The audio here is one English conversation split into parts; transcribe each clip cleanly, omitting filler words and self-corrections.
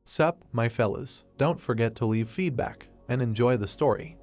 Sup, my fellas, don't forget to leave feedback, and enjoy the story.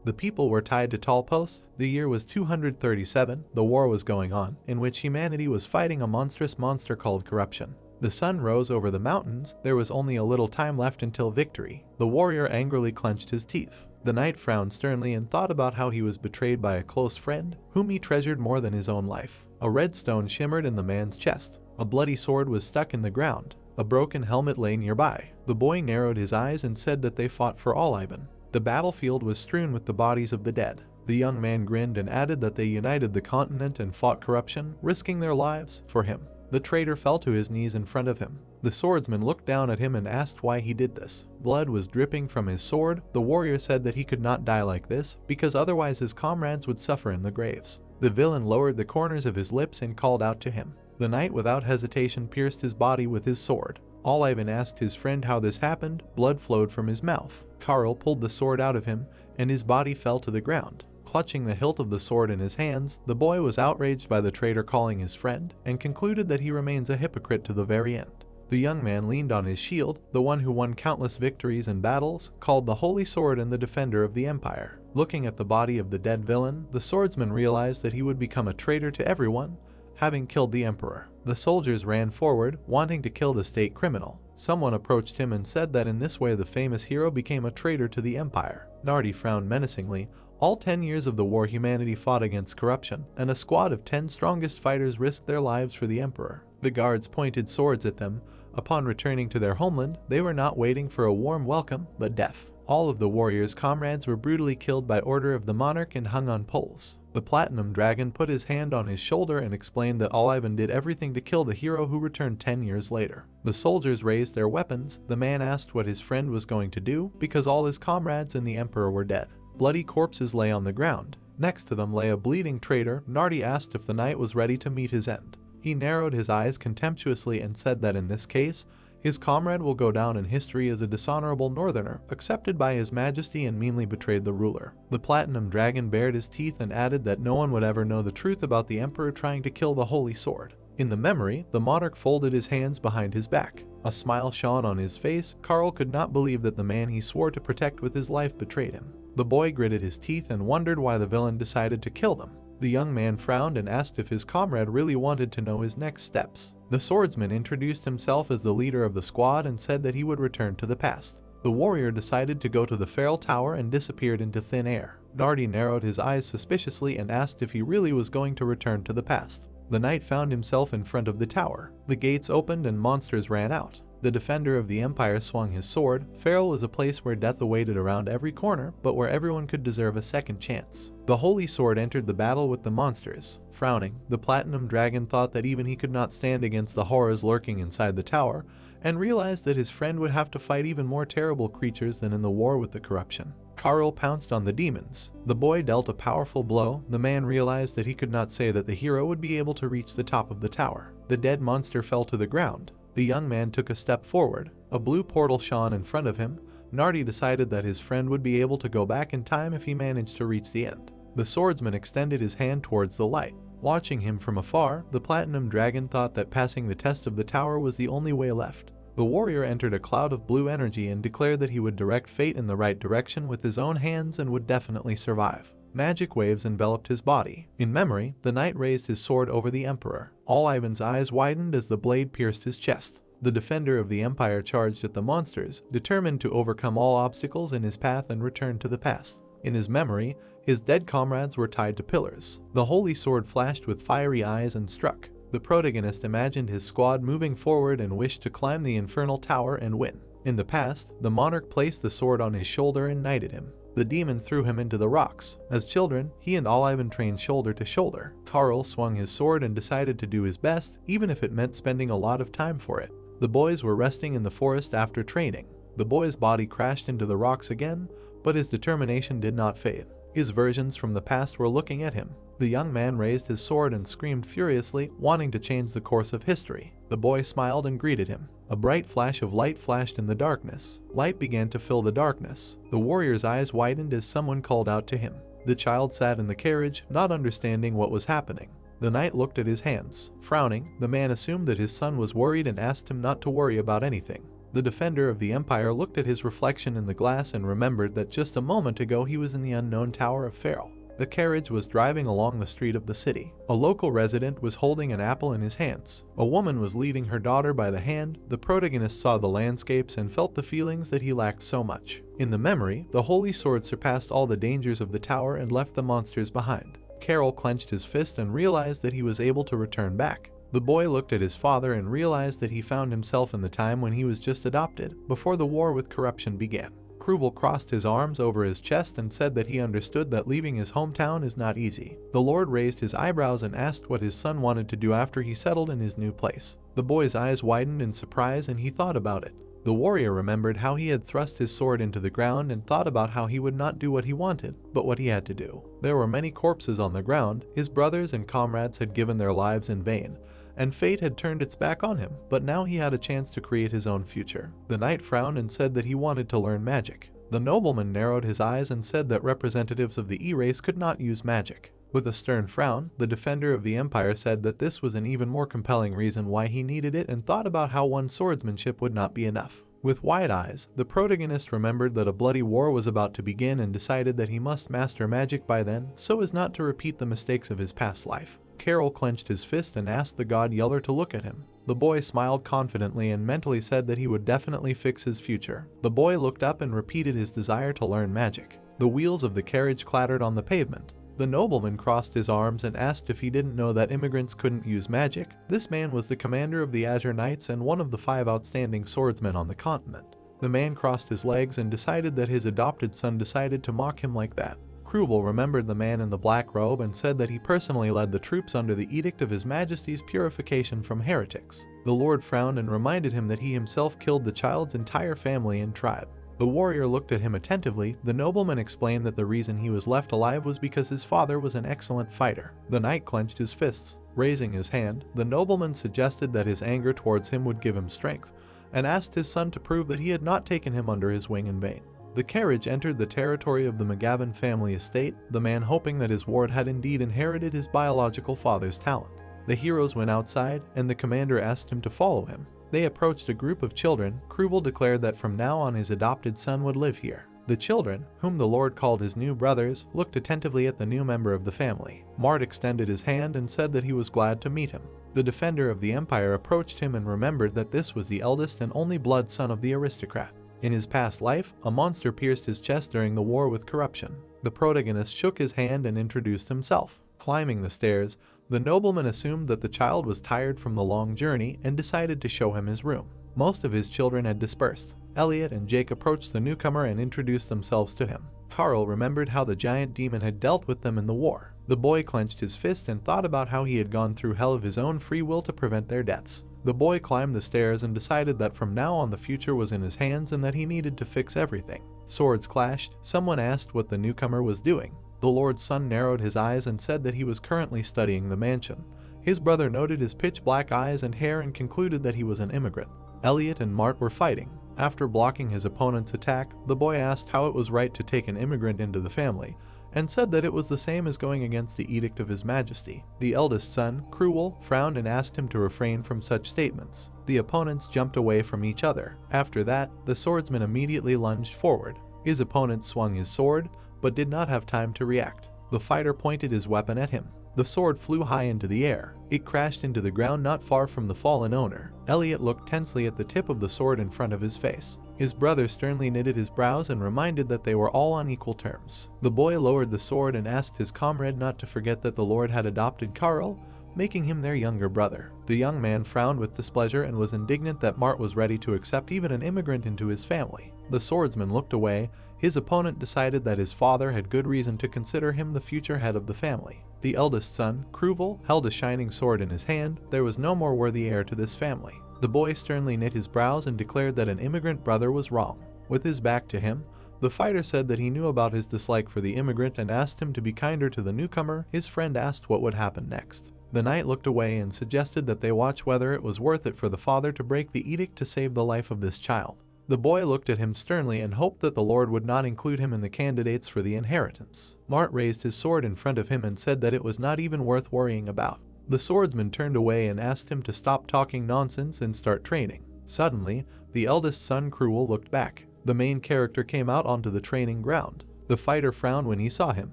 The people were tied to tall posts. The year was 237, the war was going on, in which humanity was fighting a monstrous monster called corruption. The sun rose over the mountains, there was only a little time left until victory. The warrior angrily clenched his teeth. The knight frowned sternly and thought about how he was betrayed by a close friend, whom he treasured more than his own life. A red stone shimmered in the man's chest. A bloody sword was stuck in the ground. A broken helmet lay nearby. The boy narrowed his eyes and said that they fought for Oliven. The battlefield was strewn with the bodies of the dead. The young man grinned and added that they united the continent and fought corruption, risking their lives for him. The traitor fell to his knees in front of him. The swordsman looked down at him and asked why he did this. Blood was dripping from his sword. The warrior said that he could not die like this, because otherwise his comrades would suffer in the graves. The villain lowered the corners of his lips and called out to him. The knight without hesitation pierced his body with his sword. Oliven asked his friend how this happened. Blood flowed from his mouth. Carl pulled the sword out of him, and his body fell to the ground. Clutching the hilt of the sword in his hands, the boy was outraged by the traitor calling his friend, and concluded that he remains a hypocrite to the very end. The young man leaned on his shield, the one who won countless victories and battles, called the Holy Sword and the defender of the Empire. Looking at the body of the dead villain, the swordsman realized that he would become a traitor to everyone, having killed the emperor. The soldiers ran forward, wanting to kill the state criminal. Someone approached him and said that in this way the famous hero became a traitor to the empire. Nardi frowned menacingly. All 10 years of the war humanity fought against corruption, and a squad of 10 strongest fighters risked their lives for the emperor. The guards pointed swords at them. Upon returning to their homeland, they were not waiting for a warm welcome, but death. All of the warriors' comrades were brutally killed by order of the monarch and hung on poles. The platinum dragon put his hand on his shoulder and explained that Oliven did everything to kill the hero who returned 10 years later. The soldiers raised their weapons. The man asked what his friend was going to do, because all his comrades and the emperor were dead. Bloody corpses lay on the ground. Next to them lay a bleeding traitor. Nardi asked if the knight was ready to meet his end. He narrowed his eyes contemptuously and said that in this case, his comrade will go down in history as a dishonorable northerner, accepted by his majesty and meanly betrayed the ruler. The platinum dragon bared his teeth and added that no one would ever know the truth about the emperor trying to kill the holy sword. In the memory, the monarch folded his hands behind his back. A smile shone on his face. Carl could not believe that the man he swore to protect with his life betrayed him. The boy gritted his teeth and wondered why the villain decided to kill them. The young man frowned and asked if his comrade really wanted to know his next steps. The swordsman introduced himself as the leader of the squad and said that he would return to the past. The warrior decided to go to the Frell Tower and disappeared into thin air. Nardi narrowed his eyes suspiciously and asked if he really was going to return to the past. The knight found himself in front of the tower. The gates opened and monsters ran out. The defender of the empire swung his sword. Frell was a place where death awaited around every corner, but where everyone could deserve a second chance. The holy sword entered the battle with the monsters. Frowning, the platinum dragon thought that even he could not stand against the horrors lurking inside the tower, and realized that his friend would have to fight even more terrible creatures than in the war with the corruption. Carl pounced on the demons. The boy dealt a powerful blow. The man realized that he could not say that the hero would be able to reach the top of the tower. The dead monster fell to the ground. The young man took a step forward. A blue portal shone in front of him. Nardi decided that his friend would be able to go back in time if he managed to reach the end. The swordsman extended his hand towards the light. Watching him from afar, the platinum dragon thought that passing the test of the tower was the only way left. The warrior entered a cloud of blue energy and declared that he would direct fate in the right direction with his own hands and would definitely survive. Magic waves enveloped his body. In memory, the knight raised his sword over the emperor. Oliven's eyes widened as the blade pierced his chest. The defender of the empire charged at the monsters, determined to overcome all obstacles in his path and return to the past. In his memory, his dead comrades were tied to pillars. The holy sword flashed with fiery eyes and struck. The protagonist imagined his squad moving forward and wished to climb the infernal tower and win. In the past, the monarch placed the sword on his shoulder and knighted him. The demon threw him into the rocks. As children, he and Oliven trained shoulder to shoulder. Carl swung his sword and decided to do his best, even if it meant spending a lot of time for it. The boys were resting in the forest after training. The boy's body crashed into the rocks again, but his determination did not fade. His versions from the past were looking at him. The young man raised his sword and screamed furiously, wanting to change the course of history. The boy smiled and greeted him. A bright flash of light flashed in the darkness. Light began to fill the darkness. The warrior's eyes widened as someone called out to him. The child sat in the carriage, not understanding what was happening. The knight looked at his hands. Frowning, the man assumed that his son was worried and asked him not to worry about anything. The defender of the empire looked at his reflection in the glass and remembered that just a moment ago he was in the unknown Tower of Frell. The carriage was driving along the street of the city. A local resident was holding an apple in his hands. A woman was leading her daughter by the hand. The protagonist saw the landscapes and felt the feelings that he lacked so much. In the memory, the holy sword surpassed all the dangers of the tower and left the monsters behind. Carol clenched his fist and realized that he was able to return back. The boy looked at his father and realized that he found himself in the time when he was just adopted, before the war with corruption began. Kruvel crossed his arms over his chest and said that he understood that leaving his hometown is not easy. The Lord raised his eyebrows and asked what his son wanted to do after he settled in his new place. The boy's eyes widened in surprise and he thought about it. The warrior remembered how he had thrust his sword into the ground and thought about how he would not do what he wanted, but what he had to do. There were many corpses on the ground. His brothers and comrades had given their lives in vain, and fate had turned its back on him, but now he had a chance to create his own future. The knight frowned and said that he wanted to learn magic. The nobleman narrowed his eyes and said that representatives of the E-race could not use magic. With a stern frown, the defender of the empire said that this was an even more compelling reason why he needed it and thought about how one swordsmanship would not be enough. With wide eyes, the protagonist remembered that a bloody war was about to begin and decided that he must master magic by then, so as not to repeat the mistakes of his past life. Carol clenched his fist and asked the god Yeller to look at him. The boy smiled confidently and mentally said that he would definitely fix his future. The boy looked up and repeated his desire to learn magic. The wheels of the carriage clattered on the pavement. The nobleman crossed his arms and asked if he didn't know that immigrants couldn't use magic. This man was the commander of the Azure Knights and one of the 5 outstanding swordsmen on the continent. The man crossed his legs and decided that his adopted son decided to mock him like that. Kruvel remembered the man in the black robe and said that he personally led the troops under the edict of His Majesty's purification from heretics. The Lord frowned and reminded him that he himself killed the child's entire family and tribe. The warrior looked at him attentively. The nobleman explained that the reason he was left alive was because his father was an excellent fighter. The knight clenched his fists. Raising his hand, the nobleman suggested that his anger towards him would give him strength, and asked his son to prove that he had not taken him under his wing in vain. The carriage entered the territory of the McGavin family estate, the man hoping that his ward had indeed inherited his biological father's talent. The heroes went outside, and the commander asked him to follow him. They approached a group of children. Kruvel declared that from now on his adopted son would live here. The children, whom the Lord called his new brothers, looked attentively at the new member of the family. Mart extended his hand and said that he was glad to meet him. The defender of the empire approached him and remembered that this was the eldest and only blood son of the aristocrat. In his past life, a monster pierced his chest during the war with corruption. The protagonist shook his hand and introduced himself. Climbing the stairs, the nobleman assumed that the child was tired from the long journey and decided to show him his room. Most of his children had dispersed. Elliot and Jake approached the newcomer and introduced themselves to him. Carl remembered how the giant demon had dealt with them in the war. The boy clenched his fist and thought about how he had gone through hell of his own free will to prevent their deaths. The boy climbed the stairs and decided that from now on the future was in his hands and that he needed to fix everything. Swords clashed. Someone asked what the newcomer was doing. The Lord's son narrowed his eyes and said that he was currently studying the mansion. His brother noted his pitch black eyes and hair and concluded that he was an immigrant. Elliot and Mart were fighting. After blocking his opponent's attack, the boy asked how it was right to take an immigrant into the family, and said that it was the same as going against the edict of His Majesty. The eldest son, Kruvel, frowned and asked him to refrain from such statements. The opponents jumped away from each other. After that, the swordsman immediately lunged forward. His opponent swung his sword, but did not have time to react. The fighter pointed his weapon at him. The sword flew high into the air. It crashed into the ground not far from the fallen owner. Elliot looked tensely at the tip of the sword in front of his face. His brother sternly knitted his brows and reminded that they were all on equal terms. The boy lowered the sword and asked his comrade not to forget that the Lord had adopted Carl, making him their younger brother. The young man frowned with displeasure and was indignant that Mart was ready to accept even an immigrant into his family. The swordsman looked away. His opponent decided that his father had good reason to consider him the future head of the family. The eldest son, Kruvel, held a shining sword in his hand. There was no more worthy heir to this family. The boy sternly knit his brows and declared that an immigrant brother was wrong. With his back to him, the fighter said that he knew about his dislike for the immigrant and asked him to be kinder to the newcomer. His friend asked what would happen next. The knight looked away and suggested that they watch whether it was worth it for the father to break the edict to save the life of this child. The boy looked at him sternly and hoped that the Lord would not include him in the candidates for the inheritance. Mart raised his sword in front of him and said that it was not even worth worrying about. The swordsman turned away and asked him to stop talking nonsense and start training. Suddenly, The eldest son Cruel looked back. The main character came out onto the training ground. The fighter frowned when he saw him.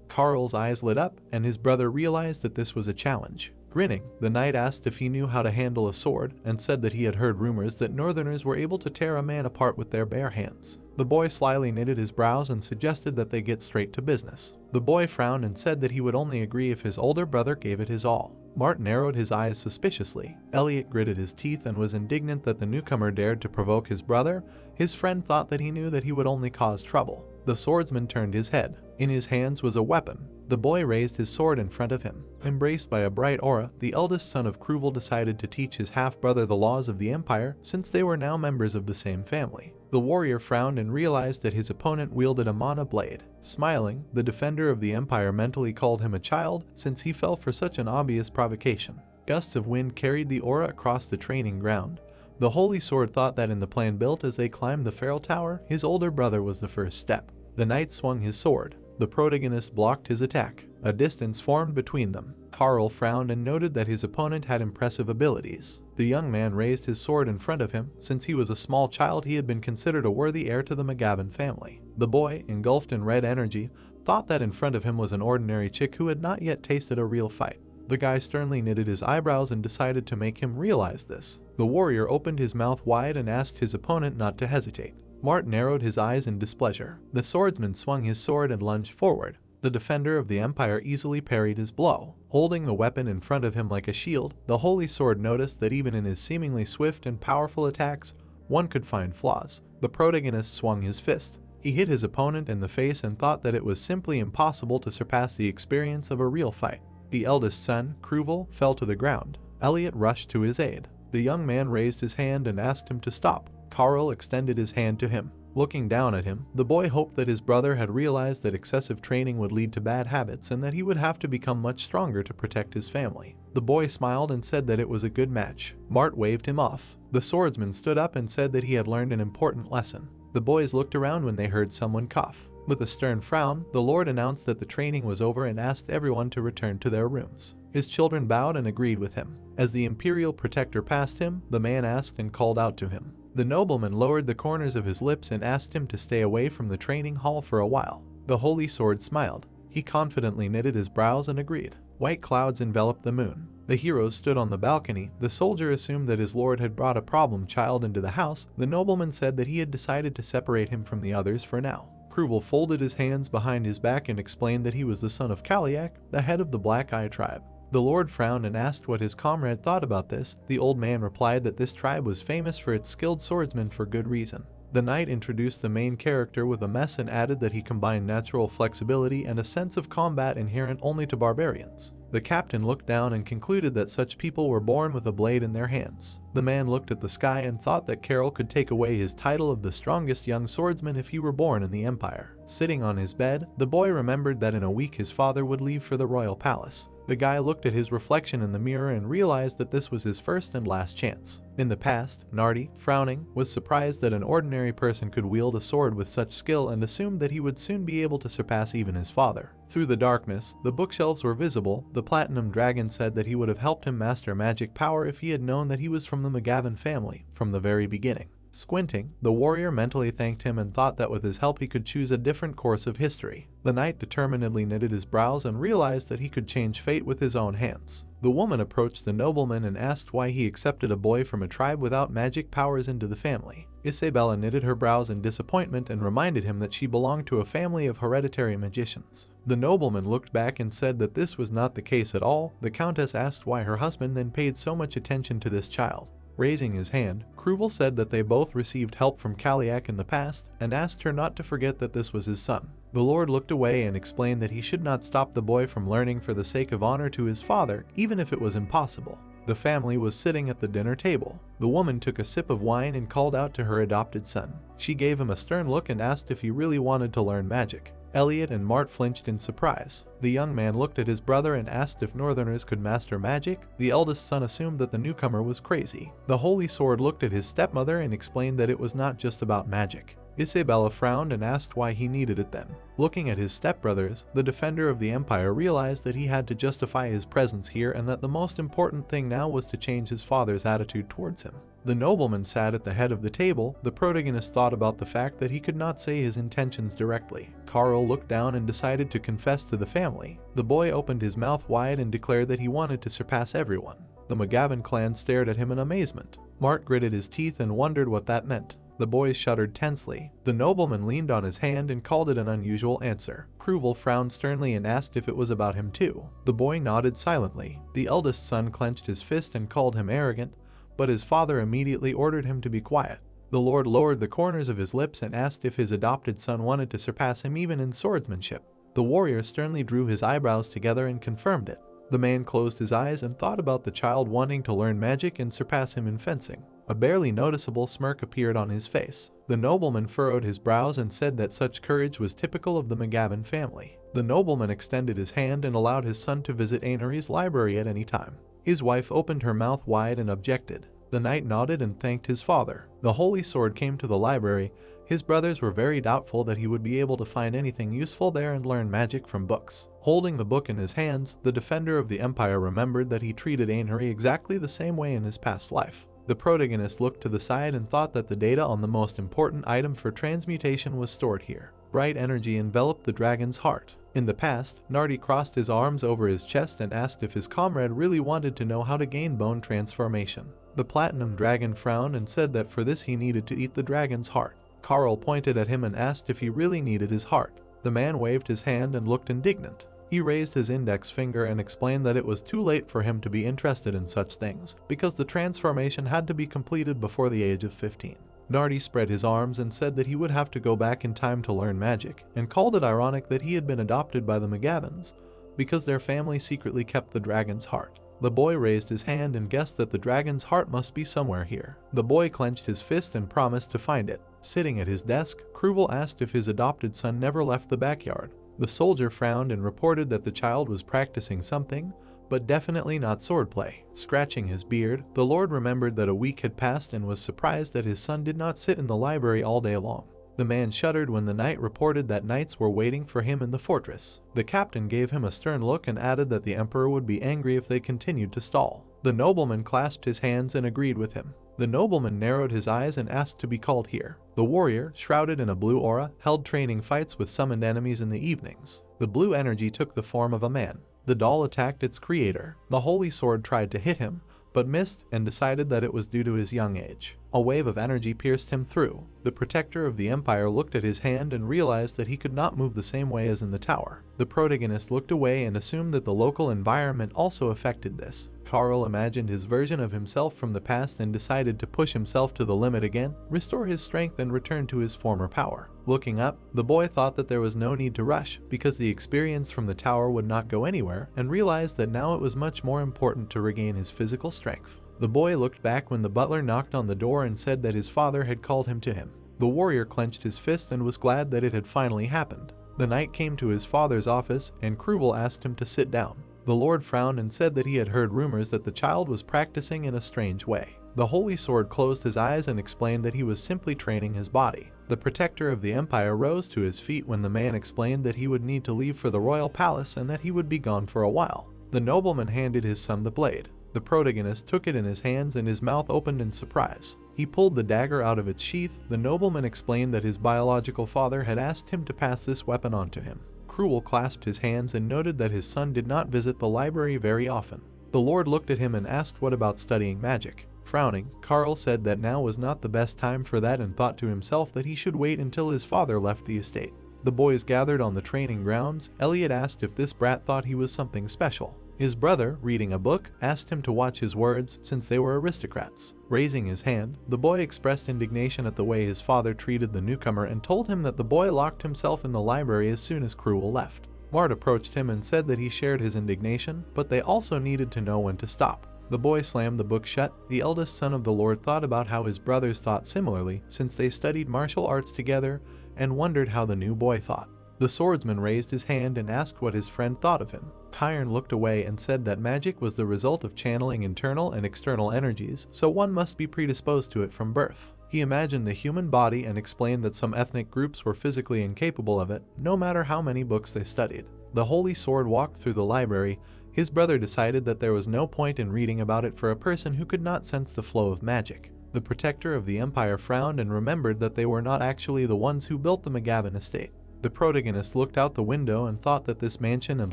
Carl's eyes lit up, and his brother realized that this was a challenge. Grinning, the knight asked if he knew how to handle a sword, and said that he had heard rumors that northerners were able to tear a man apart with their bare hands. The boy slyly knitted his brows and suggested that they get straight to business. The boy frowned and said that he would only agree if his older brother gave it his all. Mart narrowed his eyes suspiciously. Elliot gritted his teeth and was indignant that the newcomer dared to provoke his brother. His friend thought that he knew that he would only cause trouble. The swordsman turned his head. In his hands was a weapon. The boy raised his sword in front of him. Embraced by a bright aura, the eldest son of Cruel decided to teach his half-brother the laws of the Empire, since they were now members of the same family. The warrior frowned and realized that his opponent wielded a mana blade. Smiling, the defender of the Empire mentally called him a child, since he fell for such an obvious provocation. Gusts of wind carried the aura across the training ground. The Holy Sword thought that in the plan built as they climbed the Frell Tower, his older brother was the first step. The knight swung his sword. The protagonist blocked his attack. A distance formed between them. Carl frowned and noted that his opponent had impressive abilities. The young man raised his sword in front of him. Since he was a small child, he had been considered a worthy heir to the McGavin family. The boy, engulfed in red energy, thought that in front of him was an ordinary chick who had not yet tasted a real fight. The guy sternly knitted his eyebrows and decided to make him realize this. The warrior opened his mouth wide and asked his opponent not to hesitate. Mart narrowed his eyes in displeasure. The swordsman swung his sword and lunged forward. The defender of the Empire easily parried his blow. Holding the weapon in front of him like a shield, the Holy Sword noticed that even in his seemingly swift and powerful attacks, one could find flaws. The protagonist swung his fist. He hit his opponent in the face and thought that it was simply impossible to surpass the experience of a real fight. The eldest son, Cruel, fell to the ground. Elliot rushed to his aid. The young man raised his hand and asked him to stop. Carl extended his hand to him. Looking down at him, the boy hoped that his brother had realized that excessive training would lead to bad habits and that he would have to become much stronger to protect his family. The boy smiled and said that it was a good match. Mart waved him off. The swordsman stood up and said that he had learned an important lesson. The boys looked around when they heard someone cough. With a stern frown, the Lord announced that the training was over and asked everyone to return to their rooms. His children bowed and agreed with him. As the Imperial Protector passed him, the man asked and called out to him. The nobleman lowered the corners of his lips and asked him to stay away from the training hall for a while. The Holy Sword smiled. He confidently knitted his brows and agreed. White clouds enveloped the moon. The heroes stood on the balcony. The soldier assumed that his lord had brought a problem child into the house. The nobleman said that he had decided to separate him from the others for now. Cruel folded his hands behind his back and explained that he was the son of Kaliak, the head of the Black Eye tribe. The lord frowned and asked what his comrade thought about this. The old man replied that this tribe was famous for its skilled swordsmen for good reason. The knight introduced the main character with a mess and added that he combined natural flexibility and a sense of combat inherent only to barbarians. The captain looked down and concluded that such people were born with a blade in their hands. The man looked at the sky and thought that Carol could take away his title of the strongest young swordsman if he were born in the Empire. Sitting on his bed, the boy remembered that in a week his father would leave for the royal palace. The guy looked at his reflection in the mirror and realized that this was his first and last chance. In the past, Nardi, frowning, was surprised that an ordinary person could wield a sword with such skill and assumed that he would soon be able to surpass even his father. Through the darkness, the bookshelves were visible. The Platinum Dragon said that he would have helped him master magic power if he had known that he was from the McGavin family from the very beginning. Squinting, the warrior mentally thanked him and thought that with his help he could choose a different course of history. The knight determinedly knitted his brows and realized that he could change fate with his own hands. The woman approached the nobleman and asked why he accepted a boy from a tribe without magic powers into the family. Isabella knitted her brows in disappointment and reminded him that she belonged to a family of hereditary magicians. The nobleman looked back and said that this was not the case at all. The countess asked why her husband then paid so much attention to this child. Raising his hand, Cruel said that they both received help from Kaliak in the past and asked her not to forget that this was his son. The lord looked away and explained that he should not stop the boy from learning for the sake of honor to his father, even if it was impossible. The family was sitting at the dinner table. The woman took a sip of wine and called out to her adopted son. She gave him a stern look and asked if he really wanted to learn magic. Elliot and Mart flinched in surprise. The young man looked at his brother and asked if northerners could master magic. The eldest son assumed that the newcomer was crazy. The Holy Sword looked at his stepmother and explained that it was not just about magic. Isabella frowned and asked why he needed it then. Looking at his stepbrothers, the defender of the empire realized that he had to justify his presence here and that the most important thing now was to change his father's attitude towards him. The nobleman sat at the head of the table. The protagonist thought about the fact that he could not say his intentions directly. Carl looked down and decided to confess to the family. The boy opened his mouth wide and declared that he wanted to surpass everyone. The McGavin clan stared at him in amazement. Mart gritted his teeth and wondered what that meant. The boys shuddered tensely. The nobleman leaned on his hand and called it an unusual answer. Kruvel frowned sternly and asked if it was about him too. The boy nodded silently. The eldest son clenched his fist and called him arrogant, but his father immediately ordered him to be quiet. The lord lowered the corners of his lips and asked if his adopted son wanted to surpass him even in swordsmanship. The warrior sternly drew his eyebrows together and confirmed it. The man closed his eyes and thought about the child wanting to learn magic and surpass him in fencing. A barely noticeable smirk appeared on his face. The nobleman furrowed his brows and said that such courage was typical of the McGavin family. The nobleman extended his hand and allowed his son to visit Ainari's library at any time. His wife opened her mouth wide and objected. The knight nodded and thanked his father. The holy sword came to the library. His brothers were very doubtful that he would be able to find anything useful there and learn magic from books. Holding the book in his hands, the defender of the empire remembered that he treated Ainari exactly the same way in his past life. The protagonist looked to the side and thought that the data on the most important item for transmutation was stored here. Bright energy enveloped the dragon's heart. In the past, Nardi crossed his arms over his chest and asked if his comrade really wanted to know how to gain bone transformation. The platinum dragon frowned and said that for this he needed to eat the dragon's heart. Carl pointed at him and asked if he really needed his heart. The man waved his hand and looked indignant. He raised his index finger and explained that it was too late for him to be interested in such things, because the transformation had to be completed before the age of 15. Nardi spread his arms and said that he would have to go back in time to learn magic, and called it ironic that he had been adopted by the McGavins, because their family secretly kept the dragon's heart. The boy raised his hand and guessed that the dragon's heart must be somewhere here. The boy clenched his fist and promised to find it. Sitting at his desk, Kruvel asked if his adopted son never left the backyard. The soldier frowned and reported that the child was practicing something, but definitely not swordplay. Scratching his beard, the lord remembered that a week had passed and was surprised that his son did not sit in the library all day long. The man shuddered when the knight reported that knights were waiting for him in the fortress. The captain gave him a stern look and added that the emperor would be angry if they continued to stall. The nobleman clasped his hands and agreed with him. The nobleman narrowed his eyes and asked to be called here. The warrior, shrouded in a blue aura, held training fights with summoned enemies in the evenings. The blue energy took the form of a man. The doll attacked its creator. The holy sword tried to hit him, but missed and decided that it was due to his young age. A wave of energy pierced him through. The protector of the empire looked at his hand and realized that he could not move the same way as in the tower. The protagonist looked away and assumed that the local environment also affected this. Carl imagined his version of himself from the past and decided to push himself to the limit again, restore his strength and return to his former power. Looking up, the boy thought that there was no need to rush, because the experience from the tower would not go anywhere, and realized that now it was much more important to regain his physical strength. The boy looked back when the butler knocked on the door and said that his father had called him to him. The warrior clenched his fist and was glad that it had finally happened. The knight came to his father's office, and Kruvel asked him to sit down. The lord frowned and said that he had heard rumors that the child was practicing in a strange way. The holy sword closed his eyes and explained that he was simply training his body. The protector of the empire rose to his feet when the man explained that he would need to leave for the royal palace and that he would be gone for a while. The nobleman handed his son the blade. The protagonist took it in his hands and his mouth opened in surprise. He pulled the dagger out of its sheath. The nobleman explained that his biological father had asked him to pass this weapon on to him. Kruvel clasped his hands and noted that his son did not visit the library very often. The lord looked at him and asked what about studying magic. Frowning, Carl said that now was not the best time for that and thought to himself that he should wait until his father left the estate. The boys gathered on the training grounds. Elliot asked if this brat thought he was something special. His brother, reading a book, asked him to watch his words since they were aristocrats. Raising his hand, the boy expressed indignation at the way his father treated the newcomer and told him that the boy locked himself in the library as soon as Kruvel left. Mart approached him and said that he shared his indignation, but they also needed to know when to stop. The boy slammed the book shut. The eldest son of the lord thought about how his brothers thought similarly since they studied martial arts together and wondered how the new boy thought. The swordsman raised his hand and asked what his friend thought of him. Tyron looked away and said that magic was the result of channeling internal and external energies, so one must be predisposed to it from birth. He imagined the human body and explained that some ethnic groups were physically incapable of it, no matter how many books they studied. The Holy Sword walked through the library. His brother decided that there was no point in reading about it for a person who could not sense the flow of magic. The protector of the empire frowned and remembered that they were not actually the ones who built the McGavin estate. The protagonist looked out the window and thought that this mansion and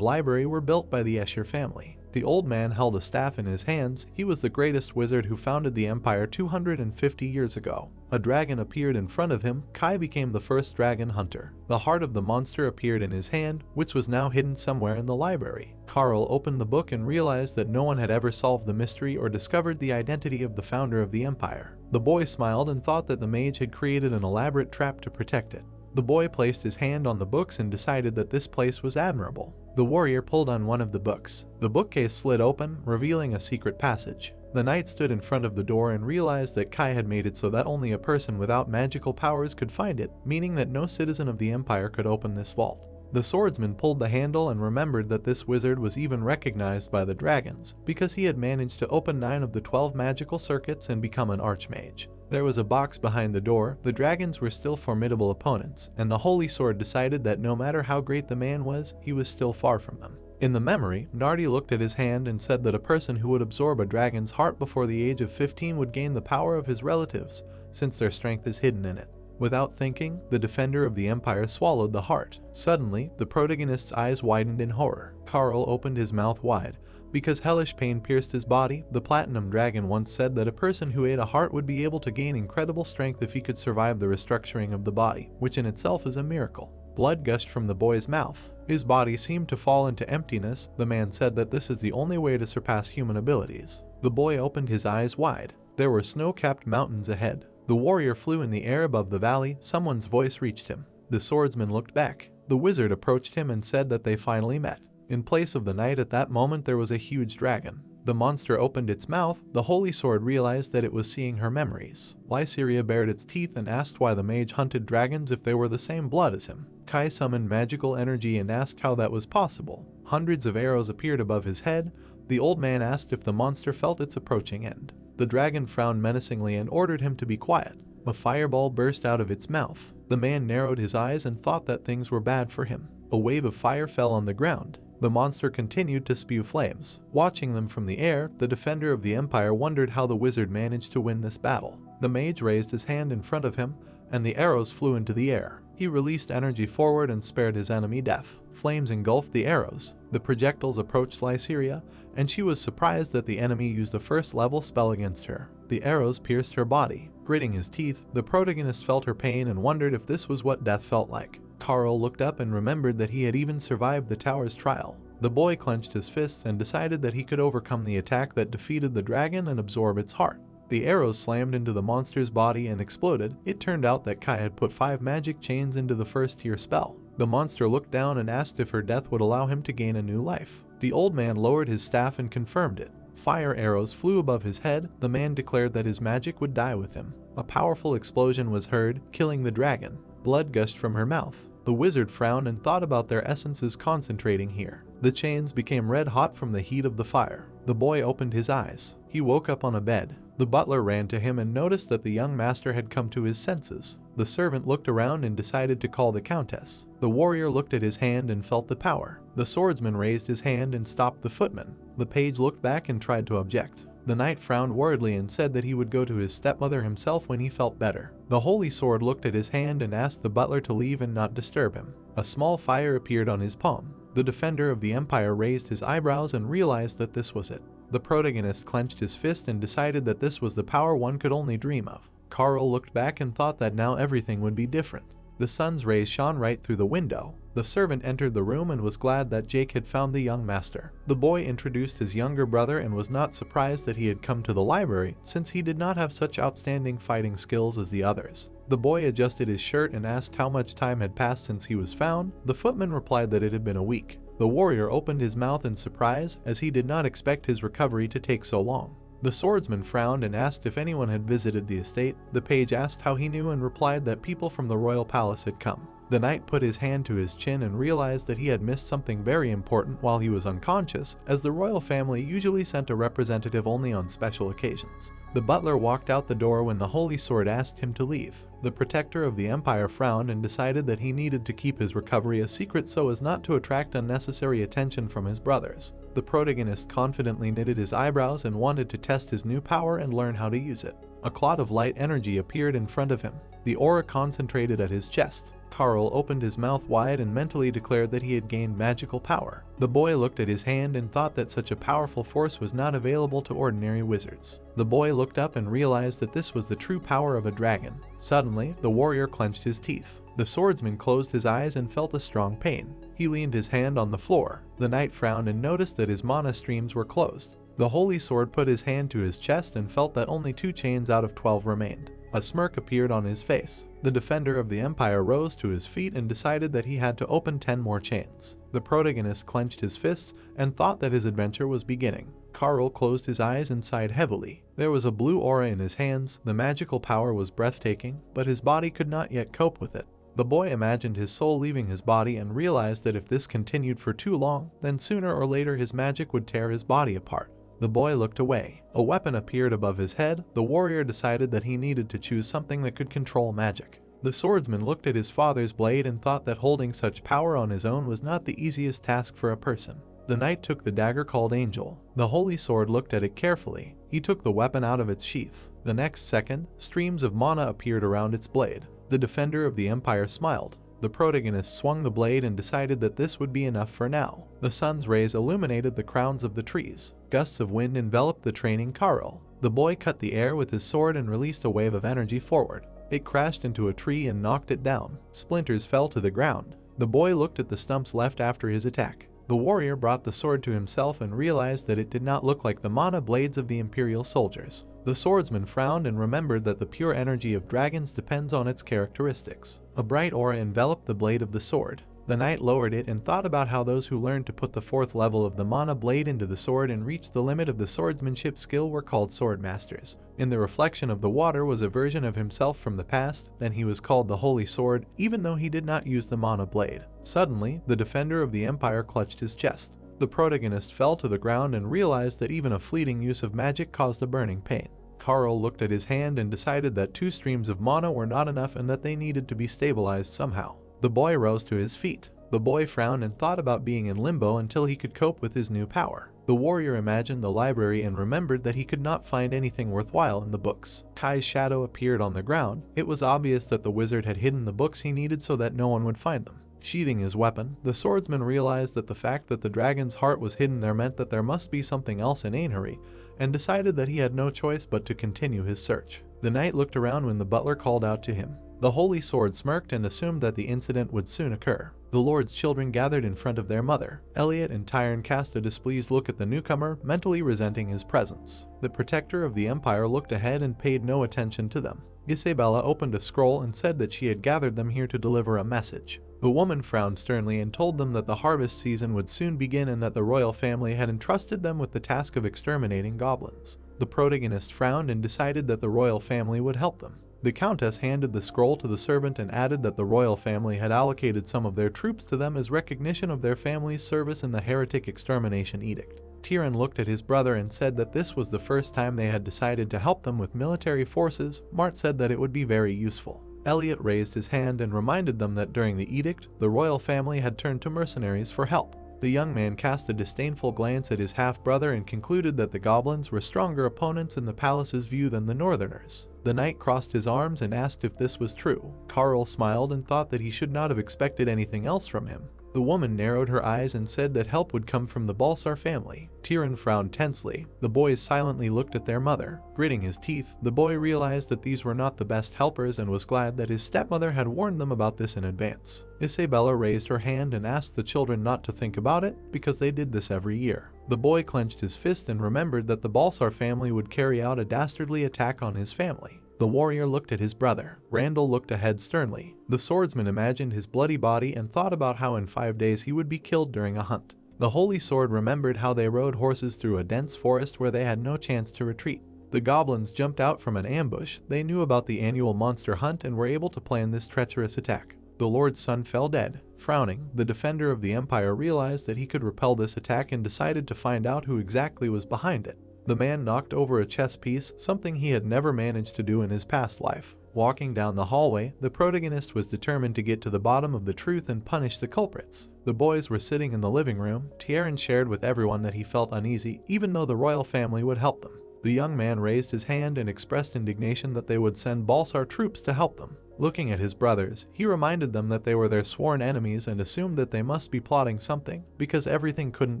library were built by the Escher family. The old man held a staff in his hands. He was the greatest wizard who founded the empire 250 years ago. A dragon appeared in front of him. Kai became the first dragon hunter. The heart of the monster appeared in his hand, which was now hidden somewhere in the library. Carl opened the book and realized that no one had ever solved the mystery or discovered the identity of the founder of the empire. The boy smiled and thought that the mage had created an elaborate trap to protect it. The boy placed his hand on the books and decided that this place was admirable. The warrior pulled on one of the books. The bookcase slid open, revealing a secret passage. The knight stood in front of the door and realized that Kai had made it so that only a person without magical powers could find it, meaning that no citizen of the empire could open this vault. The swordsman pulled the handle and remembered that this wizard was even recognized by the dragons, because he had managed to open 9 of the 12 magical circuits and become an archmage. There was a box behind the door. The dragons were still formidable opponents, and the Holy Sword decided that no matter how great the man was, he was still far from them. In the memory, Nardi looked at his hand and said that a person who would absorb a dragon's heart before the age of 15 would gain the power of his relatives, since their strength is hidden in it. Without thinking, the defender of the empire swallowed the heart. Suddenly, the protagonist's eyes widened in horror. Carl opened his mouth wide. Because hellish pain pierced his body, the platinum dragon once said that a person who ate a heart would be able to gain incredible strength if he could survive the restructuring of the body, which in itself is a miracle. Blood gushed from the boy's mouth. His body seemed to fall into emptiness. The man said that this is the only way to surpass human abilities. The boy opened his eyes wide. There were snow-capped mountains ahead. The warrior flew in the air above the valley. Someone's voice reached him. The swordsman looked back. The wizard approached him and said that they finally met. In place of the knight at that moment there was a huge dragon. The monster opened its mouth. The Holy Sword realized that it was seeing her memories. Lyceria bared its teeth and asked why the mage hunted dragons if they were the same blood as him. Kai summoned magical energy and asked how that was possible. Hundreds of arrows appeared above his head. The old man asked if the monster felt its approaching end. The dragon frowned menacingly and ordered him to be quiet. A fireball burst out of its mouth. The man narrowed his eyes and thought that things were bad for him. A wave of fire fell on the ground. The monster continued to spew flames. Watching them from the air, the defender of the empire wondered how the wizard managed to win this battle. The mage raised his hand in front of him, and the arrows flew into the air. He released energy forward and spared his enemy death. Flames engulfed the arrows. The projectiles approached Lyceria, and she was surprised that the enemy used a first-level spell against her. The arrows pierced her body. Gritting his teeth, the protagonist felt her pain and wondered if this was what death felt like. Carl looked up and remembered that he had even survived the tower's trial. The boy clenched his fists and decided that he could overcome the attack that defeated the dragon and absorb its heart. The arrows slammed into the monster's body and exploded. It turned out that Kai had put 5 magic chains into the first-tier spell. The monster looked down and asked if her death would allow him to gain a new life. The old man lowered his staff and confirmed it. Fire arrows flew above his head. The man declared that his magic would die with him. A powerful explosion was heard, killing the dragon. Blood gushed from her mouth. The wizard frowned and thought about their essences concentrating here. The chains became red hot from the heat of the fire. The boy opened his eyes. He woke up on a bed. The butler ran to him and noticed that the young master had come to his senses. The servant looked around and decided to call the countess. The warrior looked at his hand and felt the power. The swordsman raised his hand and stopped the footman. The page looked back and tried to object. The knight frowned worriedly and said that he would go to his stepmother himself when he felt better. The Holy Sword looked at his hand and asked the butler to leave and not disturb him. A small fire appeared on his palm. The defender of the empire raised his eyebrows and realized that this was it. The protagonist clenched his fist and decided that this was the power one could only dream of. Carl looked back and thought that now everything would be different. The sun's rays shone right through the window. The servant entered the room and was glad that Jake had found the young master. The boy introduced his younger brother and was not surprised that he had come to the library, since he did not have such outstanding fighting skills as the others. The boy adjusted his shirt and asked how much time had passed since he was found. The footman replied that it had been a week. The warrior opened his mouth in surprise, as he did not expect his recovery to take so long. The swordsman frowned and asked if anyone had visited the estate. The page asked how he knew and replied that people from the royal palace had come. The knight put his hand to his chin and realized that he had missed something very important while he was unconscious, as the royal family usually sent a representative only on special occasions. The butler walked out the door when the Holy Sword asked him to leave. The protector of the empire frowned and decided that he needed to keep his recovery a secret so as not to attract unnecessary attention from his brothers. The protagonist confidently knitted his eyebrows and wanted to test his new power and learn how to use it. A cloud of light energy appeared in front of him. The aura concentrated at his chest. Carl opened his mouth wide and mentally declared that he had gained magical power. The boy looked at his hand and thought that such a powerful force was not available to ordinary wizards. The boy looked up and realized that this was the true power of a dragon. Suddenly, the warrior clenched his teeth. The swordsman closed his eyes and felt a strong pain. He leaned his hand on the floor. The knight frowned and noticed that his mana streams were closed. The holy sword put his hand to his chest and felt that only 2 chains out of 12 remained. A smirk appeared on his face. The defender of the empire rose to his feet and decided that he had to open 10 more chains. The protagonist clenched his fists and thought that his adventure was beginning. Carl closed his eyes and sighed heavily. There was a blue aura in his hands. The magical power was breathtaking, but his body could not yet cope with it. The boy imagined his soul leaving his body and realized that if this continued for too long, then sooner or later his magic would tear his body apart. The boy looked away. A weapon appeared above his head. The warrior decided that he needed to choose something that could control magic. The swordsman looked at his father's blade and thought that holding such power on his own was not the easiest task for a person. The knight took the dagger called Angel. The holy sword looked at it carefully. He took the weapon out of its sheath. The next second, streams of mana appeared around its blade. The defender of the empire smiled. The protagonist swung the blade and decided that this would be enough for now. The sun's rays illuminated the crowns of the trees. Gusts of wind enveloped the training Carl. The boy cut the air with his sword and released a wave of energy forward. It crashed into a tree and knocked it down. Splinters fell to the ground. The boy looked at the stumps left after his attack. The warrior brought the sword to himself and realized that it did not look like the mana blades of the imperial soldiers. The swordsman frowned and remembered that the pure energy of dragons depends on its characteristics. A bright aura enveloped the blade of the sword. The knight lowered it and thought about how those who learned to put the 4th level of the mana blade into the sword and reached the limit of the swordsmanship skill were called swordmasters. In the reflection of the water was a version of himself from the past, then he was called the Holy Sword, even though he did not use the mana blade. Suddenly, the defender of the empire clutched his chest. The protagonist fell to the ground and realized that even a fleeting use of magic caused a burning pain. Carl looked at his hand and decided that 2 streams of mana were not enough and that they needed to be stabilized somehow. The boy rose to his feet. The boy frowned and thought about being in limbo until he could cope with his new power. The warrior imagined the library and remembered that he could not find anything worthwhile in the books. Kai's shadow appeared on the ground. It was obvious that the wizard had hidden the books he needed so that no one would find them. Sheathing his weapon, the swordsman realized that the fact that the dragon's heart was hidden there meant that there must be something else in Ainhuri, and decided that he had no choice but to continue his search. The knight looked around when the butler called out to him. The holy sword smirked and assumed that the incident would soon occur. The lord's children gathered in front of their mother. Elliot and Tyron cast a displeased look at the newcomer, mentally resenting his presence. The protector of the empire looked ahead and paid no attention to them. Isabella opened a scroll and said that she had gathered them here to deliver a message. The woman frowned sternly and told them that the harvest season would soon begin and that the royal family had entrusted them with the task of exterminating goblins. The protagonist frowned and decided that the royal family would help them. The countess handed the scroll to the servant and added that the royal family had allocated some of their troops to them as recognition of their family's service in the heretic extermination edict. Tyron looked at his brother and said that this was the first time they had decided to help them with military forces. Mart said that it would be very useful. Elliot raised his hand and reminded them that during the edict, the royal family had turned to mercenaries for help. The young man cast a disdainful glance at his half-brother and concluded that the goblins were stronger opponents in the palace's view than the northerners. The knight crossed his arms and asked if this was true. Carl smiled and thought that he should not have expected anything else from him. The woman narrowed her eyes and said that help would come from the Balsar family. Tyron frowned tensely. The boys silently looked at their mother. Gritting his teeth, the boy realized that these were not the best helpers and was glad that his stepmother had warned them about this in advance. Isabella raised her hand and asked the children not to think about it, because they did this every year. The boy clenched his fist and remembered that the Balsar family would carry out a dastardly attack on his family. The warrior looked at his brother. Randall looked ahead sternly. The swordsman imagined his bloody body and thought about how in 5 days he would be killed during a hunt. The holy sword remembered how they rode horses through a dense forest where they had no chance to retreat. The goblins jumped out from an ambush. They knew about the annual monster hunt and were able to plan this treacherous attack. The Lord's son fell dead. Frowning, the defender of the empire realized that he could repel this attack and decided to find out who exactly was behind it. The man knocked over a chess piece, something he had never managed to do in his past life. Walking down the hallway, the protagonist was determined to get to the bottom of the truth and punish the culprits. The boys were sitting in the living room. Tatter shared with everyone that he felt uneasy, even though the royal family would help them. The young man raised his hand and expressed indignation that they would send Balsar troops to help them. Looking at his brothers, he reminded them that they were their sworn enemies and assumed that they must be plotting something, because everything couldn't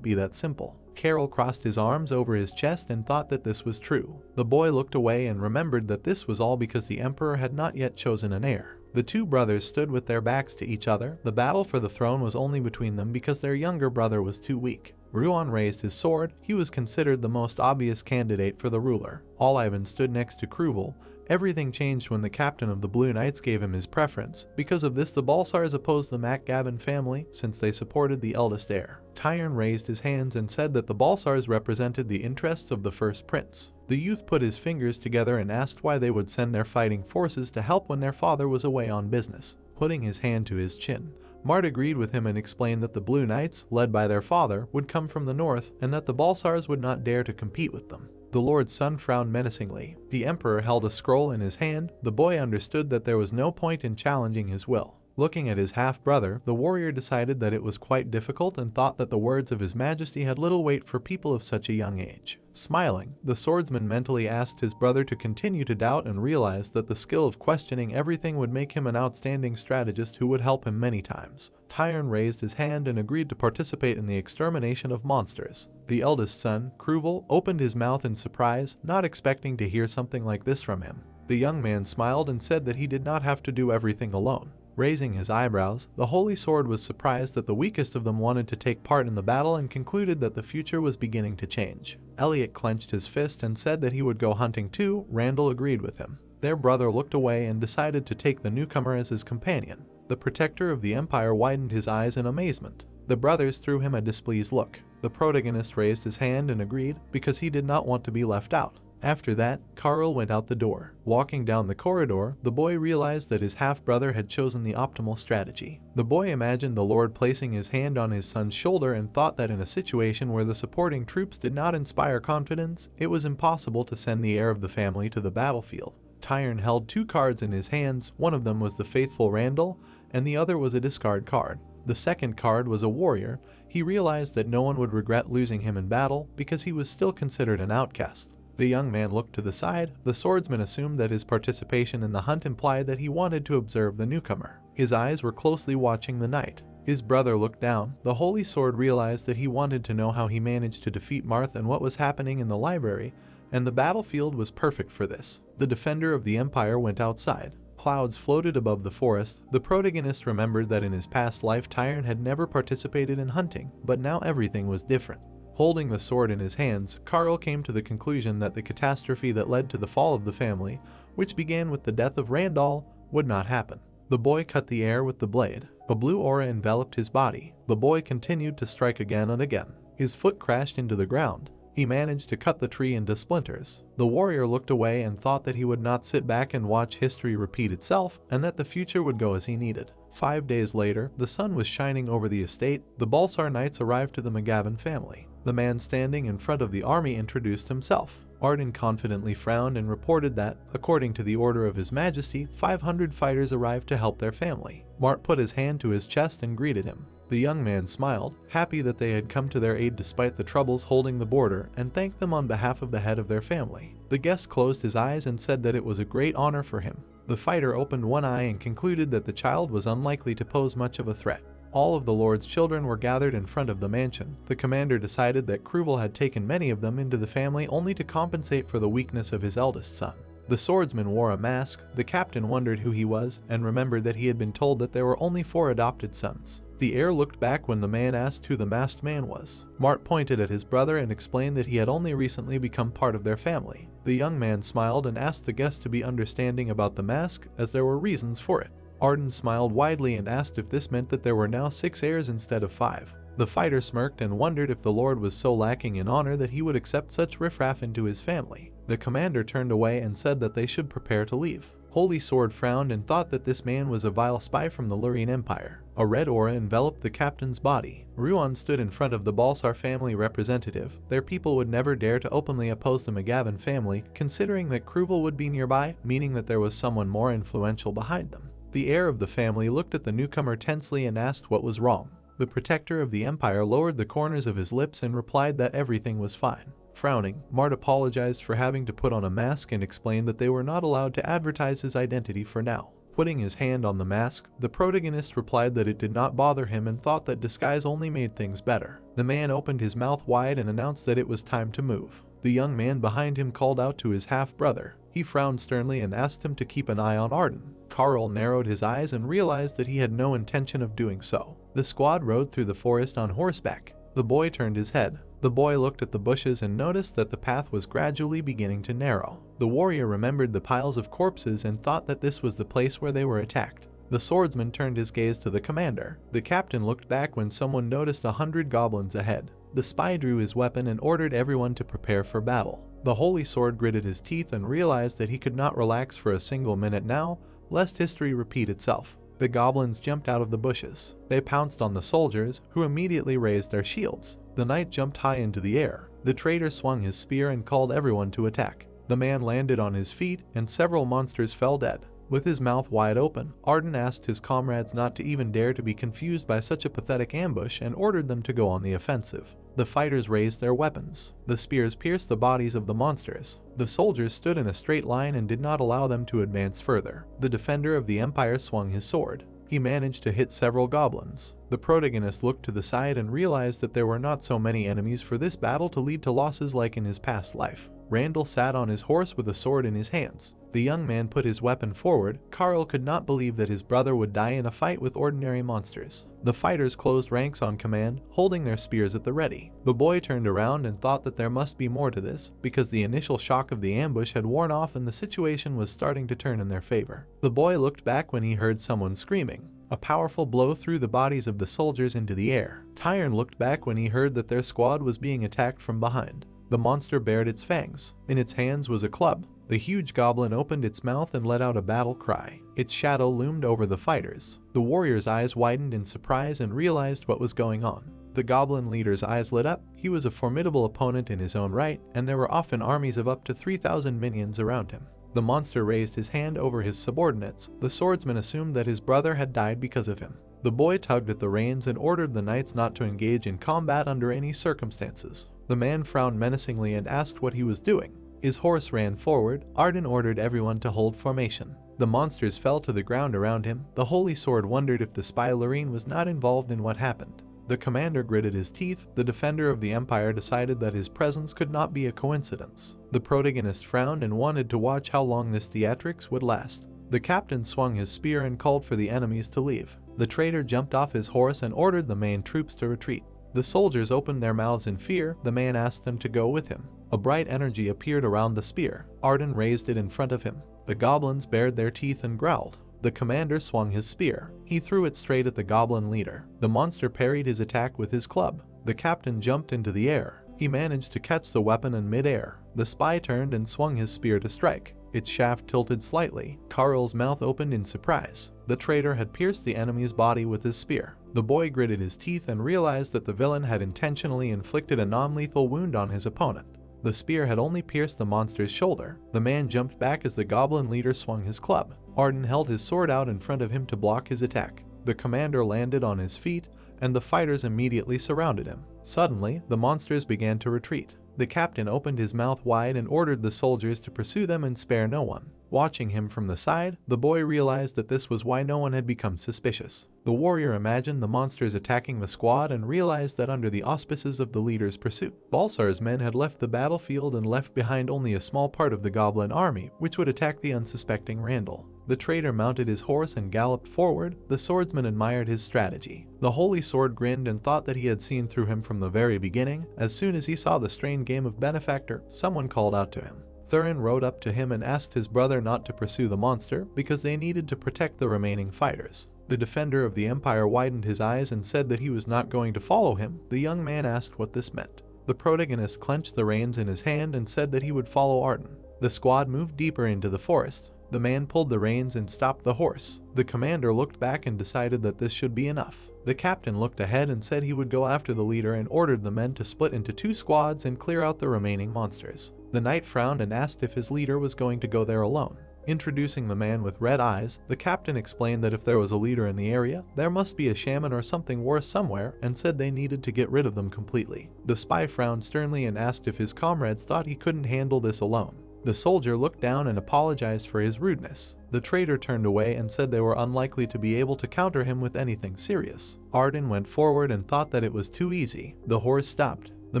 be that simple. Carol crossed his arms over his chest and thought that this was true. The boy looked away and remembered that this was all because the emperor had not yet chosen an heir. The two brothers stood with their backs to each other. The battle for the throne was only between them because their younger brother was too weak. Ruan raised his sword. He was considered the most obvious candidate for the ruler. All Ivan stood next to Kruval. Everything changed when the captain of the Blue Knights gave him his preference. Because of this, the Balsars opposed the Macgavin family since they supported the eldest heir. Tyron raised his hands and said that the Balsars represented the interests of the first prince. The youth put his fingers together and asked why they would send their fighting forces to help when their father was away on business. Putting his hand to his chin, Mart agreed with him and explained that the Blue Knights, led by their father, would come from the north and that the Balsars would not dare to compete with them. The Lord's son frowned menacingly. The emperor held a scroll in his hand. The boy understood that there was no point in challenging his will. Looking at his half-brother, the warrior decided that it was quite difficult and thought that the words of his majesty had little weight for people of such a young age. Smiling, the swordsman mentally asked his brother to continue to doubt and realized that the skill of questioning everything would make him an outstanding strategist who would help him many times. Tyron raised his hand and agreed to participate in the extermination of monsters. The eldest son, Kruval, opened his mouth in surprise, not expecting to hear something like this from him. The young man smiled and said that he did not have to do everything alone. Raising his eyebrows, the Holy Sword was surprised that the weakest of them wanted to take part in the battle and concluded that the future was beginning to change. Elliot clenched his fist and said that he would go hunting too. Randall agreed with him. Their brother looked away and decided to take the newcomer as his companion. The protector of the empire widened his eyes in amazement. The brothers threw him a displeased look. The protagonist raised his hand and agreed because he did not want to be left out. After that, Carl went out the door. Walking down the corridor, the boy realized that his half-brother had chosen the optimal strategy. The boy imagined the Lord placing his hand on his son's shoulder and thought that in a situation where the supporting troops did not inspire confidence, it was impossible to send the heir of the family to the battlefield. Tyron held two cards in his hands. One of them was the faithful Randall, and the other was a discard card. The second card was a warrior. He realized that no one would regret losing him in battle because he was still considered an outcast. The young man looked to the side. The swordsman assumed that his participation in the hunt implied that he wanted to observe the newcomer. His eyes were closely watching the knight. His brother looked down. The Holy Sword realized that he wanted to know how he managed to defeat Marth and what was happening in the library, and the battlefield was perfect for this. The defender of the empire went outside. Clouds floated above the forest. The protagonist remembered that in his past life Tyron had never participated in hunting, but now everything was different. Holding the sword in his hands, Carl came to the conclusion that the catastrophe that led to the fall of the family, which began with the death of Randall, would not happen. The boy cut the air with the blade. A blue aura enveloped his body. The boy continued to strike again and again. His foot crashed into the ground. He managed to cut the tree into splinters. The warrior looked away and thought that he would not sit back and watch history repeat itself, and that the future would go as he needed. 5 days later, the sun was shining over the estate. The Balsar Knights arrived to the Macgavin family. The man standing in front of the army introduced himself. Arden confidently frowned and reported that, according to the order of His Majesty, 500 fighters arrived to help their family. Mart put his hand to his chest and greeted him. The young man smiled, happy that they had come to their aid despite the troubles holding the border, and thanked them on behalf of the head of their family. The guest closed his eyes and said that it was a great honor for him. The fighter opened one eye and concluded that the child was unlikely to pose much of a threat. All of the Lord's children were gathered in front of the mansion. The commander decided that Kruval had taken many of them into the family only to compensate for the weakness of his eldest son. The swordsman wore a mask. The captain wondered who he was and remembered that he had been told that there were only 4 adopted sons. The heir looked back when the man asked who the masked man was. Mart pointed at his brother and explained that he had only recently become part of their family. The young man smiled and asked the guest to be understanding about the mask, as there were reasons for it. Arden smiled widely and asked if this meant that there were now 6 heirs instead of 5. The fighter smirked and wondered if the Lord was so lacking in honor that he would accept such riffraff into his family. The commander turned away and said that they should prepare to leave. Holy Sword frowned and thought that this man was a vile spy from the Lurien Empire. A red aura enveloped the captain's body. Ruan stood in front of the Balsar family representative. Their people would never dare to openly oppose the McGavin family, considering that Kruval would be nearby, meaning that there was someone more influential behind them. The heir of the family looked at the newcomer tensely and asked what was wrong. The protector of the empire lowered the corners of his lips and replied that everything was fine. Frowning, Mart apologized for having to put on a mask and explained that they were not allowed to advertise his identity for now. Putting his hand on the mask, the protagonist replied that it did not bother him and thought that disguise only made things better. The man opened his mouth wide and announced that it was time to move. The young man behind him called out to his half-brother. He frowned sternly and asked him to keep an eye on Arden. Carl narrowed his eyes and realized that he had no intention of doing so. The squad rode through the forest on horseback. The boy turned his head. The boy looked at the bushes and noticed that the path was gradually beginning to narrow. The warrior remembered the piles of corpses and thought that this was the place where they were attacked. The swordsman turned his gaze to the commander. The captain looked back when someone noticed 100 goblins ahead. The spy drew his weapon and ordered everyone to prepare for battle. The holy sword gritted his teeth and realized that he could not relax for a single minute now, lest history repeat itself. The goblins jumped out of the bushes. They pounced on the soldiers, who immediately raised their shields. The knight jumped high into the air. The traitor swung his spear and called everyone to attack. The man landed on his feet, and several monsters fell dead. With his mouth wide open, Arden asked his comrades not to even dare to be confused by such a pathetic ambush and ordered them to go on the offensive. The fighters raised their weapons. The spears pierced the bodies of the monsters. The soldiers stood in a straight line and did not allow them to advance further. The defender of the empire swung his sword. He managed to hit several goblins. The protagonist looked to the side and realized that there were not so many enemies for this battle to lead to losses like in his past life. Randall sat on his horse with a sword in his hands. The young man put his weapon forward. Carl could not believe that his brother would die in a fight with ordinary monsters. The fighters closed ranks on command, holding their spears at the ready. The boy turned around and thought that there must be more to this, because the initial shock of the ambush had worn off and the situation was starting to turn in their favor. The boy looked back when he heard someone screaming. A powerful blow threw the bodies of the soldiers into the air. Tyrn looked back when he heard that their squad was being attacked from behind. The monster bared its fangs. In its hands was a club. The huge goblin opened its mouth and let out a battle cry. Its shadow loomed over the fighters. The warrior's eyes widened in surprise and realized what was going on. The goblin leader's eyes lit up. He was a formidable opponent in his own right, and there were often armies of up to 3,000 minions around him. The monster raised his hand over his subordinates. The swordsman assumed that his brother had died because of him. The boy tugged at the reins and ordered the knights not to engage in combat under any circumstances. The man frowned menacingly and asked what he was doing. His horse ran forward. Arden ordered everyone to hold formation. The monsters fell to the ground around him. The holy sword wondered if the spy Lorene was not involved in what happened. The commander gritted his teeth. The defender of the empire decided that his presence could not be a coincidence. The protagonist frowned and wanted to watch how long this theatrics would last. The captain swung his spear and called for the enemies to leave. The traitor jumped off his horse and ordered the main troops to retreat. The soldiers opened their mouths in fear. The man asked them to go with him. A bright energy appeared around the spear. Arden raised it in front of him. The goblins bared their teeth and growled. The commander swung his spear. He threw it straight at the goblin leader. The monster parried his attack with his club. The captain jumped into the air. He managed to catch the weapon in mid-air. The spy turned and swung his spear to strike. Its shaft tilted slightly. Carl's mouth opened in surprise. The traitor had pierced the enemy's body with his spear. The boy gritted his teeth and realized that the villain had intentionally inflicted a non-lethal wound on his opponent. The spear had only pierced the monster's shoulder. The man jumped back as the goblin leader swung his club. Arden held his sword out in front of him to block his attack. The commander landed on his feet, and the fighters immediately surrounded him. Suddenly, the monsters began to retreat. The captain opened his mouth wide and ordered the soldiers to pursue them and spare no one. Watching him from the side, the boy realized that this was why no one had become suspicious. The warrior imagined the monsters attacking the squad and realized that under the auspices of the leader's pursuit, Balsar's men had left the battlefield and left behind only a small part of the goblin army, which would attack the unsuspecting Randall. The traitor mounted his horse and galloped forward. The swordsman admired his strategy. The holy sword grinned and thought that he had seen through him from the very beginning. As soon as he saw the strained game of benefactor, someone called out to him. Thurin rode up to him and asked his brother not to pursue the monster because they needed to protect the remaining fighters. The defender of the empire widened his eyes and said that he was not going to follow him. The young man asked what this meant. The protagonist clenched the reins in his hand and said that he would follow Arden. The squad moved deeper into the forest. The man pulled the reins and stopped the horse. The commander looked back and decided that this should be enough. The captain looked ahead and said he would go after the leader and ordered the men to split into 2 squads and clear out the remaining monsters. The knight frowned and asked if his leader was going to go there alone. Introducing the man with red eyes, the captain explained that if there was a leader in the area, there must be a shaman or something worse somewhere, and said they needed to get rid of them completely. The spy frowned sternly and asked if his comrades thought he couldn't handle this alone. The soldier looked down and apologized for his rudeness. The traitor turned away and said they were unlikely to be able to counter him with anything serious. Arden went forward and thought that it was too easy. The horse stopped. The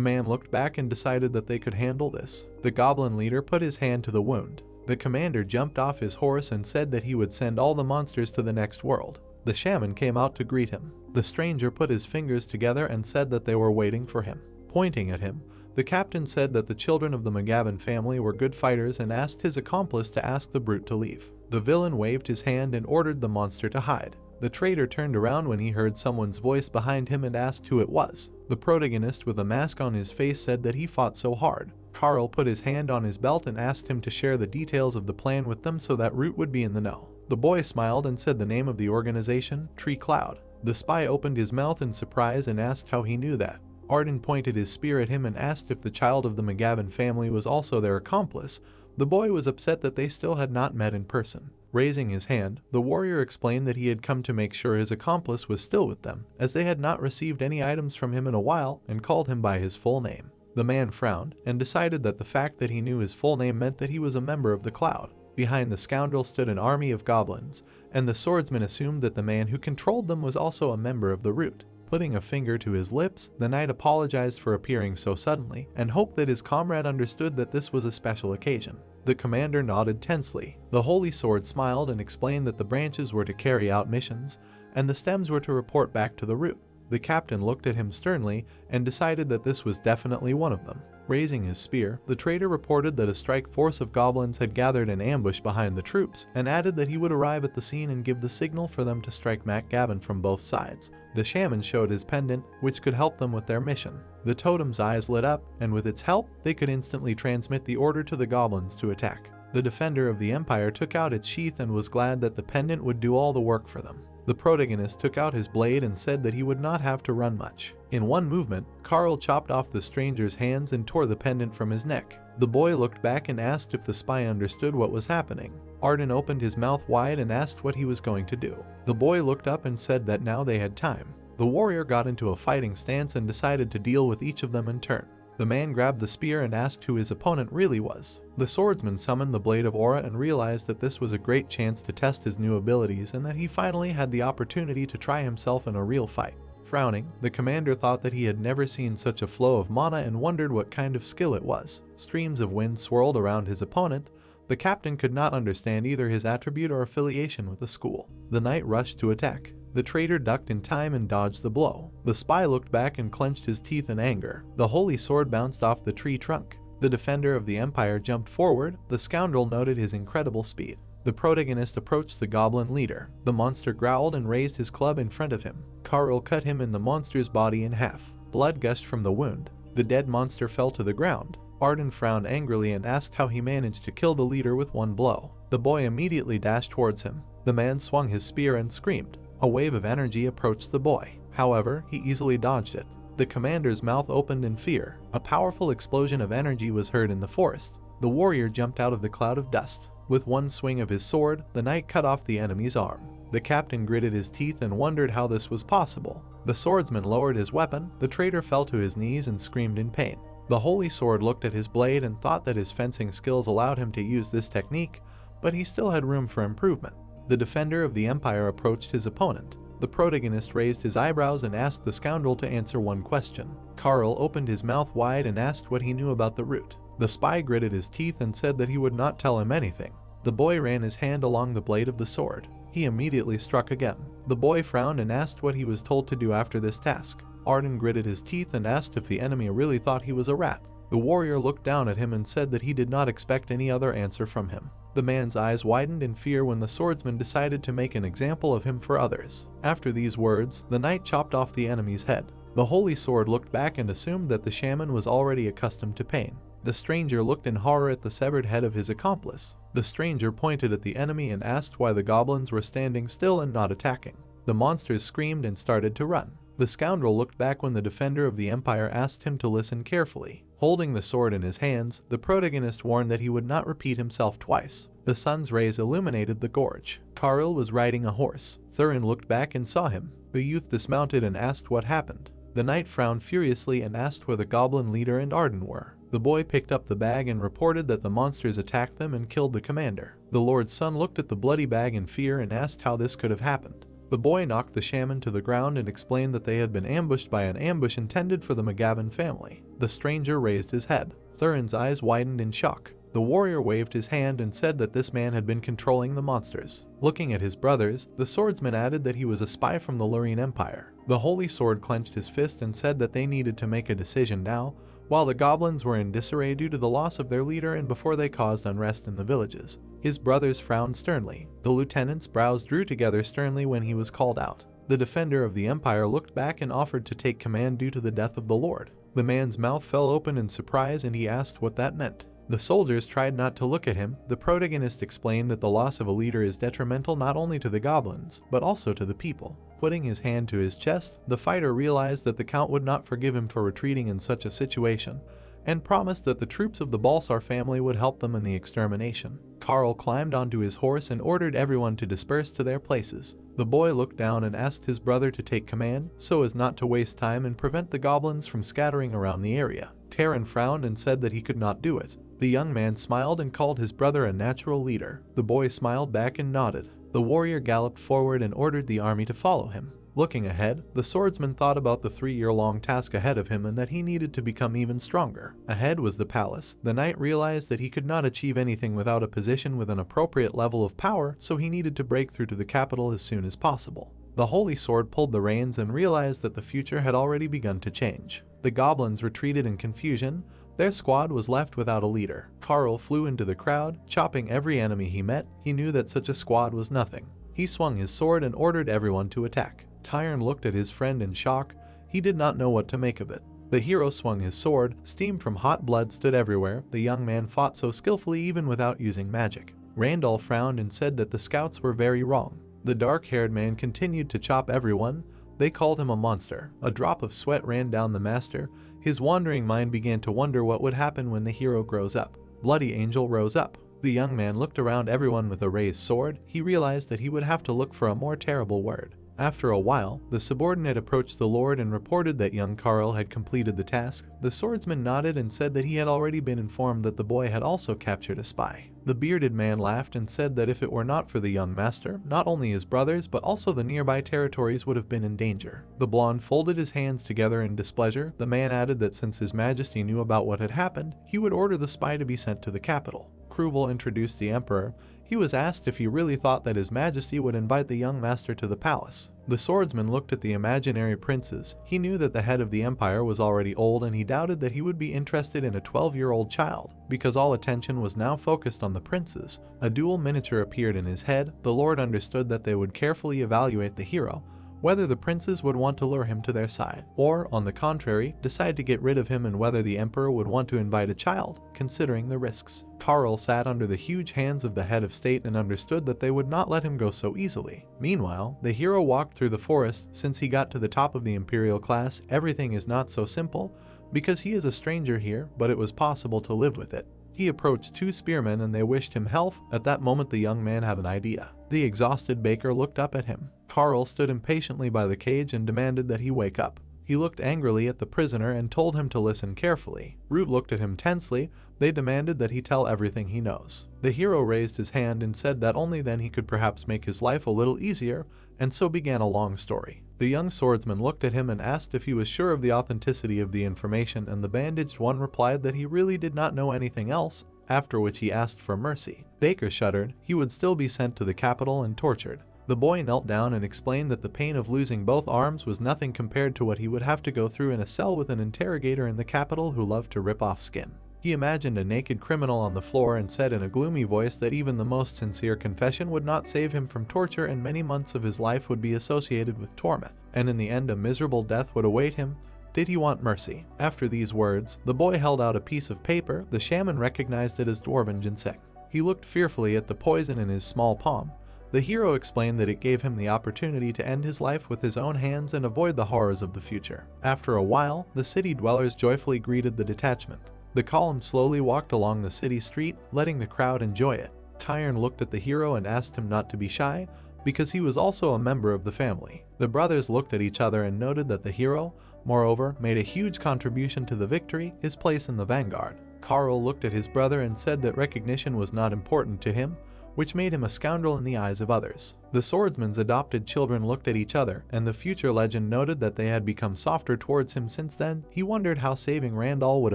man looked back and decided that they could handle this. The goblin leader put his hand to the wound. The commander jumped off his horse and said that he would send all the monsters to the next world. The shaman came out to greet him. The stranger put his fingers together and said that they were waiting for him. Pointing at him, the captain said that the children of the Manga family were good fighters and asked his accomplice to ask the brute to leave. The villain waved his hand and ordered the monster to hide. The traitor turned around when he heard someone's voice behind him and asked who it was. The protagonist with a mask on his face said that he fought so hard. Carl put his hand on his belt and asked him to share the details of the plan with them so that Root would be in the know. The boy smiled and said the name of the organization, Tree Cloud. The spy opened his mouth in surprise and asked how he knew that. Arden pointed his spear at him and asked if the child of the Manga family was also their accomplice. The boy was upset that they still had not met in person. Raising his hand, the warrior explained that he had come to make sure his accomplice was still with them, as they had not received any items from him in a while, and called him by his full name. The man frowned, and decided that the fact that he knew his full name meant that he was a member of the Cloud. Behind the scoundrel stood an army of goblins, and the swordsman assumed that the man who controlled them was also a member of the Root. Putting a finger to his lips, the knight apologized for appearing so suddenly, and hoped that his comrade understood that this was a special occasion. The commander nodded tensely. The holy sword smiled and explained that the branches were to carry out missions, and the stems were to report back to the Root. The captain looked at him sternly and decided that this was definitely one of them. Raising his spear, the traitor reported that a strike force of goblins had gathered in ambush behind the troops, and added that he would arrive at the scene and give the signal for them to strike Gavin from both sides. The shaman showed his pendant, which could help them with their mission. The totem's eyes lit up, and with its help, they could instantly transmit the order to the goblins to attack. The defender of the empire took out its sheath and was glad that the pendant would do all the work for them. The protagonist took out his blade and said that he would not have to run much. In one movement, Carl chopped off the stranger's hands and tore the pendant from his neck. The boy looked back and asked if the spy understood what was happening. Arden opened his mouth wide and asked what he was going to do. The boy looked up and said that now they had time. The warrior got into a fighting stance and decided to deal with each of them in turn. The man grabbed the spear and asked who his opponent really was. The swordsman summoned the Blade of Aura and realized that this was a great chance to test his new abilities and that he finally had the opportunity to try himself in a real fight. Frowning, the commander thought that he had never seen such a flow of mana and wondered what kind of skill it was. Streams of wind swirled around his opponent. The captain could not understand either his attribute or affiliation with the school. The knight rushed to attack. The traitor ducked in time and dodged the blow. The spy looked back and clenched his teeth in anger. The holy sword bounced off the tree trunk. The defender of the empire jumped forward. The scoundrel noted his incredible speed. The protagonist approached the goblin leader. The monster growled and raised his club in front of him. Carl cut him and the monster's body in half. Blood gushed from the wound. The dead monster fell to the ground. Arden frowned angrily and asked how he managed to kill the leader with one blow. The boy immediately dashed towards him. The man swung his spear and screamed. A wave of energy approached the boy. However, he easily dodged it. The commander's mouth opened in fear. A powerful explosion of energy was heard in the forest. The warrior jumped out of the cloud of dust. With one swing of his sword, the knight cut off the enemy's arm. The captain gritted his teeth and wondered how this was possible. The swordsman lowered his weapon. The traitor fell to his knees and screamed in pain. The holy sword looked at his blade and thought that his fencing skills allowed him to use this technique, but he still had room for improvement. The defender of the empire approached his opponent. The protagonist raised his eyebrows and asked the scoundrel to answer one question. Carl opened his mouth wide and asked what he knew about the Root. The spy gritted his teeth and said that he would not tell him anything. The boy ran his hand along the blade of the sword. He immediately struck again. The boy frowned and asked what he was told to do after this task. Arden gritted his teeth and asked if the enemy really thought he was a rat. The warrior looked down at him and said that he did not expect any other answer from him. The man's eyes widened in fear when the swordsman decided to make an example of him for others. After these words, the knight chopped off the enemy's head. The holy sword looked back and assumed that the shaman was already accustomed to pain. The stranger looked in horror at the severed head of his accomplice. The stranger pointed at the enemy and asked why the goblins were standing still and not attacking. The monsters screamed and started to run. The scoundrel looked back when the defender of the empire asked him to listen carefully. Holding the sword in his hands, the protagonist warned that he would not repeat himself twice. The sun's rays illuminated the gorge. Carl was riding a horse. Thurin looked back and saw him. The youth dismounted and asked what happened. The knight frowned furiously and asked where the goblin leader and Arden were. The boy picked up the bag and reported that the monsters attacked them and killed the commander. The lord's son looked at the bloody bag in fear and asked how this could have happened. The boy knocked the shaman to the ground and explained that they had been ambushed by an ambush intended for the McGavin family. The stranger raised his head. Thurin's eyes widened in shock. The warrior waved his hand and said that this man had been controlling the monsters. Looking at his brothers, the swordsman added that he was a spy from the Lurien Empire. The holy sword clenched his fist and said that they needed to make a decision now, while the goblins were in disarray due to the loss of their leader and before they caused unrest in the villages. His brothers frowned sternly. The lieutenant's brows drew together sternly when he was called out. The defender of the empire looked back and offered to take command due to the death of the lord. The man's mouth fell open in surprise and he asked what that meant. The soldiers tried not to look at him. The protagonist explained that the loss of a leader is detrimental not only to the goblins, but also to the people. Putting his hand to his chest, the fighter realized that the count would not forgive him for retreating in such a situation, and promised that the troops of the Balsar family would help them in the extermination. Carl climbed onto his horse and ordered everyone to disperse to their places. The boy looked down and asked his brother to take command, so as not to waste time and prevent the goblins from scattering around the area. Taran frowned and said that he could not do it. The young man smiled and called his brother a natural leader. The boy smiled back and nodded. The warrior galloped forward and ordered the army to follow him. Looking ahead, the swordsman thought about the 3-year-long task ahead of him and that he needed to become even stronger. Ahead was the palace. The knight realized that he could not achieve anything without a position with an appropriate level of power, so he needed to break through to the capital as soon as possible. The holy sword pulled the reins and realized that the future had already begun to change. The goblins retreated in confusion. Their squad was left without a leader. Carl flew into the crowd, chopping every enemy he met. He knew that such a squad was nothing. He swung his sword and ordered everyone to attack. Tyron looked at his friend in shock. He did not know what to make of it. The hero swung his sword. Steam from hot blood stood everywhere. The young man fought so skillfully even without using magic. Randall frowned and said that the scouts were very wrong. The dark-haired man continued to chop everyone. They called him a monster. A drop of sweat ran down the master. His wandering mind began to wonder what would happen when the hero grows up. Bloody Angel rose up. The young man looked around everyone with a raised sword. He realized that he would have to look for a more terrible word. After a while, the subordinate approached the lord and reported that young Carl had completed the task. The swordsman nodded and said that he had already been informed that the boy had also captured a spy. The bearded man laughed and said that if it were not for the young master, not only his brothers but also the nearby territories would have been in danger. The blonde folded his hands together in displeasure. The man added that since his majesty knew about what had happened, he would order the spy to be sent to the capital. Kruval introduced the emperor. He was asked if he really thought that his majesty would invite the young master to the palace. The swordsman looked at the imaginary princes. He knew that the head of the empire was already old and he doubted that he would be interested in a 12-year-old child. Because all attention was now focused on the princes, a dual miniature appeared in his head. The lord understood that they would carefully evaluate the hero, whether the princes would want to lure him to their side, or, on the contrary, decide to get rid of him, and whether the emperor would want to invite a child, considering the risks. Carl sat under the huge hands of the head of state and understood that they would not let him go so easily. Meanwhile, the hero walked through the forest. Since he got to the top of the imperial class, everything is not so simple, because he is a stranger here, but it was possible to live with it. He approached 2 spearmen and they wished him health. At that moment the young man had an idea. The exhausted baker looked up at him. Carl stood impatiently by the cage and demanded that he wake up. He looked angrily at the prisoner and told him to listen carefully. Rube looked at him tensely. They demanded that he tell everything he knows. The hero raised his hand and said that only then he could perhaps make his life a little easier, and so began a long story. The young swordsman looked at him and asked if he was sure of the authenticity of the information, and the bandaged one replied that he really did not know anything else, after which he asked for mercy. Baker shuddered. He would still be sent to the capital and tortured. The boy knelt down and explained that the pain of losing both arms was nothing compared to what he would have to go through in a cell with an interrogator in the capital who loved to rip off skin. He imagined a naked criminal on the floor and said in a gloomy voice that even the most sincere confession would not save him from torture, and many months of his life would be associated with torment, and in the end a miserable death would await him. Did he want mercy? After these words, the boy held out a piece of paper. The shaman recognized it as dwarven ginseng. He looked fearfully at the poison in his small palm. The hero explained that it gave him the opportunity to end his life with his own hands and avoid the horrors of the future. After a while, the city dwellers joyfully greeted the detachment. The column slowly walked along the city street, letting the crowd enjoy it. Tatter looked at the hero and asked him not to be shy, because he was also a member of the family. The brothers looked at each other and noted that the hero, moreover, made a huge contribution to the victory, his place in the vanguard. Carl looked at his brother and said that recognition was not important to him, which made him a scoundrel in the eyes of others. The swordsman's adopted children looked at each other, and the future legend noted that they had become softer towards him since then. He wondered how saving Randall would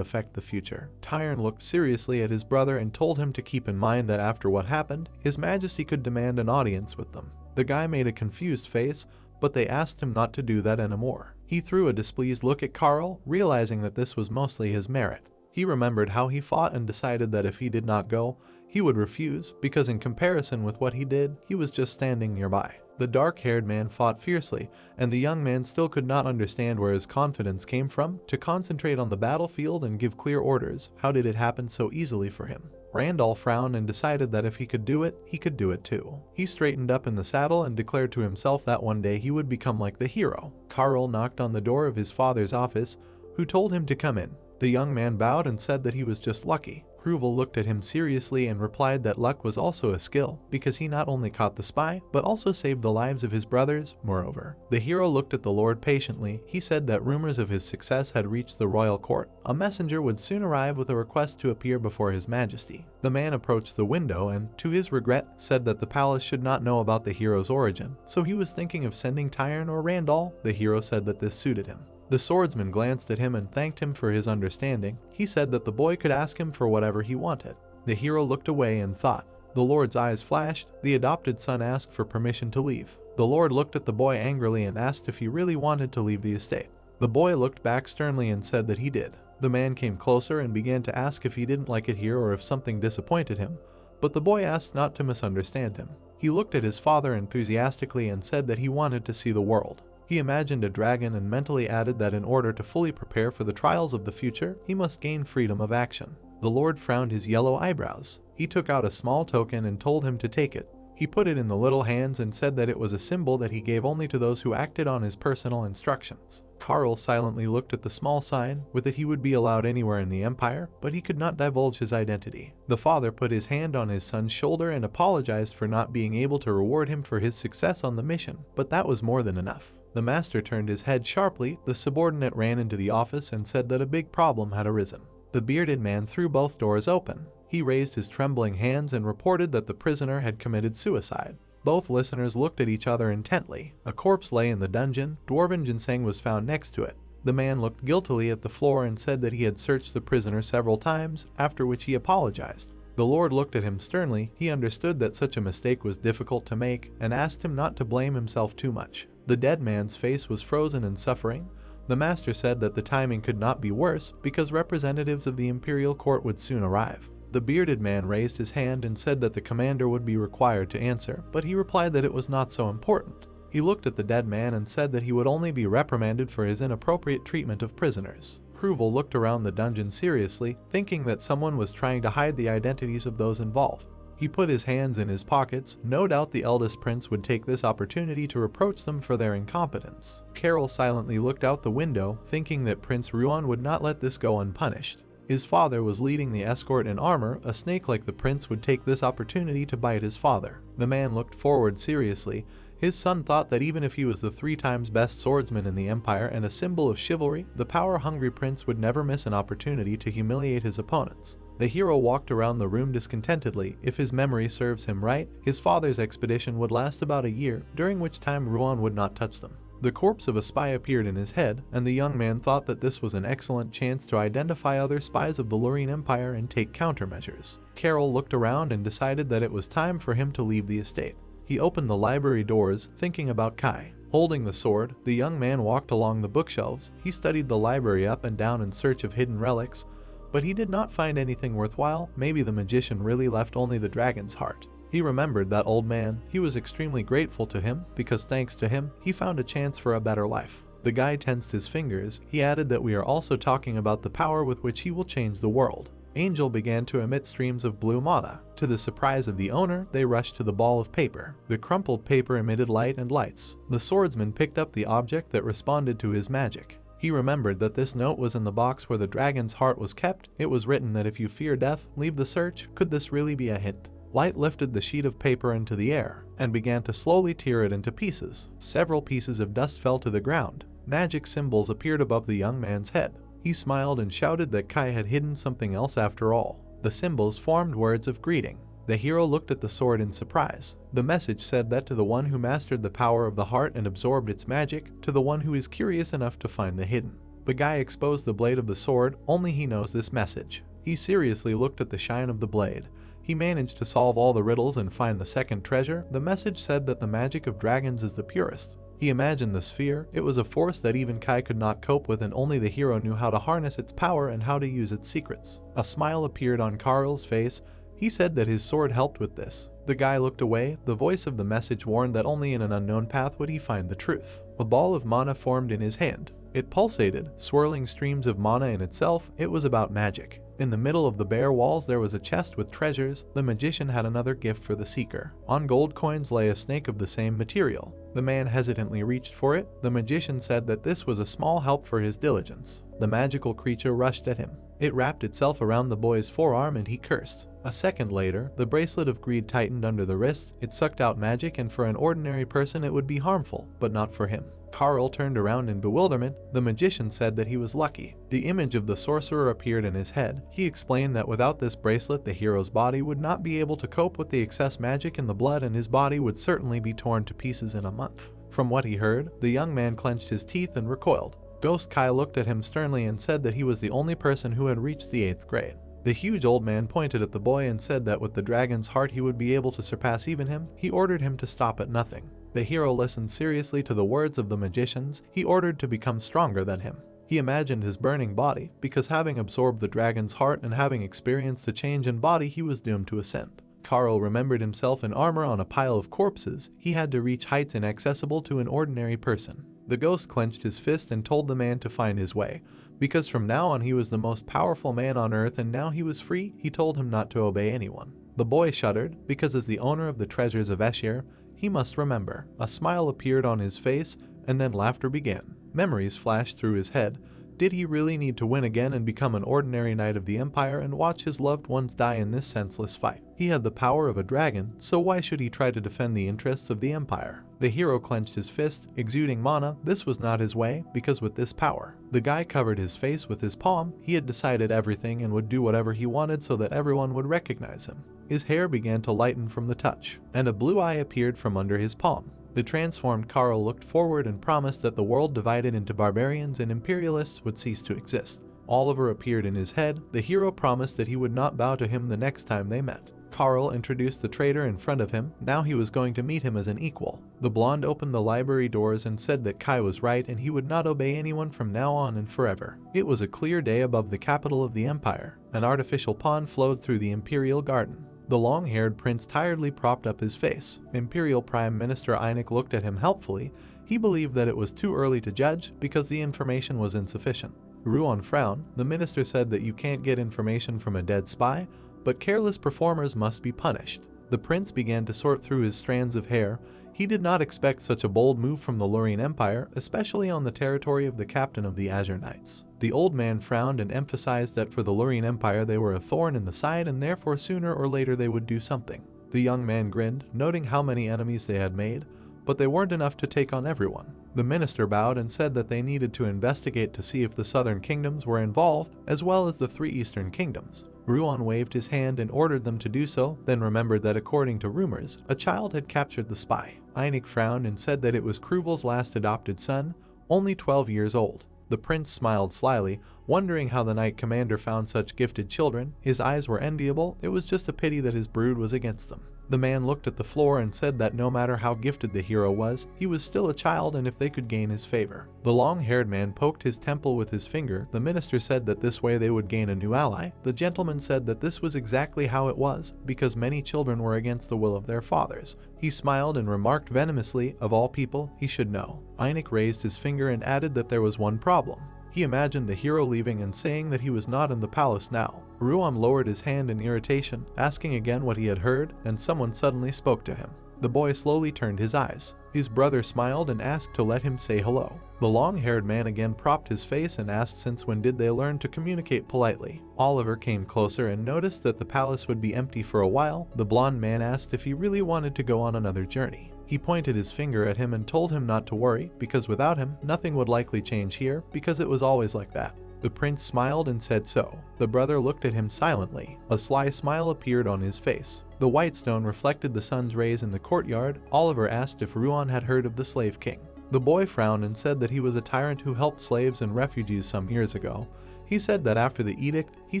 affect the future. Tatter looked seriously at his brother and told him to keep in mind that after what happened, His Majesty could demand an audience with them. The guy made a confused face, but they asked him not to do that anymore. He threw a displeased look at Carl, realizing that this was mostly his merit. He remembered how he fought and decided that if he did not go, he would refuse, because in comparison with what he did, he was just standing nearby. The dark-haired man fought fiercely, and the young man still could not understand where his confidence came from to concentrate on the battlefield and give clear orders. How did it happen so easily for him? Randall frowned and decided that if he could do it too. He straightened up in the saddle and declared to himself that one day he would become like the hero. Carl knocked on the door of his father's office, who told him to come in. The young man bowed and said that he was just lucky. Kruvel looked at him seriously and replied that luck was also a skill, because he not only caught the spy, but also saved the lives of his brothers. Moreover, the hero looked at the Lord patiently. He said that rumors of his success had reached the royal court. A messenger would soon arrive with a request to appear before His Majesty. The man approached the window and, to his regret, said that the palace should not know about the hero's origin, so he was thinking of sending Tatter or Randall. The hero said that this suited him. The swordsman glanced at him and thanked him for his understanding. He said that the boy could ask him for whatever he wanted. The hero looked away and thought. The Lord's eyes flashed. The adopted son asked for permission to leave. The Lord looked at the boy angrily and asked if he really wanted to leave the estate. The boy looked back sternly and said that he did. The man came closer and began to ask if he didn't like it here or if something disappointed him, but the boy asked not to misunderstand him. He looked at his father enthusiastically and said that he wanted to see the world. He imagined a dragon and mentally added that in order to fully prepare for the trials of the future, he must gain freedom of action. The Lord frowned his yellow eyebrows. He took out a small token and told him to take it. He put it in the little hands and said that it was a symbol that he gave only to those who acted on his personal instructions. Carl silently looked at the small sign. With it he would be allowed anywhere in the Empire, but he could not divulge his identity. The father put his hand on his son's shoulder and apologized for not being able to reward him for his success on the mission, but that was more than enough. The master turned his head sharply. The subordinate ran into the office and said that a big problem had arisen. The bearded man threw both doors open. He raised his trembling hands and reported that the prisoner had committed suicide. Both listeners looked at each other intently. A corpse lay in the dungeon. Dwarven ginseng was found next to it. The man looked guiltily at the floor and said that he had searched the prisoner several times, after which he apologized. The Lord looked at him sternly. He understood that such a mistake was difficult to make and asked him not to blame himself too much. The dead man's face was frozen in suffering. The master said that the timing could not be worse because representatives of the imperial court would soon arrive. The bearded man raised his hand and said that the commander would be required to answer, but he replied that it was not so important. He looked at the dead man and said that he would only be reprimanded for his inappropriate treatment of prisoners. Kruvel looked around the dungeon seriously, thinking that someone was trying to hide the identities of those involved. He put his hands in his pockets. No doubt the eldest prince would take this opportunity to reproach them for their incompetence. Carol silently looked out the window, thinking that Prince Ruan would not let this go unpunished. His father was leading the escort in armor. A snake like the prince would take this opportunity to bite his father. The man looked forward seriously. His son thought that even if he was the 3 times best swordsman in the empire and a symbol of chivalry, the power-hungry prince would never miss an opportunity to humiliate his opponents. The hero walked around the room discontentedly. If his memory serves him right, his father's expedition would last about a year, during which time Ruan would not touch them. The corpse of a spy appeared in his head, and the young man thought that this was an excellent chance to identify other spies of the Lorien Empire and take countermeasures. Carol looked around and decided that it was time for him to leave the estate. He opened the library doors, thinking about Kai. Holding the sword, the young man walked along the bookshelves. He studied the library up and down in search of hidden relics, but he did not find anything worthwhile. Maybe the magician really left only the dragon's heart. He remembered that old man. He was extremely grateful to him because thanks to him, he found a chance for a better life. The guy tensed his fingers. He added that we are also talking about the power with which he will change the world. Angel began to emit streams of blue mana. To the surprise of the owner, they rushed to the ball of paper. The crumpled paper emitted light and lights. The swordsman picked up the object that responded to his magic. He remembered that this note was in the box where the dragon's heart was kept. It was written that if you fear death, leave the search. Could this really be a hint? Light lifted the sheet of paper into the air and began to slowly tear it into pieces. Several pieces of dust fell to the ground. Magic symbols appeared above the young man's head. He smiled and shouted that Kai had hidden something else after all. The symbols formed words of greeting. The hero looked at the sword in surprise. The message said that to the one who mastered the power of the heart and absorbed its magic, to the one who is curious enough to find the hidden. The guy exposed the blade of the sword. Only he knows this message. He seriously looked at the shine of the blade. He managed to solve all the riddles and find the second treasure. The message said that the magic of dragons is the purest. He imagined the sphere. It was a force that even Kai could not cope with, and only the hero knew how to harness its power and how to use its secrets. A smile appeared on Karl's face. He said that his sword helped with this. The guy looked away. The voice of the message warned that only in an unknown path would he find the truth. A ball of mana formed in his hand. It pulsated, swirling streams of mana in itself. It was about magic. In the middle of the bare walls there was a chest with treasures. The magician had another gift for the seeker. On gold coins lay a snake of the same material. The man hesitantly reached for it. The magician said that this was a small help for his diligence. The magical creature rushed at him. It wrapped itself around the boy's forearm and he cursed. A second later, the bracelet of greed tightened under the wrist. It sucked out magic, and for an ordinary person it would be harmful, but not for him. Karl turned around in bewilderment. The magician said that he was lucky. The image of the sorcerer appeared in his head. He explained that without this bracelet the hero's body would not be able to cope with the excess magic in the blood, and his body would certainly be torn to pieces in a month. From what he heard, the young man clenched his teeth and recoiled. Ghost Kai looked at him sternly and said that he was the only person who had reached the 8th grade. The huge old man pointed at the boy and said that with the dragon's heart he would be able to surpass even him. He ordered him to stop at nothing. The hero listened seriously to the words of the magicians. He ordered to become stronger than him. He imagined his burning body, because having absorbed the dragon's heart and having experienced the change in body, he was doomed to ascend. Karl remembered himself in armor on a pile of corpses. He had to reach heights inaccessible to an ordinary person. The ghost clenched his fist and told the man to find his way, because from now on he was the most powerful man on earth, and now he was free. He told him not to obey anyone. The boy shuddered, because as the owner of the treasures of Eshyr, he must remember. A smile appeared on his face, and then laughter began. Memories flashed through his head. Did he really need to win again and become an ordinary knight of the Empire and watch his loved ones die in this senseless fight? He had the power of a dragon, so why should he try to defend the interests of the Empire? The hero clenched his fist, exuding mana. This was not his way, because with this power, the guy covered his face with his palm. He had decided everything and would do whatever he wanted so that everyone would recognize him. His hair began to lighten from the touch, and a blue eye appeared from under his palm. The transformed Karl looked forward and promised that the world divided into barbarians and imperialists would cease to exist. Oliver appeared in his head. The hero promised that he would not bow to him the next time they met. Karl introduced the traitor in front of him. Now he was going to meet him as an equal. The blonde opened the library doors and said that Kai was right and he would not obey anyone from now on and forever. It was a clear day above the capital of the Empire. An artificial pond flowed through the imperial garden. The long-haired prince tiredly propped up his face. Imperial Prime Minister Einik looked at him helpfully. He believed that it was too early to judge because the information was insufficient. Ruon frowned. The minister said that you can't get information from a dead spy, but careless performers must be punished. The prince began to sort through his strands of hair. He did not expect such a bold move from the Lurien Empire, especially on the territory of the captain of the Azure Knights. The old man frowned and emphasized that for the Lurien Empire they were a thorn in the side and therefore sooner or later they would do something. The young man grinned, noting how many enemies they had made, but they weren't enough to take on everyone. The minister bowed and said that they needed to investigate to see if the southern kingdoms were involved, as well as the 3 eastern kingdoms. Ruon waved his hand and ordered them to do so, then remembered that according to rumors, a child had captured the spy. Einik frowned and said that it was Kruval's last adopted son, only 12 years old. The prince smiled slyly, wondering how the knight commander found such gifted children. His eyes were enviable. It was just a pity that his brood was against them. The man looked at the floor and said that no matter how gifted the hero was, he was still a child and if they could gain his favor. The long-haired man poked his temple with his finger. The minister said that this way they would gain a new ally. The gentleman said that this was exactly how it was, because many children were against the will of their fathers. He smiled and remarked venomously, of all people, he should know. Einik raised his finger and added that there was one problem. He imagined the hero leaving and saying that he was not in the palace now. Ruam lowered his hand in irritation, asking again what he had heard, and someone suddenly spoke to him. The boy slowly turned his eyes. His brother smiled and asked to let him say hello. The long-haired man again propped his face and asked since when did they learn to communicate politely. Oliver came closer and noticed that the palace would be empty for a while. The blonde man asked if he really wanted to go on another journey. He pointed his finger at him and told him not to worry, because without him, nothing would likely change here, because it was always like that. The prince smiled and said so. The brother looked at him silently. A sly smile appeared on his face. The white stone reflected the sun's rays in the courtyard. Oliver asked if Ruan had heard of the slave king. The boy frowned and said that he was a tyrant who helped slaves and refugees some years ago. He said that after the edict, he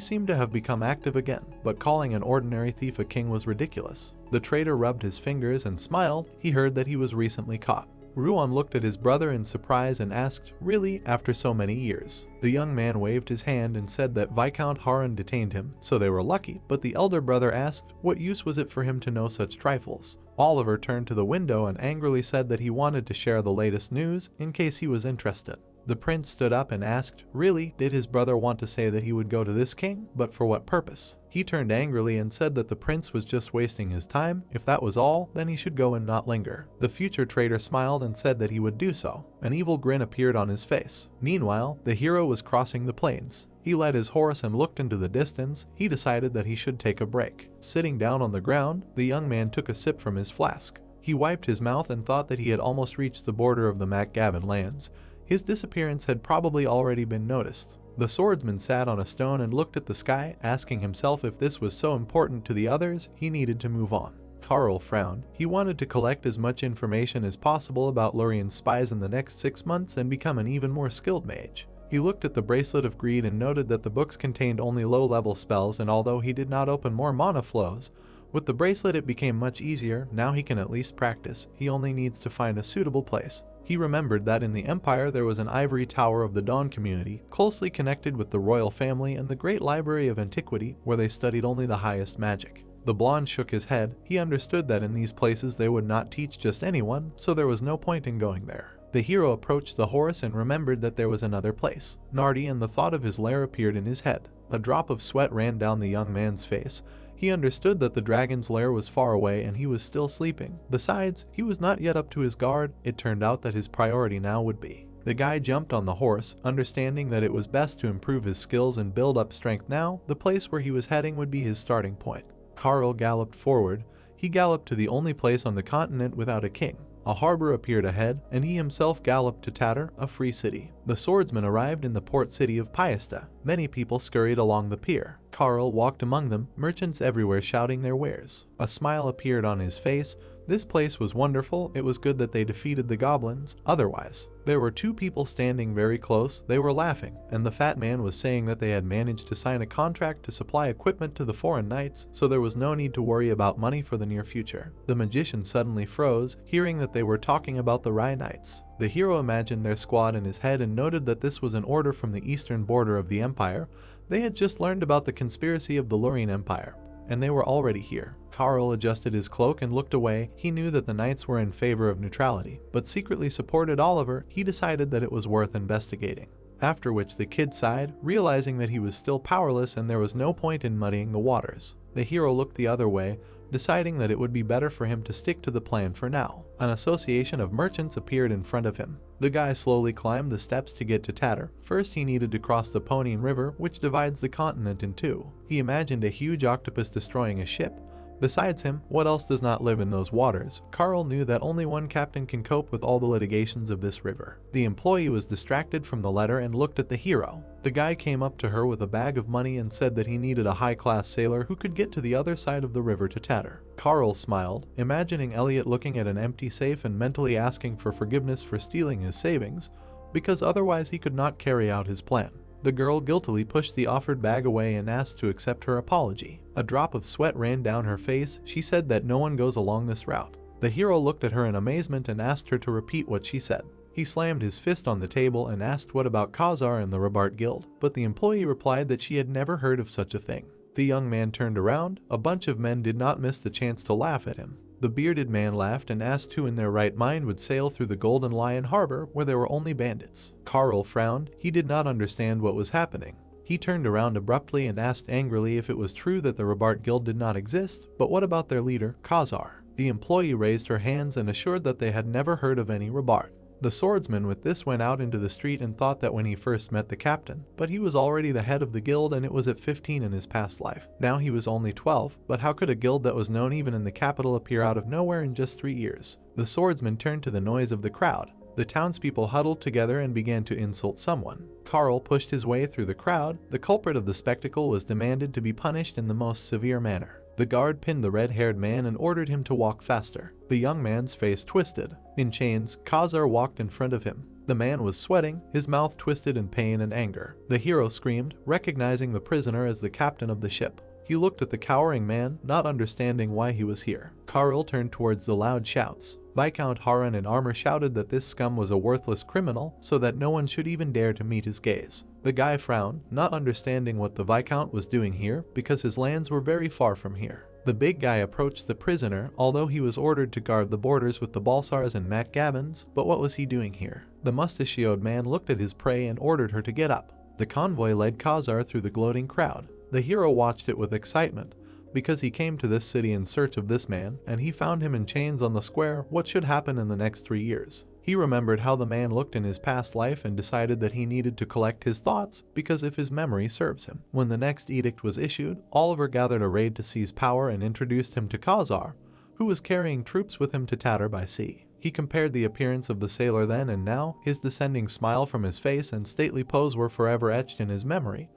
seemed to have become active again, but calling an ordinary thief a king was ridiculous. The traitor rubbed his fingers and smiled. He heard that he was recently caught. Ruan looked at his brother in surprise and asked, really, after so many years? The young man waved his hand and said that Viscount Harun detained him, so they were lucky, but the elder brother asked, what use was it for him to know such trifles? Oliver turned to the window and angrily said that he wanted to share the latest news, in case he was interested. The prince stood up and asked, really, did his brother want to say that he would go to this king, but for what purpose? He turned angrily and said that the prince was just wasting his time. If that was all, then he should go and not linger. The future traitor smiled and said that he would do so. An evil grin appeared on his face. Meanwhile, the hero was crossing the plains. He led his horse and looked into the distance. He decided that he should take a break. Sitting down on the ground, the young man took a sip from his flask. He wiped his mouth and thought that he had almost reached the border of the MacGavin lands. His disappearance had probably already been noticed. The swordsman sat on a stone and looked at the sky, asking himself if this was so important to the others, he needed to move on. Carl frowned. He wanted to collect as much information as possible about Lurian's spies in the next 6 months and become an even more skilled mage. He looked at the Bracelet of Greed and noted that the books contained only low-level spells, and although he did not open more mana flows, with the bracelet it became much easier. Now he can at least practice. He only needs to find a suitable place. He remembered that in the Empire there was an ivory tower of the Dawn community, closely connected with the royal family and the Great Library of Antiquity, where they studied only the highest magic. The blonde shook his head. He understood that in these places they would not teach just anyone, so there was no point in going there. The hero approached the horse and remembered that there was another place. Nardi, and the thought of his lair appeared in his head. A drop of sweat ran down the young man's face. He understood that the dragon's lair was far away and he was still sleeping. Besides, he was not yet up to his guard. It turned out that his priority now would be. The guy jumped on the horse, understanding that it was best to improve his skills and build up strength now. The place where he was heading would be his starting point. Carl galloped forward. He galloped to the only place on the continent without a king. A harbor appeared ahead, and he himself galloped to Tatter, a free city. The swordsman arrived in the port city of Piesta. Many people scurried along the pier. Carl walked among them, merchants everywhere shouting their wares. A smile appeared on his face. This place was wonderful. It was good that they defeated the goblins. Otherwise, there were two people standing very close. They were laughing, and the fat man was saying that they had managed to sign a contract to supply equipment to the foreign knights, so there was no need to worry about money for the near future. The magician suddenly froze, hearing that they were talking about the Rye Knights. The hero imagined their squad in his head and noted that this was an order from the eastern border of the empire. They had just learned about the conspiracy of the Lurian Empire, and they were already here. Carl adjusted his cloak and looked away. He knew that the knights were in favor of neutrality, but secretly supported Oliver. He decided that it was worth investigating. After which the kid sighed, realizing that he was still powerless and there was no point in muddying the waters. The hero looked the other way, deciding that it would be better for him to stick to the plan for now. An association of merchants appeared in front of him. The guy slowly climbed the steps to get to Tatter. First he needed to cross the Ponine River, which divides the continent in two. He imagined a huge octopus destroying a ship. Besides him, what else does not live in those waters? Carl knew that only one captain can cope with all the litigations of this river. The employee was distracted from the letter and looked at the hero. The guy came up to her with a bag of money and said that he needed a high-class sailor who could get to the other side of the river to Tatter. Carl smiled, imagining Elliot looking at an empty safe and mentally asking for forgiveness for stealing his savings, because otherwise he could not carry out his plan. The girl guiltily pushed the offered bag away and asked to accept her apology. A drop of sweat ran down her face. She said that no one goes along this route. The hero looked at her in amazement and asked her to repeat what she said. He slammed his fist on the table and asked what about Khazar and the Rabart Guild, but the employee replied that she had never heard of such a thing. The young man turned around. A bunch of men did not miss the chance to laugh at him. The bearded man laughed and asked who in their right mind would sail through the Golden Lion Harbor where there were only bandits. Carl frowned. He did not understand what was happening. He turned around abruptly and asked angrily if it was true that the Rabart Guild did not exist, but what about their leader, Khazar? The employee raised her hands and assured that they had never heard of any Rabart. The swordsman with this went out into the street and thought that when he first met the captain, but he was already the head of the guild and it was at 15 in his past life. Now he was only 12, but how could a guild that was known even in the capital appear out of nowhere in just 3 years? The swordsman turned to the noise of the crowd. The townspeople huddled together and began to insult someone. Carl pushed his way through the crowd. The culprit of the spectacle was demanded to be punished in the most severe manner. The guard pinned the red-haired man and ordered him to walk faster. The young man's face twisted. In chains, Khazar walked in front of him. The man was sweating, his mouth twisted in pain and anger. The hero screamed, recognizing the prisoner as the captain of the ship. He looked at the cowering man, not understanding why he was here. Carl turned towards the loud shouts. Viscount Harun in armor shouted that this scum was a worthless criminal, so that no one should even dare to meet his gaze. The guy frowned, not understanding what the Viscount was doing here, because his lands were very far from here. The big guy approached the prisoner, although he was ordered to guard the borders with the Balsars and Macgavins, but what was he doing here? The mustachioed man looked at his prey and ordered her to get up. The convoy led Khazar through the gloating crowd. The hero watched it with excitement, because he came to this city in search of this man, and he found him in chains on the square. What should happen in the next 3 years? He remembered how the man looked in his past life and decided that he needed to collect his thoughts, because if his memory serves him. When the next edict was issued, Oliver gathered a raid to seize power and introduced him to Khazar, who was carrying troops with him to Tatter by sea. He compared the appearance of the sailor then and now. His descending smile from his face and stately pose were forever etched in his memory.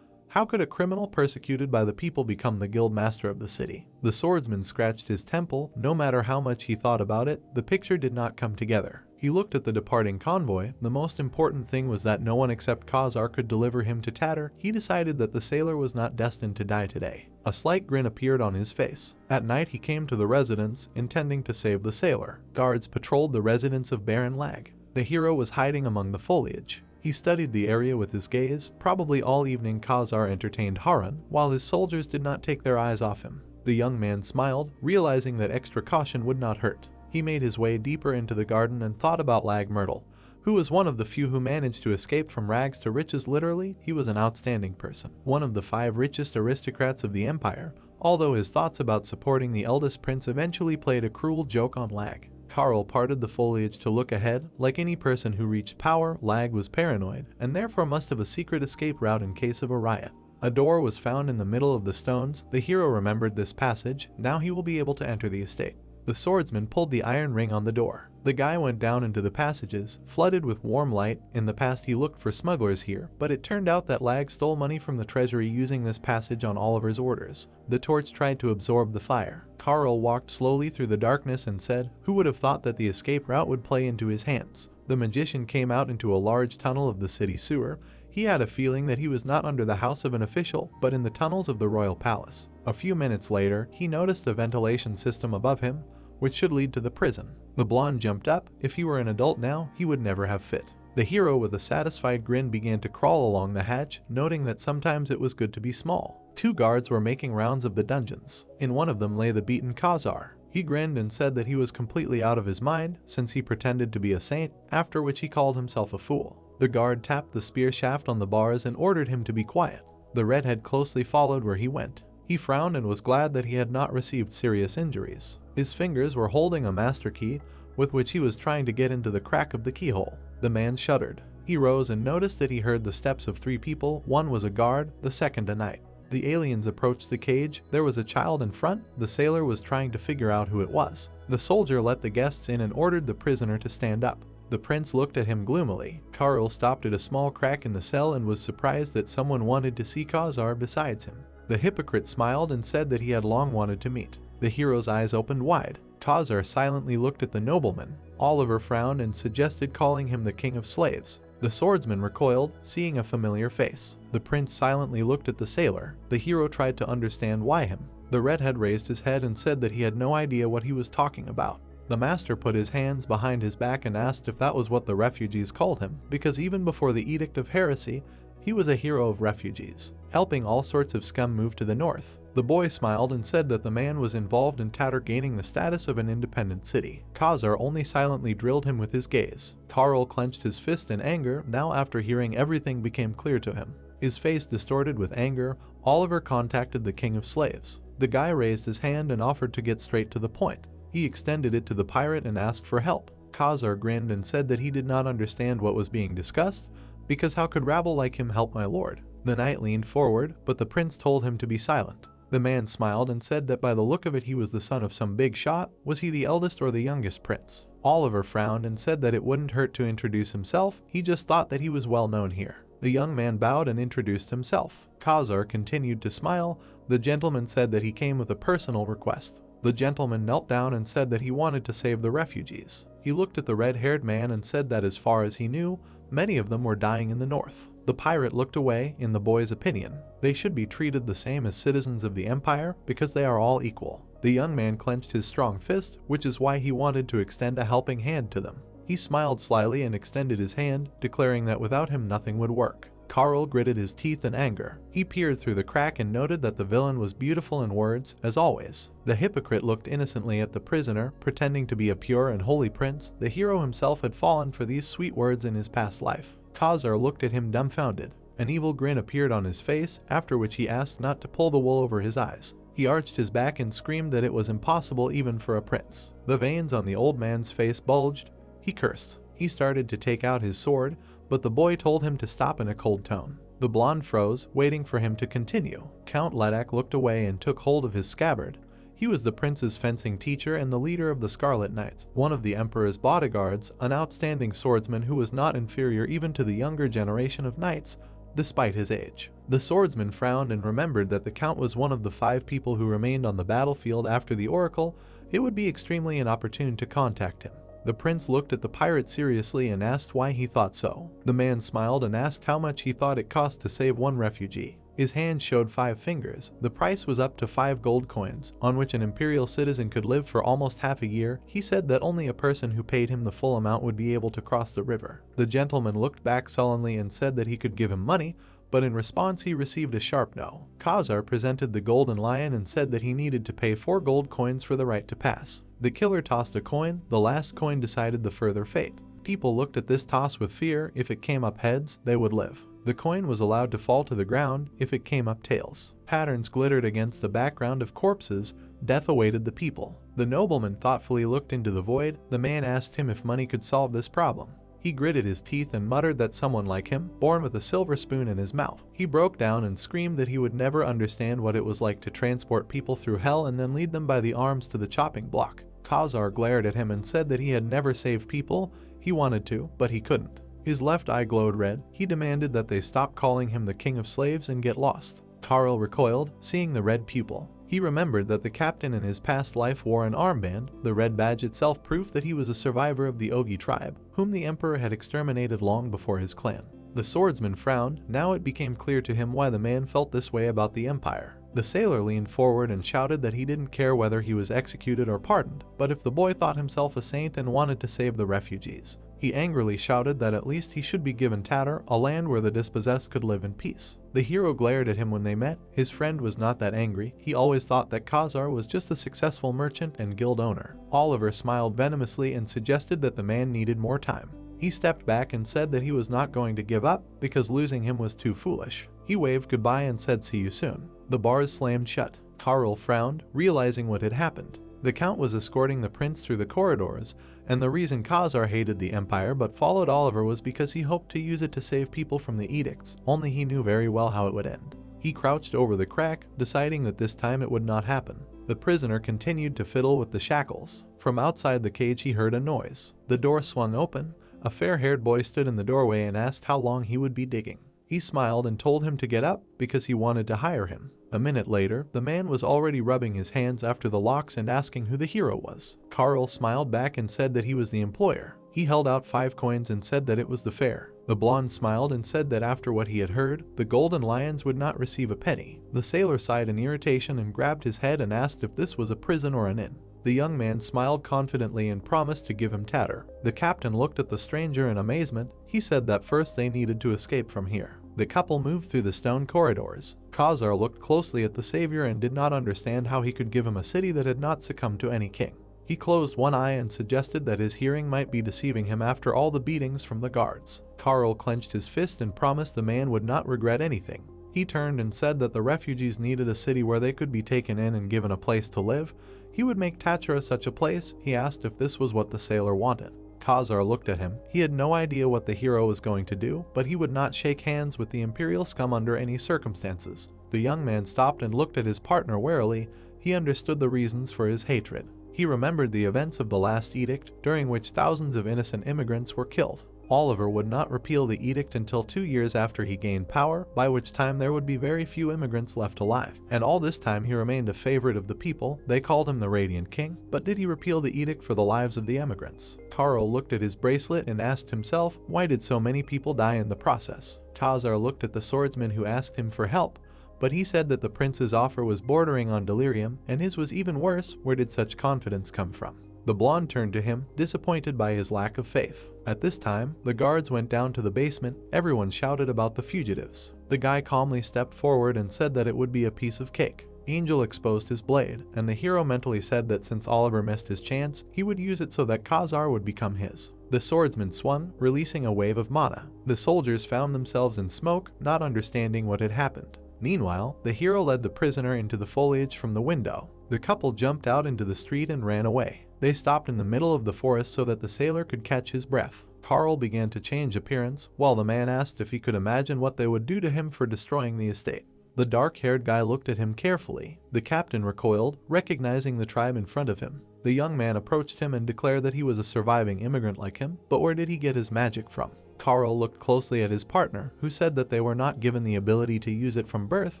How could a criminal persecuted by the people become the guild master of the city? The swordsman scratched his temple. No matter how much he thought about it, the picture did not come together. He looked at the departing convoy. The most important thing was that no one except Khazar could deliver him to Tatter. He decided that the sailor was not destined to die today. A slight grin appeared on his face. At night he came to the residence, intending to save the sailor. Guards patrolled the residence of Baron Lag. The hero was hiding among the foliage. He studied the area with his gaze. Probably all evening Khazar entertained Harun, while his soldiers did not take their eyes off him. The young man smiled, realizing that extra caution would not hurt. He made his way deeper into the garden and thought about Lag Myrtle, who was one of the few who managed to escape from rags to riches. Literally, he was an outstanding person. One of the 5 richest aristocrats of the empire, although his thoughts about supporting the eldest prince eventually played a cruel joke on Lag. Carl parted the foliage to look ahead. Like any person who reached power, Lag was paranoid, and therefore must have a secret escape route in case of a riot. A door was found in the middle of the stones. The hero remembered this passage. Now he will be able to enter the estate. The swordsman pulled the iron ring on the door. The guy went down into the passages, flooded with warm light. In the past he looked for smugglers here, but it turned out that Lag stole money from the treasury using this passage on Oliver's orders. The torch tried to absorb the fire. Carl walked slowly through the darkness and said, "Who would have thought that the escape route would play into his hands?" The magician came out into a large tunnel of the city sewer. He had a feeling that he was not under the house of an official, but in the tunnels of the royal palace. A few minutes later, he noticed the ventilation system above him, which should lead to the prison. The blonde jumped up. If he were an adult now, he would never have fit. The hero with a satisfied grin began to crawl along the hatch, noting that sometimes it was good to be small. 2 guards were making rounds of the dungeons. In one of them lay the beaten Khazar. He grinned and said that he was completely out of his mind, since he pretended to be a saint, after which he called himself a fool. The guard tapped the spear shaft on the bars and ordered him to be quiet. The redhead closely followed where he went. He frowned and was glad that he had not received serious injuries. His fingers were holding a master key, with which he was trying to get into the crack of the keyhole. The man shuddered. He rose and noticed that he heard the steps of 3 people. One was a guard, the second a knight. The aliens approached the cage. There was a child in front. The sailor was trying to figure out who it was. The soldier let the guests in and ordered the prisoner to stand up. The prince looked at him gloomily. Carl stopped at a small crack in the cell and was surprised that someone wanted to see Khazar besides him. The hypocrite smiled and said that he had long wanted to meet. The hero's eyes opened wide. Khazar silently looked at the nobleman. Oliver frowned and suggested calling him the king of slaves. The swordsman recoiled, seeing a familiar face. The prince silently looked at the sailor. The hero tried to understand why him. The redhead raised his head and said that he had no idea what he was talking about. The master put his hands behind his back and asked if that was what the refugees called him, because even before the Edict of Heresy, he was a hero of refugees, helping all sorts of scum move to the north. The boy smiled and said that the man was involved in Tatter gaining the status of an independent city. Khazar only silently drilled him with his gaze. Karl clenched his fist in anger. Now after hearing everything became clear to him. His face distorted with anger, Oliver contacted the king of slaves. The guy raised his hand and offered to get straight to the point. He extended it to the pirate and asked for help. Khazar grinned and said that he did not understand what was being discussed, because how could rabble like him help my lord? The knight leaned forward, but the prince told him to be silent. The man smiled and said that by the look of it he was the son of some big shot. Was he the eldest or the youngest prince? Oliver frowned and said that it wouldn't hurt to introduce himself, he just thought that he was well known here. The young man bowed and introduced himself. Khazar continued to smile. The gentleman said that he came with a personal request. The gentleman knelt down and said that he wanted to save the refugees. He looked at the red-haired man and said that as far as he knew, many of them were dying in the north. The pirate looked away. In the boy's opinion, they should be treated the same as citizens of the empire because they are all equal. The young man clenched his strong fist, which is why he wanted to extend a helping hand to them. He smiled slyly and extended his hand, declaring that without him nothing would work. Karl gritted his teeth in anger. He peered through the crack and noted that the villain was beautiful in words, as always. The hypocrite looked innocently at the prisoner, pretending to be a pure and holy prince. The hero himself had fallen for these sweet words in his past life. Khazar looked at him dumbfounded. An evil grin appeared on his face, after which he asked not to pull the wool over his eyes. He arched his back and screamed that it was impossible even for a prince. The veins on the old man's face bulged. He cursed. He started to take out his sword, but the boy told him to stop in a cold tone. The blonde froze, waiting for him to continue. Count Ledak looked away and took hold of his scabbard. He was the prince's fencing teacher and the leader of the Scarlet Knights, one of the emperor's bodyguards, an outstanding swordsman who was not inferior even to the younger generation of knights, despite his age. The swordsman frowned and remembered that the count was one of the 5 people who remained on the battlefield after the oracle. It would be extremely inopportune to contact him. The prince looked at the pirate seriously and asked why he thought so. The man smiled and asked how much he thought it cost to save one refugee. His hand showed 5 fingers. The price was up to 5 gold coins, on which an imperial citizen could live for almost half a year. He said that only a person who paid him the full amount would be able to cross the river. The gentleman looked back sullenly and said that he could give him money, but in response he received a sharp no. Khazar presented the golden lion and said that he needed to pay 4 gold coins for the right to pass. The killer tossed a coin. The last coin decided the further fate. People looked at this toss with fear. If it came up heads, they would live. The coin was allowed to fall to the ground. If it came up tails, patterns glittered against the background of corpses. Death awaited the people. The nobleman thoughtfully looked into the void. The man asked him if money could solve this problem. He gritted his teeth and muttered that someone like him, born with a silver spoon in his mouth. He broke down and screamed that he would never understand what it was like to transport people through hell and then lead them by the arms to the chopping block. Khazar glared at him and said that he had never saved people. He wanted to, but he couldn't. His left eye glowed red. He demanded that they stop calling him the king of slaves and get lost. Karl recoiled, seeing the red pupil. He remembered that the captain in his past life wore an armband. The red badge itself proved that he was a survivor of the Ogi tribe, whom the emperor had exterminated long before his clan. The swordsman frowned. Now it became clear to him why the man felt this way about the empire. The sailor leaned forward and shouted that he didn't care whether he was executed or pardoned, but if the boy thought himself a saint and wanted to save the refugees, he angrily shouted that at least he should be given Tatter, a land where the dispossessed could live in peace. The hero glared at him when they met. His friend was not that angry. He always thought that Khazar was just a successful merchant and guild owner. Oliver smiled venomously and suggested that the man needed more time. He stepped back and said that he was not going to give up because losing him was too foolish. He waved goodbye and said see you soon. The bars slammed shut. Karl frowned, realizing what had happened. The count was escorting the prince through the corridors, and the reason Khazar hated the empire but followed Oliver was because he hoped to use it to save people from the edicts, only he knew very well how it would end. He crouched over the crack, deciding that this time it would not happen. The prisoner continued to fiddle with the shackles. From outside the cage he heard a noise. The door swung open. A fair-haired boy stood in the doorway and asked how long he would be digging. He smiled and told him to get up because he wanted to hire him. A minute later, the man was already rubbing his hands after the locks and asking who the hero was. Karl smiled back and said that he was the employer. He held out 5 coins and said that it was the fare. The blonde smiled and said that after what he had heard, the golden lions would not receive a penny. The sailor sighed in irritation and grabbed his head and asked if this was a prison or an inn. The young man smiled confidently and promised to give him Tatter. The captain looked at the stranger in amazement. He said that first they needed to escape from here. The couple moved through the stone corridors. Khazar looked closely at the savior and did not understand how he could give him a city that had not succumbed to any king. He closed one eye and suggested that his hearing might be deceiving him after all the beatings from the guards. Carl clenched his fist and promised the man would not regret anything. He turned and said that the refugees needed a city where they could be taken in and given a place to live. He would make Tatter such a place. He asked if this was what the sailor wanted. Khazar looked at him. He had no idea what the hero was going to do, but he would not shake hands with the imperial scum under any circumstances. The young man stopped and looked at his partner warily. He understood the reasons for his hatred. He remembered the events of the last edict, during which thousands of innocent immigrants were killed. Oliver would not repeal the edict until 2 years after he gained power, by which time there would be very few immigrants left alive. And all this time he remained a favorite of the people. They called him the Radiant King. But did he repeal the edict for the lives of the immigrants? Carl looked at his bracelet and asked himself, why did so many people die in the process? Khazar looked at the swordsman who asked him for help, but he said that the prince's offer was bordering on delirium, and his was even worse. Where did such confidence come from? The blonde turned to him, disappointed by his lack of faith. At this time, the guards went down to the basement. Everyone shouted about the fugitives. The guy calmly stepped forward and said that it would be a piece of cake. Angel exposed his blade, and the hero mentally said that since Oliver missed his chance, he would use it so that Khazar would become his. The swordsman swung, releasing a wave of mana. The soldiers found themselves in smoke, not understanding what had happened. Meanwhile, the hero led the prisoner into the foliage from the window. The couple jumped out into the street and ran away. They stopped in the middle of the forest so that the sailor could catch his breath. Carl began to change appearance, while the man asked if he could imagine what they would do to him for destroying the estate. The dark-haired guy looked at him carefully. The captain recoiled, recognizing the tribe in front of him. The young man approached him and declared that he was a surviving immigrant like him, but where did he get his magic from? Carl looked closely at his partner, who said that they were not given the ability to use it from birth,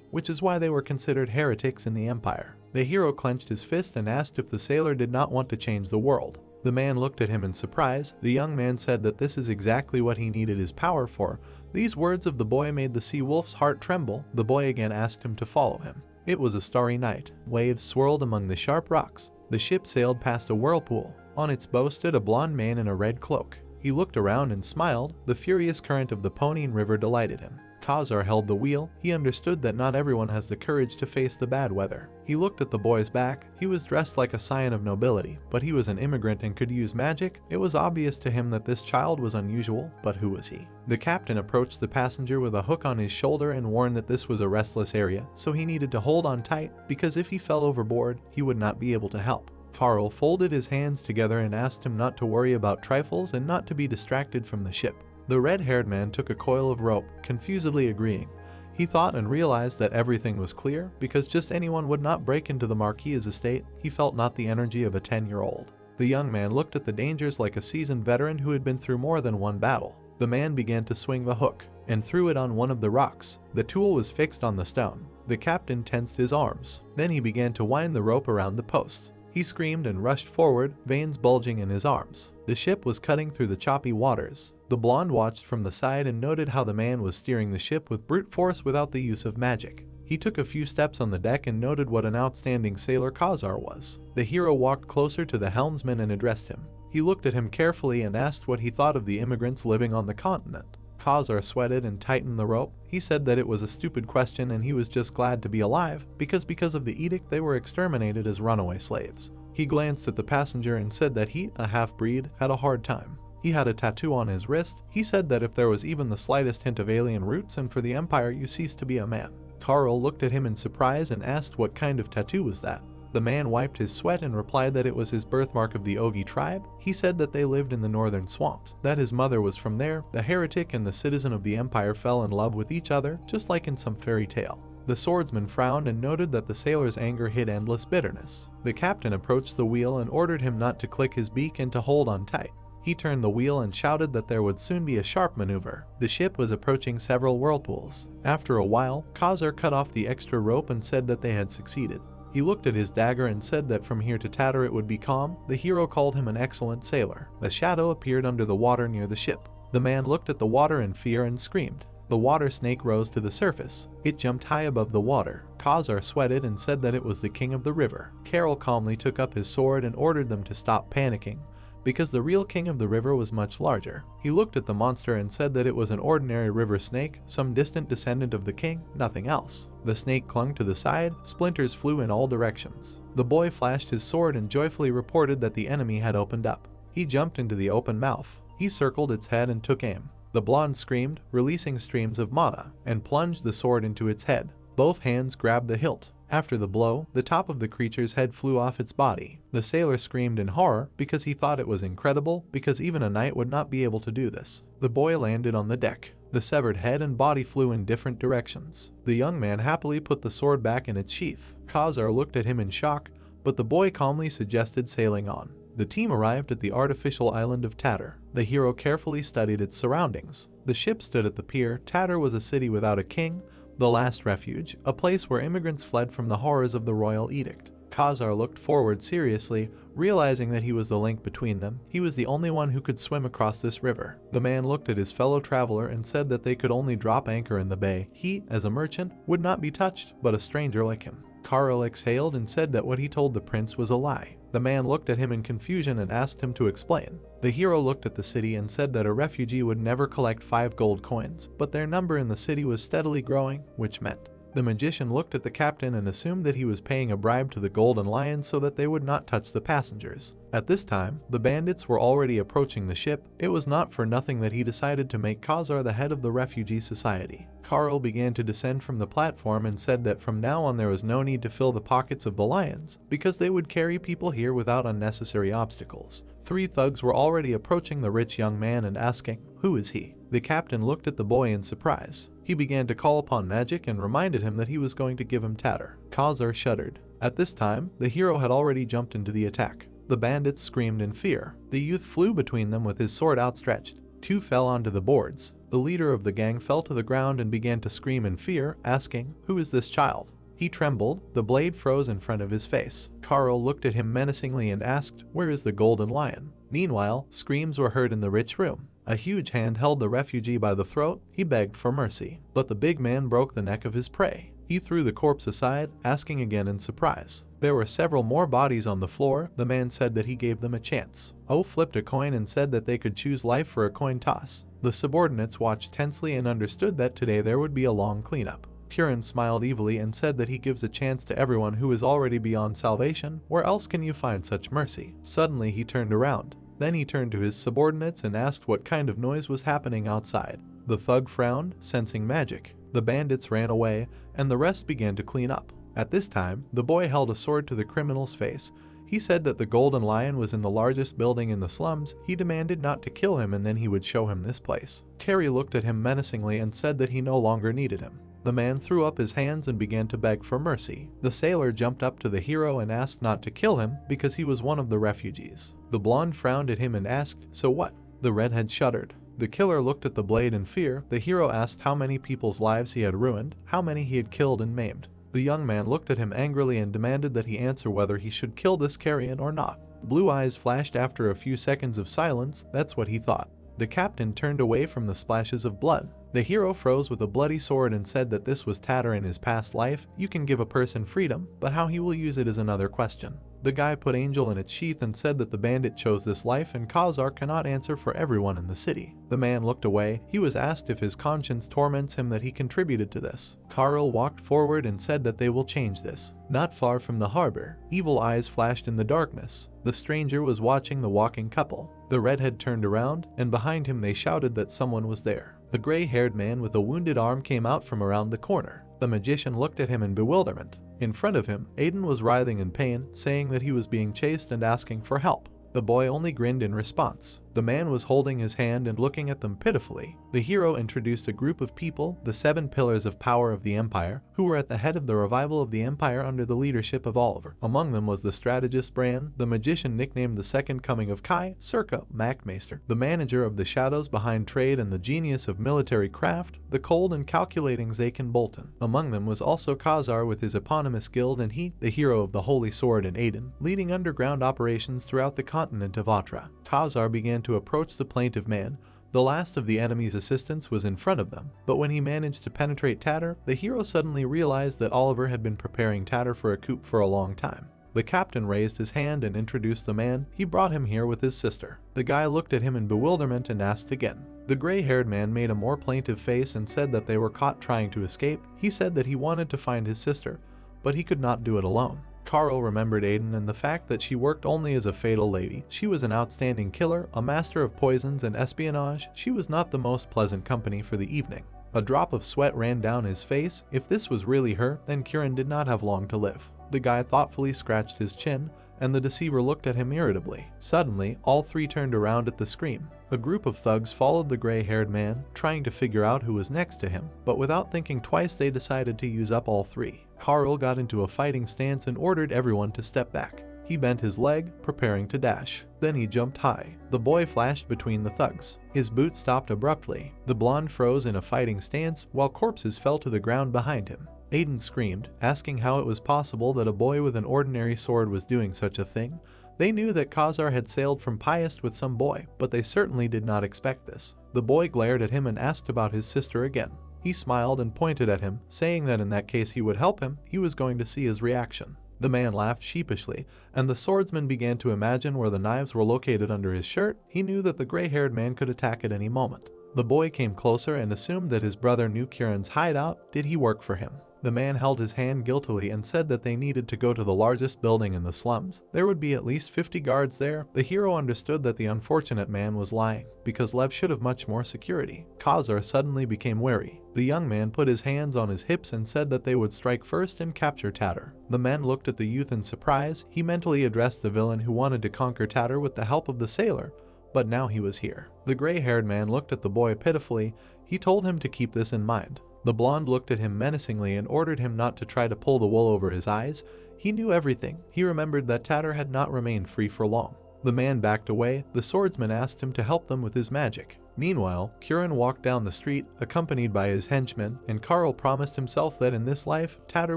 which is why they were considered heretics in the Empire. The hero clenched his fist and asked if the sailor did not want to change the world. The man looked at him in surprise. The young man said that this is exactly what he needed his power for. These words of the boy made the sea wolf's heart tremble. The boy again asked him to follow him. It was a starry night. Waves swirled among the sharp rocks. The ship sailed past a whirlpool. On its bow stood a blond man in a red cloak. He looked around and smiled. The furious current of the Ponian River delighted him. Khazar held the wheel. He understood that not everyone has the courage to face the bad weather. He looked at the boy's back. He was dressed like a scion of nobility, but he was an immigrant and could use magic. It was obvious to him that this child was unusual, but who was he? The captain approached the passenger with a hook on his shoulder and warned that this was a restless area, so he needed to hold on tight, because if he fell overboard, he would not be able to help. Carl folded his hands together and asked him not to worry about trifles and not to be distracted from the ship. The red-haired man took a coil of rope, confusedly agreeing. He thought and realized that everything was clear, because just anyone would not break into the Marquis's estate. He felt not the energy of a 10-year-old. The young man looked at the dangers like a seasoned veteran who had been through more than one battle. The man began to swing the hook, and threw it on one of the rocks. The tool was fixed on the stone. The captain tensed his arms. Then he began to wind the rope around the post. He screamed and rushed forward, veins bulging in his arms. The ship was cutting through the choppy waters. The blonde watched from the side and noted how the man was steering the ship with brute force without the use of magic. He took a few steps on the deck and noted what an outstanding sailor Khazar was. The hero walked closer to the helmsman and addressed him. He looked at him carefully and asked what he thought of the immigrants living on the continent. Khazar sweated and tightened the rope. He said that it was a stupid question and he was just glad to be alive, because of the edict they were exterminated as runaway slaves. He glanced at the passenger and said that he, a half-breed, had a hard time. He had a tattoo on his wrist. He said that if there was even the slightest hint of alien roots and for the Empire you cease to be a man. Carl looked at him in surprise and asked what kind of tattoo was that. The man wiped his sweat and replied that it was his birthmark of the Ogi tribe. He said that they lived in the northern swamps, that his mother was from there. The heretic and the citizen of the Empire fell in love with each other, just like in some fairy tale. The swordsman frowned and noted that the sailor's anger hid endless bitterness. The captain approached the wheel and ordered him not to click his beak and to hold on tight. He turned the wheel and shouted that there would soon be a sharp maneuver. The ship was approaching several whirlpools. After a while, Khazar cut off the extra rope and said that they had succeeded. He looked at his dagger and said that from here to Tatter it would be calm. The hero called him an excellent sailor. A shadow appeared under the water near the ship. The man looked at the water in fear and screamed. The water snake rose to the surface. It jumped high above the water. Khazar sweated and said that it was the king of the river. Carol calmly took up his sword and ordered them to stop panicking, because the real king of the river was much larger. He looked at the monster and said that it was an ordinary river snake, some distant descendant of the king, nothing else. The snake clung to the side, splinters flew in all directions. The boy flashed his sword and joyfully reported that the enemy had opened up. He jumped into the open mouth. He circled its head and took aim. The blonde screamed, releasing streams of mana, and plunged the sword into its head. Both hands grabbed the hilt. After the blow, the top of the creature's head flew off its body. The sailor screamed in horror because he thought it was incredible, because even a knight would not be able to do this. The boy landed on the deck. The severed head and body flew in different directions. The young man happily put the sword back in its sheath. Khazar looked at him in shock, but the boy calmly suggested sailing on. The team arrived at the artificial island of Tatter. The hero carefully studied its surroundings. The ship stood at the pier. Tatter was a city without a king, the last refuge, a place where immigrants fled from the horrors of the royal edict. Khazar looked forward seriously, realizing that he was the link between them. He was the only one who could swim across this river. The man looked at his fellow traveler and said that they could only drop anchor in the bay. He, as a merchant, would not be touched, but a stranger like him. Carl exhaled and said that what he told the prince was a lie. The man looked at him in confusion and asked him to explain. The hero looked at the city and said that a refugee would never collect 5 gold coins, but their number in the city was steadily growing, which meant. The magician looked at the captain and assumed that he was paying a bribe to the Golden Lion so that they would not touch the passengers. At this time, the bandits were already approaching the ship. It was not for nothing that he decided to make Khazar the head of the refugee society. Carl began to descend from the platform and said that from now on there was no need to fill the pockets of the lions, because they would carry people here without unnecessary obstacles. 3 thugs were already approaching the rich young man and asking, "Who is he?" The captain looked at the boy in surprise. He began to call upon magic and reminded him that he was going to give him Tatter. Khazar shuddered. At this time, the hero had already jumped into the attack. The bandits screamed in fear. The youth flew between them with his sword outstretched. 2 fell onto the boards. The leader of the gang fell to the ground and began to scream in fear, asking, "Who is this child?" He trembled. The blade froze in front of his face. Carl looked at him menacingly and asked, "Where is the Golden Lion?" Meanwhile, screams were heard in the rich room. A huge hand held the refugee by the throat. He begged for mercy, but the big man broke the neck of his prey. He threw the corpse aside, asking again in surprise. There were several more bodies on the floor. The man said that he gave them a chance. O flipped a coin and said that they could choose life for a coin toss. The subordinates watched tensely and understood that today there would be a long cleanup. Kieran smiled evilly and said that he gives a chance to everyone who is already beyond salvation. Where else can you find such mercy? Suddenly he turned around. Then he turned to his subordinates and asked what kind of noise was happening outside. The thug frowned, sensing magic. The bandits ran away, and the rest began to clean up. At this time, the boy held a sword to the criminal's face. He said that the Golden Lion was in the largest building in the slums. He demanded not to kill him and then he would show him this place. Carrie looked at him menacingly and said that he no longer needed him. The man threw up his hands and began to beg for mercy. The sailor jumped up to the hero and asked not to kill him because he was one of the refugees. The blonde frowned at him and asked, "So what?" The redhead shuddered. The killer looked at the blade in fear. The hero asked how many people's lives he had ruined, how many he had killed and maimed. The young man looked at him angrily and demanded that he answer whether he should kill this carrion or not. Blue eyes flashed after a few seconds of silence. That's what he thought. The captain turned away from the splashes of blood. The hero froze with a bloody sword and said that this was Tatter in his past life. You can give a person freedom, but how he will use it is another question. The guy put Angel in its sheath and said that the bandit chose this life and Khazar cannot answer for everyone in the city. The man looked away. He was asked if his conscience torments him that he contributed to this. Carl walked forward and said that they will change this. Not far from the harbor, evil eyes flashed in the darkness. The stranger was watching the walking couple. The redhead turned around, and behind him they shouted that someone was there. A gray-haired man with a wounded arm came out from around the corner. The magician looked at him in bewilderment. In front of him, Aiden was writhing in pain, saying that he was being chased and asking for help. The boy only grinned in response. The man was holding his hand and looking at them pitifully. The hero introduced a group of people, the 7 pillars of power of the Empire, who were at the head of the revival of the Empire under the leadership of Oliver. Among them was the strategist Bran, the magician nicknamed the Second Coming of Kai, circa Macmaster, the manager of the shadows behind trade and the genius of military craft, the cold and calculating Zakin Bolton. Among them was also Khazar with his eponymous guild, and he, the hero of the Holy Sword, and Aiden, leading underground operations throughout the continent of Atra. Khazar began to approach the plaintive man. The last of the enemy's assistants was in front of them, but when he managed to penetrate Tatter, the hero suddenly realized that Oliver had been preparing Tatter for a coup for a long time. The captain raised his hand and introduced the man. He brought him here with his sister. The guy looked at him in bewilderment and asked again. The gray-haired man made a more plaintive face and said that they were caught trying to escape. He said that he wanted to find his sister, but he could not do it alone. Carl remembered Aiden and the fact that she worked only as a fatal lady. She was an outstanding killer, a master of poisons and espionage. She was not the most pleasant company for the evening. A drop of sweat ran down his face. If this was really her, then Kieran did not have long to live. The guy thoughtfully scratched his chin, and the deceiver looked at him irritably. Suddenly, all 3 turned around at the scream. A group of thugs followed the gray-haired man, trying to figure out who was next to him, but without thinking twice they decided to use up all 3. Carl got into a fighting stance and ordered everyone to step back. He bent his leg, preparing to dash. Then he jumped high. The boy flashed between the thugs. His boot stopped abruptly. The blonde froze in a fighting stance, while corpses fell to the ground behind him. Aiden screamed, asking how it was possible that a boy with an ordinary sword was doing such a thing. They knew that Khazar had sailed from Piast with some boy, but they certainly did not expect this. The boy glared at him and asked about his sister again. He smiled and pointed at him, saying that in that case he would help him. He was going to see his reaction. The man laughed sheepishly, and the swordsman began to imagine where the knives were located under his shirt. He knew that the gray-haired man could attack at any moment. The boy came closer and assumed that his brother knew Kieran's hideout. Did he work for him? The man held his hand guiltily and said that they needed to go to the largest building in the slums. There would be at least 50 guards there. The hero understood that the unfortunate man was lying, because Lev should have much more security. Khazar suddenly became wary. The young man put his hands on his hips and said that they would strike first and capture Tatter. The men looked at the youth in surprise. He mentally addressed the villain who wanted to conquer Tatter with the help of the sailor, but now he was here. The gray-haired man looked at the boy pitifully. He told him to keep this in mind. The blonde looked at him menacingly and ordered him not to try to pull the wool over his eyes. He knew everything. He remembered that Tatter had not remained free for long. The man backed away. The swordsman asked him to help them with his magic. Meanwhile, Kieran walked down the street, accompanied by his henchmen, and Carl promised himself that in this life, Tatter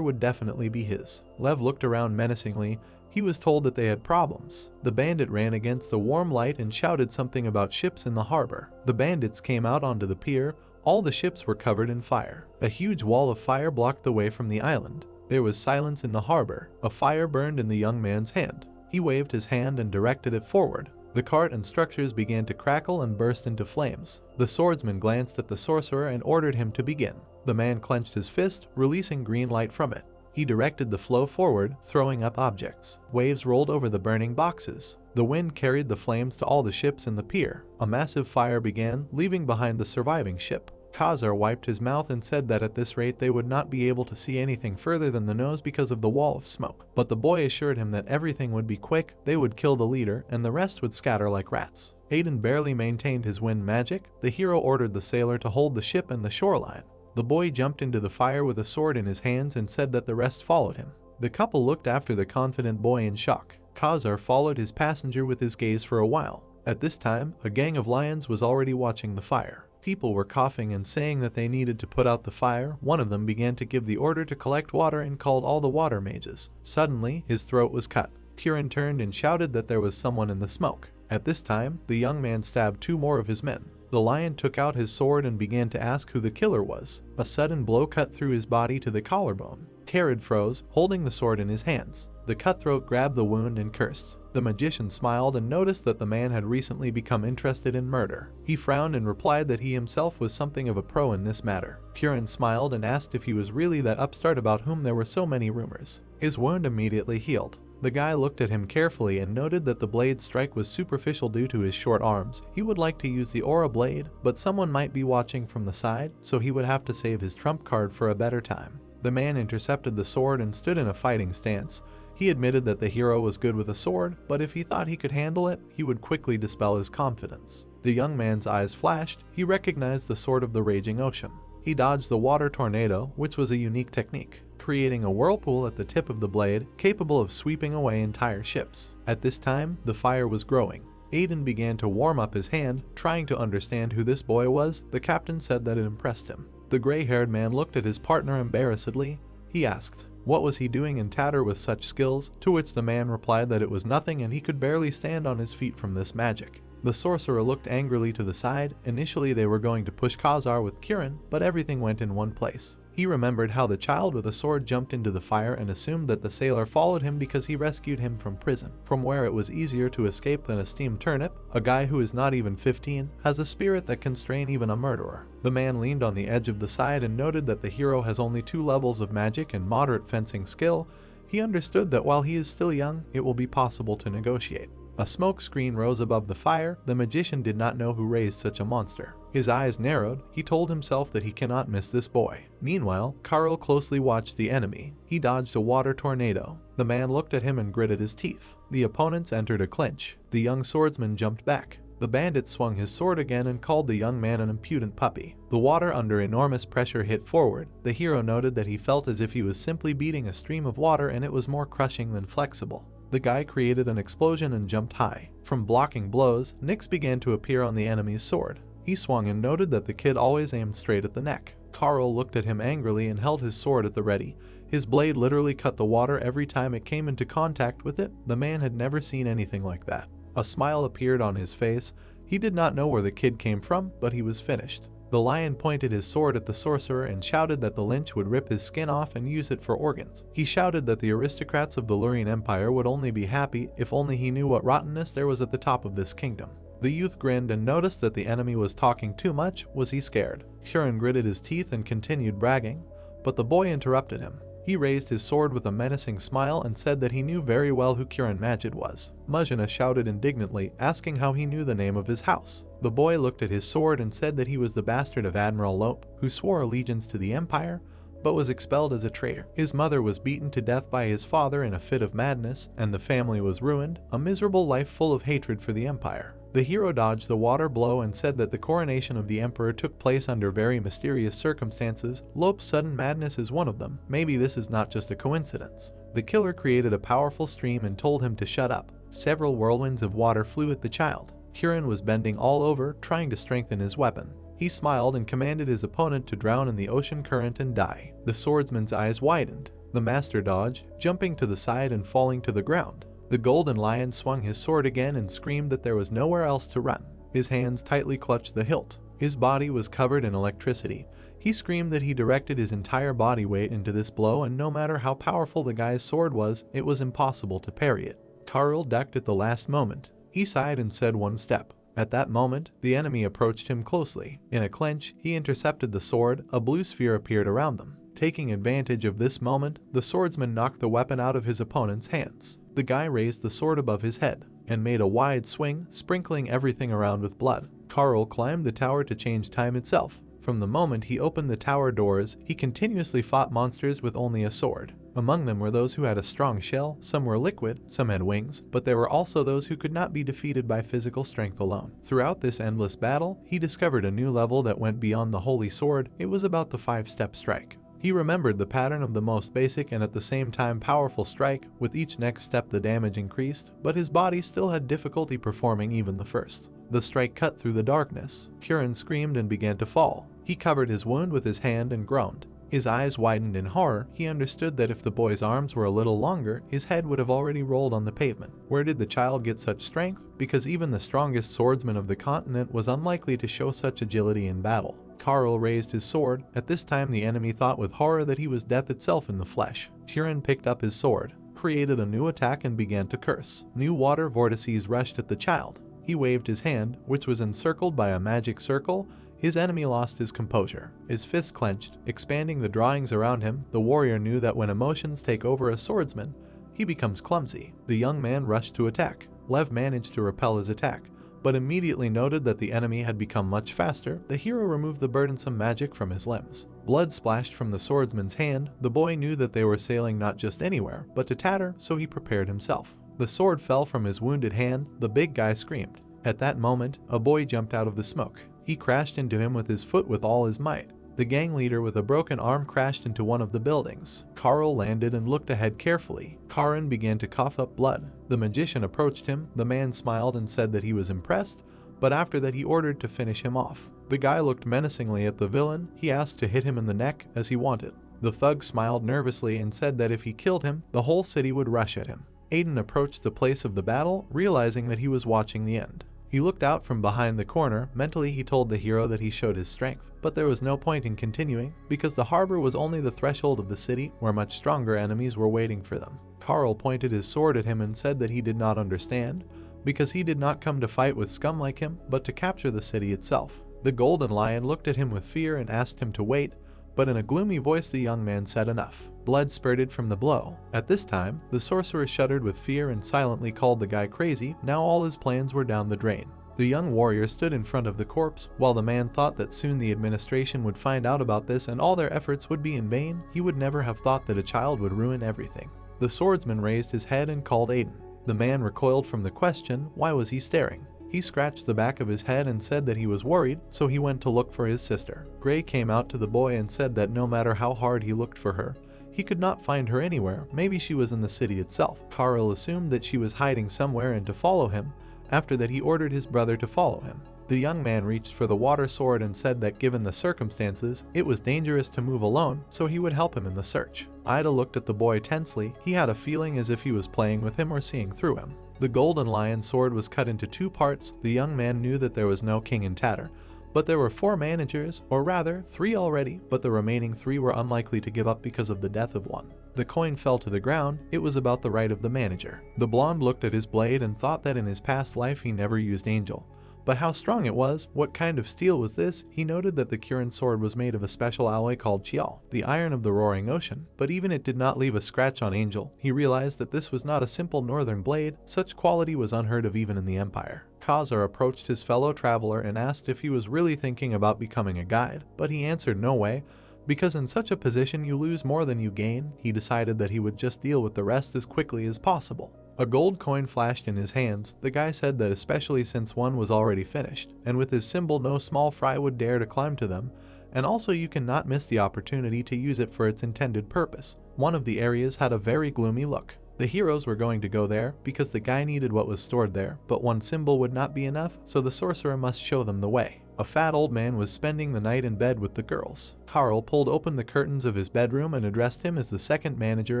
would definitely be his. Lev looked around menacingly. He was told that they had problems. The bandit ran against the warm light and shouted something about ships in the harbor. The bandits came out onto the pier. All the ships were covered in fire. A huge wall of fire blocked the way from the island. There was silence in the harbor. A fire burned in the young man's hand. He waved his hand and directed it forward. The cart and structures began to crackle and burst into flames. The swordsman glanced at the sorcerer and ordered him to begin. The man clenched his fist, releasing green light from it. He directed the flow forward, throwing up objects. Waves rolled over the burning boxes. The wind carried the flames to all the ships in the pier. A massive fire began, leaving behind the surviving ship. Khazar wiped his mouth and said that at this rate they would not be able to see anything further than the nose because of the wall of smoke. But the boy assured him that everything would be quick. They would kill the leader, and the rest would scatter like rats. Aiden barely maintained his wind magic. The hero ordered the sailor to hold the ship and the shoreline. The boy jumped into the fire with a sword in his hands and said that the rest followed him. The couple looked after the confident boy in shock. Khazar followed his passenger with his gaze for a while. At this time, a gang of lions was already watching the fire. People were coughing and saying that they needed to put out the fire. One of them began to give the order to collect water and called all the water mages. Suddenly, his throat was cut. Kieran turned and shouted that there was someone in the smoke. At this time, the young man stabbed 2 more of his men. The lion took out his sword and began to ask who the killer was. A sudden blow cut through his body to the collarbone. Kieran froze, holding the sword in his hands. The cutthroat grabbed the wound and cursed. The magician smiled and noticed that the man had recently become interested in murder. He frowned and replied that he himself was something of a pro in this matter. Kieran smiled and asked if he was really that upstart about whom there were so many rumors. His wound immediately healed. The guy looked at him carefully and noted that the blade's strike was superficial due to his short arms. He would like to use the aura blade, but someone might be watching from the side, so he would have to save his trump card for a better time. The man intercepted the sword and stood in a fighting stance. He admitted that the hero was good with a sword, but if he thought he could handle it, he would quickly dispel his confidence. The young man's eyes flashed. He recognized the sword of the raging ocean. He dodged the water tornado, which was a unique technique, creating a whirlpool at the tip of the blade capable of sweeping away entire ships. At this time, the fire was growing. Aiden began to warm up his hand, trying to understand who this boy was. The captain said that it impressed him. The gray-haired man looked at his partner embarrassedly. He asked, what was he doing in Tatter with such skills, to which the man replied that it was nothing and he could barely stand on his feet from this magic. The sorcerer looked angrily to the side. Initially they were going to push Khazar with Kirin, but everything went in one place. He remembered how the child with a sword jumped into the fire and assumed that the sailor followed him because he rescued him from prison, from where it was easier to escape than a steamed turnip. A guy who is not even 15 has a spirit that can strain even a murderer. The man leaned on the edge of the side and noted that the hero has only 2 levels of magic and moderate fencing skill. He understood that while he is still young, it will be possible to negotiate. A smoke screen rose above the fire. The magician did not know who raised such a monster. His eyes narrowed. He told himself that he cannot miss this boy. Meanwhile, Carl closely watched the enemy. He dodged a water tornado. The man looked at him and gritted his teeth. The opponents entered a clinch. The young swordsman jumped back. The bandit swung his sword again and called the young man an impudent puppy. The water under enormous pressure hit forward. The hero noted that he felt as if he was simply beating a stream of water, and it was more crushing than flexible. The guy created an explosion and jumped high. From blocking blows, nicks began to appear on the enemy's sword. He swung and noted that the kid always aimed straight at the neck. Carl looked at him angrily and held his sword at the ready. His blade literally cut the water every time it came into contact with it. The man had never seen anything like that. A smile appeared on his face. He did not know where the kid came from, but he was finished. The lion pointed his sword at the sorcerer and shouted that the lynch would rip his skin off and use it for organs. He shouted that the aristocrats of the Lurian Empire would only be happy if only he knew what rottenness there was at the top of this kingdom. The youth grinned and noticed that the enemy was talking too much. Was he scared? Kirin gritted his teeth and continued bragging, but the boy interrupted him. He raised his sword with a menacing smile and said that he knew very well who Kirin Majid was. Majina shouted indignantly, asking how he knew the name of his house. The boy looked at his sword and said that he was the bastard of Admiral Lope, who swore allegiance to the Empire, but was expelled as a traitor. His mother was beaten to death by his father in a fit of madness, and the family was ruined, a miserable life full of hatred for the Empire. The hero dodged the water blow and said that the coronation of the emperor took place under very mysterious circumstances. Lope's sudden madness is one of them. Maybe this is not just a coincidence. The killer created a powerful stream and told him to shut up. Several whirlwinds of water flew at the child. Kirin was bending all over, trying to strengthen his weapon. He smiled and commanded his opponent to drown in the ocean current and die. The swordsman's eyes widened. The master dodged, jumping to the side and falling to the ground. The golden lion swung his sword again and screamed that there was nowhere else to run. His hands tightly clutched the hilt. His body was covered in electricity. He screamed that he directed his entire body weight into this blow, and no matter how powerful the guy's sword was, it was impossible to parry it. Carl ducked at the last moment. He sighed and said one step. At that moment, the enemy approached him closely. In a clinch, he intercepted the sword. A blue sphere appeared around them. Taking advantage of this moment, the swordsman knocked the weapon out of his opponent's hands. The guy raised the sword above his head and made a wide swing, sprinkling everything around with blood. Carl climbed the tower to change time itself. From the moment he opened the tower doors, he continuously fought monsters with only a sword. Among them were those who had a strong shell, some were liquid, some had wings, but there were also those who could not be defeated by physical strength alone. Throughout this endless battle, he discovered a new level that went beyond the holy sword. It was about the 5-step strike. He remembered the pattern of the most basic and at the same time powerful strike. With each next step the damage increased, but his body still had difficulty performing even the first. The strike cut through the darkness. Kirin screamed and began to fall. He covered his wound with his hand and groaned. His eyes widened in horror. He understood that if the boy's arms were a little longer, his head would have already rolled on the pavement. Where did the child get such strength? Because even the strongest swordsman of the continent was unlikely to show such agility in battle. Carl raised his sword. At this time the enemy thought with horror that he was death itself in the flesh. Kirin picked up his sword, created a new attack and began to curse. New water vortices rushed at the child. He waved his hand, which was encircled by a magic circle. His enemy lost his composure. His fist clenched, expanding the drawings around him. The warrior knew that when emotions take over a swordsman, he becomes clumsy. The young man rushed to attack. Lev managed to repel his attack, but immediately noted that the enemy had become much faster. The hero removed the burdensome magic from his limbs. Blood splashed from the swordsman's hand. The boy knew that they were sailing not just anywhere, but to Tatter, so he prepared himself. The sword fell from his wounded hand. The big guy screamed. At that moment, a boy jumped out of the smoke. He crashed into him with his foot with all his might. The gang leader with a broken arm crashed into one of the buildings. Carl landed and looked ahead carefully. Karin began to cough up blood. The magician approached him. The man smiled and said that he was impressed, but after that he ordered to finish him off. The guy looked menacingly at the villain. He asked to hit him in the neck as he wanted. The thug smiled nervously and said that if he killed him, the whole city would rush at him. Aiden approached the place of the battle, realizing that he was watching the end. He looked out from behind the corner. Mentally, he told the hero that he showed his strength, but there was no point in continuing because the harbor was only the threshold of the city where much stronger enemies were waiting for them. Carl pointed his sword at him and said that he did not understand because he did not come to fight with scum like him, but to capture the city itself. The golden lion looked at him with fear and asked him to wait, but in a gloomy voice the young man said enough. Blood spurted from the blow. At this time, the sorcerer shuddered with fear and silently called the guy crazy. Now all his plans were down the drain. The young warrior stood in front of the corpse. While the man thought that soon the administration would find out about this and all their efforts would be in vain, he would never have thought that a child would ruin everything. The swordsman raised his head and called Aiden. The man recoiled from the question. Why was he staring? He scratched the back of his head and said that he was worried, so he went to look for his sister. Gray came out to the boy and said that no matter how hard he looked for her, he could not find her anywhere. Maybe she was in the city itself. Carl assumed that she was hiding somewhere and to follow him. After that, he ordered his brother to follow him. The young man reached for the water sword and said that given the circumstances, it was dangerous to move alone, so he would help him in the search. Ida looked at the boy tensely. He had a feeling as if he was playing with him or seeing through him. The golden lion sword was cut into 2 parts. The young man knew that there was no king in Tatter, but there were 4 managers, or rather 3 already, but the remaining 3 were unlikely to give up because of the death of one. The coin fell to the ground. It was about the right of the manager. The blonde looked at his blade and thought that in his past life he never used angel. But how strong it was, what kind of steel was this? He noted that the Kirin sword was made of a special alloy called chial, the iron of the roaring ocean, but even it did not leave a scratch on Angel. He realized that this was not a simple northern blade. Such quality was unheard of even in the Empire. Khazar approached his fellow traveler and asked if he was really thinking about becoming a guide, but he answered no way, because in such a position you lose more than you gain. He decided that he would just deal with the rest as quickly as possible. A gold coin flashed in his hands. The guy said that especially since one was already finished, and with his symbol no small fry would dare to climb to them, and also you cannot miss the opportunity to use it for its intended purpose. One of the areas had a very gloomy look. The heroes were going to go there because the guy needed what was stored there, but one symbol would not be enough, so the sorcerer must show them the way. A fat old man was spending the night in bed with the girls. Carl pulled open the curtains of his bedroom and addressed him as the second manager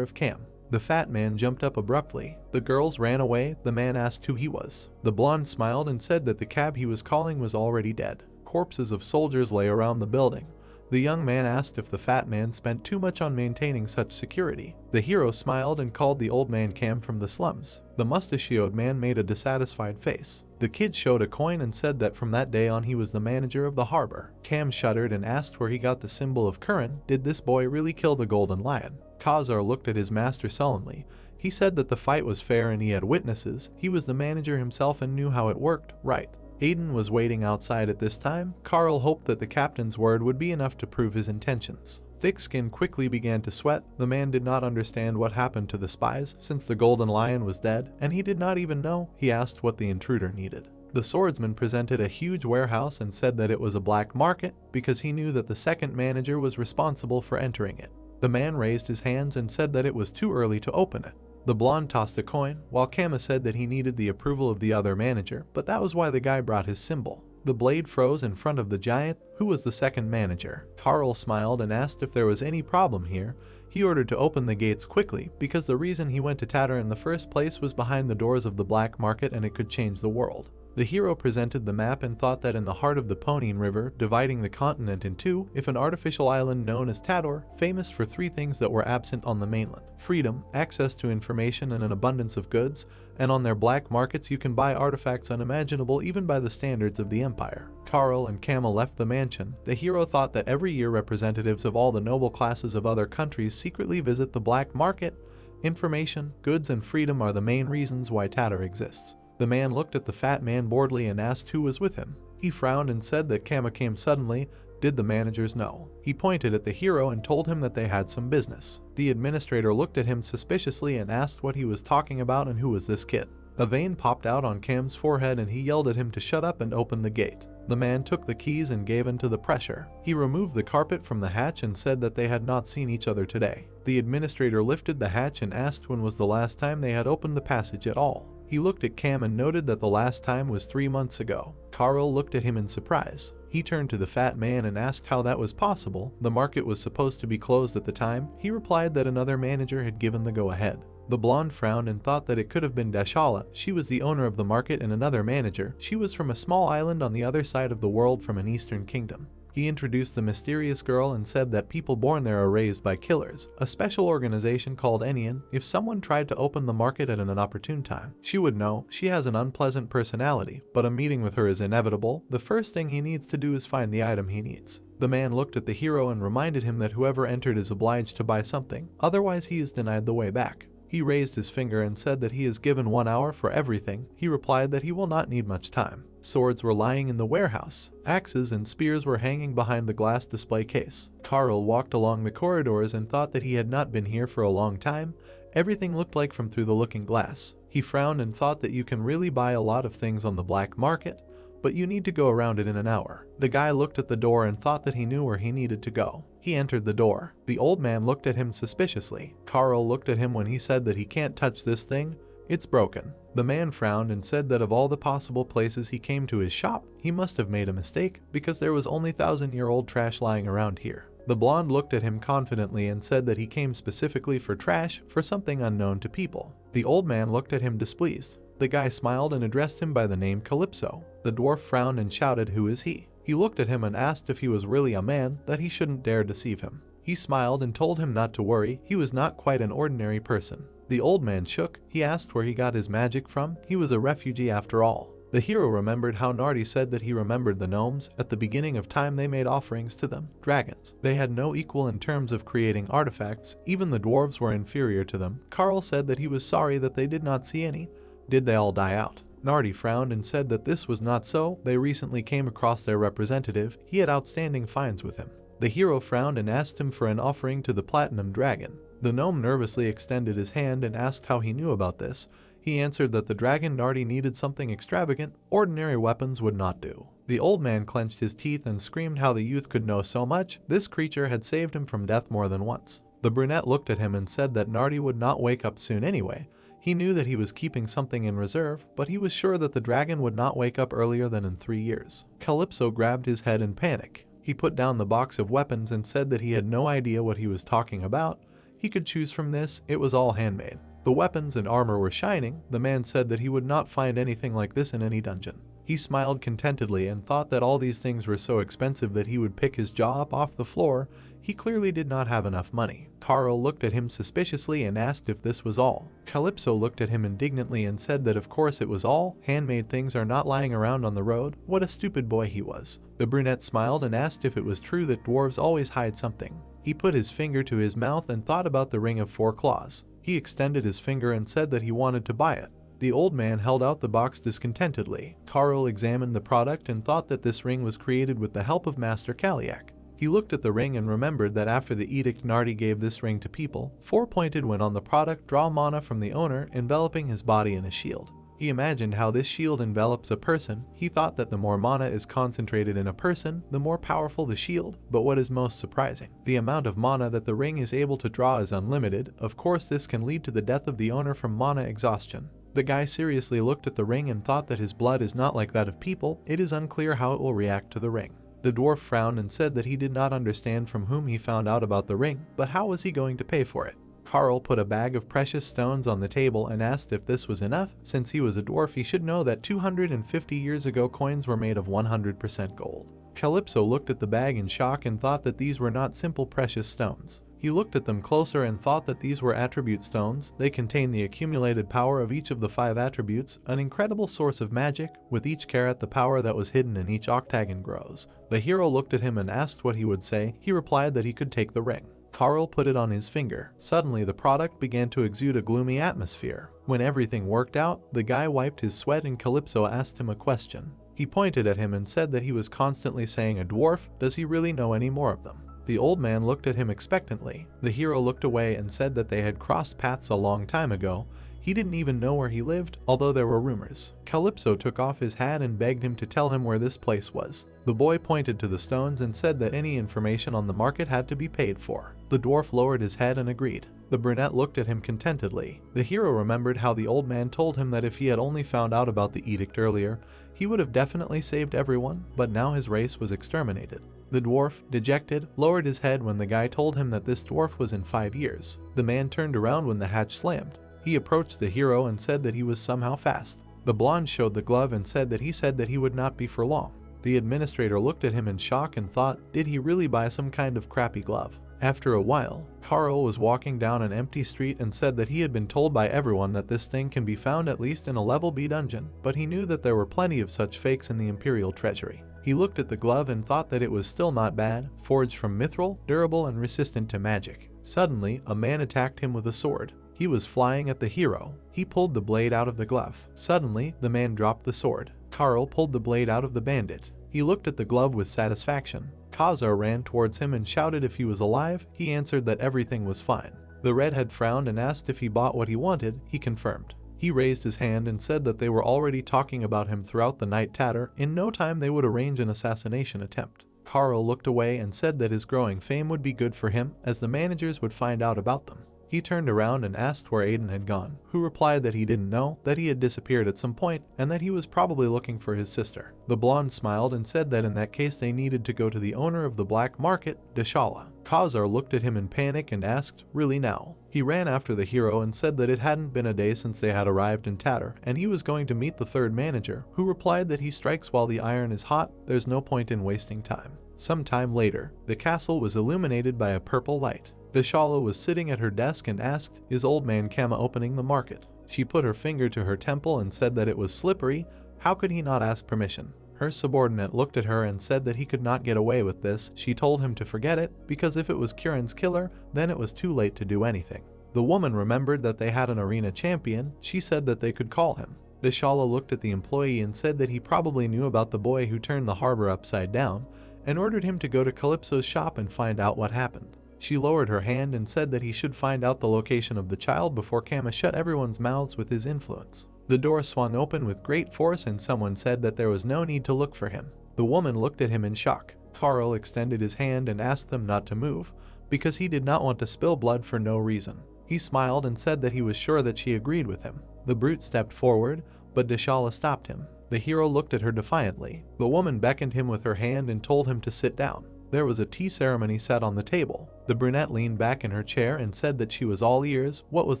of Cam. The fat man jumped up abruptly. The girls ran away. The man asked who he was. The blonde smiled and said that the cab he was calling was already dead. Corpses of soldiers lay around the building. The young man asked if the fat man spent too much on maintaining such security. The hero smiled and called the old man Cam from the slums. The mustachioed man made a dissatisfied face. The kid showed a coin and said that from that day on he was the manager of the harbor. Cam shuddered and asked where he got the symbol of Kirin. Did this boy really kill the golden lion? Khazar looked at his master sullenly. He said that the fight was fair and he had witnesses. He was the manager himself and knew how it worked, right? Aiden was waiting outside at this time. Carl hoped that the captain's word would be enough to prove his intentions. Thickskin quickly began to sweat. The man did not understand what happened to the spies since the golden lion was dead, and he did not even know. He asked what the intruder needed. The swordsman presented a huge warehouse and said that it was a black market because he knew that the second manager was responsible for entering it. The man raised his hands and said that it was too early to open it. The blonde tossed a coin, while Kama said that he needed the approval of the other manager, but that was why the guy brought his symbol. The blade froze in front of the giant, who was the second manager. Carl smiled and asked if there was any problem here. He ordered to open the gates quickly, because the reason he went to Tatter in the first place was behind the doors of the black market and it could change the world. The hero presented the map and thought that in the heart of the Ponine River, dividing the continent in two, if an artificial island known as Tatter, famous for 3 things that were absent on the mainland: freedom, access to information, and an abundance of goods, and on their black markets you can buy artifacts unimaginable even by the standards of the Empire. Carl and Kama left the mansion. The hero thought that every year representatives of all the noble classes of other countries secretly visit the black market. Information, goods, and freedom are the main reasons why Tatter exists. The man looked at the fat man boredly and asked who was with him. He frowned and said that Kama came suddenly. Did the managers know? He pointed at the hero and told him that they had some business. The administrator looked at him suspiciously and asked what he was talking about and who was this kid. A vein popped out on Cam's forehead and he yelled at him to shut up and open the gate. The man took the keys and gave in to the pressure. He removed the carpet from the hatch and said that they had not seen each other today. The administrator lifted the hatch and asked when was the last time they had opened the passage at all. He looked at Cam and noted that the last time was 3 months ago. Carl looked at him in surprise. He turned to the fat man and asked how that was possible. The market was supposed to be closed at the time. He replied that another manager had given the go-ahead. The blonde frowned and thought that it could have been Dashala. She was the owner of the market and another manager. She was from a small island on the other side of the world from an eastern kingdom. He introduced the mysterious girl and said that people born there are raised by killers, a special organization called Enian. If someone tried to open the market at an inopportune time, she would know. She has an unpleasant personality, but a meeting with her is inevitable. The first thing he needs to do is find the item he needs. The man looked at the hero and reminded him that whoever entered is obliged to buy something, otherwise he is denied the way back. He raised his finger and said that he is given 1 hour for everything. He replied that he will not need much time. Swords were lying in the warehouse. Axes and spears were hanging behind the glass display case. Carl walked along the corridors and thought that he had not been here for a long time. Everything looked like from through the looking glass. He frowned and thought that you can really buy a lot of things on the black market, but you need to go around it in an hour. The guy looked at the door and thought that he knew where he needed to go. He entered the door. The old man looked at him suspiciously. Carl looked at him when he said that he can't touch this thing. It's broken. The man frowned and said that of all the possible places he came to his shop, he must have made a mistake because there was only 1,000-year-old trash lying around here. The blonde looked at him confidently and said that he came specifically for trash, for something unknown to people. The old man looked at him displeased. The guy smiled and addressed him by the name Calypso. The dwarf frowned and shouted, "Who is he?" He looked at him and asked if he was really a man, that he shouldn't dare deceive him. He smiled and told him not to worry, he was not quite an ordinary person. The old man shook. He asked where he got his magic from. He was a refugee after all. The hero remembered how Nardi said that he remembered the gnomes. At the beginning of time they made offerings to them, dragons. They had no equal in terms of creating artifacts. Even the dwarves were inferior to them. Carl said that he was sorry that they did not see any. Did they all die out? Nardi frowned and said that this was not so. They recently came across their representative. He had outstanding finds with him. The hero frowned and asked him for an offering to the platinum dragon. The gnome nervously extended his hand and asked how he knew about this. He answered that the dragon Nardi needed something extravagant. Ordinary weapons would not do. The old man clenched his teeth and screamed how the youth could know so much. This creature had saved him from death more than once. The brunette looked at him and said that Nardi would not wake up soon anyway. He knew that he was keeping something in reserve, but he was sure that the dragon would not wake up earlier than in 3 years. Calypso grabbed his head in panic. He put down the box of weapons and said that he had no idea what he was talking about. He could choose from this. It was all handmade. The weapons and armor were shining. The man said that he would not find anything like this in any dungeon. He smiled contentedly and thought that all these things were so expensive that he would pick his jaw up off the floor. He clearly did not have enough money. Carl looked at him suspiciously and asked if this was all. Calypso looked at him indignantly and said that of course it was all. Handmade things are not lying around on the road. What a stupid boy he was. The brunette smiled and asked if it was true that dwarves always hide something. He put his finger to his mouth and thought about the ring of 4 claws. He extended his finger and said that he wanted to buy it. The old man held out the box discontentedly. Carl examined the product and thought that this ring was created with the help of Master Kaliak. He looked at the ring and remembered that after the edict Nardi gave this ring to people, 4 pointed when on the product draw mana from the owner, enveloping his body in a shield. He imagined how this shield envelops a person. He thought that the more mana is concentrated in a person, the more powerful the shield. But what is most surprising? The amount of mana that the ring is able to draw is unlimited. Of course, this can lead to the death of the owner from mana exhaustion. The guy seriously looked at the ring and thought that his blood is not like that of people. It is unclear how it will react to the ring. The dwarf frowned and said that he did not understand from whom he found out about the ring, but how was he going to pay for it? Carl put a bag of precious stones on the table and asked if this was enough. Since he was a dwarf, he should know that 250 years ago coins were made of 100% gold. Calypso looked at the bag in shock and thought that these were not simple precious stones. He looked at them closer and thought that these were attribute stones. They contain the accumulated power of each of the 5 attributes, an incredible source of magic. With each carat, the power that was hidden in each octagon grows. The hero looked at him and asked what he would say. He replied that he could take the ring. Carl put it on his finger. Suddenly the product began to exude a gloomy atmosphere. When everything worked out, the guy wiped his sweat and Calypso asked him a question. He pointed at him and said that he was constantly saying, "A dwarf, does he really know any more of them?" The old man looked at him expectantly. The hero looked away and said that they had crossed paths a long time ago. He didn't even know where he lived, although there were rumors. Calypso took off his hat and begged him to tell him where this place was. The boy pointed to the stones and said that any information on the market had to be paid for. The dwarf lowered his head and agreed. The brunette looked at him contentedly. The hero remembered how the old man told him that if he had only found out about the edict earlier, he would have definitely saved everyone, but now his race was exterminated. The dwarf, dejected, lowered his head when the guy told him that this dwarf was in 5 years. The man turned around when the hatch slammed. He approached the hero and said that he was somehow fast. The blonde showed the glove and said that he would not be for long. The administrator looked at him in shock and thought, did he really buy some kind of crappy glove? After a while, Carl was walking down an empty street and said that he had been told by everyone that this thing can be found at least in a level B dungeon, but he knew that there were plenty of such fakes in the Imperial Treasury. He looked at the glove and thought that it was still not bad, forged from mithril, durable and resistant to magic. Suddenly, a man attacked him with a sword. He was flying at the hero. He pulled the blade out of the glove. Suddenly, the man dropped the sword. Carl pulled the blade out of the bandit. He looked at the glove with satisfaction. Khazar ran towards him and shouted if he was alive. He answered that everything was fine. The redhead frowned and asked if he bought what he wanted. He confirmed. He raised his hand and said that they were already talking about him throughout the night. Tatter, in no time they would arrange an assassination attempt. Carl looked away and said that his growing fame would be good for him, as the managers would find out about them. He turned around and asked where Aiden had gone, who replied that he didn't know, that he had disappeared at some point, and that he was probably looking for his sister. The blonde smiled and said that in that case they needed to go to the owner of the black market, Deshala. Khazar looked at him in panic and asked, "Really now?" He ran after the hero and said that it hadn't been a day since they had arrived in Tatter, and he was going to meet the third manager, who replied that he strikes while the iron is hot, there's no point in wasting time. Some time later, the castle was illuminated by a purple light. Deshala was sitting at her desk and asked, "Is old man Kama opening the market?" She put her finger to her temple and said that it was slippery. How could he not ask permission? Her subordinate looked at her and said that he could not get away with this. She told him to forget it, because if it was Kiran's killer, then it was too late to do anything. The woman remembered that they had an arena champion. She said that they could call him. Deshala looked at the employee and said that he probably knew about the boy who turned the harbor upside down, and ordered him to go to Calypso's shop and find out what happened. She lowered her hand and said that he should find out the location of the child before Kama shut everyone's mouths with his influence. The door swung open with great force and someone said that there was no need to look for him. The woman looked at him in shock. Carl extended his hand and asked them not to move, because he did not want to spill blood for no reason. He smiled and said that he was sure that she agreed with him. The brute stepped forward, but Deshala stopped him. The hero looked at her defiantly. The woman beckoned him with her hand and told him to sit down. There was a tea ceremony set on the table. The brunette leaned back in her chair and said that she was all ears. What was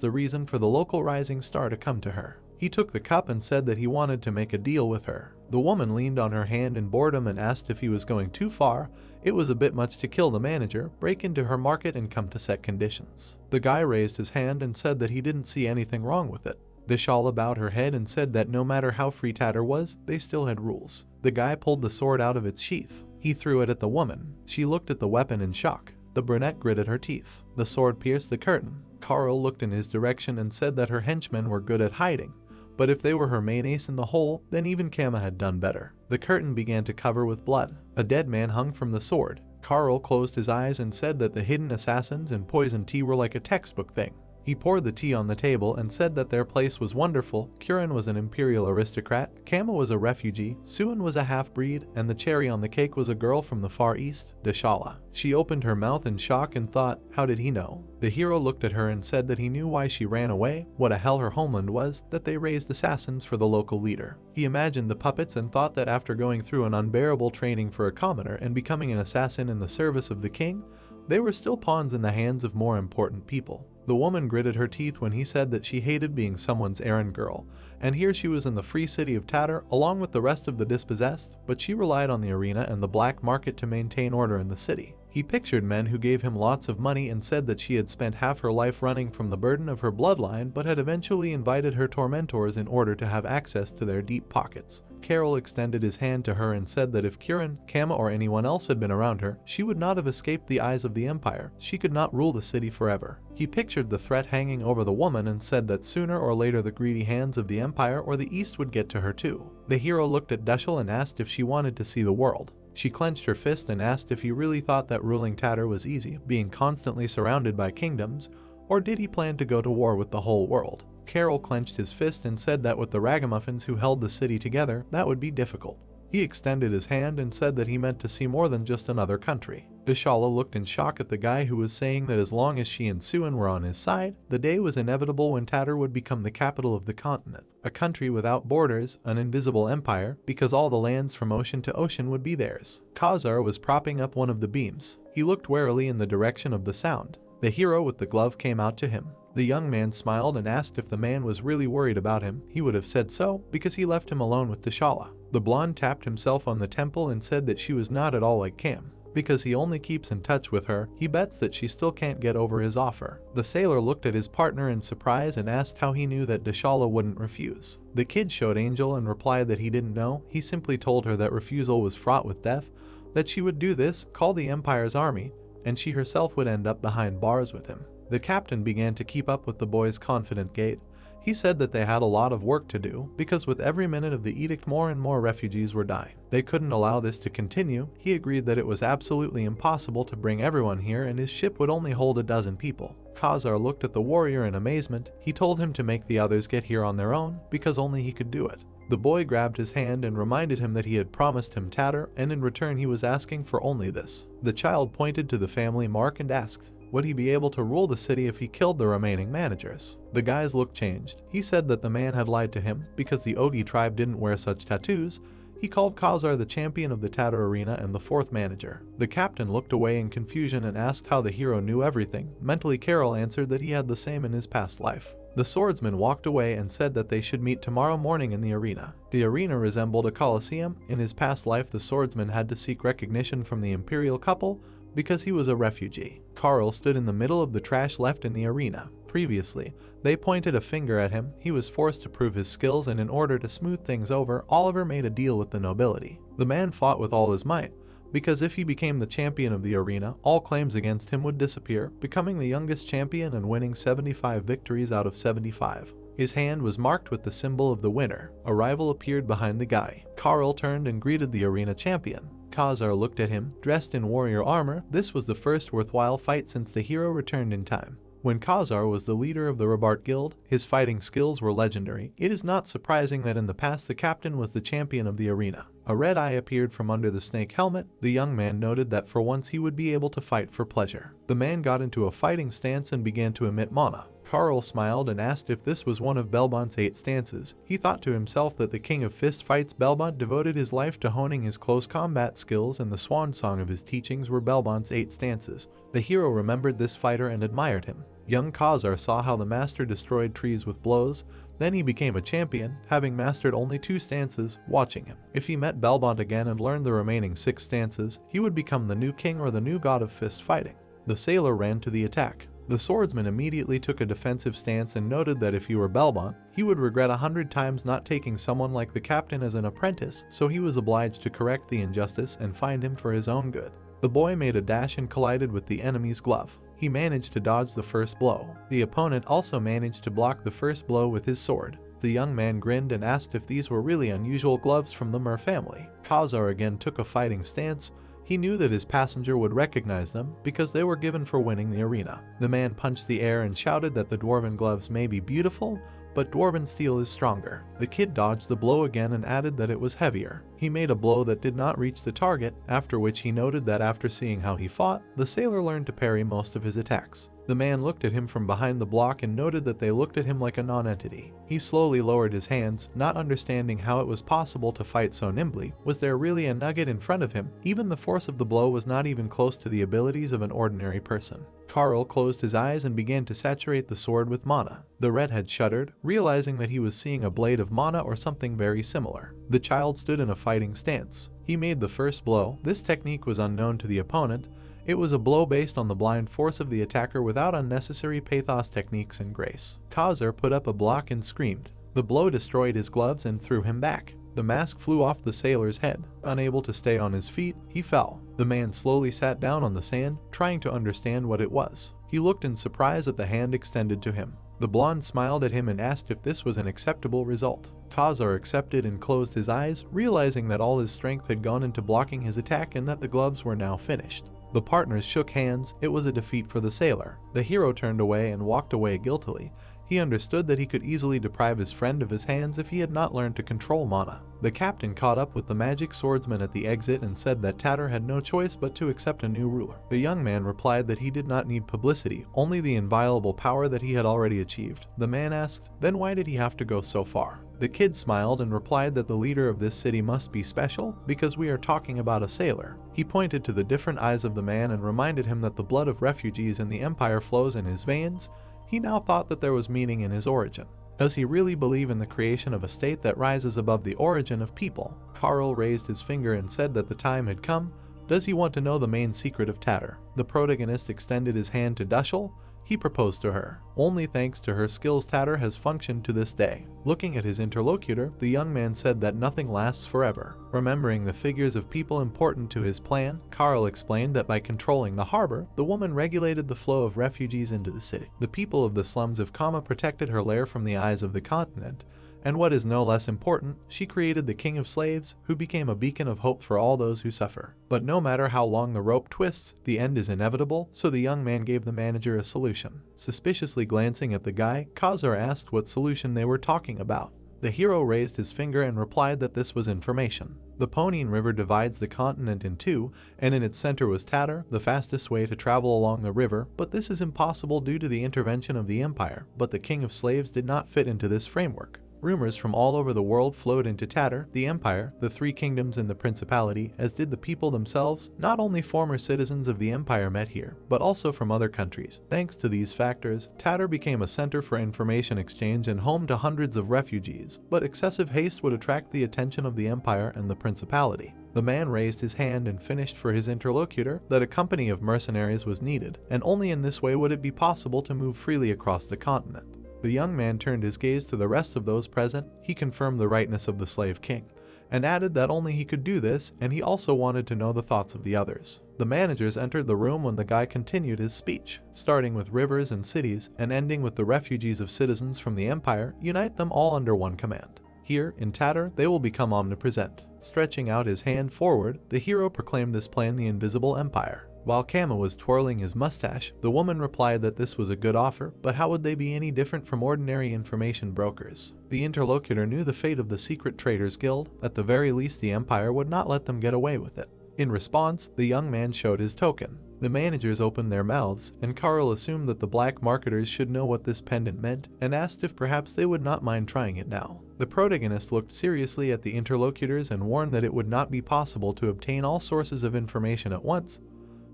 the reason for the local rising star to come to her? He took the cup and said that he wanted to make a deal with her. The woman leaned on her hand in boredom and asked if he was going too far. It was a bit much to kill the manager, break into her market and come to set conditions. The guy raised his hand and said that he didn't see anything wrong with it. Deshala bowed her head and said that no matter how free Tatter was, they still had rules. The guy pulled the sword out of its sheath. He threw it at the woman. She looked at the weapon in shock. The brunette gritted her teeth. The sword pierced the curtain. Carl looked in his direction and said that her henchmen were good at hiding, but if they were her main ace in the hole, then even Kama had done better. The curtain began to cover with blood. A dead man hung from the sword. Carl closed his eyes and said that the hidden assassins and poison tea were like a textbook thing. He poured the tea on the table and said that their place was wonderful. Kiran was an imperial aristocrat, Kama was a refugee, Suan was a half-breed, and the cherry on the cake was a girl from the Far East, Deshala. She opened her mouth in shock and thought, how did he know? The hero looked at her and said that he knew why she ran away, what a hell her homeland was, that they raised assassins for the local leader. He imagined the puppets and thought that after going through an unbearable training for a commoner and becoming an assassin in the service of the king, they were still pawns in the hands of more important people. The woman gritted her teeth when he said that she hated being someone's errand girl, and here she was in the free city of Tatter along with the rest of the dispossessed, but she relied on the arena and the black market to maintain order in the city. He pictured men who gave him lots of money and said that she had spent half her life running from the burden of her bloodline but had eventually invited her tormentors in order to have access to their deep pockets. Carol extended his hand to her and said that if Kieran, Kama or anyone else had been around her, she would not have escaped the eyes of the Empire. She could not rule the city forever. He pictured the threat hanging over the woman and said that sooner or later the greedy hands of the Empire or the East would get to her too. The hero looked at Deshel and asked if she wanted to see the world. She clenched her fist and asked if he really thought that ruling Tatter was easy, being constantly surrounded by kingdoms, or did he plan to go to war with the whole world? Carol clenched his fist and said that with the ragamuffins who held the city together, that would be difficult. He extended his hand and said that he meant to see more than just another country. Deshala looked in shock at the guy who was saying that as long as she and Suin were on his side, the day was inevitable when Tatter would become the capital of the continent, a country without borders, an invisible empire, because all the lands from ocean to ocean would be theirs. Khazar was propping up one of the beams. He looked warily in the direction of the sound. The hero with the glove came out to him. The young man smiled and asked if the man was really worried about him. He would have said so, because he left him alone with Deshala. The blonde tapped himself on the temple and said that she was not at all like Cam. Because he only keeps in touch with her, he bets that she still can't get over his offer. The sailor looked at his partner in surprise and asked how he knew that Deshala wouldn't refuse. The kid showed Angel and replied that he didn't know. He simply told her that refusal was fraught with death, that she would do this, call the Empire's army, and she herself would end up behind bars with him. The captain began to keep up with the boy's confident gait. He said that they had a lot of work to do, because with every minute of the edict more and more refugees were dying. They couldn't allow this to continue. He agreed that it was absolutely impossible to bring everyone here and his ship would only hold a dozen people. Khazar looked at the warrior in amazement. He told him to make the others get here on their own, because only he could do it. The boy grabbed his hand and reminded him that he had promised him Tatter, and in return he was asking for only this. The child pointed to the family mark and asked, would he be able to rule the city if he killed the remaining managers? The guy's look changed. He said that the man had lied to him because the Odi tribe didn't wear such tattoos. He called Khazar the champion of the Tatter arena and the fourth manager. The captain looked away in confusion and asked how the hero knew everything. Mentally, Carol answered that he had the same in his past life. The swordsman walked away and said that they should meet tomorrow morning in the arena. The arena resembled a coliseum. In his past life, the swordsman had to seek recognition from the imperial couple because he was a refugee. Carl stood in the middle of the trash left in the arena. Previously, they pointed a finger at him. He was forced to prove his skills, and in order to smooth things over, Oliver made a deal with the nobility. The man fought with all his might, because if he became the champion of the arena, all claims against him would disappear, becoming the youngest champion and winning 75 victories out of 75. His hand was marked with the symbol of the winner. A rival appeared behind the guy. Carl turned and greeted the arena champion. Khazar looked at him, dressed in warrior armor. This was the first worthwhile fight since the hero returned in time. When Khazar was the leader of the Rabart Guild, his fighting skills were legendary. It is not surprising that in the past the captain was the champion of the arena. A red eye appeared from under the snake helmet. The young man noted that for once he would be able to fight for pleasure. The man got into a fighting stance and began to emit mana. Carl smiled and asked if this was one of Belmont's 8 stances. He thought to himself that the king of fist fights Belmont devoted his life to honing his close combat skills, and the swan song of his teachings were Belmont's 8 stances. The hero remembered this fighter and admired him. Young Khazar saw how the master destroyed trees with blows. Then he became a champion, having mastered only 2 stances, watching him. If he met Belmont again and learned the remaining 6 stances, he would become the new king or the new god of fist fighting. The sailor ran to the attack. The swordsman immediately took a defensive stance and noted that if he were Belmont, he would regret 100 times not taking someone like the captain as an apprentice, so he was obliged to correct the injustice and find him for his own good. The boy made a dash and collided with the enemy's glove. He managed to dodge the first blow. The opponent also managed to block the first blow with his sword. The young man grinned and asked if these were really unusual gloves from the Mer family. Khazar again took a fighting stance. He knew that his passenger would recognize them because they were given for winning the arena. The man punched the air and shouted that the dwarven gloves may be beautiful, but dwarven steel is stronger. The kid dodged the blow again and added that it was heavier. He made a blow that did not reach the target, after which he noted that after seeing how he fought, the sailor learned to parry most of his attacks. The man looked at him from behind the block and noted that they looked at him like a non-entity. He slowly lowered his hands, not understanding how it was possible to fight so nimbly. Was there really a nugget in front of him? Even the force of the blow was not even close to the abilities of an ordinary person. Carl closed his eyes and began to saturate the sword with mana. The redhead shuddered, realizing that he was seeing a blade of mana or something very similar. The child stood in a fighting stance. He made the first blow. This technique was unknown to the opponent. It was a blow based on the blind force of the attacker without unnecessary pathos techniques and grace. Khazar put up a block and screamed. The blow destroyed his gloves and threw him back. The mask flew off the sailor's head. Unable to stay on his feet, he fell. The man slowly sat down on the sand, trying to understand what it was. He looked in surprise at the hand extended to him. The blonde smiled at him and asked if this was an acceptable result. Khazar accepted and closed his eyes, realizing that all his strength had gone into blocking his attack and that the gloves were now finished. The partners shook hands. It was a defeat for the sailor. The hero turned away and walked away guiltily. He understood that he could easily deprive his friend of his hands if he had not learned to control mana. The captain caught up with the magic swordsman at the exit and said that Tatter had no choice but to accept a new ruler. The young man replied that he did not need publicity, only the inviolable power that he had already achieved. The man asked, then why did he have to go so far? The kid smiled and replied that the leader of this city must be special because we are talking about a sailor. He pointed to the different eyes of the man and reminded him that the blood of refugees in the empire flows in his veins. He now thought that there was meaning in his origin. Does he really believe in the creation of a state that rises above the origin of people? Carl raised his finger and said that the time had come. Does he want to know the main secret of Tatter? The protagonist extended his hand to Dushel. He proposed to her. Only thanks to her skills Tatter has functioned to this day. Looking at his interlocutor, the young man said that nothing lasts forever. Remembering the figures of people important to his plan, Carl explained that by controlling the harbor, the woman regulated the flow of refugees into the city. The people of the slums of Kama protected her lair from the eyes of the continent. And what is no less important, she created the king of slaves, who became a beacon of hope for all those who suffer. But no matter how long the rope twists, the end is inevitable, so the young man gave the manager a solution. Suspiciously glancing at the guy, Khazar asked what solution they were talking about. The hero raised his finger and replied that this was information. The Ponine River divides the continent in two, and in its center was Tatter, the fastest way to travel along the river, but this is impossible due to the intervention of the Empire, but the king of slaves did not fit into this framework. Rumors from all over the world flowed into Tatter, the Empire, the three kingdoms and the Principality, as did the people themselves. Not only former citizens of the Empire met here, but also from other countries. Thanks to these factors, Tatter became a center for information exchange and home to hundreds of refugees, but excessive haste would attract the attention of the Empire and the Principality. The man raised his hand and finished for his interlocutor that a company of mercenaries was needed, and only in this way would it be possible to move freely across the continent. The young man turned his gaze to the rest of those present. He confirmed the rightness of the slave king, and added that only he could do this, and he also wanted to know the thoughts of the others. The managers entered the room when the guy continued his speech, starting with rivers and cities, and ending with the refugees of citizens from the Empire, unite them all under one command. Here, in Tatter, they will become omnipresent. Stretching out his hand forward, the hero proclaimed this plan the Invisible Empire. While Kama was twirling his mustache, the woman replied that this was a good offer, but how would they be any different from ordinary information brokers? The interlocutor knew the fate of the secret traders guild. At the very least, the Empire would not let them get away with it. In response, the young man showed his token. The managers opened their mouths, and Carl assumed that the black marketers should know what this pendant meant, and asked if perhaps they would not mind trying it now. The protagonist looked seriously at the interlocutors and warned that it would not be possible to obtain all sources of information at once.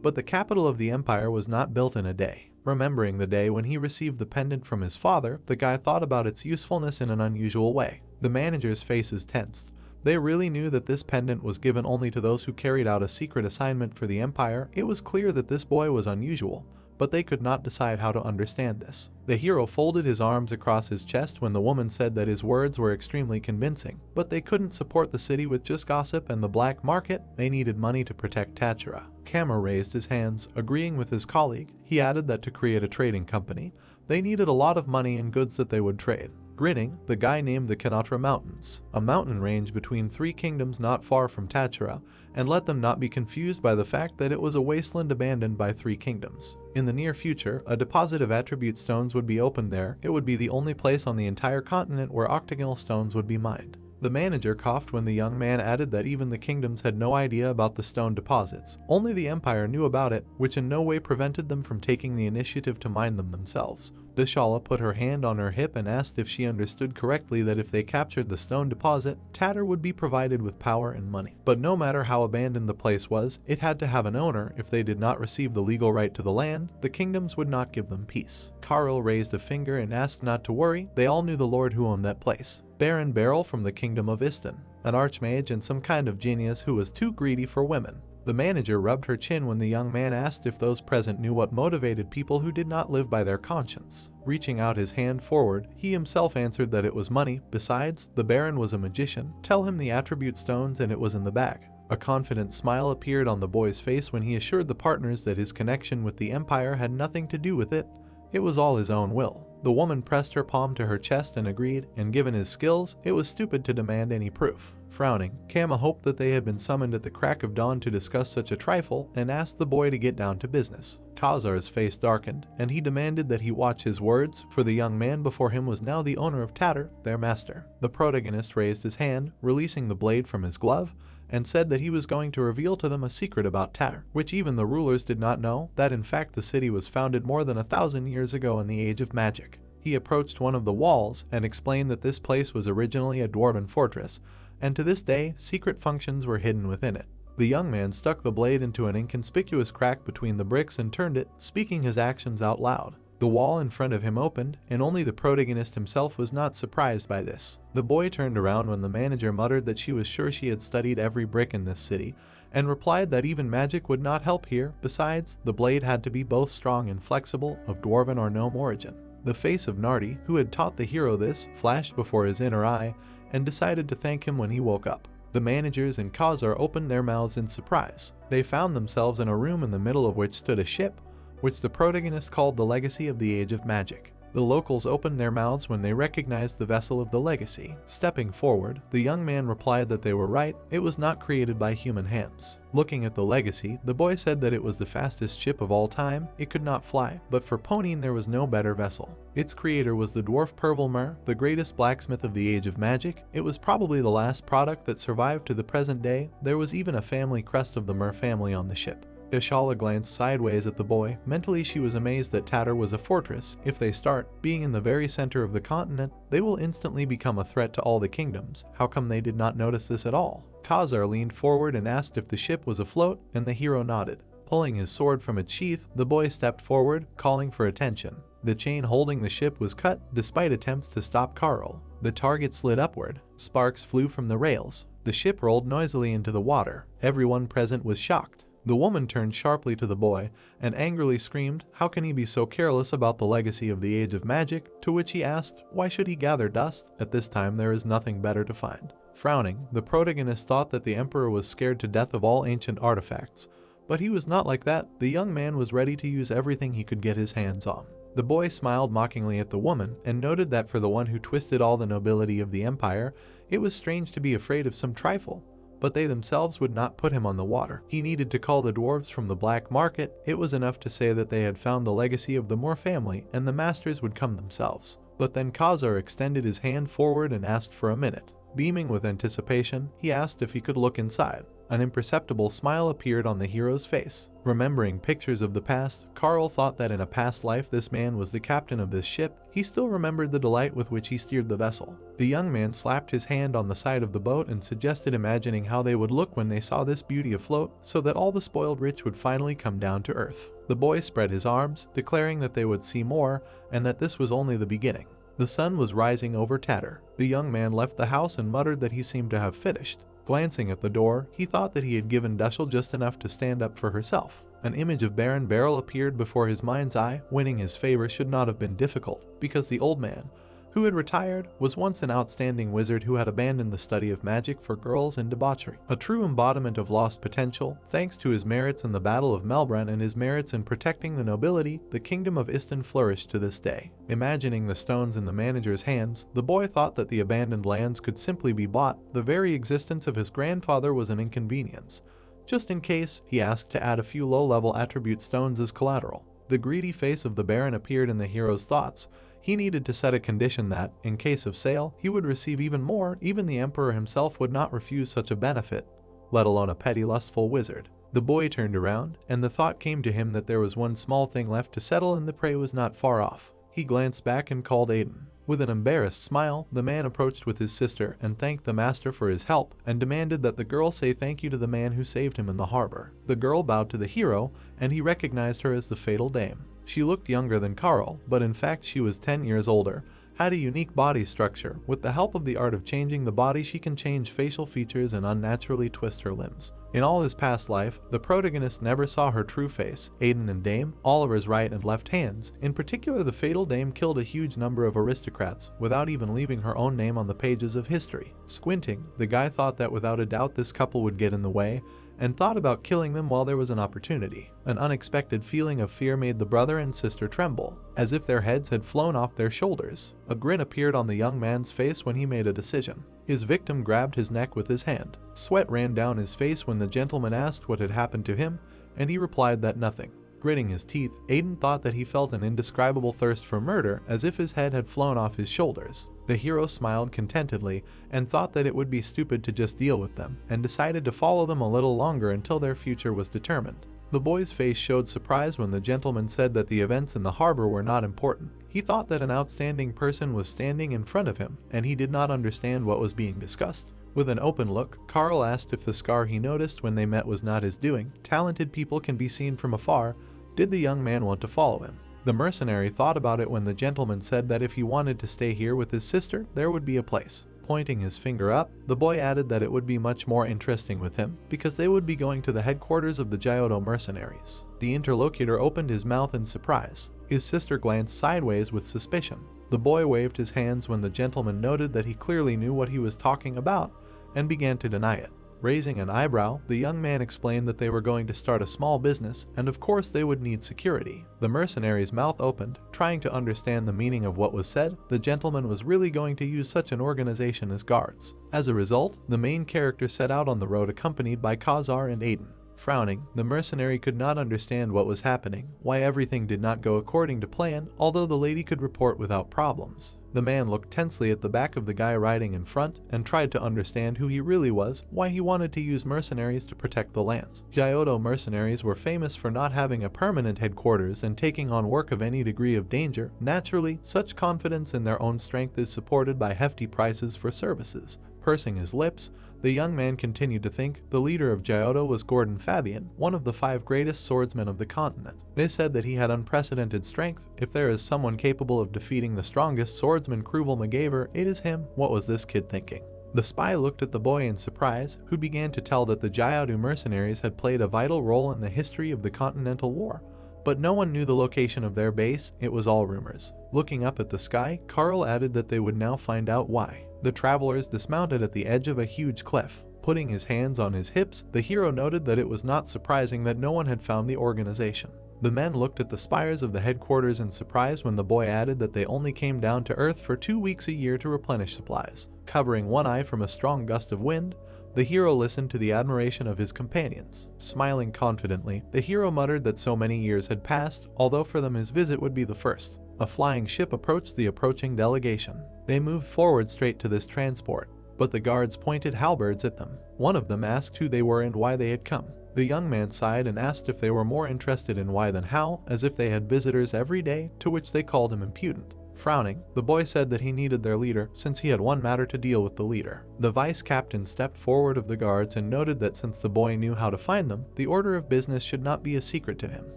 But the capital of the Empire was not built in a day. Remembering the day when he received the pendant from his father, the guy thought about its usefulness in an unusual way. The managers' faces tensed. They really knew that this pendant was given only to those who carried out a secret assignment for the Empire. It was clear that this boy was unusual, but they could not decide how to understand this. The hero folded his arms across his chest when the woman said that his words were extremely convincing, but they couldn't support the city with just gossip and the black market. They needed money to protect Tatter. Kama raised his hands, agreeing with his colleague. He added that to create a trading company, they needed a lot of money and goods that they would trade. Grinning, the guy named the Kanatra Mountains, a mountain range between three kingdoms not far from Tatter, and let them not be confused by the fact that it was a wasteland abandoned by three kingdoms. In the near future, a deposit of attribute stones would be opened there. It would be the only place on the entire continent where octagonal stones would be mined. The manager coughed when the young man added that even the kingdoms had no idea about the stone deposits. Only the Empire knew about it, which in no way prevented them from taking the initiative to mine them themselves. Deshala put her hand on her hip and asked if she understood correctly that if they captured the stone deposit, Tatter would be provided with power and money. But no matter how abandoned the place was, it had to have an owner. If they did not receive the legal right to the land, the kingdoms would not give them peace. Carl raised a finger and asked not to worry. They all knew the lord who owned that place. Baron Beryl from the kingdom of Istan, an archmage and some kind of genius who was too greedy for women. The manager rubbed her chin when the young man asked if those present knew what motivated people who did not live by their conscience. Reaching out his hand forward, he himself answered that it was money. Besides, the Baron was a magician. Tell him the attribute stones and it was in the bag. A confident smile appeared on the boy's face when he assured the partners that his connection with the Empire had nothing to do with it. It was all his own will. The woman pressed her palm to her chest and agreed, and given his skills, it was stupid to demand any proof. Frowning, Kama hoped that they had been summoned at the crack of dawn to discuss such a trifle and asked the boy to get down to business. Khazar's face darkened, and he demanded that he watch his words, for the young man before him was now the owner of Tatter, their master. The protagonist raised his hand, releasing the blade from his glove, and said that he was going to reveal to them a secret about Tatter, which even the rulers did not know, that in fact the city was founded more than 1,000 years ago in the Age of Magic. He approached one of the walls and explained that this place was originally a dwarven fortress, and to this day, secret functions were hidden within it. The young man stuck the blade into an inconspicuous crack between the bricks and turned it, speaking his actions out loud. The wall in front of him opened, and only the protagonist himself was not surprised by this. The boy turned around when the manager muttered that she was sure she had studied every brick in this city, and replied that even magic would not help here. Besides, the blade had to be both strong and flexible, of dwarven or gnome origin. The face of Nardi, who had taught the hero this, flashed before his inner eye, and decided to thank him when he woke up. The managers and Khazar opened their mouths in surprise. They found themselves in a room in the middle of which stood a ship, which the protagonist called the Legacy of the Age of Magic. The locals opened their mouths when they recognized the vessel of the Legacy. Stepping forward, the young man replied that they were right, it was not created by human hands. Looking at the Legacy, the boy said that it was the fastest ship of all time. It could not fly, but for ponying there was no better vessel. Its creator was the dwarf Pervelmer, the greatest blacksmith of the Age of Magic. It was probably the last product that survived to the present day. There was even a family crest of the Mer family on the ship. Ishala glanced sideways at the boy. Mentally she was amazed that Tatter was a fortress. If they start being in the very center of the continent, they will instantly become a threat to all the kingdoms. How come they did not notice this at all? Khazar leaned forward and asked if the ship was afloat, and the hero nodded. Pulling his sword from its sheath, the boy stepped forward, calling for attention. The chain holding the ship was cut, despite attempts to stop Karl. The target slid upward. Sparks flew from the rails. The ship rolled noisily into the water. Everyone present was shocked. The woman turned sharply to the boy and angrily screamed, how can he be so careless about the legacy of the Age of Magic? To which he asked, why should he gather dust? At this time there is nothing better to find. Frowning, the protagonist thought that the emperor was scared to death of all ancient artifacts, but he was not like that. The young man was ready to use everything he could get his hands on. The boy smiled mockingly at the woman and noted that for the one who twisted all the nobility of the empire, it was strange to be afraid of some trifle. But they themselves would not put him on the water. He needed to call the dwarves from the black market. It was enough to say that they had found the legacy of the Moore family, and the masters would come themselves. But then Khazar extended his hand forward and asked for a minute. Beaming with anticipation, he asked if he could look inside. An imperceptible smile appeared on the hero's face. Remembering pictures of the past, Karl thought that in a past life this man was the captain of this ship. He still remembered the delight with which he steered the vessel. The young man slapped his hand on the side of the boat and suggested imagining how they would look when they saw this beauty afloat, so that all the spoiled rich would finally come down to earth. The boy spread his arms, declaring that they would see more, and that this was only the beginning. The sun was rising over Tatter. The young man left the house and muttered that he seemed to have finished. Glancing at the door, he thought that he had given Dushel just enough to stand up for herself. An image of Baron Beryl appeared before his mind's eye. Winning his favor should not have been difficult, because the old man, who had retired, was once an outstanding wizard who had abandoned the study of magic for girls and debauchery. A true embodiment of lost potential. Thanks to his merits in the Battle of Melbrun and his merits in protecting the nobility, the kingdom of Istan flourished to this day. Imagining the stones in the manager's hands, the boy thought that the abandoned lands could simply be bought. The very existence of his grandfather was an inconvenience. Just in case, he asked to add a few low-level attribute stones as collateral. The greedy face of the Baron appeared in the hero's thoughts. He needed to set a condition that, in case of sale, he would receive even more. Even the emperor himself would not refuse such a benefit, let alone a petty lustful wizard. The boy turned around, and the thought came to him that there was one small thing left to settle and the prey was not far off. He glanced back and called Aiden. With an embarrassed smile, the man approached with his sister and thanked the master for his help and demanded that the girl say thank you to the man who saved him in the harbor. The girl bowed to the hero, and he recognized her as the Fatal Dame. She looked younger than Karl, but in fact she was 10 years older, had a unique body structure. With the help of the art of changing the body, she can change facial features and unnaturally twist her limbs. In all his past life, the protagonist never saw her true face. Aiden and Dame, Oliver's right and left hands. In particular, the fatal Dame killed a huge number of aristocrats without even leaving her own name on the pages of history. Squinting, the guy thought that without a doubt this couple would get in the way, and thought about killing them while there was an opportunity. An unexpected feeling of fear made the brother and sister tremble, as if their heads had flown off their shoulders. A grin appeared on the young man's face when he made a decision. His victim grabbed his neck with his hand. Sweat ran down his face when the gentleman asked what had happened to him, and he replied that nothing. Gritting his teeth, Aiden thought that he felt an indescribable thirst for murder, as if his head had flown off his shoulders. The hero smiled contentedly and thought that it would be stupid to just deal with them, and decided to follow them a little longer until their future was determined. The boy's face showed surprise when the gentleman said that the events in the harbor were not important. He thought that an outstanding person was standing in front of him, and he did not understand what was being discussed. With an open look, Carl asked if the scar he noticed when they met was not his doing. Talented people can be seen from afar. Did the young man want to follow him? The mercenary thought about it when the gentleman said that if he wanted to stay here with his sister, there would be a place. Pointing his finger up, the boy added that it would be much more interesting with him, because they would be going to the headquarters of the Gyotto mercenaries. The interlocutor opened his mouth in surprise. His sister glanced sideways with suspicion. The boy waved his hands when the gentleman noted that he clearly knew what he was talking about, and began to deny it. Raising an eyebrow, the young man explained that they were going to start a small business, and of course they would need security. The mercenary's mouth opened, trying to understand the meaning of what was said. The gentleman was really going to use such an organization as guards. As a result, the main character set out on the road accompanied by Khazar and Aiden. Frowning, the mercenary could not understand what was happening, why everything did not go according to plan, although the lady could report without problems. The man looked tensely at the back of the guy riding in front and tried to understand who he really was, why he wanted to use mercenaries to protect the lands. Gyotto mercenaries were famous for not having a permanent headquarters and taking on work of any degree of danger. Naturally, such confidence in their own strength is supported by hefty prices for services. Pursing his lips, the young man continued to think. The leader of Gyotto was Gordon Fabian, one of the 5 greatest swordsmen of the continent. They said that he had unprecedented strength. If there is someone capable of defeating the strongest swordsman Kruvel Magaver, it is him. What was this kid thinking? The spy looked at the boy in surprise, who began to tell that the Gyotto mercenaries had played a vital role in the history of the Continental War. But no one knew the location of their base. It was all rumors. Looking up at the sky, Carl added that they would now find out why. The travelers dismounted at the edge of a huge cliff. Putting his hands on his hips, the hero noted that it was not surprising that no one had found the organization. The men looked at the spires of the headquarters in surprise when the boy added that they only came down to Earth for 2 weeks a year to replenish supplies. Covering one eye from a strong gust of wind, the hero listened to the admiration of his companions. Smiling confidently, the hero muttered that so many years had passed, although for them his visit would be the first. A flying ship approached the approaching delegation. They moved forward straight to this transport, but the guards pointed halberds at them. One of them asked who they were and why they had come. The young man sighed and asked if they were more interested in why than how, as if they had visitors every day, to which they called him impudent. Frowning, the boy said that he needed their leader, since he had one matter to deal with the leader. The vice captain stepped forward of the guards and noted that since the boy knew how to find them, the order of business should not be a secret to him.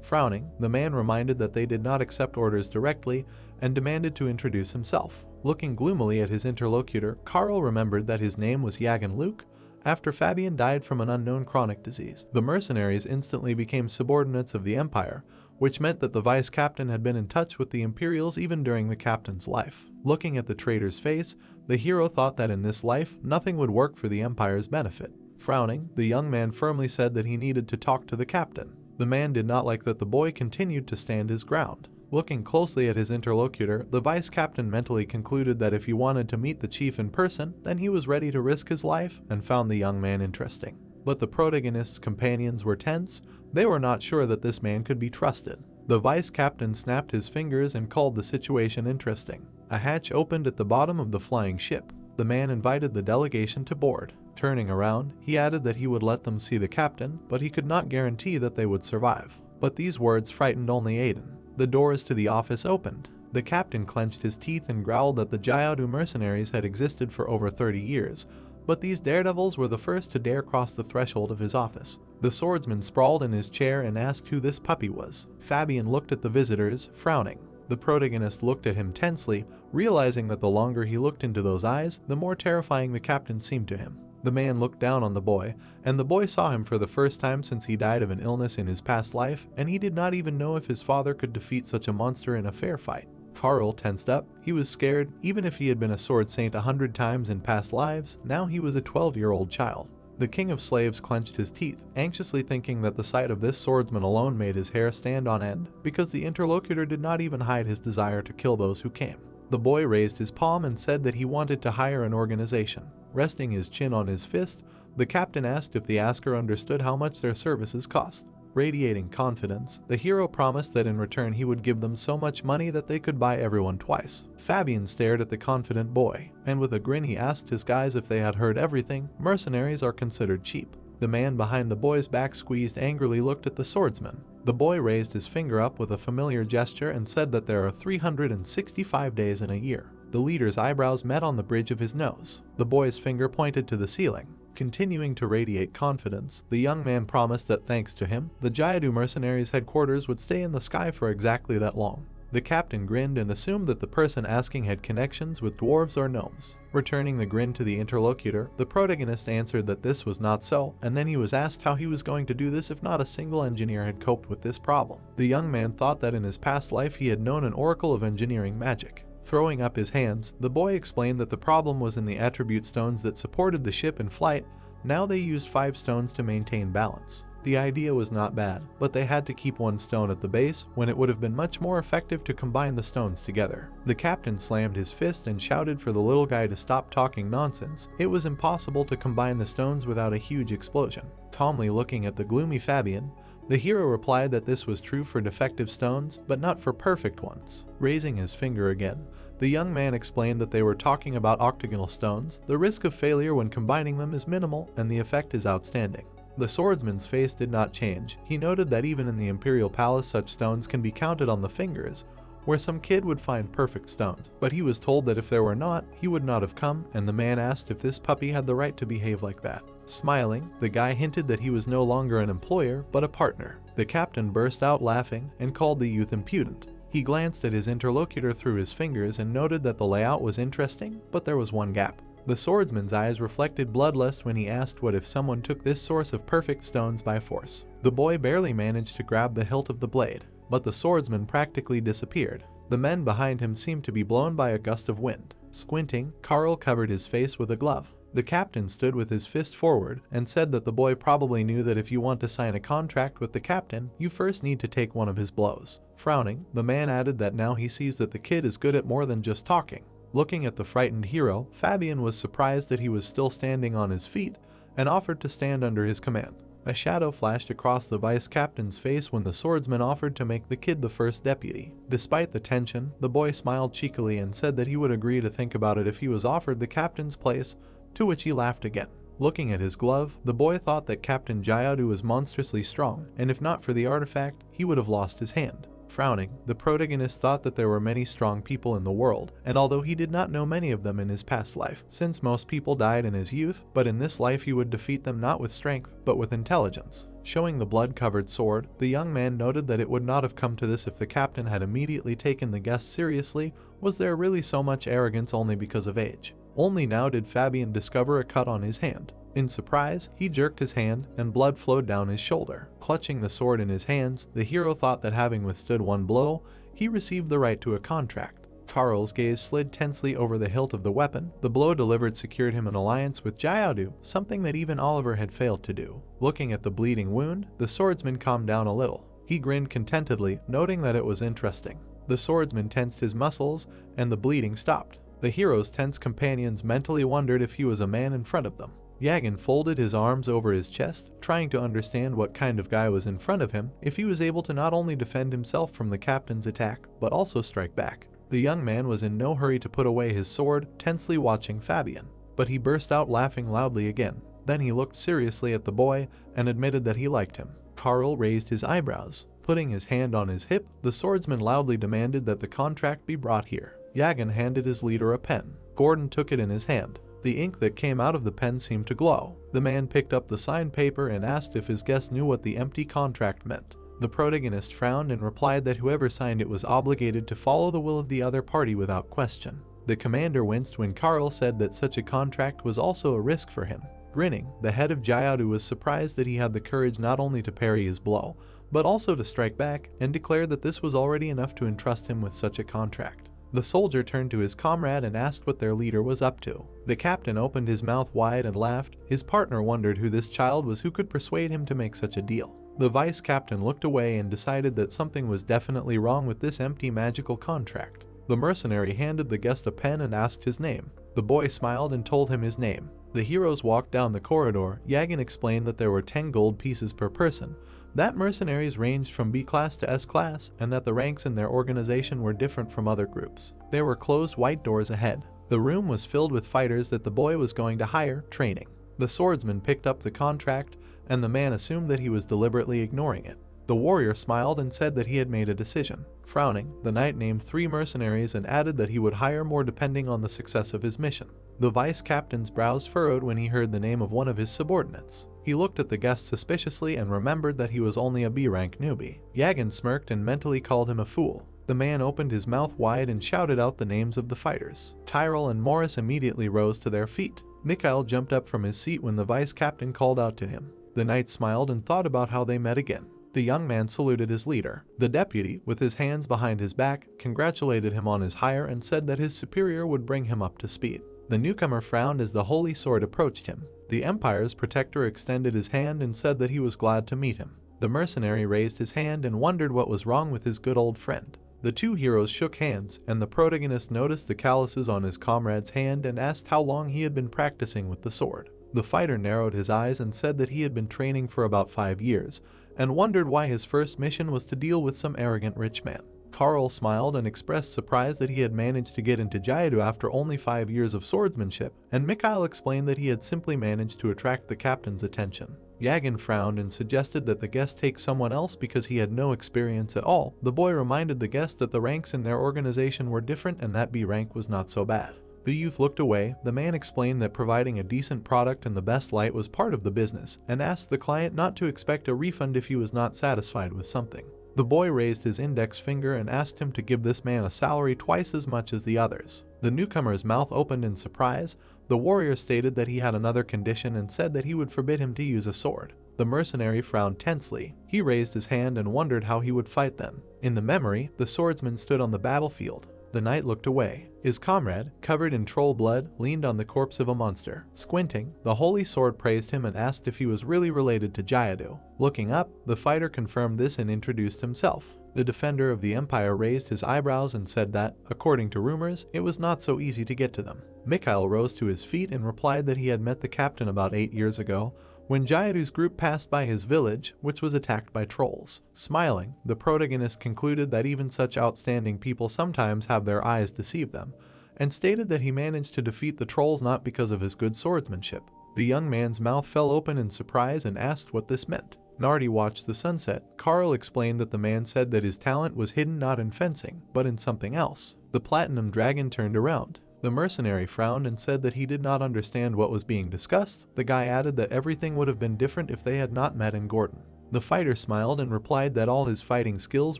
Frowning, the man reminded that they did not accept orders directly and demanded to introduce himself. Looking gloomily at his interlocutor, Carl remembered that his name was Jagan Luke, after Fabian died from an unknown chronic disease. The mercenaries instantly became subordinates of the Empire, which meant that the vice captain had been in touch with the Imperials even during the captain's life. Looking at the traitor's face, the hero thought that in this life, nothing would work for the Empire's benefit. Frowning, the young man firmly said that he needed to talk to the captain. The man did not like that the boy continued to stand his ground. Looking closely at his interlocutor, the vice captain mentally concluded that if he wanted to meet the chief in person, then he was ready to risk his life, and found the young man interesting. But the protagonist's companions were tense. They were not sure that this man could be trusted. The vice captain snapped his fingers and called the situation interesting. A hatch opened at the bottom of the flying ship. The man invited the delegation to board. Turning around, he added that he would let them see the captain, but he could not guarantee that they would survive. But these words frightened only Aiden. The doors to the office opened. The captain clenched his teeth and growled that the Gyotto mercenaries had existed for over 30 years, but these daredevils were the first to dare cross the threshold of his office. The swordsman sprawled in his chair and asked who this puppy was. Fabian looked at the visitors, frowning. The protagonist looked at him tensely, realizing that the longer he looked into those eyes, the more terrifying the captain seemed to him. The man looked down on the boy, and the boy saw him for the first time since he died of an illness in his past life, and he did not even know if his father could defeat such a monster in a fair fight. Carl tensed up. He was scared. Even if he had been a sword saint 100 times in past lives, now he was a 12-year-old child. The king of slaves clenched his teeth, anxiously thinking that the sight of this swordsman alone made his hair stand on end, because the interlocutor did not even hide his desire to kill those who came. The boy raised his palm and said that he wanted to hire an organization. Resting his chin on his fist, the captain asked if the asker understood how much their services cost. Radiating confidence, the hero promised that in return he would give them so much money that they could buy everyone twice. Fabian stared at the confident boy, and with a grin he asked his guys if they had heard everything. Mercenaries are considered cheap. The man behind the boy's back squeezed angrily looked at the swordsman. The boy raised his finger up with a familiar gesture and said that there are 365 days in a year. The leader's eyebrows met on the bridge of his nose. The boy's finger pointed to the ceiling. Continuing to radiate confidence, the young man promised that thanks to him, the Jayadu mercenaries' headquarters would stay in the sky for exactly that long. The captain grinned and assumed that the person asking had connections with dwarves or gnomes. Returning the grin to the interlocutor, the protagonist answered that this was not so, and then he was asked how he was going to do this if not a single engineer had coped with this problem. The young man thought that in his past life he had known an oracle of engineering magic. Throwing up his hands, the boy explained that the problem was in the attribute stones that supported the ship in flight. Now they used 5 stones to maintain balance. The idea was not bad, but they had to keep one stone at the base when it would have been much more effective to combine the stones together. The captain slammed his fist and shouted for the little guy to stop talking nonsense. It was impossible to combine the stones without a huge explosion. Calmly looking at the gloomy Fabian, the hero replied that this was true for defective stones, but not for perfect ones. Raising his finger again, the young man explained that they were talking about octagonal stones. The risk of failure when combining them is minimal, and the effect is outstanding. The swordsman's face did not change. He noted that even in the Imperial Palace such stones can be counted on the fingers, where some kid would find perfect stones. But he was told that if there were not, he would not have come, and the man asked if this puppy had the right to behave like that. Smiling, the guy hinted that he was no longer an employer, but a partner. The captain burst out laughing and called the youth impudent. He glanced at his interlocutor through his fingers and noted that the layout was interesting, but there was one gap. The swordsman's eyes reflected bloodlust when he asked what if someone took this source of perfect stones by force. The boy barely managed to grab the hilt of the blade, but the swordsman practically disappeared. The men behind him seemed to be blown by a gust of wind. Squinting, Carl covered his face with a glove. The captain stood with his fist forward and said that the boy probably knew that if you want to sign a contract with the captain, you first need to take one of his blows. Frowning, the man added that now he sees that the kid is good at more than just talking. Looking at the frightened hero, Fabian was surprised that he was still standing on his feet and offered to stand under his command. A shadow flashed across the vice captain's face when the swordsman offered to make the kid the first deputy. Despite the tension, the boy smiled cheekily and said that he would agree to think about it if he was offered the captain's place, to which he laughed again. Looking at his glove, the boy thought that Captain Jayadu was monstrously strong, and if not for the artifact, he would have lost his hand. Frowning, the protagonist thought that there were many strong people in the world, and although he did not know many of them in his past life, since most people died in his youth, but in this life he would defeat them not with strength, but with intelligence. Showing the blood-covered sword, the young man noted that it would not have come to this if the captain had immediately taken the guest seriously. Was there really so much arrogance only because of age? Only now did Fabian discover a cut on his hand. In surprise, he jerked his hand, and blood flowed down his shoulder. Clutching the sword in his hands, the hero thought that having withstood one blow, he received the right to a contract. Carl's gaze slid tensely over the hilt of the weapon. The blow delivered secured him an alliance with Jayadu, something that even Oliver had failed to do. Looking at the bleeding wound, the swordsman calmed down a little. He grinned contentedly, noting that it was interesting. The swordsman tensed his muscles, and the bleeding stopped. The hero's tense companions mentally wondered if he was a man in front of them. Yagan folded his arms over his chest, trying to understand what kind of guy was in front of him, if he was able to not only defend himself from the captain's attack, but also strike back. The young man was in no hurry to put away his sword, tensely watching Fabian, but he burst out laughing loudly again. Then he looked seriously at the boy and admitted that he liked him. Carl raised his eyebrows. Putting his hand on his hip, the swordsman loudly demanded that the contract be brought here. Yagan handed his leader a pen. Gordon took it in his hand. The ink that came out of the pen seemed to glow. The man picked up the signed paper and asked if his guest knew what the empty contract meant. The protagonist frowned and replied that whoever signed it was obligated to follow the will of the other party without question. The commander winced when Carl said that such a contract was also a risk for him. Grinning, the head of Jayadu was surprised that he had the courage not only to parry his blow, but also to strike back, and declared that this was already enough to entrust him with such a contract. The soldier turned to his comrade and asked what their leader was up to. The captain opened his mouth wide and laughed. His partner wondered who this child was who could persuade him to make such a deal. The vice captain looked away and decided that something was definitely wrong with this empty magical contract. The mercenary handed the guest a pen and asked his name. The boy smiled and told him his name. The heroes walked down the corridor. Yagan explained that there were 10 gold pieces per person, that mercenaries ranged from B class to S class, and that the ranks in their organization were different from other groups. There were closed white doors ahead. The room was filled with fighters that the boy was going to hire, training. The swordsman picked up the contract, and the man assumed that he was deliberately ignoring it. The warrior smiled and said that he had made a decision. Frowning, the knight named 3 mercenaries and added that he would hire more depending on the success of his mission. The vice captain's brows furrowed when he heard the name of one of his subordinates. He looked at the guest suspiciously and remembered that he was only a B-rank newbie. Yagan smirked and mentally called him a fool. The man opened his mouth wide and shouted out the names of the fighters. Tyrell and Morris immediately rose to their feet. Mikhail jumped up from his seat when the vice captain called out to him. The knight smiled and thought about how they met again. The young man saluted his leader. The deputy, with his hands behind his back, congratulated him on his hire and said that his superior would bring him up to speed. The newcomer frowned as the holy sword approached him. The empire's protector extended his hand and said that he was glad to meet him. The mercenary raised his hand and wondered what was wrong with his good old friend. The 2 heroes shook hands, and the protagonist noticed the calluses on his comrade's hand and asked how long he had been practicing with the sword. The fighter narrowed his eyes and said that he had been training for about 5 years, and wondered why his first mission was to deal with some arrogant rich man. Carl smiled and expressed surprise that he had managed to get into Jayadu after only 5 years of swordsmanship, and Mikhail explained that he had simply managed to attract the captain's attention. Yagan frowned and suggested that the guest take someone else because he had no experience at all. The boy reminded the guest that the ranks in their organization were different and that B rank was not so bad. The youth looked away. The man explained that providing a decent product in the best light was part of the business, and asked the client not to expect a refund if he was not satisfied with something. The boy raised his index finger and asked him to give this man a salary twice as much as the others. The newcomer's mouth opened in surprise. The warrior stated that he had another condition and said that he would forbid him to use a sword. The mercenary frowned tensely. He raised his hand and wondered how he would fight them. In the memory, the swordsman stood on the battlefield. The knight looked away. His comrade, covered in troll blood, leaned on the corpse of a monster. Squinting, the holy sword praised him and asked if he was really related to Jayadu. Looking up, the fighter confirmed this and introduced himself. The defender of the empire raised his eyebrows and said that, according to rumors, it was not so easy to get to them. Mikhail rose to his feet and replied that he had met the captain about 8 years ago, when Jayadu's group passed by his village, which was attacked by trolls. Smiling, the protagonist concluded that even such outstanding people sometimes have their eyes deceive them, and stated that he managed to defeat the trolls not because of his good swordsmanship. The young man's mouth fell open in surprise and asked what this meant. Nardi watched the sunset. Carl explained that the man said that his talent was hidden not in fencing, but in something else. The platinum dragon turned around. The mercenary frowned and said that he did not understand what was being discussed. The guy added that everything would have been different if they had not met in Gordon. The fighter smiled and replied that all his fighting skills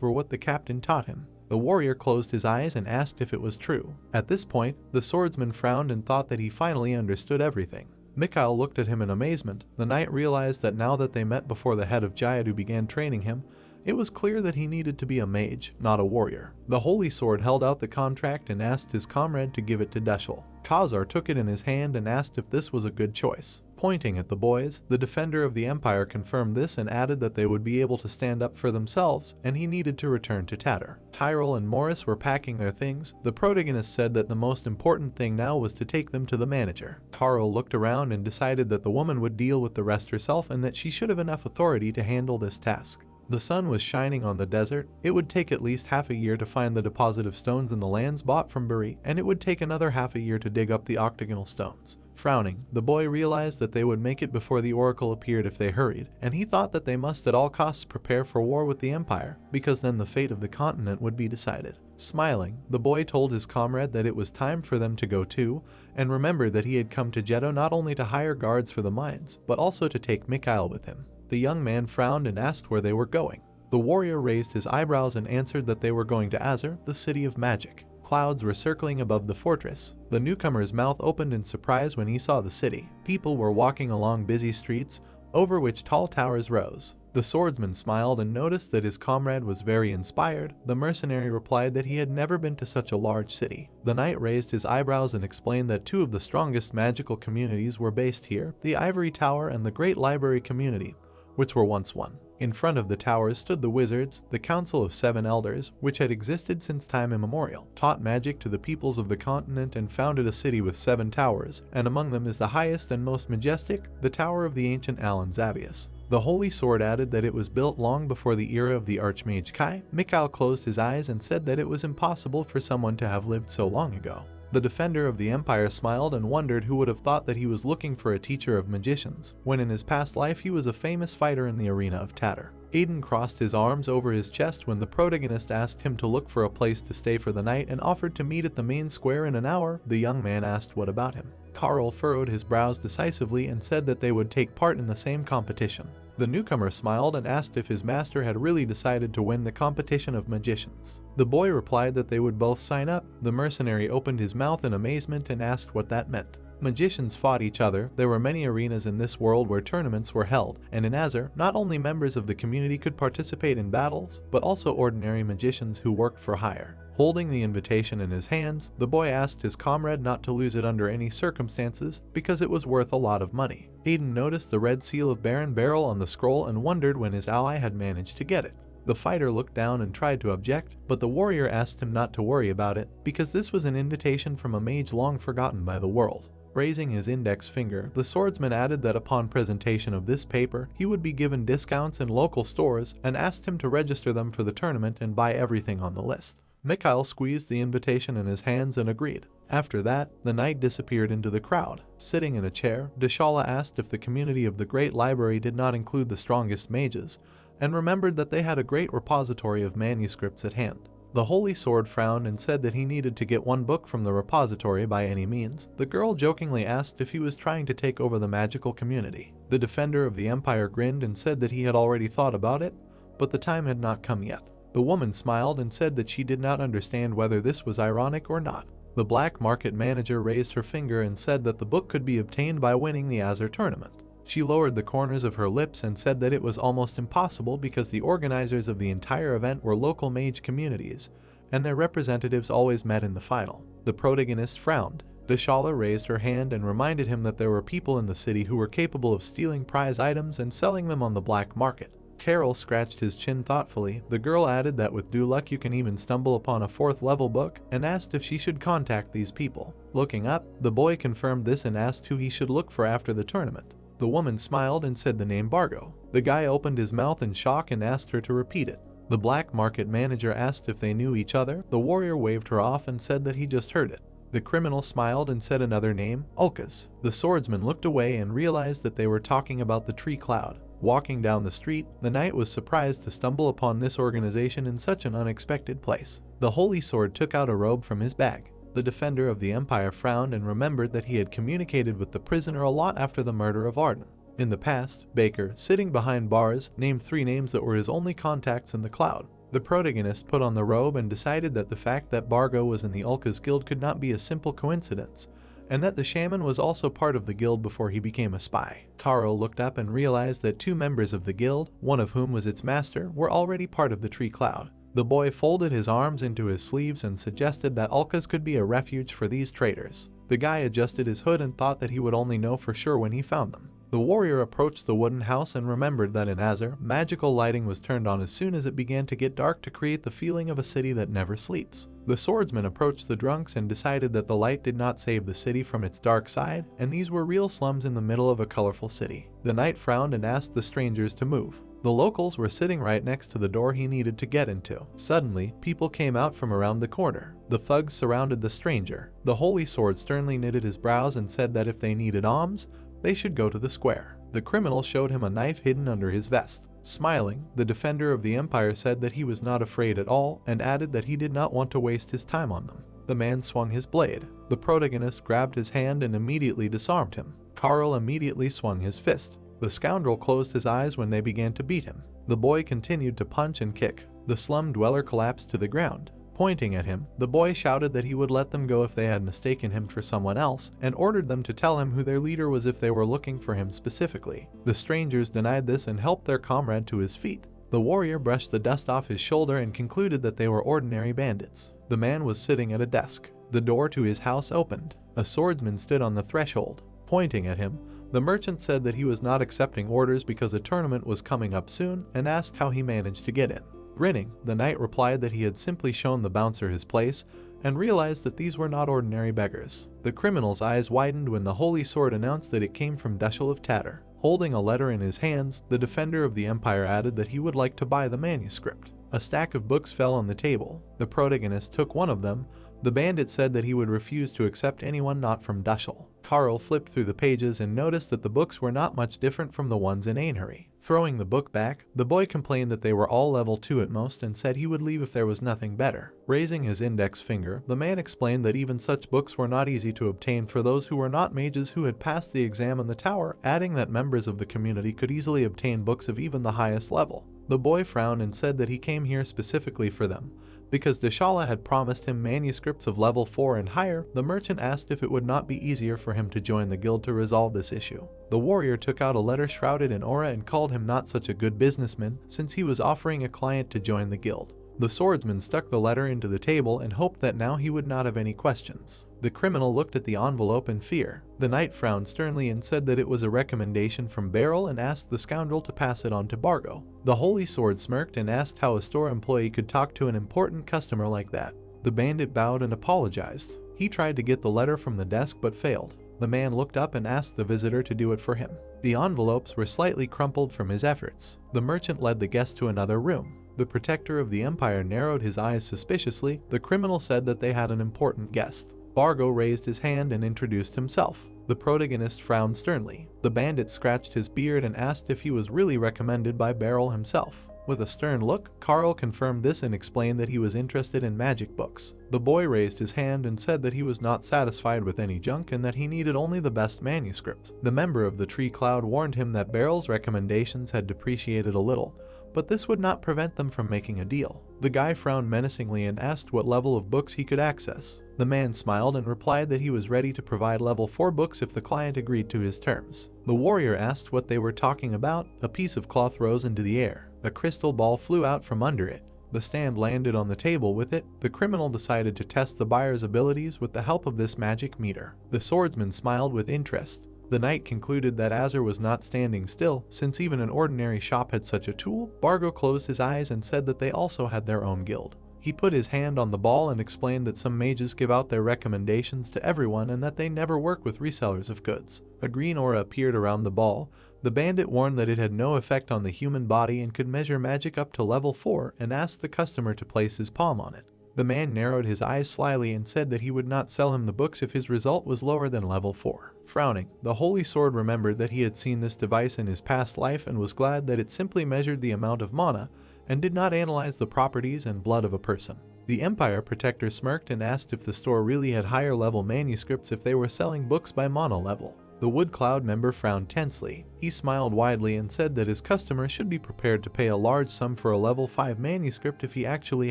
were what the captain taught him. The warrior closed his eyes and asked if it was true. At this point, the swordsman frowned and thought that he finally understood everything. Mikhail looked at him in amazement. The knight realized that now that they met before the head of Jayadu began training him, it was clear that he needed to be a mage, not a warrior. The holy sword held out the contract and asked his comrade to give it to Deshel. Khazar took it in his hand and asked if this was a good choice. Pointing at the boys, the defender of the empire confirmed this and added that they would be able to stand up for themselves, and he needed to return to Tatter. Tyrell and Morris were packing their things. The protagonist said that the most important thing now was to take them to the manager. Carl looked around and decided that the woman would deal with the rest herself and that she should have enough authority to handle this task. The sun was shining on the desert. It would take at least half a year to find the deposit of stones in the lands bought from Buri, and it would take another half a year to dig up the octagonal stones. Frowning, the boy realized that they would make it before the oracle appeared if they hurried, and he thought that they must at all costs prepare for war with the empire, because then the fate of the continent would be decided. Smiling, the boy told his comrade that it was time for them to go too, and remembered that he had come to Jeddo not only to hire guards for the mines, but also to take Mikhail with him. The young man frowned and asked where they were going. The warrior raised his eyebrows and answered that they were going to Khazar, the city of magic. Clouds were circling above the fortress. The newcomer's mouth opened in surprise when he saw the city. People were walking along busy streets, over which tall towers rose. The swordsman smiled and noticed that his comrade was very inspired. The mercenary replied that he had never been to such a large city. The knight raised his eyebrows and explained that two of the strongest magical communities were based here, the Ivory Tower and the Great Library Community, which were once one. In front of the towers stood the wizards, the Council of Seven Elders, which had existed since time immemorial, taught magic to the peoples of the continent and founded a city with 7 towers, and among them is the highest and most majestic, the Tower of the ancient Alan Zavius. The Holy Sword added that it was built long before the era of the Archmage Kai. Mikhail closed his eyes and said that it was impossible for someone to have lived so long ago. The defender of the empire smiled and wondered who would have thought that he was looking for a teacher of magicians, when in his past life he was a famous fighter in the arena of Tatter. Aiden crossed his arms over his chest when the protagonist asked him to look for a place to stay for the night and offered to meet at the main square in an hour. The young man asked what about him. Carl furrowed his brows decisively and said that they would take part in the same competition. The newcomer smiled and asked if his master had really decided to win the competition of magicians. The boy replied that they would both sign up. The mercenary opened his mouth in amazement and asked what that meant. Magicians fought each other. There were many arenas in this world where tournaments were held, and in Khazar, not only members of the community could participate in battles, but also ordinary magicians who worked for hire. Holding the invitation in his hands, the boy asked his comrade not to lose it under any circumstances because it was worth a lot of money. Aiden noticed the red seal of Baron Beryl on the scroll and wondered when his ally had managed to get it. The fighter looked down and tried to object, but the warrior asked him not to worry about it because this was an invitation from a mage long forgotten by the world. Raising his index finger, the swordsman added that upon presentation of this paper, he would be given discounts in local stores and asked him to register them for the tournament and buy everything on the list. Mikhail squeezed the invitation in his hands and agreed. After that, the knight disappeared into the crowd. Sitting in a chair, Deshala asked if the community of the Great Library did not include the strongest mages, and remembered that they had a great repository of manuscripts at hand. The Holy Sword frowned and said that he needed to get one book from the repository by any means. The girl jokingly asked if he was trying to take over the magical community. The defender of the empire grinned and said that he had already thought about it, but the time had not come yet. The woman smiled and said that she did not understand whether this was ironic or not. The black market manager raised her finger and said that the book could be obtained by winning the Khazar tournament. She lowered the corners of her lips and said that it was almost impossible because the organizers of the entire event were local mage communities, and their representatives always met in the final. The protagonist frowned. Deshala raised her hand and reminded him that there were people in the city who were capable of stealing prize items and selling them on the black market. Carol scratched his chin thoughtfully. The girl added that with due luck you can even stumble upon a 4th level book, and asked if she should contact these people. Looking up, the boy confirmed this and asked who he should look for after the tournament. The woman smiled and said the name Bargo. The guy opened his mouth in shock and asked her to repeat it. The black market manager asked if they knew each other. The warrior waved her off and said that he just heard it. The criminal smiled and said another name, Ulkas. The swordsman looked away and realized that they were talking about the tree cloud. Walking down the street, the knight was surprised to stumble upon this organization in such an unexpected place. The Holy Sword took out a robe from his bag. The defender of the empire frowned and remembered that he had communicated with the prisoner a lot after the murder of Arden. In the past, Baker, sitting behind bars, named 3 names that were his only contacts in the cloud. The protagonist put on the robe and decided that the fact that Bargo was in the Ulkas guild could not be a simple coincidence, and that the shaman was also part of the guild before he became a spy. Carl looked up and realized that 2 members of the guild, one of whom was its master, were already part of the tree cloud. The boy folded his arms into his sleeves and suggested that Ulkas could be a refuge for these traitors. The guy adjusted his hood and thought that he would only know for sure when he found them. The warrior approached the wooden house and remembered that in Khazar, magical lighting was turned on as soon as it began to get dark to create the feeling of a city that never sleeps. The swordsman approached the drunks and decided that the light did not save the city from its dark side, and these were real slums in the middle of a colorful city. The knight frowned and asked the strangers to move. The locals were sitting right next to the door he needed to get into. Suddenly, people came out from around the corner. The thugs surrounded the stranger. The Holy Sword sternly knitted his brows and said that if they needed alms, they should go to the square. The criminal showed him a knife hidden under his vest. Smiling, the defender of the empire said that he was not afraid at all and added that he did not want to waste his time on them. The man swung his blade. The protagonist grabbed his hand and immediately disarmed him. Carl immediately swung his fist. The scoundrel closed his eyes when they began to beat him. The boy continued to punch and kick. The slum dweller collapsed to the ground. Pointing at him, the boy shouted that he would let them go if they had mistaken him for someone else, and ordered them to tell him who their leader was if they were looking for him specifically. The strangers denied this and helped their comrade to his feet. The warrior brushed the dust off his shoulder and concluded that they were ordinary bandits. The man was sitting at a desk. The door to his house opened. A swordsman stood on the threshold. Pointing at him, the merchant said that he was not accepting orders because a tournament was coming up soon, and asked how he managed to get in. Grinning, the knight replied that he had simply shown the bouncer his place, and realized that these were not ordinary beggars. The criminal's eyes widened when the holy sword announced that it came from Dushel of Tatter. Holding a letter in his hands, the defender of the empire added that he would like to buy the manuscript. A stack of books fell on the table. The protagonist took one of them. The bandit said that he would refuse to accept anyone not from Dushel. Carl flipped through the pages and noticed that the books were not much different from the ones in Ainhuri. Throwing the book back, the boy complained that they were all level 2 at most and said he would leave if there was nothing better. Raising his index finger, the man explained that even such books were not easy to obtain for those who were not mages who had passed the exam in the tower, adding that members of the community could easily obtain books of even the highest level. The boy frowned and said that he came here specifically for them. Because Deshala had promised him manuscripts of level 4 and higher, the merchant asked if it would not be easier for him to join the guild to resolve this issue. The warrior took out a letter shrouded in aura and called him not such a good businessman since he was offering a client to join the guild. The swordsman stuck the letter into the table and hoped that now he would not have any questions. The criminal looked at the envelope in fear. The knight frowned sternly and said that it was a recommendation from Beryl and asked the scoundrel to pass it on to Bargo. The holy sword smirked and asked how a store employee could talk to an important customer like that. The bandit bowed and apologized. He tried to get the letter from the desk but failed. The man looked up and asked the visitor to do it for him. The envelopes were slightly crumpled from his efforts. The merchant led the guest to another room. The protector of the empire narrowed his eyes suspiciously. The criminal said that they had an important guest. Bargo raised his hand and introduced himself. The protagonist frowned sternly. The bandit scratched his beard and asked if he was really recommended by Beryl himself. With a stern look, Carl confirmed this and explained that he was interested in magic books. The boy raised his hand and said that he was not satisfied with any junk and that he needed only the best manuscript. The member of the tree cloud warned him that Beryl's recommendations had depreciated a little, but this would not prevent them from making a deal. The guy frowned menacingly and asked what level of books he could access. The man smiled and replied that he was ready to provide level 4 books if the client agreed to his terms. The warrior asked what they were talking about. A piece of cloth rose into the air. A crystal ball flew out from under it. The stand landed on the table with it. The criminal decided to test the buyer's abilities with the help of this magic meter. The swordsman smiled with interest. The knight concluded that Azur was not standing still, since even an ordinary shop had such a tool. Bargo closed his eyes and said that they also had their own guild. He put his hand on the ball and explained that some mages give out their recommendations to everyone and that they never work with resellers of goods. A green aura appeared around the ball. The bandit warned that it had no effect on the human body and could measure magic up to level 4 and asked the customer to place his palm on it. The man narrowed his eyes slyly and said that he would not sell him the books if his result was lower than level 4. Frowning, the holy sword remembered that he had seen this device in his past life and was glad that it simply measured the amount of mana and did not analyze the properties and blood of a person. The Empire Protector smirked and asked if the store really had higher level manuscripts if they were selling books by mana level. The Wood Cloud member frowned tensely. He smiled widely and said that his customer should be prepared to pay a large sum for a level 5 manuscript if he actually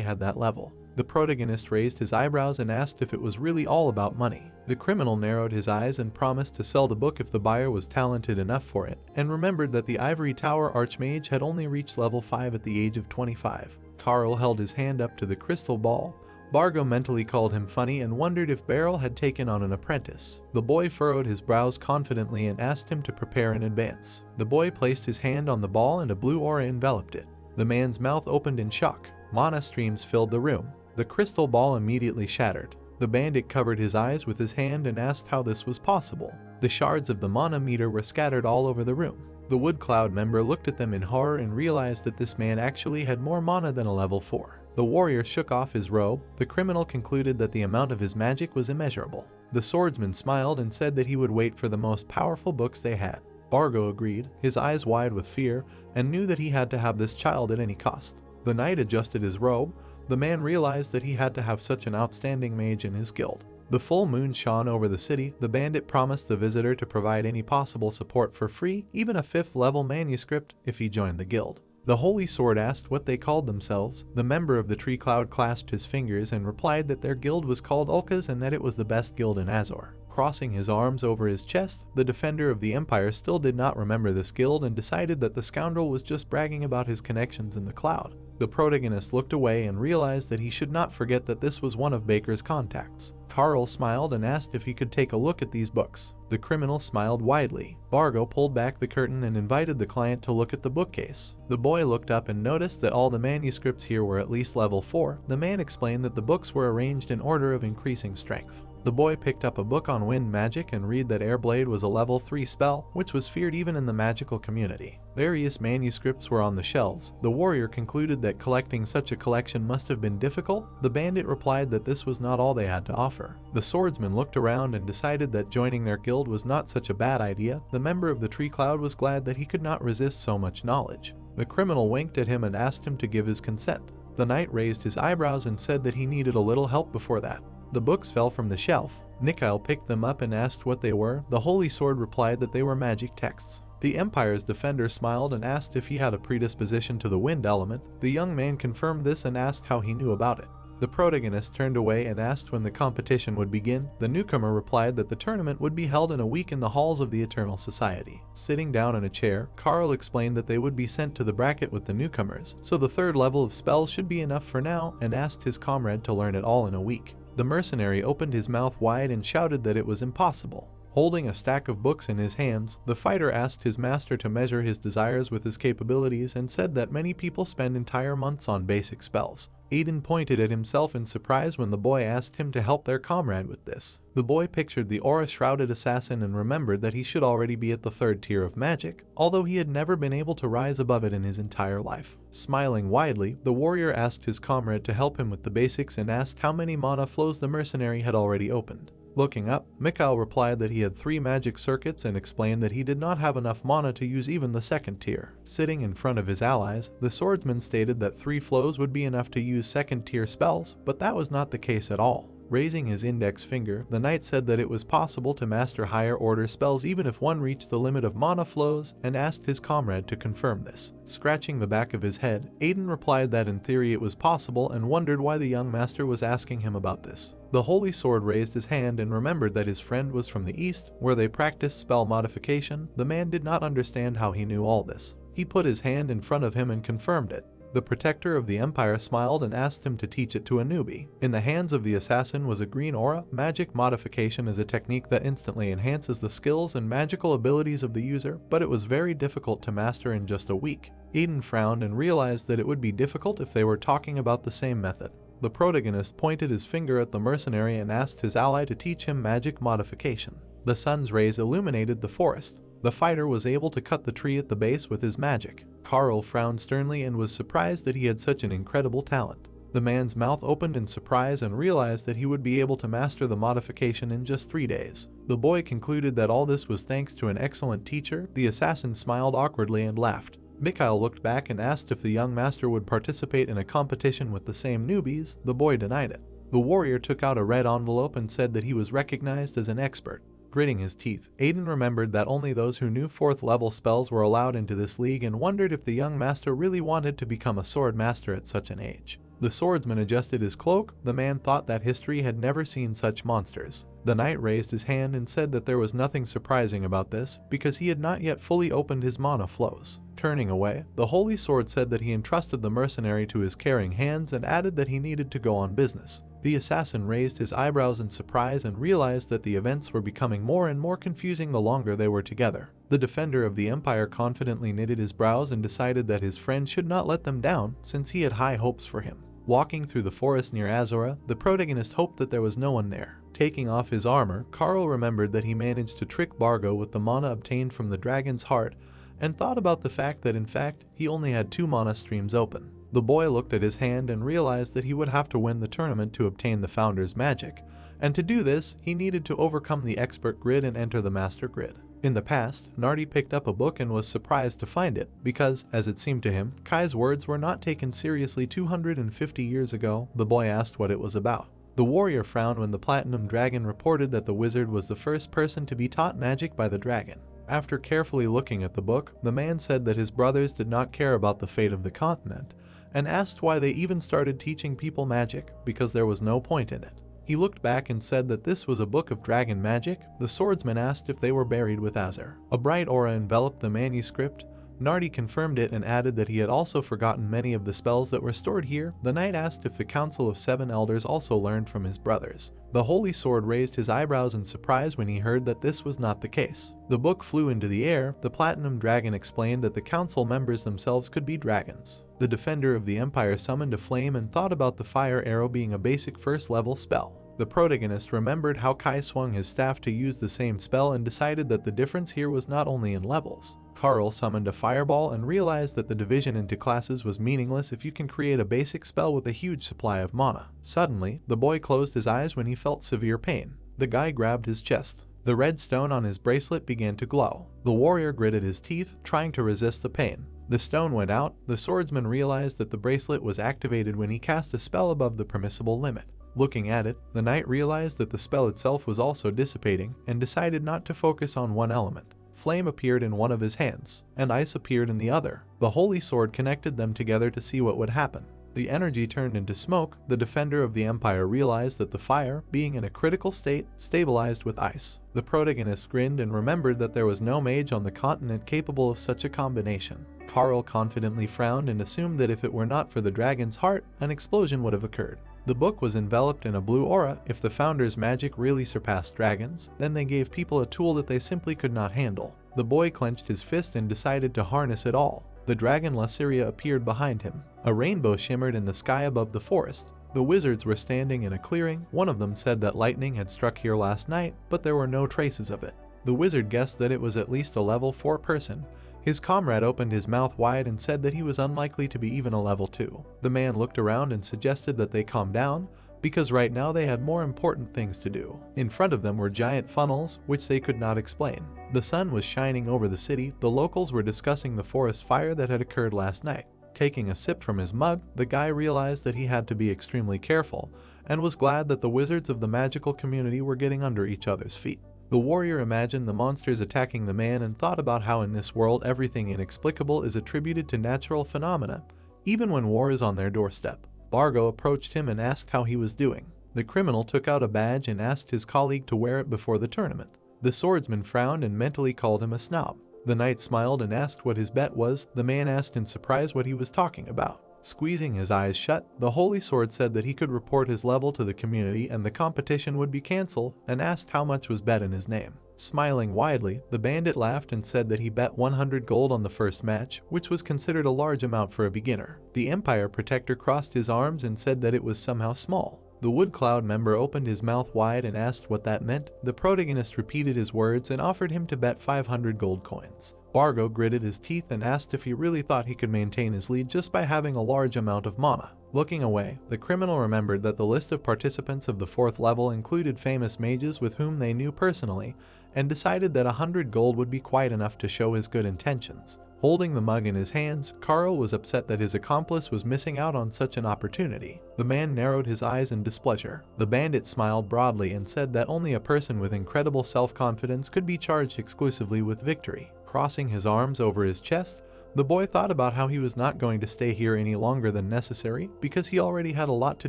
had that level. The protagonist raised his eyebrows and asked if it was really all about money. The criminal narrowed his eyes and promised to sell the book if the buyer was talented enough for it, and remembered that the Ivory Tower Archmage had only reached level 5 at the age of 25. Carl held his hand up to the crystal ball. Bargo mentally called him funny and wondered if Beryl had taken on an apprentice. The boy furrowed his brows confidently and asked him to prepare in advance. The boy placed his hand on the ball and a blue aura enveloped it. The man's mouth opened in shock. Mana streams filled the room. The crystal ball immediately shattered. The bandit covered his eyes with his hand and asked how this was possible. The shards of the mana meter were scattered all over the room. The Wood Cloud member looked at them in horror and realized that this man actually had more mana than a level 4. The warrior shook off his robe. The criminal concluded that the amount of his magic was immeasurable. The swordsman smiled and said that he would wait for the most powerful books they had. Bargo agreed, his eyes wide with fear, and knew that he had to have this child at any cost. The knight adjusted his robe. The man realized that he had to have such an outstanding mage in his guild. The full moon shone over the city. The bandit promised the visitor to provide any possible support for free, even a 5th level manuscript, if he joined the guild. The Holy Sword asked what they called themselves. The member of the tree cloud clasped his fingers and replied that their guild was called Outcasts and that it was the best guild in Azor. Crossing his arms over his chest, the defender of the empire still did not remember this guild and decided that the scoundrel was just bragging about his connections in the cloud. The protagonist looked away and realized that he should not forget that this was one of Baker's contacts. Carl smiled and asked if he could take a look at these books. The criminal smiled widely. Bargo pulled back the curtain and invited the client to look at the bookcase. The boy looked up and noticed that all the manuscripts here were at least level 4. The man explained that the books were arranged in order of increasing strength. The boy picked up a book on wind magic and read that Airblade was a level 3 spell, which was feared even in the magical community. Various manuscripts were on the shelves. The warrior concluded that collecting such a collection must have been difficult. The bandit replied that this was not all they had to offer. The swordsman looked around and decided that joining their guild was not such a bad idea. The member of the tree cloud was glad that he could not resist so much knowledge. The criminal winked at him and asked him to give his consent. The knight raised his eyebrows and said that he needed a little help before that. The books fell from the shelf. Mikhail picked them up and asked what they were. The Holy Sword replied that they were magic texts. The Empire's defender smiled and asked if he had a predisposition to the wind element. The young man confirmed this and asked how he knew about it. The protagonist turned away and asked when the competition would begin. The newcomer replied that the tournament would be held in a week in the halls of the Eternal Society. Sitting down in a chair, Carl explained that they would be sent to the bracket with the newcomers, so the 3rd level of spells should be enough for now, and asked his comrade to learn it all in a week. The mercenary opened his mouth wide and shouted that it was impossible. Holding a stack of books in his hands, the fighter asked his master to measure his desires with his capabilities and said that many people spend entire months on basic spells. Aiden pointed at himself in surprise when the boy asked him to help their comrade with this. The boy pictured the aura-shrouded assassin and remembered that he should already be at the 3rd tier of magic, although he had never been able to rise above it in his entire life. Smiling widely, the warrior asked his comrade to help him with the basics and asked how many mana flows the mercenary had already opened. Looking up, Mikhail replied that he had 3 magic circuits and explained that he did not have enough mana to use even the 2nd tier. Sitting in front of his allies, the swordsman stated that 3 flows would be enough to use 2nd tier spells, but that was not the case at all. Raising his index finger, the knight said that it was possible to master higher order spells even if one reached the limit of mana flows, and asked his comrade to confirm this. Scratching the back of his head, Aiden replied that in theory it was possible and wondered why the young master was asking him about this. The Holy Sword raised his hand and remembered that his friend was from the east, where they practiced spell modification. The man did not understand how he knew all this. He put his hand in front of him and confirmed it. The protector of the empire smiled and asked him to teach it to a newbie. In the hands of the assassin was a green aura. Magic modification is a technique that instantly enhances the skills and magical abilities of the user, but it was very difficult to master in just a week. Eden frowned and realized that it would be difficult if they were talking about the same method. The protagonist pointed his finger at the mercenary and asked his ally to teach him magic modification. The sun's rays illuminated the forest. The fighter was able to cut the tree at the base with his magic. Carl frowned sternly and was surprised that he had such an incredible talent. The man's mouth opened in surprise and realized that he would be able to master the modification in just 3 days. The boy concluded that all this was thanks to an excellent teacher. The assassin smiled awkwardly and laughed. Mikhail looked back and asked if the young master would participate in a competition with the same newbies. The boy denied it. The warrior took out a red envelope and said that he was recognized as an expert. Gritting his teeth, Aiden remembered that only those who knew 4th level spells were allowed into this league and wondered if the young master really wanted to become a swordmaster at such an age. The swordsman adjusted his cloak. The man thought that history had never seen such monsters. The knight raised his hand and said that there was nothing surprising about this, because he had not yet fully opened his mana flows. Turning away, the Holy Sword said that he entrusted the mercenary to his caring hands and added that he needed to go on business. The assassin raised his eyebrows in surprise and realized that the events were becoming more and more confusing the longer they were together. The defender of the empire confidently knitted his brows and decided that his friend should not let them down, since he had high hopes for him. Walking through the forest near Azora, the protagonist hoped that there was no one there. Taking off his armor, Carl remembered that he managed to trick Bargo with the mana obtained from the dragon's heart, and thought about the fact that in fact, he only had 2 mana streams open. The boy looked at his hand and realized that he would have to win the tournament to obtain the founder's magic, and to do this, he needed to overcome the expert grid and enter the master grid. In the past, Nardi picked up a book and was surprised to find it, because, as it seemed to him, Kai's words were not taken seriously 250 years ago. The boy asked what it was about. The warrior frowned when the platinum dragon reported that the wizard was the first person to be taught magic by the dragon. After carefully looking at the book, the man said that his brothers did not care about the fate of the continent, and asked why they even started teaching people magic, because there was no point in it. He looked back and said that this was a book of dragon magic. The swordsman asked if they were buried with Khazar. A bright aura enveloped the manuscript. Nardi confirmed it and added that he had also forgotten many of the spells that were stored here. The knight asked if the Council of Seven Elders also learned from his brothers. The holy sword raised his eyebrows in surprise when he heard that this was not the case. The book flew into the air. The platinum dragon explained that the council members themselves could be dragons. The defender of the empire summoned a flame and thought about the fire arrow being a basic first-level spell. The protagonist remembered how Kai swung his staff to use the same spell and decided that the difference here was not only in levels. Carl summoned a fireball and realized that the division into classes was meaningless if you can create a basic spell with a huge supply of mana. Suddenly, the boy closed his eyes when he felt severe pain. The guy grabbed his chest. The red stone on his bracelet began to glow. The warrior gritted his teeth, trying to resist the pain. The stone went out. The swordsman realized that the bracelet was activated when he cast a spell above the permissible limit. Looking at it, the knight realized that the spell itself was also dissipating and decided not to focus on one element. Flame appeared in one of his hands, and ice appeared in the other. The holy sword connected them together to see what would happen. The energy turned into smoke. The defender of the empire realized that the fire, being in a critical state, stabilized with ice. The protagonist grinned and remembered that there was no mage on the continent capable of such a combination. Carl confidently frowned and assumed that if it were not for the dragon's heart, an explosion would have occurred. The book was enveloped in a blue aura. If the founder's magic really surpassed dragons, then they gave people a tool that they simply could not handle. The boy clenched his fist and decided to harness it all. The dragon Lassyria appeared behind him. A rainbow shimmered in the sky above the forest. The wizards were standing in a clearing. One of them said that lightning had struck here last night, but there were no traces of it. The wizard guessed that it was at least a level 4 person. His comrade opened his mouth wide and said that he was unlikely to be even a level 2. The man looked around and suggested that they calm down, because right now they had more important things to do. In front of them were giant funnels, which they could not explain. The sun was shining over the city. The locals were discussing the forest fire that had occurred last night. Taking a sip from his mug, the guy realized that he had to be extremely careful, and was glad that the wizards of the magical community were getting under each other's feet. The warrior imagined the monsters attacking the man and thought about how in this world everything inexplicable is attributed to natural phenomena, even when war is on their doorstep. Bargo approached him and asked how he was doing. The criminal took out a badge and asked his colleague to wear it before the tournament. The swordsman frowned and mentally called him a snob. The knight smiled and asked what his bet was. The man asked in surprise what he was talking about. Squeezing his eyes shut, the holy sword said that he could report his level to the community and the competition would be cancelled, and asked how much was bet in his name. Smiling widely, the bandit laughed and said that he bet 100 gold on the first match, which was considered a large amount for a beginner. The Empire Protector crossed his arms and said that it was somehow small. The Wood Cloud member opened his mouth wide and asked what that meant. The protagonist repeated his words and offered him to bet 500 gold coins. Bargo gritted his teeth and asked if he really thought he could maintain his lead just by having a large amount of mana. Looking away, the criminal remembered that the list of participants of the 4th level included famous mages with whom they knew personally, and decided that 100 gold would be quite enough to show his good intentions. Holding the mug in his hands, Carl was upset that his accomplice was missing out on such an opportunity. The man narrowed his eyes in displeasure. The bandit smiled broadly and said that only a person with incredible self-confidence could be charged exclusively with victory. Crossing his arms over his chest, the boy thought about how he was not going to stay here any longer than necessary because he already had a lot to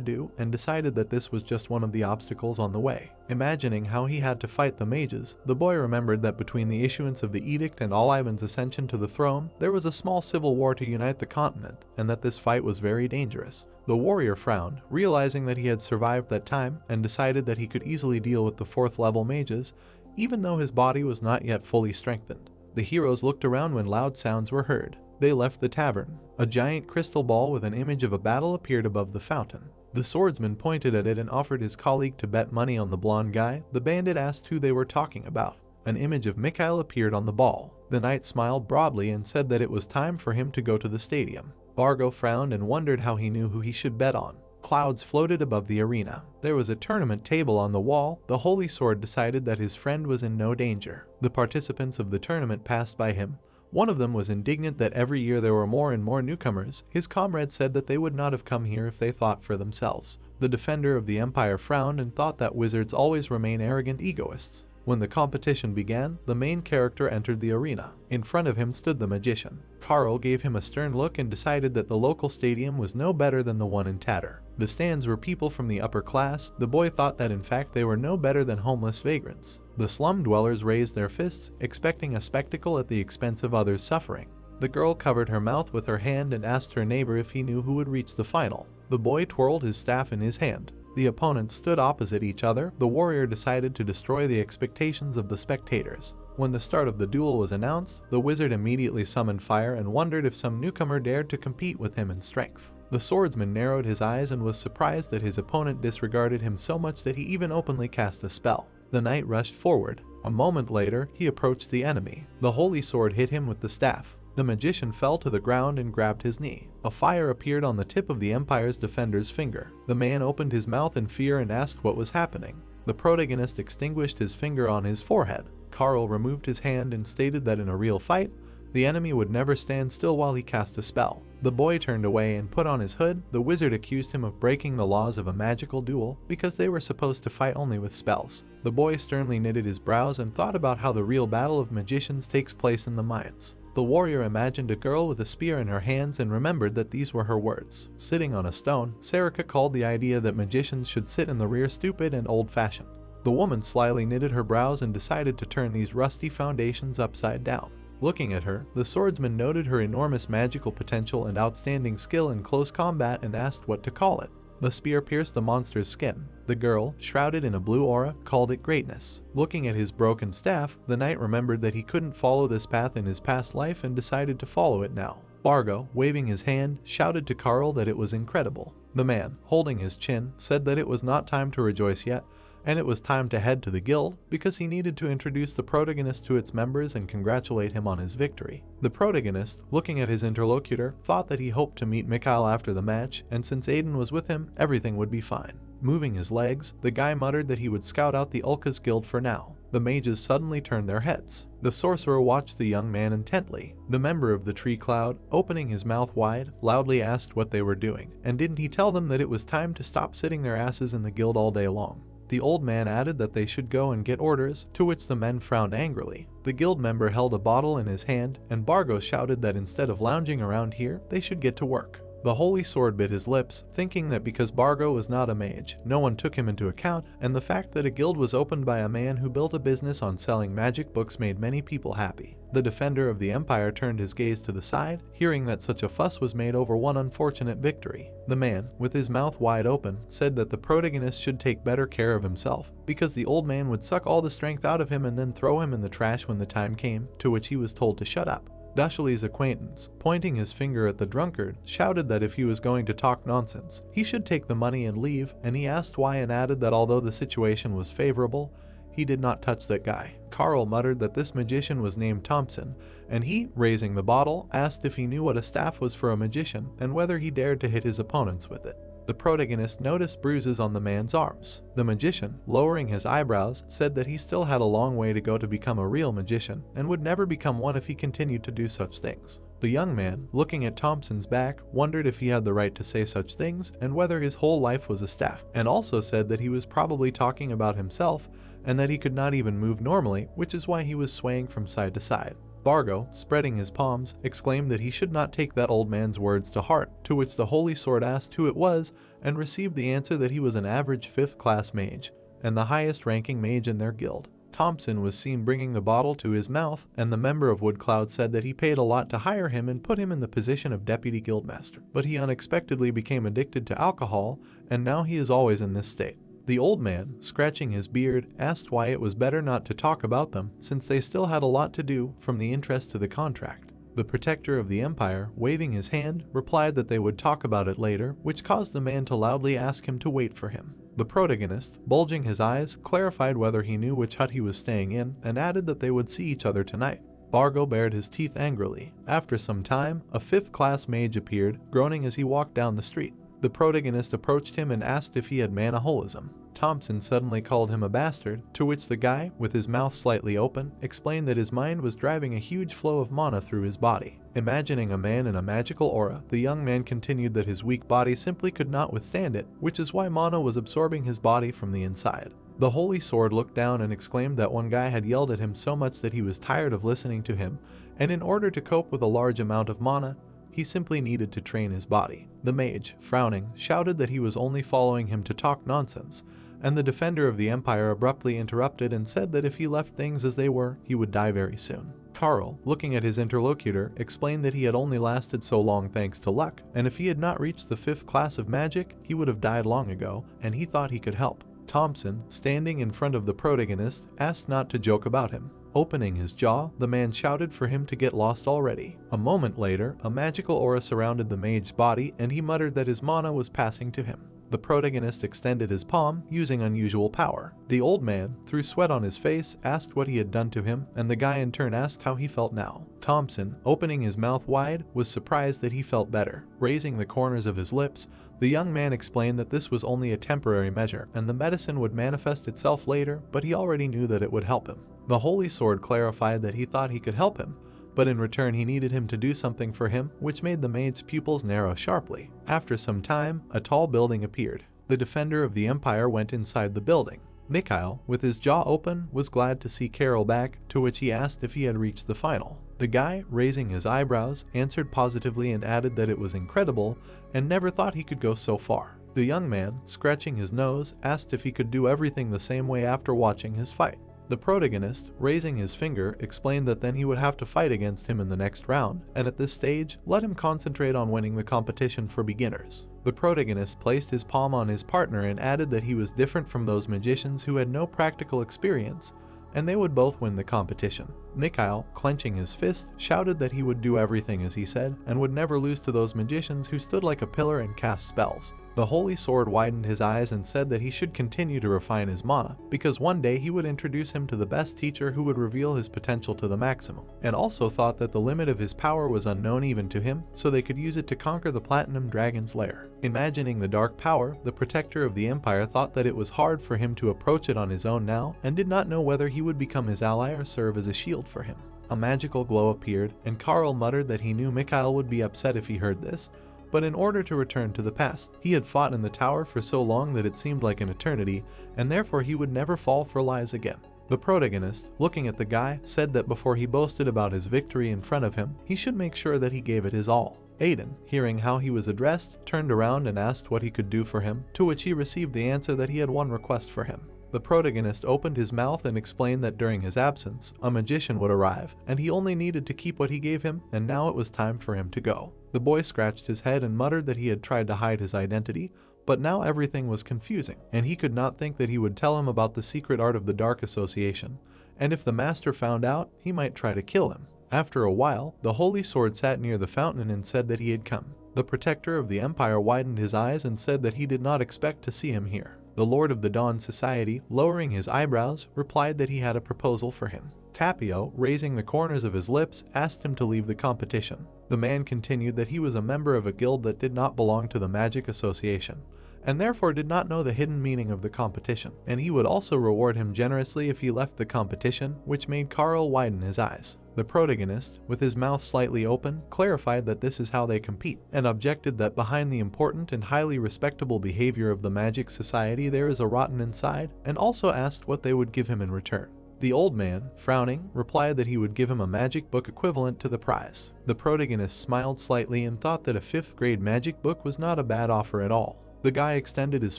do, and decided that this was just one of the obstacles on the way. Imagining how he had to fight the mages, the boy remembered that between the issuance of the edict and Ivan's ascension to the throne, there was a small civil war to unite the continent, and that this fight was very dangerous. The warrior frowned, realizing that he had survived that time, and decided that he could easily deal with the 4th level mages, even though his body was not yet fully strengthened. The heroes looked around when loud sounds were heard. They left the tavern. A giant crystal ball with an image of a battle appeared above the fountain. The swordsman pointed at it and offered his colleague to bet money on the blonde guy. The bandit asked who they were talking about. An image of Mikhail appeared on the ball. The knight smiled broadly and said that it was time for him to go to the stadium. Bargo frowned and wondered how he knew who he should bet on. Clouds floated above the arena. There was a tournament table on the wall. The holy sword decided that his friend was in no danger. The participants of the tournament passed by him. One of them was indignant that every year there were more and more newcomers. His comrade said that they would not have come here if they thought for themselves. The defender of the empire frowned and thought that wizards always remain arrogant egoists. When the competition began, the main character entered the arena. In front of him stood the magician. Carl gave him a stern look and decided that the local stadium was no better than the one in Tatter. The stands were people from the upper class. The boy thought that in fact they were no better than homeless vagrants. The slum dwellers raised their fists, expecting a spectacle at the expense of others' suffering. The girl covered her mouth with her hand and asked her neighbor if he knew who would reach the final. The boy twirled his staff in his hand. The opponents stood opposite each other. The warrior decided to destroy the expectations of the spectators. When the start of the duel was announced, the wizard immediately summoned fire and wondered if some newcomer dared to compete with him in strength. The swordsman narrowed his eyes and was surprised that his opponent disregarded him so much that he even openly cast a spell. The knight rushed forward. A moment later, he approached the enemy. The holy sword hit him with the staff. The magician fell to the ground and grabbed his knee. A fire appeared on the tip of the Empire's defender's finger. The man opened his mouth in fear and asked what was happening. The protagonist extinguished his finger on his forehead. Carl removed his hand and stated that in a real fight, the enemy would never stand still while he cast a spell. The boy turned away and put on his hood. The wizard accused him of breaking the laws of a magical duel because they were supposed to fight only with spells. The boy sternly knitted his brows and thought about how the real battle of magicians takes place in the mines. The warrior imagined a girl with a spear in her hands and remembered that these were her words. Sitting on a stone, Sarika called the idea that magicians should sit in the rear stupid and old-fashioned. The woman slyly knitted her brows and decided to turn these rusty foundations upside down. Looking at her, the swordsman noted her enormous magical potential and outstanding skill in close combat and asked what to call it. The spear pierced the monster's skin. The girl, shrouded in a blue aura, called it greatness. Looking at his broken staff, the knight remembered that he couldn't follow this path in his past life and decided to follow it now. Bargo, waving his hand, shouted to Carl that it was incredible. The man, holding his chin, said that it was not time to rejoice yet, and it was time to head to the guild because he needed to introduce the protagonist to its members and congratulate him on his victory. The protagonist, looking at his interlocutor, thought that he hoped to meet Mikhail after the match, and since Aiden was with him, everything would be fine. Moving his legs, the guy muttered that he would scout out the Ulka's guild for now. The mages suddenly turned their heads. The sorcerer watched the young man intently. The member of the tree cloud, opening his mouth wide, loudly asked what they were doing, and didn't he tell them that it was time to stop sitting their asses in the guild all day long? The old man added that they should go and get orders, to which the men frowned angrily. The guild member held a bottle in his hand, and Bargo shouted that instead of lounging around here, they should get to work. The holy sword bit his lips, thinking that because Bargo was not a mage, no one took him into account, and the fact that a guild was opened by a man who built a business on selling magic books made many people happy. The defender of the empire turned his gaze to the side, hearing that such a fuss was made over one unfortunate victory. The man, with his mouth wide open, said that the protagonist should take better care of himself, because the old man would suck all the strength out of him and then throw him in the trash when the time came, to which he was told to shut up. Dashali's acquaintance, pointing his finger at the drunkard, shouted that if he was going to talk nonsense, he should take the money and leave, and he asked why and added that although the situation was favorable, he did not touch that guy. Carl muttered that this magician was named Thompson, and he, raising the bottle, asked if he knew what a staff was for a magician and whether he dared to hit his opponents with it. The protagonist noticed bruises on the man's arms. The magician, lowering his eyebrows, said that he still had a long way to go to become a real magician and would never become one if he continued to do such things. The young man, looking at Thompson's back, wondered if he had the right to say such things and whether his whole life was a staff, and also said that he was probably talking about himself and that he could not even move normally, which is why he was swaying from side to side. Bargo, spreading his palms, exclaimed that he should not take that old man's words to heart, to which the holy sword asked who it was and received the answer that he was an average 5th class mage, and the highest ranking mage in their guild. Thompson was seen bringing the bottle to his mouth, and the member of Woodcloud said that he paid a lot to hire him and put him in the position of deputy guildmaster, but he unexpectedly became addicted to alcohol, and now he is always in this state. The old man, scratching his beard, asked why it was better not to talk about them, since they still had a lot to do, from the interest to the contract. The protector of the empire, waving his hand, replied that they would talk about it later, which caused the man to loudly ask him to wait for him. The protagonist, bulging his eyes, clarified whether he knew which hut he was staying in, and added that they would see each other tonight. Bargo bared his teeth angrily. After some time, a 5th class mage appeared, groaning as he walked down the street. The protagonist approached him and asked if he had manaholism. Thompson suddenly called him a bastard, to which the guy, with his mouth slightly open, explained that his mind was driving a huge flow of mana through his body. Imagining a man in a magical aura, the young man continued that his weak body simply could not withstand it, which is why mana was absorbing his body from the inside. The Holy Sword looked down and exclaimed that one guy had yelled at him so much that he was tired of listening to him, and in order to cope with a large amount of mana, he simply needed to train his body. The mage, frowning, shouted that he was only following him to talk nonsense, and the defender of the empire abruptly interrupted and said that if he left things as they were, he would die very soon. Carl, looking at his interlocutor, explained that he had only lasted so long thanks to luck, and if he had not reached the 5th class of magic, he would have died long ago, and he thought he could help. Thompson, standing in front of the protagonist, asked not to joke about him. Opening his jaw, the man shouted for him to get lost already. A moment later, a magical aura surrounded the mage's body, and he muttered that his mana was passing to him. The protagonist extended his palm, using unusual power. The old man, through sweat on his face, asked what he had done to him, and the guy in turn asked how he felt now. Thompson, opening his mouth wide, was surprised that he felt better. Raising the corners of his lips, the young man explained that this was only a temporary measure, and the medicine would manifest itself later, but he already knew that it would help him. The Holy Sword clarified that he thought he could help him, but in return he needed him to do something for him, which made the mage's pupils narrow sharply. After some time, a tall building appeared. The defender of the empire went inside the building. Mikhail, with his jaw open, was glad to see Carol back, to which he asked if he had reached the final. The guy, raising his eyebrows, answered positively and added that it was incredible and never thought he could go so far. The young man, scratching his nose, asked if he could do everything the same way after watching his fight. The protagonist, raising his finger, explained that then he would have to fight against him in the next round, and at this stage, let him concentrate on winning the competition for beginners. The protagonist placed his palm on his partner and added that he was different from those magicians who had no practical experience, and they would both win the competition. Mikhail, clenching his fist, shouted that he would do everything as he said, and would never lose to those magicians who stood like a pillar and cast spells. The Holy Sword widened his eyes and said that he should continue to refine his mana, because one day he would introduce him to the best teacher who would reveal his potential to the maximum, and also thought that the limit of his power was unknown even to him, so they could use it to conquer the Platinum Dragon's lair. Imagining the dark power, the protector of the empire thought that it was hard for him to approach it on his own now, and did not know whether he would become his ally or serve as a shield for him. A magical glow appeared, and Carl muttered that he knew Mikhail would be upset if he heard this, but in order to return to the past, he had fought in the tower for so long that it seemed like an eternity, and therefore he would never fall for lies again. The protagonist, looking at the guy, said that before he boasted about his victory in front of him, he should make sure that he gave it his all. Aiden, hearing how he was addressed, turned around and asked what he could do for him, to which he received the answer that he had one request for him. The protagonist opened his mouth and explained that during his absence, a magician would arrive, and he only needed to keep what he gave him, and now it was time for him to go. The boy scratched his head and muttered that he had tried to hide his identity, but now everything was confusing, and he could not think that he would tell him about the secret art of the Dark Association, and if the master found out, he might try to kill him. After a while, the Holy Sword sat near the fountain and said that he had come. The protector of the empire widened his eyes and said that he did not expect to see him here. The Lord of the Dawn Society, lowering his eyebrows, replied that he had a proposal for him. Tapio, raising the corners of his lips, asked him to leave the competition. The man continued that he was a member of a guild that did not belong to the Magic Association, and therefore did not know the hidden meaning of the competition, and he would also reward him generously if he left the competition, which made Carl widen his eyes. The protagonist, with his mouth slightly open, clarified that this is how they compete, and objected that behind the important and highly respectable behavior of the Magic Society there is a rotten inside, and also asked what they would give him in return. The old man, frowning, replied that he would give him a magic book equivalent to the prize. The protagonist smiled slightly and thought that a 5th grade magic book was not a bad offer at all. The guy extended his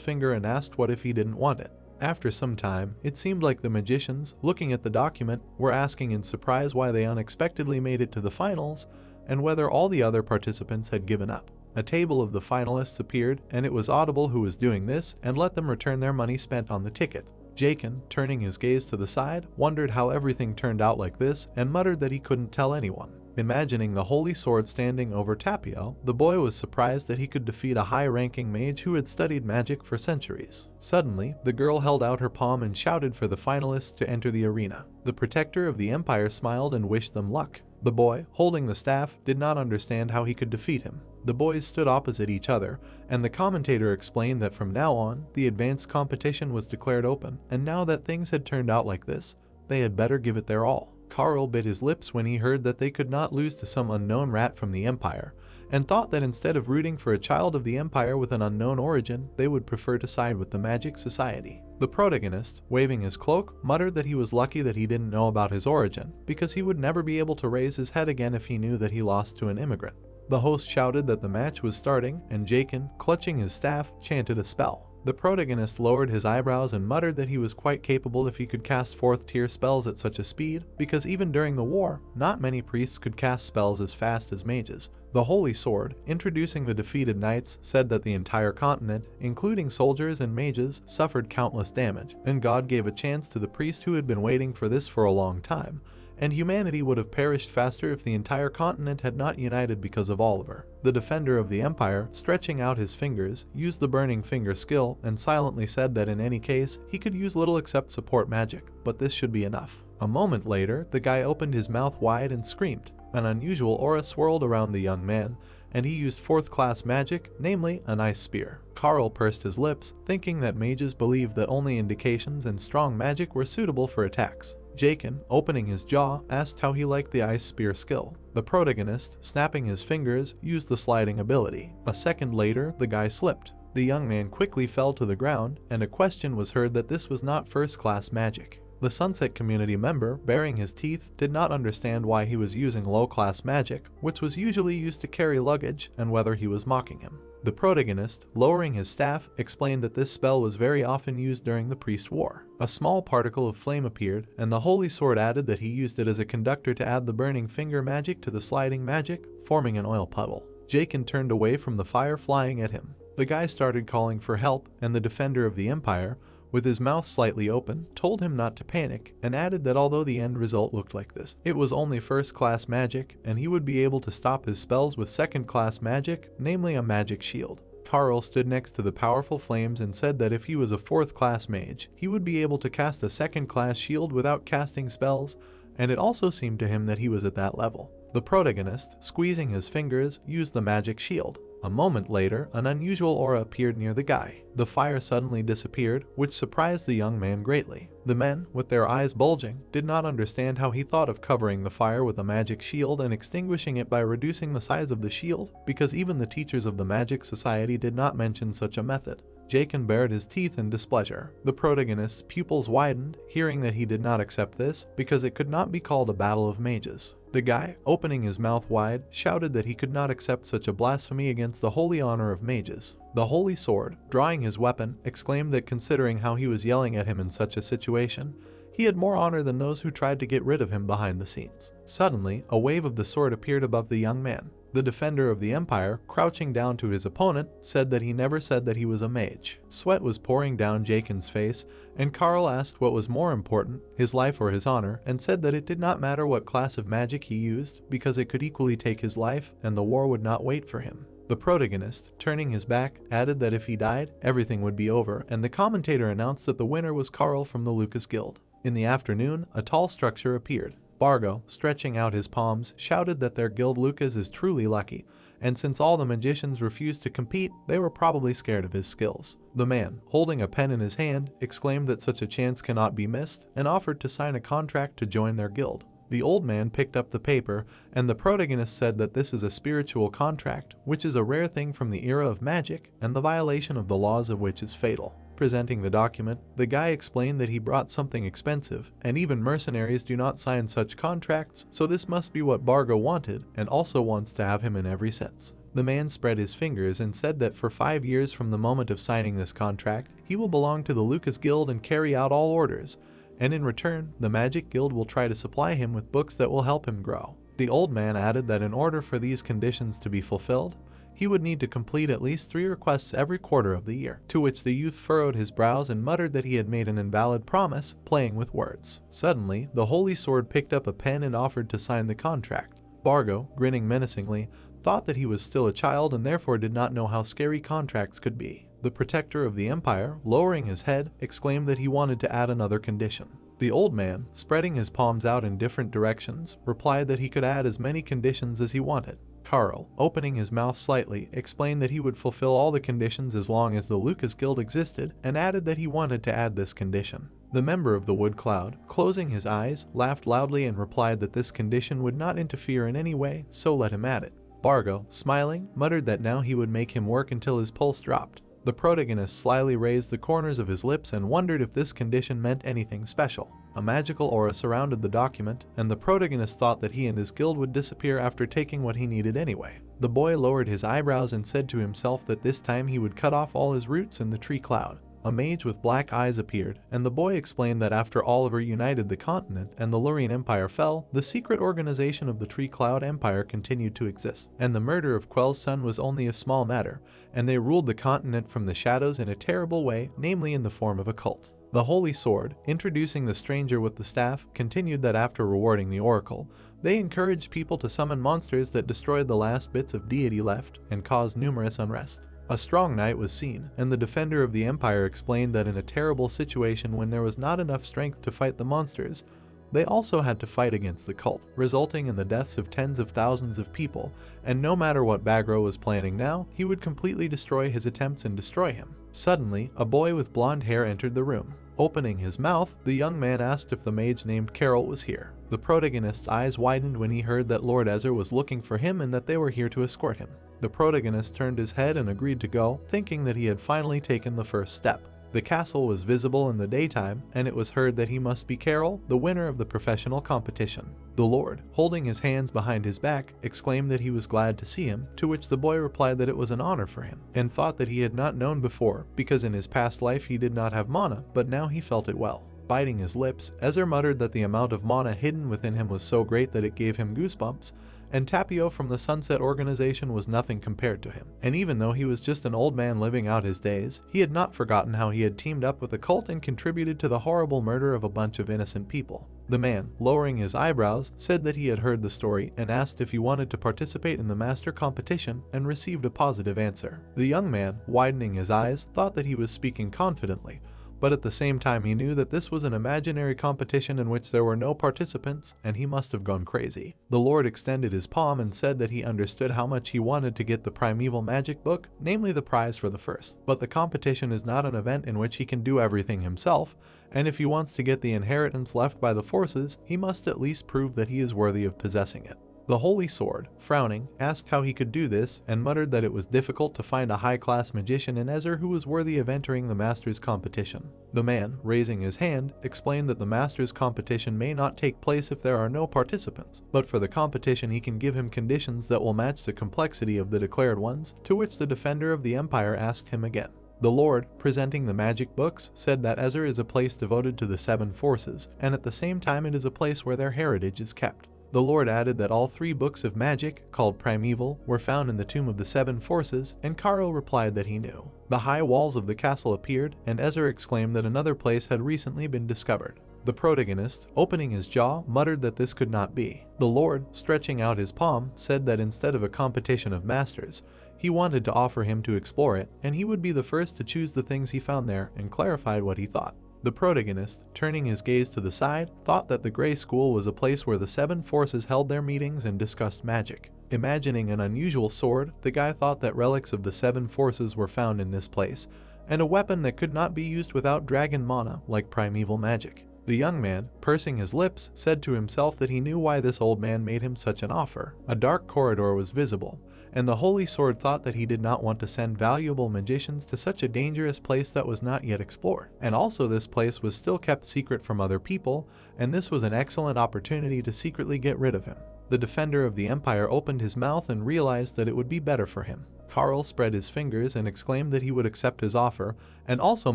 finger and asked what if he didn't want it. After some time, it seemed like the magicians, looking at the document, were asking in surprise why they unexpectedly made it to the finals, and whether all the other participants had given up. A table of the finalists appeared, and it was Audible who was doing this, and let them return their money spent on the ticket. Jakin, turning his gaze to the side, wondered how everything turned out like this, and muttered that he couldn't tell anyone. Imagining the Holy Sword standing over Tapio, the boy was surprised that he could defeat a high-ranking mage who had studied magic for centuries. Suddenly, the girl held out her palm and shouted for the finalists to enter the arena. The protector of the empire smiled and wished them luck. The boy, holding the staff, did not understand how he could defeat him. The boys stood opposite each other, and the commentator explained that from now on, the advanced competition was declared open, and now that things had turned out like this, they had better give it their all. Carl bit his lips when he heard that they could not lose to some unknown rat from the Empire, and thought that instead of rooting for a child of the Empire with an unknown origin, they would prefer to side with the Magic Society. The protagonist, waving his cloak, muttered that he was lucky that he didn't know about his origin, because he would never be able to raise his head again if he knew that he lost to an immigrant. The host shouted that the match was starting, and Jakin, clutching his staff, chanted a spell. The protagonist lowered his eyebrows and muttered that he was quite capable if he could cast 4th tier spells at such a speed, because even during the war, not many priests could cast spells as fast as mages. The Holy Sword, introducing the defeated knights, said that the entire continent, including soldiers and mages, suffered countless damage, and God gave a chance to the priest who had been waiting for this for a long time, and humanity would have perished faster if the entire continent had not united because of Oliver. The defender of the Empire, stretching out his fingers, used the burning finger skill and silently said that in any case, he could use little except support magic, but this should be enough. A moment later, the guy opened his mouth wide and screamed. An unusual aura swirled around the young man, and he used 4th class magic, namely an ice spear. Carl pursed his lips, thinking that mages believed that only indications and strong magic were suitable for attacks. Jakin, opening his jaw, asked how he liked the ice spear skill. The protagonist, snapping his fingers, used the sliding ability. A second later, the guy slipped. The young man quickly fell to the ground, and a question was heard that this was not 1st class magic. The Sunset community member, baring his teeth, did not understand why he was using low-class magic, which was usually used to carry luggage, and whether he was mocking him. The protagonist, lowering his staff, explained that this spell was very often used during the Priest War. A small particle of flame appeared, and the Holy Sword added that he used it as a conductor to add the burning finger magic to the sliding magic, forming an oil puddle. Jakin turned away from the fire flying at him. The guy started calling for help, and the defender of the Empire, with his mouth slightly open, told him not to panic, and added that although the end result looked like this, it was only 1st class magic, and he would be able to stop his spells with 2nd class magic, namely a magic shield. Carl stood next to the powerful flames and said that if he was a 4th class mage, he would be able to cast a 2nd class shield without casting spells, and it also seemed to him that he was at that level. The protagonist, squeezing his fingers, used the magic shield. A moment later, an unusual aura appeared near the guy. The fire suddenly disappeared, which surprised the young man greatly. The men, with their eyes bulging, did not understand how he thought of covering the fire with a magic shield and extinguishing it by reducing the size of the shield, because even the teachers of the Magic Society did not mention such a method. Jakin bared his teeth in displeasure. The protagonist's pupils widened, hearing that he did not accept this, because it could not be called a battle of mages. The guy, opening his mouth wide, shouted that he could not accept such a blasphemy against the holy honor of mages. The Holy Sword, drawing his weapon, exclaimed that considering how he was yelling at him in such a situation, he had more honor than those who tried to get rid of him behind the scenes. Suddenly, a wave of the sword appeared above the young man. The defender of the Empire, crouching down to his opponent, said that he never said that he was a mage. Sweat was pouring down Jakin's face, and Carl asked what was more important, his life or his honor, and said that it did not matter what class of magic he used, because it could equally take his life, and the war would not wait for him. The protagonist, turning his back, added that if he died, everything would be over, and the commentator announced that the winner was Carl from the Lucas Guild. In the afternoon, a tall structure appeared. Bargo, stretching out his palms, shouted that their guild Lucas is truly lucky, and since all the magicians refused to compete, they were probably scared of his skills. The man, holding a pen in his hand, exclaimed that such a chance cannot be missed, and offered to sign a contract to join their guild. The old man picked up the paper, and the protagonist said that this is a spiritual contract, which is a rare thing from the era of magic, and the violation of the laws of which is fatal. Presenting the document, the guy explained that he brought something expensive, and even mercenaries do not sign such contracts, so this must be what Bargo wanted, and also wants to have him in every sense. The man spread his fingers and said that for 5 years from the moment of signing this contract, he will belong to the Lucas Guild and carry out all orders, and in return, the Magic Guild will try to supply him with books that will help him grow. The old man added that in order for these conditions to be fulfilled, he would need to complete at least 3 requests every quarter of the year, to which the youth furrowed his brows and muttered that he had made an invalid promise, playing with words. Suddenly, the Holy Sword picked up a pen and offered to sign the contract. Bargo, grinning menacingly, thought that he was still a child and therefore did not know how scary contracts could be. The protector of the Empire, lowering his head, exclaimed that he wanted to add another condition. The old man, spreading his palms out in different directions, replied that he could add as many conditions as he wanted. Carl, opening his mouth slightly, explained that he would fulfill all the conditions as long as the Lucas Guild existed, and added that he wanted to add this condition. The member of the Wood Cloud, closing his eyes, laughed loudly and replied that this condition would not interfere in any way, so let him add it. Bargo, smiling, muttered that now he would make him work until his pulse dropped. The protagonist slyly raised the corners of his lips and wondered if this condition meant anything special. A magical aura surrounded the document, and the protagonist thought that he and his guild would disappear after taking what he needed anyway. The boy lowered his eyebrows and said to himself that this time he would cut off all his roots in the tree cloud. A mage with black eyes appeared, and the boy explained that after Oliver united the continent and the Lurian Empire fell, the secret organization of the Tree Cloud Empire continued to exist, and the murder of Quell's son was only a small matter, and they ruled the continent from the shadows in a terrible way, namely in the form of a cult. The Holy Sword, introducing the stranger with the staff, continued that after rewarding the Oracle, they encouraged people to summon monsters that destroyed the last bits of deity left and caused numerous unrest. A strong knight was seen, and the defender of the empire explained that in a terrible situation when there was not enough strength to fight the monsters, they also had to fight against the cult, resulting in the deaths of tens of thousands of people, and no matter what Bagro was planning now, he would completely destroy his attempts and destroy him. Suddenly, a boy with blonde hair entered the room. Opening his mouth, the young man asked if the mage named Carol was here. The protagonist's eyes widened when he heard that Lord Ezra was looking for him and that they were here to escort him. The protagonist turned his head and agreed to go, thinking that he had finally taken the first step. The castle was visible in the daytime, and it was heard that he must be Carol, the winner of the professional competition. The Lord, holding his hands behind his back, exclaimed that he was glad to see him, to which the boy replied that it was an honor for him, and thought that he had not known before, because in his past life he did not have mana, but now he felt it well. Biting his lips, Ezra muttered that the amount of mana hidden within him was so great that it gave him goosebumps, and Tapio from the Sunset Organization was nothing compared to him. And even though he was just an old man living out his days, he had not forgotten how he had teamed up with a cult and contributed to the horrible murder of a bunch of innocent people. The man, lowering his eyebrows, said that he had heard the story and asked if he wanted to participate in the master competition and received a positive answer. The young man, widening his eyes, thought that he was speaking confidently, but at the same time he knew that this was an imaginary competition in which there were no participants, and he must have gone crazy. The Lord extended his palm and said that he understood how much he wanted to get the Primeval Magic book, namely the prize for the first. But the competition is not an event in which he can do everything himself, and if he wants to get the inheritance left by the forces, he must at least prove that he is worthy of possessing it. The Holy Sword, frowning, asked how he could do this and muttered that it was difficult to find a high-class magician in Ezra who was worthy of entering the Masters competition. The man, raising his hand, explained that the Masters competition may not take place if there are no participants, but for the competition he can give him conditions that will match the complexity of the declared ones, to which the defender of the Empire asked him again. The Lord, presenting the magic books, said that Ezra is a place devoted to the seven forces, and at the same time it is a place where their heritage is kept. The Lord added that all 3 books of magic, called Primeval, were found in the Tomb of the Seven Forces, and Carl replied that he knew. The high walls of the castle appeared, and Ezra exclaimed that another place had recently been discovered. The protagonist, opening his jaw, muttered that this could not be. The Lord, stretching out his palm, said that instead of a competition of masters, he wanted to offer him to explore it, and he would be the first to choose the things he found there, and clarified what he thought. The protagonist, turning his gaze to the side, thought that the Grey School was a place where the 7 forces held their meetings and discussed magic. Imagining an unusual sword, the guy thought that relics of the 7 forces were found in this place, and a weapon that could not be used without dragon mana like primeval magic. The young man, pursing his lips, said to himself that he knew why this old man made him such an offer. A dark corridor was visible, and the Holy Sword thought that he did not want to send valuable magicians to such a dangerous place that was not yet explored. And also this place was still kept secret from other people, and this was an excellent opportunity to secretly get rid of him. The defender of the Empire opened his mouth and realized that it would be better for him. Carl spread his fingers and exclaimed that he would accept his offer, and also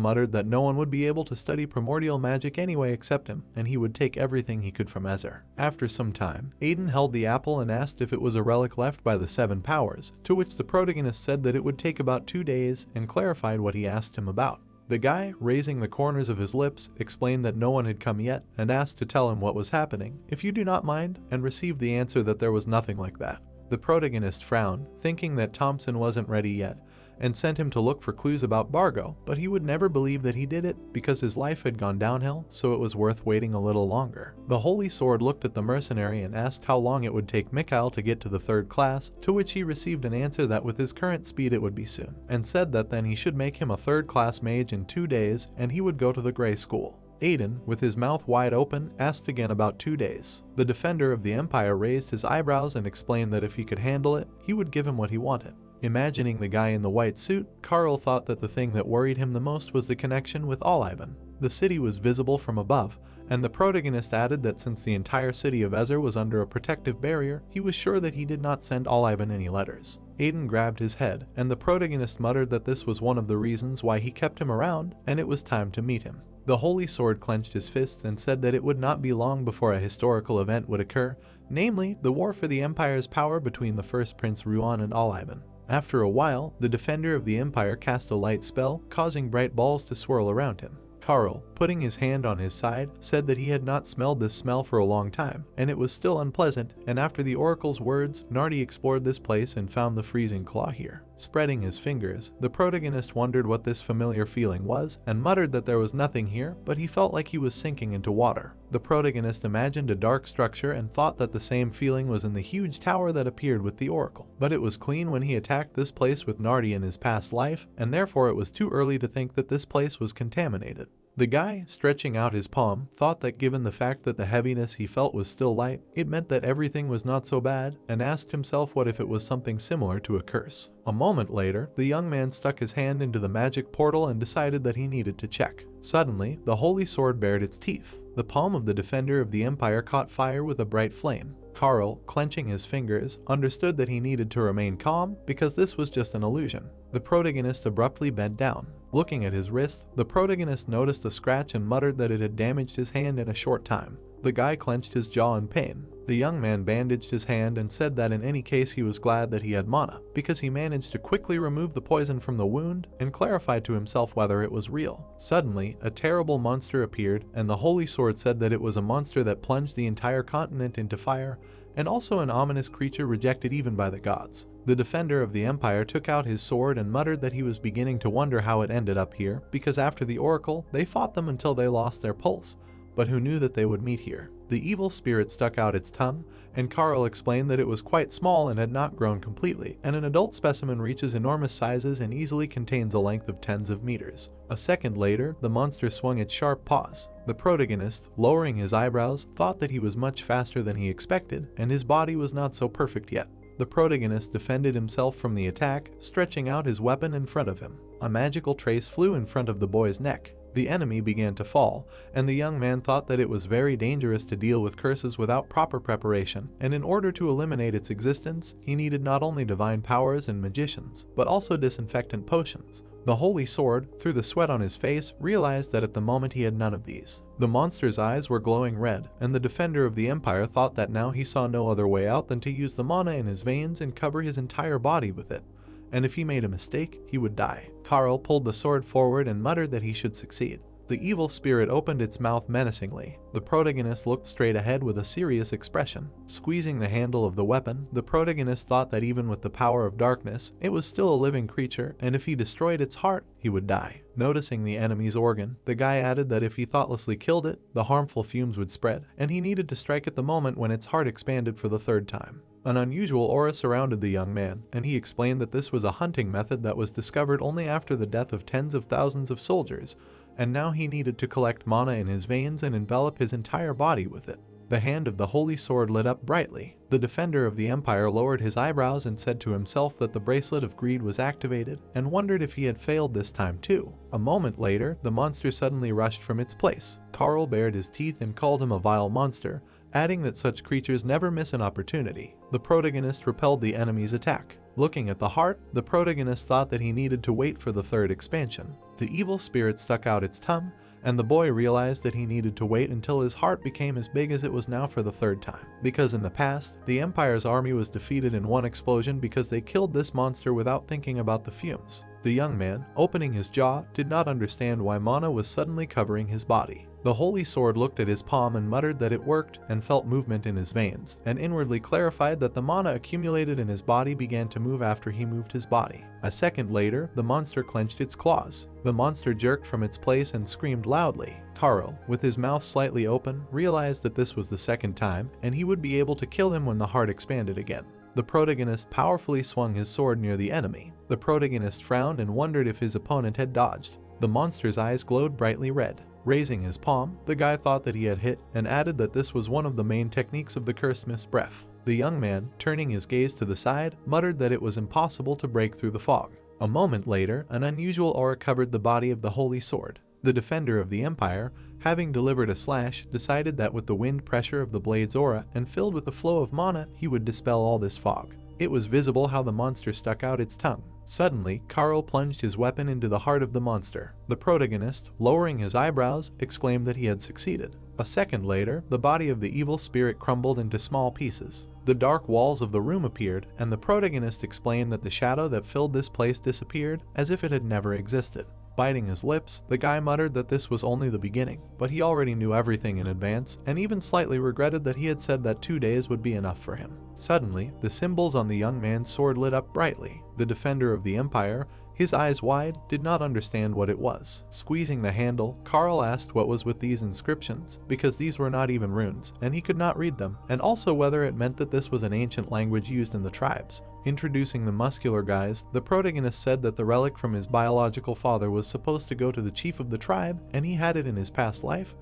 muttered that no one would be able to study primordial magic anyway except him, and he would take everything he could from Ezra. After some time, Aiden held the apple and asked if it was a relic left by the 7 powers, to which the protagonist said that it would take about 2 days and clarified what he asked him about. The guy, raising the corners of his lips, explained that no one had come yet and asked to tell him what was happening, if you do not mind, and received the answer that there was nothing like that. The protagonist frowned, thinking that Thompson wasn't ready yet, and sent him to look for clues about Bargo, but he would never believe that he did it because his life had gone downhill, so it was worth waiting a little longer. The Holy Sword looked at the mercenary and asked how long it would take Mikhail to get to the 3rd class, to which he received an answer that with his current speed it would be soon, and said that then he should make him a 3rd class mage in 2 days and he would go to the Grey School. Aiden, with his mouth wide open, asked again about 2 days. The defender of the Empire raised his eyebrows and explained that if he could handle it, he would give him what he wanted. Imagining the guy in the white suit, Carl thought that the thing that worried him the most was the connection with Oliven. The city was visible from above, and the protagonist added that since the entire city of Ezer was under a protective barrier, he was sure that he did not send Oliven any letters. Aiden grabbed his head, and the protagonist muttered that this was one of the reasons why he kept him around, and it was time to meet him. The Holy Sword clenched his fists and said that it would not be long before a historical event would occur, namely, the war for the Empire's power between the first Prince Ruan and Oliven. After a while, the defender of the Empire cast a light spell, causing bright balls to swirl around him. Carl, putting his hand on his side, said that he had not smelled this smell for a long time, and it was still unpleasant, and after the oracle's words, Nardi explored this place and found the freezing claw here. Spreading his fingers, the protagonist wondered what this familiar feeling was, and muttered that there was nothing here, but he felt like he was sinking into water. The protagonist imagined a dark structure and thought that the same feeling was in the huge tower that appeared with the oracle. But it was clean when he attacked this place with Nardi in his past life, and therefore it was too early to think that this place was contaminated. The guy, stretching out his palm, thought that given the fact that the heaviness he felt was still light, it meant that everything was not so bad, and asked himself what if it was something similar to a curse. A moment later, the young man stuck his hand into the magic portal and decided that he needed to check. Suddenly, the Holy Sword bared its teeth. The palm of the defender of the Empire caught fire with a bright flame. Carl, clenching his fingers, understood that he needed to remain calm because this was just an illusion. The protagonist abruptly bent down. Looking at his wrist, the protagonist noticed a scratch and muttered that it had damaged his hand in a short time. The guy clenched his jaw in pain. The young man bandaged his hand and said that in any case he was glad that he had mana, because he managed to quickly remove the poison from the wound and clarify to himself whether it was real. Suddenly, a terrible monster appeared, and the Holy Sword said that it was a monster that plunged the entire continent into fire, and also an ominous creature rejected even by the gods. The defender of the Empire took out his sword and muttered that he was beginning to wonder how it ended up here, because after the oracle, they fought them until they lost their pulse, but who knew that they would meet here? The evil spirit stuck out its tongue, and Carl explained that it was quite small and had not grown completely, and an adult specimen reaches enormous sizes and easily contains a length of tens of meters. A second later, the monster swung its sharp paws. The protagonist, lowering his eyebrows, thought that he was much faster than he expected, and his body was not so perfect yet. The protagonist defended himself from the attack, stretching out his weapon in front of him. A magical trace flew in front of the boy's neck. The enemy began to fall, and the young man thought that it was very dangerous to deal with curses without proper preparation, and in order to eliminate its existence, he needed not only divine powers and magicians, but also disinfectant potions. The Holy Sword, through the sweat on his face, realized that at the moment he had none of these. The monster's eyes were glowing red, and the defender of the Empire thought that now he saw no other way out than to use the mana in his veins and cover his entire body with it. And if he made a mistake, he would die. Carl pulled the sword forward and muttered that he should succeed. The evil spirit opened its mouth menacingly. The protagonist looked straight ahead with a serious expression. Squeezing the handle of the weapon, the protagonist thought that even with the power of darkness, it was still a living creature, and if he destroyed its heart, he would die. Noticing the enemy's organ, the guy added that if he thoughtlessly killed it, the harmful fumes would spread, and he needed to strike at the moment when its heart expanded for the 3rd time. An unusual aura surrounded the young man, and he explained that this was a hunting method that was discovered only after the death of tens of thousands of soldiers, and now he needed to collect mana in his veins and envelop his entire body with it. The hand of the Holy Sword lit up brightly. The defender of the Empire lowered his eyebrows and said to himself that the bracelet of greed was activated, and wondered if he had failed this time too. A moment later, the monster suddenly rushed from its place. Carl bared his teeth and called him a vile monster, adding that such creatures never miss an opportunity. The protagonist repelled the enemy's attack. Looking at the heart, the protagonist thought that he needed to wait for the 3rd expansion. The evil spirit stuck out its tongue, and the boy realized that he needed to wait until his heart became as big as it was now for the 3rd time. Because in the past, the Empire's army was defeated in one explosion because they killed this monster without thinking about the fumes. The The young man, opening his jaw, did not understand why mana was suddenly covering his body. The holy sword looked at his palm and muttered that it worked, and felt movement in his veins, and inwardly clarified that the mana accumulated in his body began to move after he moved his body. A second later, the monster clenched its claws. The monster jerked from its place and screamed loudly. Carl, with his mouth slightly open, realized that this was the second time, and he would be able to kill him when the heart expanded again. The protagonist powerfully swung his sword near the enemy. The protagonist frowned and wondered if his opponent had dodged. The monster's eyes glowed brightly red. Raising his palm, the guy thought that he had hit, and added that this was one of the main techniques of the cursed mist breath. The young man, turning his gaze to the side, muttered that it was impossible to break through the fog. A moment later, an unusual aura covered the body of the holy sword. The defender of the empire, having delivered a slash, decided that with the wind pressure of the blade's aura and filled with a flow of mana, he would dispel all this fog. It was visible how the monster stuck out its tongue. Suddenly, Carl plunged his weapon into the heart of the monster. The protagonist, lowering his eyebrows, exclaimed that he had succeeded. A second later, the body of the evil spirit crumbled into small pieces. The dark walls of the room appeared, and the protagonist explained that the shadow that filled this place disappeared as if it had never existed. Biting his lips, the guy muttered that this was only the beginning, but he already knew everything in advance, and even slightly regretted that he had said that 2 days would be enough for him. Suddenly, the symbols on the young man's sword lit up brightly. The defender of the empire, his eyes wide, did not understand what it was. Squeezing the handle, Carl asked what was with these inscriptions, because these were not even runes, and he could not read them, and also whether it meant that this was an ancient language used in the tribes. Introducing the muscular guys, the protagonist said that the relic from his biological father was supposed to go to the chief of the tribe, and he had it in his past life,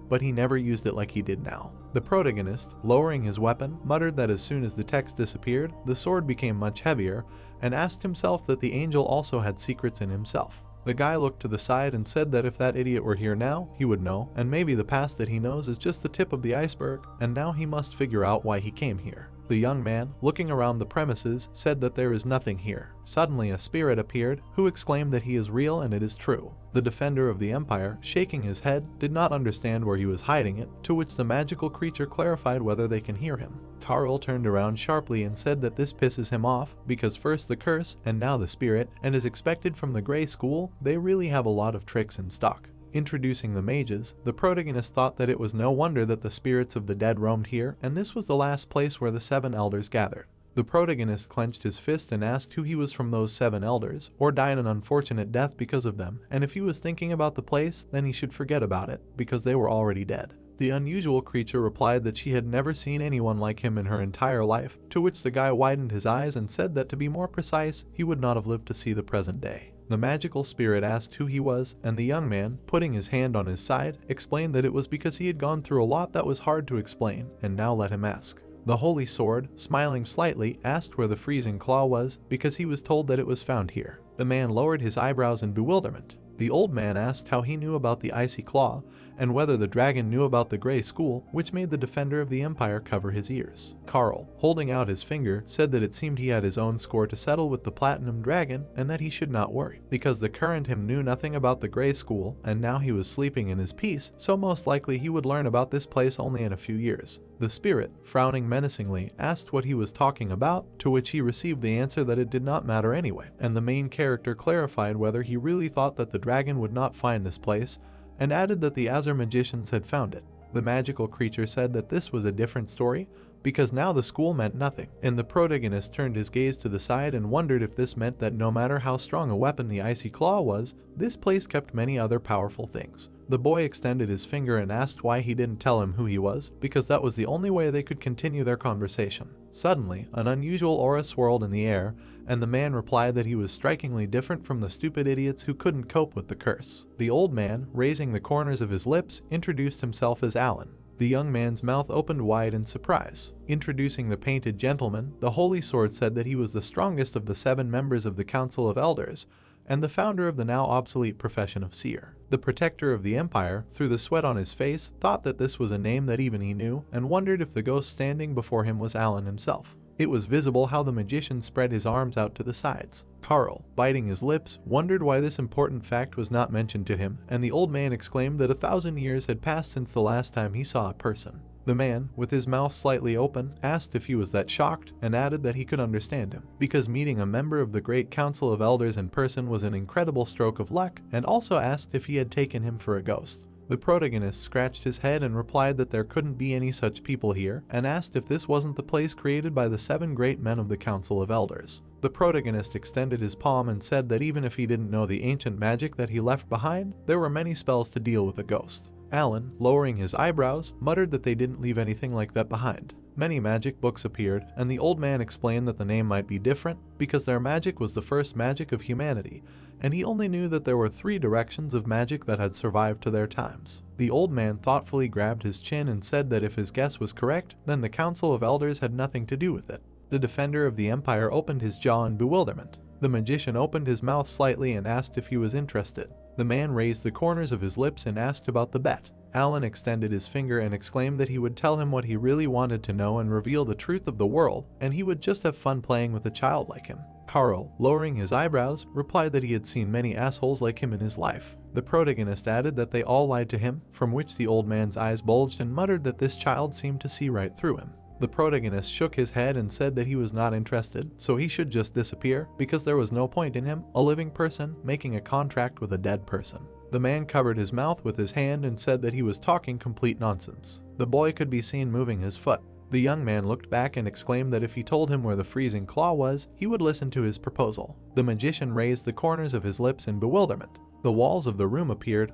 but he never used it like he did now. The protagonist, lowering his weapon, muttered that as soon as the text disappeared, the sword became much heavier, and asked himself that the angel also had secrets in himself. The guy looked to the side and said that if that idiot were here now, he would know, and maybe the past that he knows is just the tip of the iceberg, and now he must figure out why he came here. The young man, looking around the premises, said that there is nothing here. Suddenly a spirit appeared, who exclaimed that he is real and it is true. The defender of the empire, shaking his head, did not understand where he was hiding it, to which the magical creature clarified whether they can hear him. Carl turned around sharply and said that this pisses him off, because first the curse, and now the spirit, and as expected from the Grey School, they really have a lot of tricks in stock. Introducing the mages, the protagonist thought that it was no wonder that the spirits of the dead roamed here, and this was the last place where the 7 elders gathered. The protagonist clenched his fist and asked who he was from those 7 elders, or died an unfortunate death because of them, and if he was thinking about the place, then he should forget about it, because they were already dead. The unusual creature replied that she had never seen anyone like him in her entire life, to which the guy widened his eyes and said that to be more precise, he would not have lived to see the present day. The magical spirit asked who he was, and the young man, putting his hand on his side, explained that it was because he had gone through a lot that was hard to explain, and now let him ask. The holy sword, smiling slightly, asked where the freezing claw was, because he was told that it was found here. The man lowered his eyebrows in bewilderment. The old man asked how he knew about the icy claw, and whether the dragon knew about the Grey School, which made the defender of the empire cover his ears. Carl, holding out his finger, said that it seemed he had his own score to settle with the platinum dragon, and that he should not worry, because the current him knew nothing about the Grey School, and now he was sleeping in his peace, so most likely he would learn about this place only in a few years. The spirit, frowning menacingly, asked what he was talking about, to which he received the answer that it did not matter anyway, and the main character clarified whether he really thought that the dragon would not find this place, and added that the Azure magicians had found it. The magical creature said that this was a different story, because now the school meant nothing, and the protagonist turned his gaze to the side and wondered if this meant that no matter how strong a weapon the icy claw was, this place kept many other powerful things. The boy extended his finger and asked why he didn't tell him who he was, because that was the only way they could continue their conversation. Suddenly, an unusual aura swirled in the air, and the man replied that he was strikingly different from the stupid idiots who couldn't cope with the curse. The old man, raising the corners of his lips, introduced himself as Alan. The young man's mouth opened wide in surprise. Introducing the painted gentleman, the holy sword said that he was the strongest of the 7 members of the Council of Elders, and the founder of the now obsolete profession of seer. The protector of the empire, through the sweat on his face, thought that this was a name that even he knew, and wondered if the ghost standing before him was Alan himself. It was visible how the magician spread his arms out to the sides. Carl, biting his lips, wondered why this important fact was not mentioned to him, and the old man exclaimed that 1,000 years had passed since the last time he saw a person. The man, with his mouth slightly open, asked if he was that shocked, and added that he could understand him, because meeting a member of the Great Council of Elders in person was an incredible stroke of luck, and also asked if he had taken him for a ghost. The protagonist scratched his head and replied that there couldn't be any such people here, and asked if this wasn't the place created by the 7 great men of the Council of Elders. The protagonist extended his palm and said that even if he didn't know the ancient magic that he left behind, there were many spells to deal with a ghost. Alan, lowering his eyebrows, muttered that they didn't leave anything like that behind. Many magic books appeared, and the old man explained that the name might be different because their magic was the first magic of humanity, and he only knew that there were 3 directions of magic that had survived to their times. The old man thoughtfully grabbed his chin and said that if his guess was correct, then the Council of Elders had nothing to do with it. The defender of the empire opened his jaw in bewilderment. The magician opened his mouth slightly and asked if he was interested. The man raised the corners of his lips and asked about the bet. Alan extended his finger and exclaimed that he would tell him what he really wanted to know and reveal the truth of the world, and he would just have fun playing with a child like him. Carl, lowering his eyebrows, replied that he had seen many assholes like him in his life. The protagonist added that they all lied to him, from which the old man's eyes bulged and muttered that this child seemed to see right through him. The protagonist shook his head and said that he was not interested, so he should just disappear, because there was no point in him, a living person, making a contract with a dead person. The man covered his mouth with his hand and said that he was talking complete nonsense. The boy could be seen moving his foot. The young man looked back and exclaimed that if he told him where the freezing claw was, he would listen to his proposal. The magician raised the corners of his lips in bewilderment. The walls of the room appeared,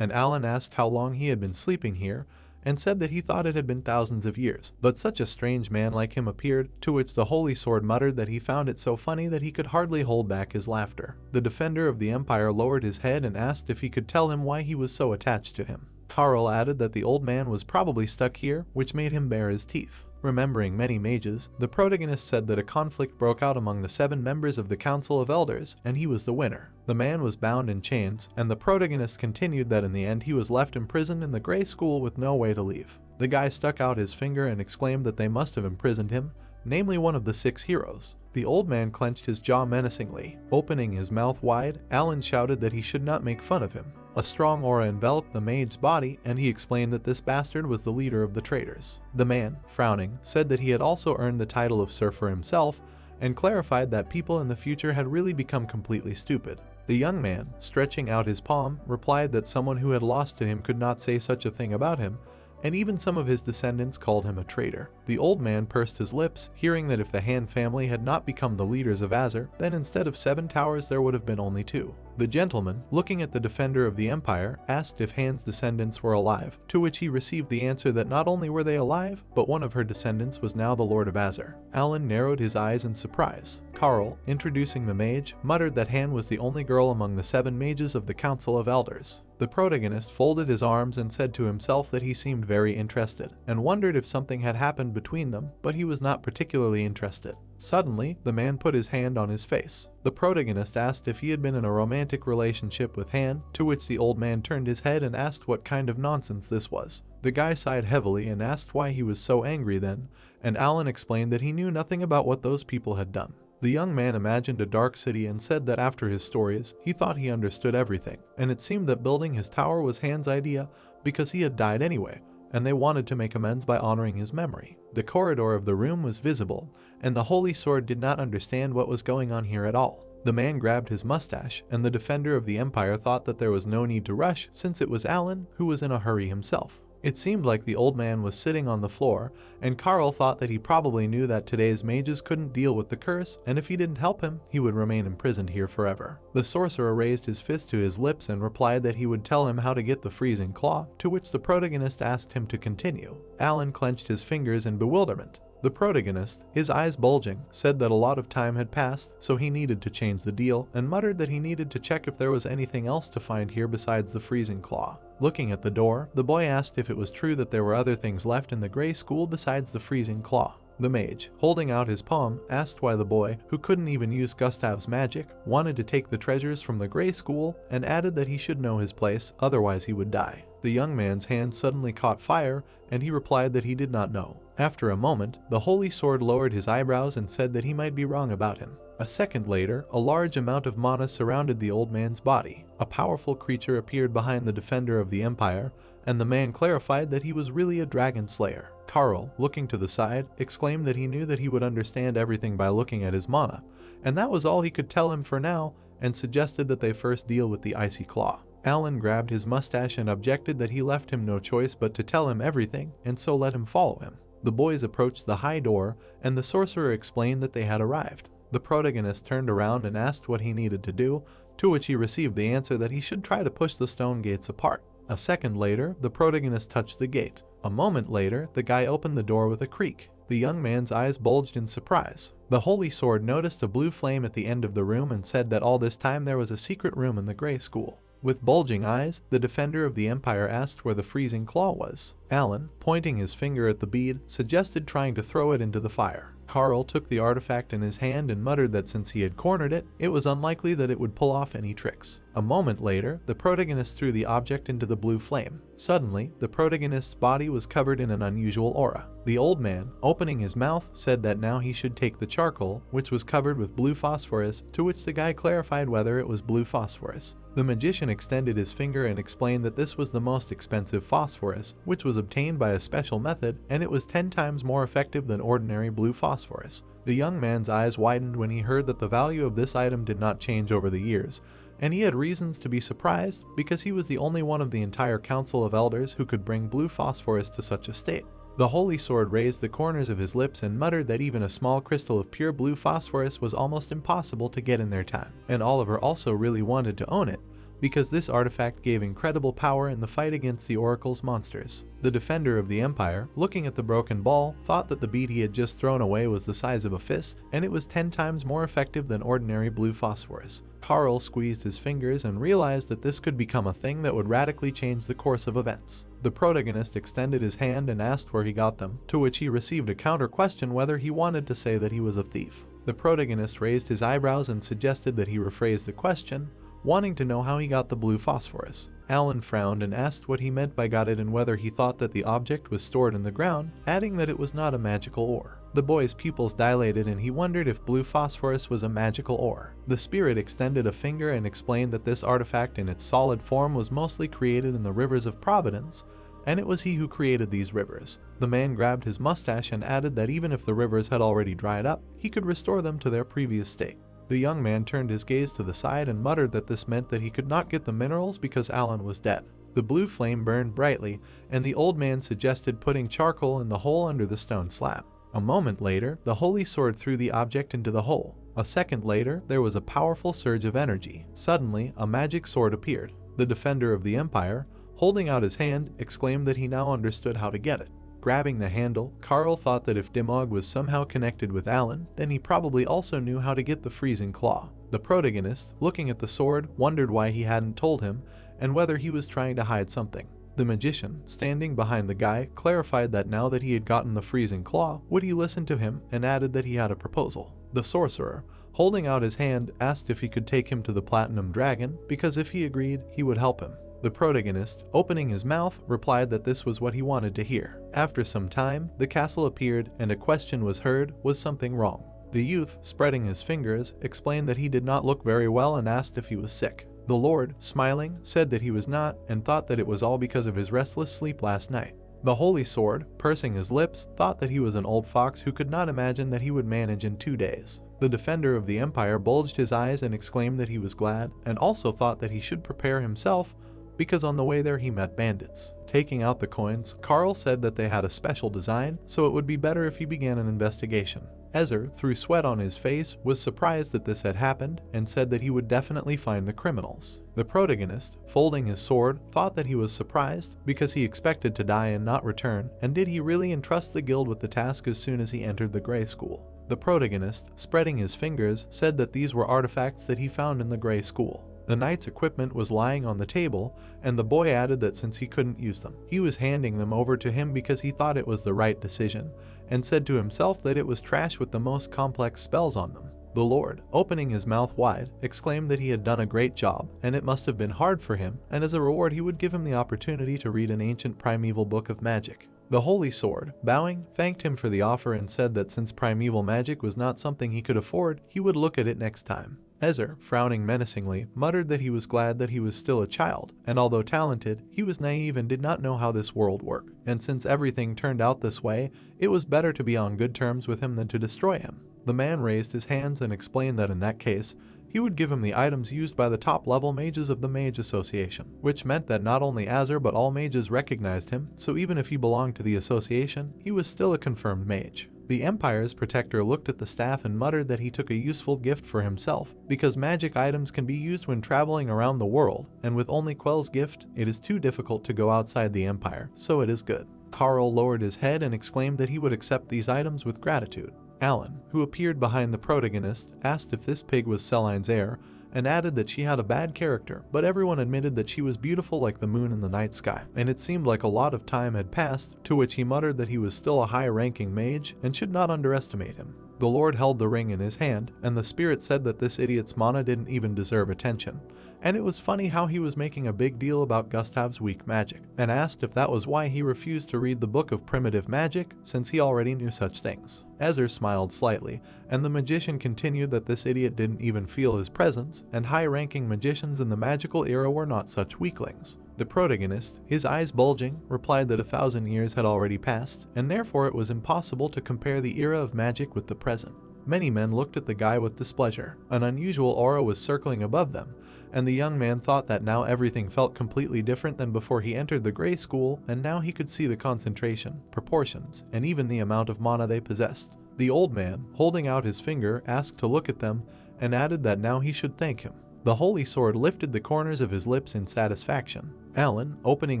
and Alan asked how long he had been sleeping here, and said that he thought it had been thousands of years. But such a strange man like him appeared, to which the Holy Sword muttered that he found it so funny that he could hardly hold back his laughter. The defender of the empire lowered his head and asked if he could tell him why he was so attached to him. Carl added that the old man was probably stuck here, which made him bare his teeth. Remembering many mages, the protagonist said that a conflict broke out among the 7 members of the Council of Elders, and he was the winner. The man was bound in chains, and the protagonist continued that in the end he was left imprisoned in the Grey School with no way to leave. The guy stuck out his finger and exclaimed that they must have imprisoned him, namely one of the 6 heroes. The old man clenched his jaw menacingly. Opening his mouth wide, Alan shouted that he should not make fun of him. A strong aura enveloped the mage's body, and he explained that this bastard was the leader of the traitors. The man, frowning, said that he had also earned the title of Surfer himself, and clarified that people in the future had really become completely stupid. The young man, stretching out his palm, replied that someone who had lost to him could not say such a thing about him, and even some of his descendants called him a traitor. The old man pursed his lips, hearing that if the Han family had not become the leaders of Khazar, then instead of 7 towers there would have been only 2. The gentleman, looking at the defender of the empire, asked if Han's descendants were alive, to which he received the answer that not only were they alive, but one of her descendants was now the Lord of Khazar. Alan narrowed his eyes in surprise. Carl, introducing the mage, muttered that Han was the only girl among the 7 mages of the Council of Elders. The protagonist folded his arms and said to himself that he seemed very interested, and wondered if something had happened between them, but he was not particularly interested. Suddenly, the man put his hand on his face. The protagonist asked if he had been in a romantic relationship with Han, to which the old man turned his head and asked what kind of nonsense this was. The guy sighed heavily and asked why he was so angry then, and Alan explained that he knew nothing about what those people had done. The young man imagined a dark city and said that after his stories, he thought he understood everything, and it seemed that building his tower was Han's idea because he had died anyway, and they wanted to make amends by honoring his memory. The corridor of the room was visible, and the Holy Sword did not understand what was going on here at all. The man grabbed his mustache, and the defender of the empire thought that there was no need to rush since it was Alan who was in a hurry himself. It seemed like the old man was sitting on the floor, and Carl thought that he probably knew that today's mages couldn't deal with the curse, and if he didn't help him, he would remain imprisoned here forever. The sorcerer raised his fist to his lips and replied that he would tell him how to get the freezing claw, to which the protagonist asked him to continue. Alan clenched his fingers in bewilderment. The protagonist, his eyes bulging, said that a lot of time had passed, so he needed to change the deal, and muttered that he needed to check if there was anything else to find here besides the freezing claw. Looking at the door, the boy asked if it was true that there were other things left in the Grey School besides the freezing claw. The mage, holding out his palm, asked why the boy, who couldn't even use Gustav's magic, wanted to take the treasures from the Grey School, and added that he should know his place, otherwise he would die. The young man's hand suddenly caught fire, and he replied that he did not know. After a moment, the holy sword lowered his eyebrows and said that he might be wrong about him. A second later, a large amount of mana surrounded the old man's body. A powerful creature appeared behind the defender of the empire, and the man clarified that he was really a dragon slayer. Carl, looking to the side, exclaimed that he knew that he would understand everything by looking at his mana, and that was all he could tell him for now, and suggested that they first deal with the icy claw. Alan grabbed his mustache and objected that he left him no choice but to tell him everything, and so let him follow him. The boys approached the high door, and the sorcerer explained that they had arrived. The protagonist turned around and asked what he needed to do, to which he received the answer that he should try to push the stone gates apart. A second later, the protagonist touched the gate. A moment later, the guy opened the door with a creak. The young man's eyes bulged in surprise. The holy sword noticed a blue flame at the end of the room and said that all this time there was a secret room in the Grey School. With bulging eyes, the defender of the empire asked where the freezing claw was. Alan, pointing his finger at the bead, suggested trying to throw it into the fire. Carl took the artifact in his hand and muttered that since he had cornered it, it was unlikely that it would pull off any tricks. A moment later, the protagonist threw the object into the blue flame. Suddenly, the protagonist's body was covered in an unusual aura. The old man, opening his mouth, said that now he should take the charcoal, which was covered with blue phosphorus, to which the guy clarified whether it was blue phosphorus. The magician extended his finger and explained that this was the most expensive phosphorus, which was obtained by a special method, and it was 10 times more effective than ordinary blue phosphorus. The young man's eyes widened when he heard that the value of this item did not change over the years, and he had reasons to be surprised because he was the only one of the entire council of elders who could bring blue phosphorus to such a state. The holy sword raised the corners of his lips and muttered that even a small crystal of pure blue phosphorus was almost impossible to get in their time, and Oliver also really wanted to own it, because this artifact gave incredible power in the fight against the Oracle's monsters. The defender of the empire, looking at the broken ball, thought that the bead he had just thrown away was the size of a fist, and it was 10 times more effective than ordinary blue phosphorus. Carl squeezed his fingers and realized that this could become a thing that would radically change the course of events. The protagonist extended his hand and asked where he got them, to which he received a counter question whether he wanted to say that he was a thief. The protagonist raised his eyebrows and suggested that he rephrase the question, wanting to know how he got the blue phosphorus. Alan frowned and asked what he meant by got it and whether he thought that the object was stored in the ground, adding that it was not a magical ore. The boy's pupils dilated and he wondered if blue phosphorus was a magical ore. The spirit extended a finger and explained that this artifact in its solid form was mostly created in the rivers of Providence, and it was he who created these rivers. The man grabbed his mustache and added that even if the rivers had already dried up, he could restore them to their previous state. The young man turned his gaze to the side and muttered that this meant that he could not get the minerals because Alan was dead. The blue flame burned brightly, and the old man suggested putting charcoal in the hole under the stone slab. A moment later, the holy sword threw the object into the hole. A second later, there was a powerful surge of energy. Suddenly, a magic sword appeared. The defender of the empire, holding out his hand, exclaimed that he now understood how to get it. Grabbing the handle, Carl thought that if Dimog was somehow connected with Alan, then he probably also knew how to get the freezing claw. The protagonist, looking at the sword, wondered why he hadn't told him, and whether he was trying to hide something. The magician, standing behind the guy, clarified that now that he had gotten the freezing claw, would he listen to him, and added that he had a proposal. The sorcerer, holding out his hand, asked if he could take him to the Platinum Dragon, because if he agreed, he would help him. The protagonist, opening his mouth, replied that this was what he wanted to hear. After some time, the castle appeared and a question was heard, was something wrong? The youth, spreading his fingers, explained that he did not look very well and asked if he was sick. The lord, smiling, said that he was not and thought that it was all because of his restless sleep last night. The holy sword, pursing his lips, thought that he was an old fox who could not imagine that he would manage in 2 days. The defender of the empire bulged his eyes and exclaimed that he was glad, and also thought that he should prepare himself because on the way there he met bandits. Taking out the coins, Carl said that they had a special design, so it would be better if he began an investigation. Ezer, through sweat on his face, was surprised that this had happened and said that he would definitely find the criminals. The protagonist, folding his sword, thought that he was surprised because he expected to die and not return, and did he really entrust the guild with the task as soon as he entered the Grey School? The protagonist, spreading his fingers, said that these were artifacts that he found in the Grey School. The knight's equipment was lying on the table, and the boy added that since he couldn't use them, he was handing them over to him because he thought it was the right decision, and said to himself that it was trash with the most complex spells on them. The Lord, opening his mouth wide, exclaimed that he had done a great job, and it must have been hard for him, and as a reward he would give him the opportunity to read an ancient primeval book of magic. The Holy Sword, bowing, thanked him for the offer and said that since primeval magic was not something he could afford, he would look at it next time. Ezer, frowning menacingly, muttered that he was glad that he was still a child, and although talented, he was naive and did not know how this world worked, and since everything turned out this way, it was better to be on good terms with him than to destroy him. The man raised his hands and explained that in that case, he would give him the items used by the top-level mages of the Mage Association, which meant that not only Azur but all mages recognized him, so even if he belonged to the association, he was still a confirmed mage. The Empire's protector looked at the staff and muttered that he took a useful gift for himself, because magic items can be used when traveling around the world, and with only Quell's gift, it is too difficult to go outside the Empire, so it is good. Carl lowered his head and exclaimed that he would accept these items with gratitude. Alan, who appeared behind the protagonist, asked if this pig was Seline's heir, and added that she had a bad character, but everyone admitted that she was beautiful like the moon in the night sky, and it seemed like a lot of time had passed, to which he muttered that he was still a high-ranking mage and should not underestimate him. The Lord held the ring in his hand, and the spirit said that this idiot's mana didn't even deserve attention, and it was funny how he was making a big deal about Gustav's weak magic, and asked if that was why he refused to read the book of primitive magic, since he already knew such things. Ezer smiled slightly, and the magician continued that this idiot didn't even feel his presence, and high-ranking magicians in the magical era were not such weaklings. The protagonist, his eyes bulging, replied that 1,000 years had already passed, and therefore it was impossible to compare the era of magic with the present. Many men looked at the guy with displeasure. An unusual aura was circling above them, and the young man thought that now everything felt completely different than before he entered the Grey School, and now he could see the concentration, proportions, and even the amount of mana they possessed. The old man, holding out his finger, asked to look at them, and added that now he should thank him. The Holy Sword lifted the corners of his lips in satisfaction. Alan, opening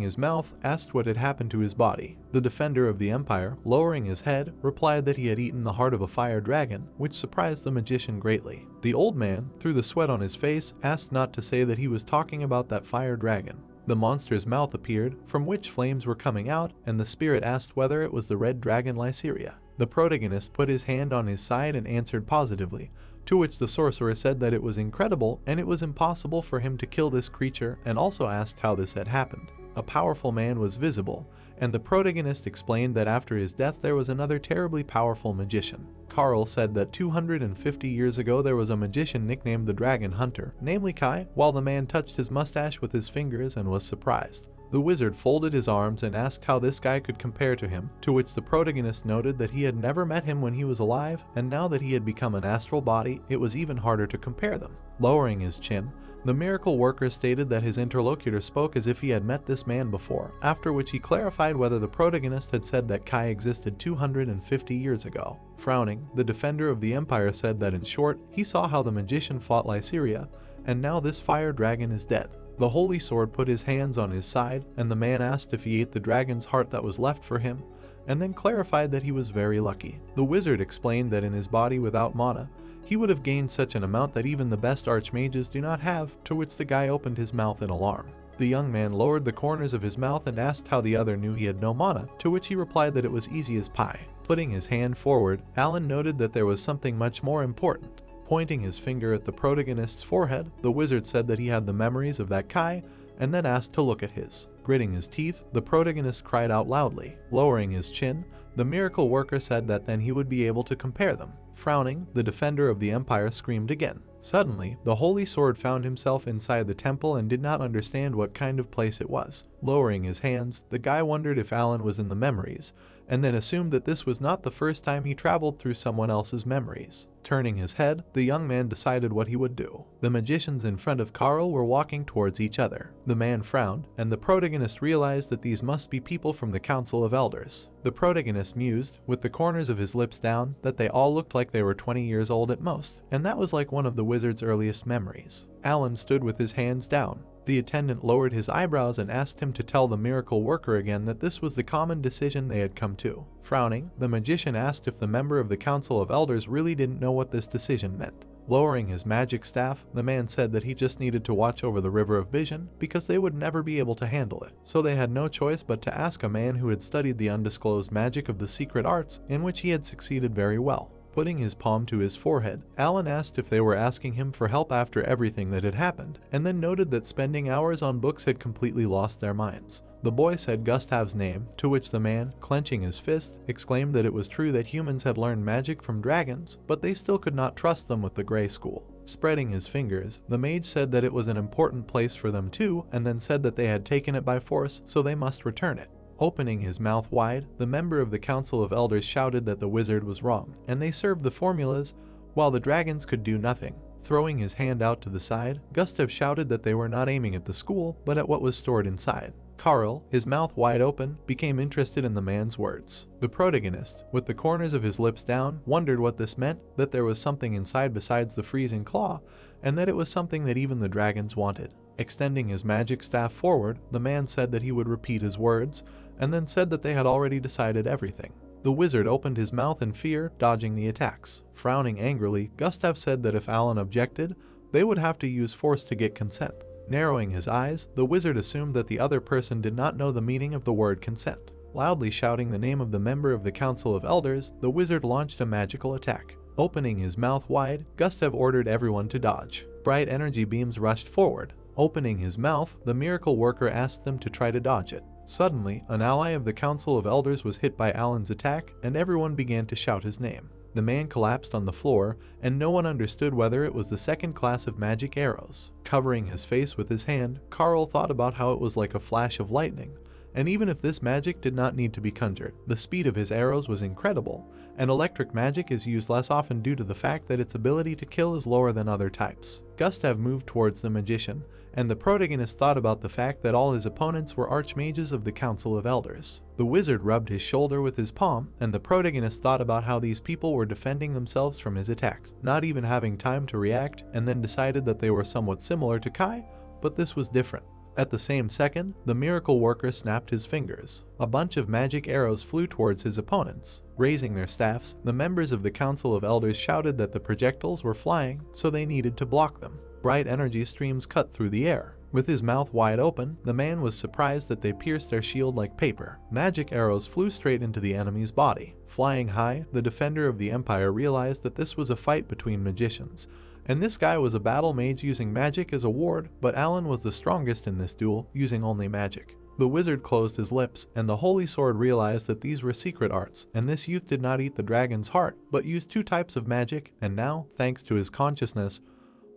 his mouth, asked what had happened to his body. The defender of the Empire, lowering his head, replied that he had eaten the heart of a fire dragon, which surprised the magician greatly. The old man, through the sweat on his face, asked not to say that he was talking about that fire dragon. The monster's mouth appeared, from which flames were coming out, and the spirit asked whether it was the red dragon Lyceria. The protagonist put his hand on his side and answered positively, to which the sorcerer said that it was incredible and it was impossible for him to kill this creature, and also asked how this had happened. A powerful man was visible, and the protagonist explained that after his death there was another terribly powerful magician. Carl said that 250 years ago there was a magician nicknamed the Dragon Hunter, namely Kai, while the man touched his mustache with his fingers and was surprised. The wizard folded his arms and asked how this guy could compare to him, to which the protagonist noted that he had never met him when he was alive, and now that he had become an astral body, it was even harder to compare them. Lowering his chin, the miracle worker stated that his interlocutor spoke as if he had met this man before, after which he clarified whether the protagonist had said that Kai existed 250 years ago. Frowning, the defender of the Empire said that in short, he saw how the magician fought Lyceria, and now this fire dragon is dead. The Holy Sword put his hands on his side, and the man asked if he ate the dragon's heart that was left for him, and then clarified that he was very lucky. The wizard explained that in his body without mana, he would have gained such an amount that even the best archmages do not have, to which the guy opened his mouth in alarm. The young man lowered the corners of his mouth and asked how the other knew he had no mana, to which he replied that it was easy as pie. Putting his hand forward, Alan noted that there was something much more important. Pointing his finger at the protagonist's forehead, the wizard said that he had the memories of that Kai, and then asked to look at his. Gritting his teeth, the protagonist cried out loudly. Lowering his chin, the miracle worker said that then he would be able to compare them. Frowning, the defender of the Empire screamed again. Suddenly, the Holy Sword found himself inside the temple and did not understand what kind of place it was. Lowering his hands, the guy wondered if Alan was in the memories, and then assumed that this was not the first time he traveled through someone else's memories. Turning his head, the young man decided what he would do. The magicians in front of Carl were walking towards each other. The man frowned, and the protagonist realized that these must be people from the Council of Elders. The protagonist mused, with the corners of his lips down, that they all looked like they were 20 years old at most, and that was like one of the wizard's earliest memories. Alan stood with his hands down. The attendant lowered his eyebrows and asked him to tell the miracle worker again that this was the common decision they had come to. Frowning, the magician asked if the member of the Council of Elders really didn't know what this decision meant. Lowering his magic staff, the man said that he just needed to watch over the River of Vision because they would never be able to handle it. So they had no choice but to ask a man who had studied the undisclosed magic of the secret arts, in which he had succeeded very well. Putting his palm to his forehead, Alan asked if they were asking him for help after everything that had happened, and then noted that spending hours on books had completely lost their minds. The boy said Gustav's name, to which the man, clenching his fist, exclaimed that it was true that humans had learned magic from dragons, but they still could not trust them with the Grey School. Spreading his fingers, the mage said that it was an important place for them too, and then said that they had taken it by force, so they must return it. Opening his mouth wide, the member of the Council of Elders shouted that the wizard was wrong, and they served the formulas, while the dragons could do nothing. Throwing his hand out to the side, Gustav shouted that they were not aiming at the school, but at what was stored inside. Karl, his mouth wide open, became interested in the man's words. The protagonist, with the corners of his lips down, wondered what this meant, that there was something inside besides the freezing claw, and that it was something that even the dragons wanted. Extending his magic staff forward, the man said that he would repeat his words, and then said that they had already decided everything. The wizard opened his mouth in fear, dodging the attacks. Frowning angrily, Gustav said that if Alan objected, they would have to use force to get consent. Narrowing his eyes, the wizard assumed that the other person did not know the meaning of the word consent. Loudly shouting the name of the member of the Council of Elders, the wizard launched a magical attack. Opening his mouth wide, Gustav ordered everyone to dodge. Bright energy beams rushed forward. Opening his mouth, the miracle worker asked them to try to dodge it. Suddenly, an ally of the Council of Elders was hit by Alan's attack, and everyone began to shout his name. The man collapsed on the floor, and no one understood whether it was the second class of magic arrows. Covering his face with his hand, Karl thought about how it was like a flash of lightning, and even if this magic did not need to be conjured, the speed of his arrows was incredible, and electric magic is used less often due to the fact that its ability to kill is lower than other types. Gustav moved towards the magician, and the protagonist thought about the fact that all his opponents were archmages of the Council of Elders. The wizard rubbed his shoulder with his palm, and the protagonist thought about how these people were defending themselves from his attacks, not even having time to react, and then decided that they were somewhat similar to Kai, but this was different. At the same second, the miracle worker snapped his fingers. A bunch of magic arrows flew towards his opponents. Raising their staffs, the members of the Council of Elders shouted that the projectiles were flying, so they needed to block them. Bright energy streams cut through the air. With his mouth wide open, the man was surprised that they pierced their shield like paper. Magic arrows flew straight into the enemy's body. Flying high, the defender of the Empire realized that this was a fight between magicians, and this guy was a battle mage using magic as a ward, but Alan was the strongest in this duel, using only magic. The wizard closed his lips, and the holy sword realized that these were secret arts, and this youth did not eat the dragon's heart, but used two types of magic, and now, thanks to his consciousness,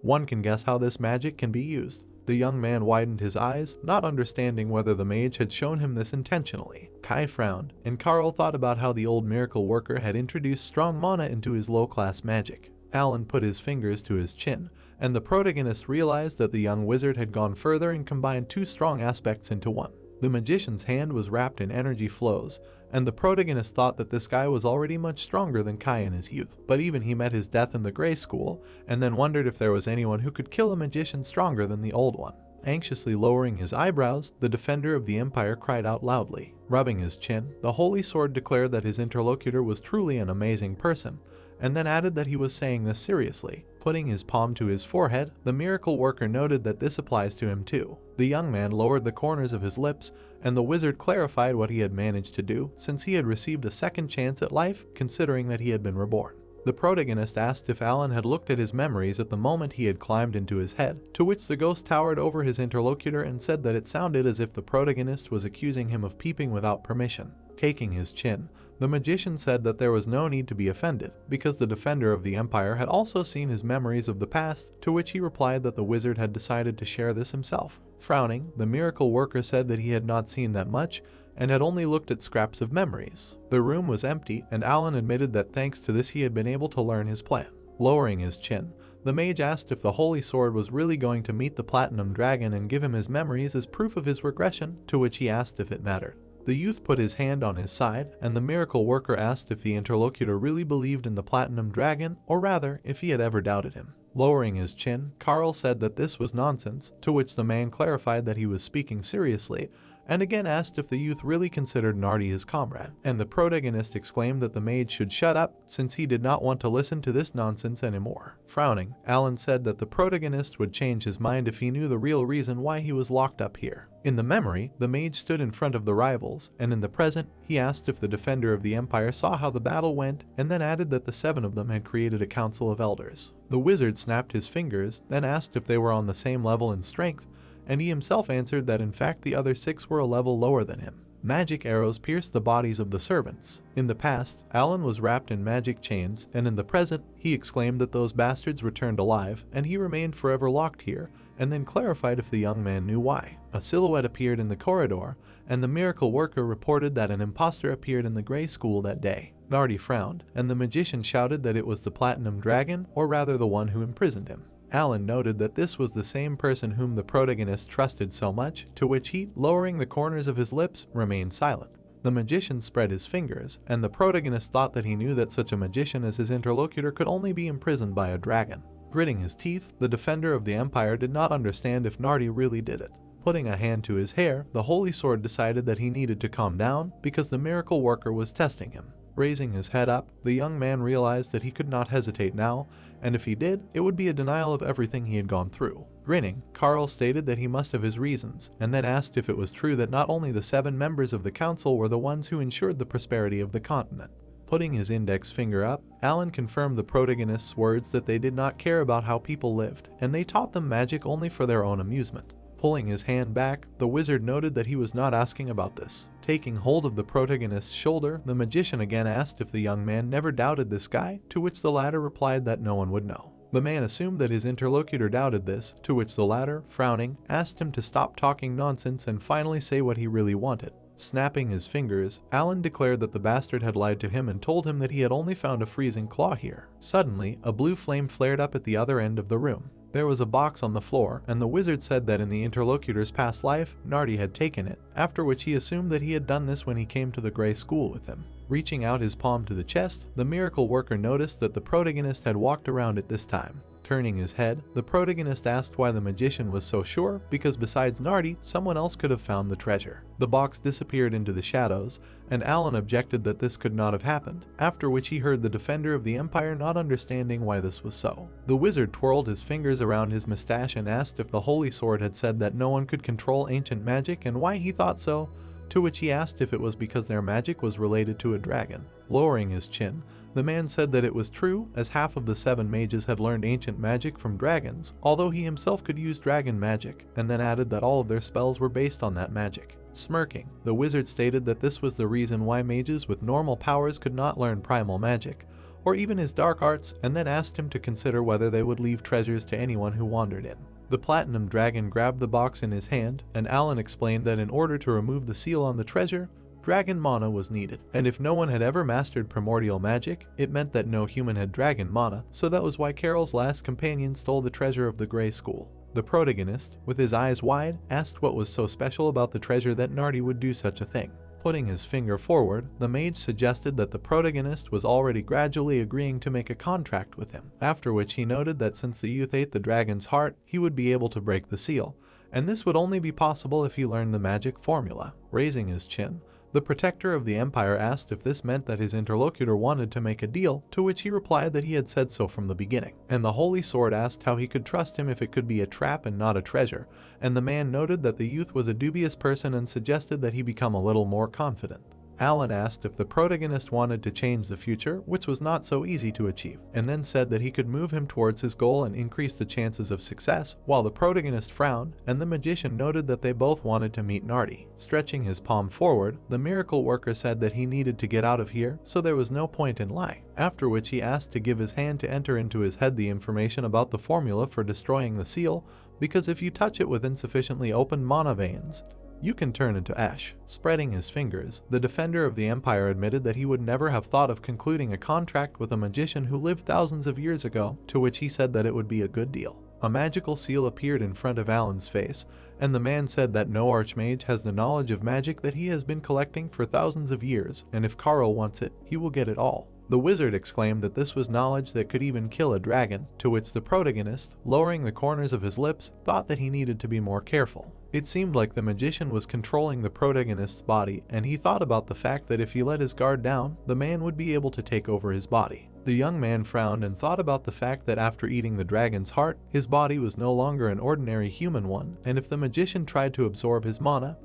one can guess how this magic can be used. The young man widened his eyes, not understanding whether the mage had shown him this intentionally. Kai frowned, and Karl thought about how the old miracle worker had introduced strong mana into his low-class magic. Alan put his fingers to his chin, and the protagonist realized that the young wizard had gone further and combined two strong aspects into one. The magician's hand was wrapped in energy flows, and the protagonist thought that this guy was already much stronger than Kai in his youth, but even he met his death in the Grey School, and then wondered if there was anyone who could kill a magician stronger than the old one. Anxiously lowering his eyebrows, the defender of the Empire cried out loudly. Rubbing his chin, the holy sword declared that his interlocutor was truly an amazing person, and then added that he was saying this seriously. Putting his palm to his forehead, the miracle worker noted that this applies to him too. The young man lowered the corners of his lips, and the wizard clarified what he had managed to do, since he had received a second chance at life, considering that he had been reborn. The protagonist asked if Alan had looked at his memories at the moment he had climbed into his head, to which the ghost towered over his interlocutor and said that it sounded as if the protagonist was accusing him of peeping without permission. Caking his chin, the magician said that there was no need to be offended, because the defender of the Empire had also seen his memories of the past, to which he replied that the wizard had decided to share this himself. Frowning, the miracle worker said that he had not seen that much, and had only looked at scraps of memories. The room was empty, and Alan admitted that thanks to this he had been able to learn his plan. Lowering his chin, the mage asked if the holy sword was really going to meet the platinum dragon and give him his memories as proof of his regression, to which he asked if it mattered. The youth put his hand on his side, and the miracle worker asked if the interlocutor really believed in the platinum dragon, or rather, if he had ever doubted him. Lowering his chin, Karl said that this was nonsense, to which the man clarified that he was speaking seriously, and again asked if the youth really considered Nardi his comrade, and the protagonist exclaimed that the mage should shut up since he did not want to listen to this nonsense anymore. Frowning, Alan said that the protagonist would change his mind if he knew the real reason why he was locked up here. In the memory, the mage stood in front of the rivals, and in the present, he asked if the defender of the empire saw how the battle went, and then added that the 7 of them had created a council of elders. The wizard snapped his fingers, then asked if they were on the same level in strength, and he himself answered that in fact the other 6 were a level lower than him. Magic arrows pierced the bodies of the servants. In the past, Alan was wrapped in magic chains, and in the present, he exclaimed that those bastards returned alive, and he remained forever locked here, and then clarified if the young man knew why. A silhouette appeared in the corridor, and the miracle worker reported that an imposter appeared in the Grey School that day. Nardi frowned, and the magician shouted that it was the Platinum Dragon, or rather the one who imprisoned him. Alan noted that this was the same person whom the protagonist trusted so much, to which he, lowering the corners of his lips, remained silent. The magician spread his fingers, and the protagonist thought that he knew that such a magician as his interlocutor could only be imprisoned by a dragon. Gritting his teeth, the defender of the empire did not understand if Nardi really did it. Putting a hand to his hair, the holy sword decided that he needed to calm down because the miracle worker was testing him. Raising his head up, the young man realized that he could not hesitate now, and if he did, it would be a denial of everything he had gone through. Grinning, Carl stated that he must have his reasons, and then asked if it was true that not only the 7 members of the council were the ones who ensured the prosperity of the continent. Putting his index finger up, Alan confirmed the protagonist's words that they did not care about how people lived, and they taught them magic only for their own amusement. Pulling his hand back, the wizard noted that he was not asking about this. Taking hold of the protagonist's shoulder, the magician again asked if the young man never doubted this guy, to which the latter replied that no one would know. The man assumed that his interlocutor doubted this, to which the latter, frowning, asked him to stop talking nonsense and finally say what he really wanted. Snapping his fingers, Alan declared that the bastard had lied to him and told him that he had only found a freezing claw here. Suddenly, a blue flame flared up at the other end of the room. There was a box on the floor, and the wizard said that in the interlocutor's past life, Nardi had taken it, after which he assumed that he had done this when he came to the Grey School with him. Reaching out his palm to the chest, the miracle worker noticed that the protagonist had walked around it this time. Turning his head, the protagonist asked why the magician was so sure, because besides Nardi, someone else could have found the treasure. The box disappeared into the shadows, and Alan objected that this could not have happened, after which he heard the defender of the empire not understanding why this was so. The wizard twirled his fingers around his mustache and asked if the holy sword had said that no one could control ancient magic and why he thought so, to which he asked if it was because their magic was related to a dragon. Lowering his chin, the man said that it was true, as half of the 7 mages had learned ancient magic from dragons, although he himself could use dragon magic, and then added that all of their spells were based on that magic. Smirking, the wizard stated that this was the reason why mages with normal powers could not learn primal magic, or even his dark arts, and then asked him to consider whether they would leave treasures to anyone who wandered in. The platinum dragon grabbed the box in his hand, and Alan explained that in order to remove the seal on the treasure, dragon mana was needed, and if no one had ever mastered primordial magic, it meant that no human had dragon mana, so that was why Carol's last companion stole the treasure of the Grey School. The protagonist, with his eyes wide, asked what was so special about the treasure that Nardi would do such a thing. Putting his finger forward, the mage suggested that the protagonist was already gradually agreeing to make a contract with him, after which he noted that since the youth ate the dragon's heart, he would be able to break the seal, and this would only be possible if he learned the magic formula. Raising his chin, the protector of the empire asked if this meant that his interlocutor wanted to make a deal, to which he replied that he had said so from the beginning. And the holy sword asked how he could trust him if it could be a trap and not a treasure, and the man noted that the youth was a dubious person and suggested that he become a little more confident. Alan asked if the protagonist wanted to change the future, which was not so easy to achieve, and then said that he could move him towards his goal and increase the chances of success, while the protagonist frowned, and the magician noted that they both wanted to meet Nardi. Stretching his palm forward, the miracle worker said that he needed to get out of here, so there was no point in lying, after which he asked to give his hand to enter into his head the information about the formula for destroying the seal, because if you touch it with insufficiently open mana veins, you can turn into ash. Spreading his fingers, the defender of the empire admitted that he would never have thought of concluding a contract with a magician who lived thousands of years ago, to which he said that it would be a good deal. A magical seal appeared in front of Alan's face, and the man said that no archmage has the knowledge of magic that he has been collecting for thousands of years, and if Carl wants it, he will get it all. The wizard exclaimed that this was knowledge that could even kill a dragon, to which the protagonist, lowering the corners of his lips, thought that he needed to be more careful. It seemed like the magician was controlling the protagonist's body, and he thought about the fact that if he let his guard down, the man would be able to take over his body. The young man frowned and thought about the fact that after eating the dragon's heart, his body was no longer an ordinary human one, and if the magician tried to absorb his mana,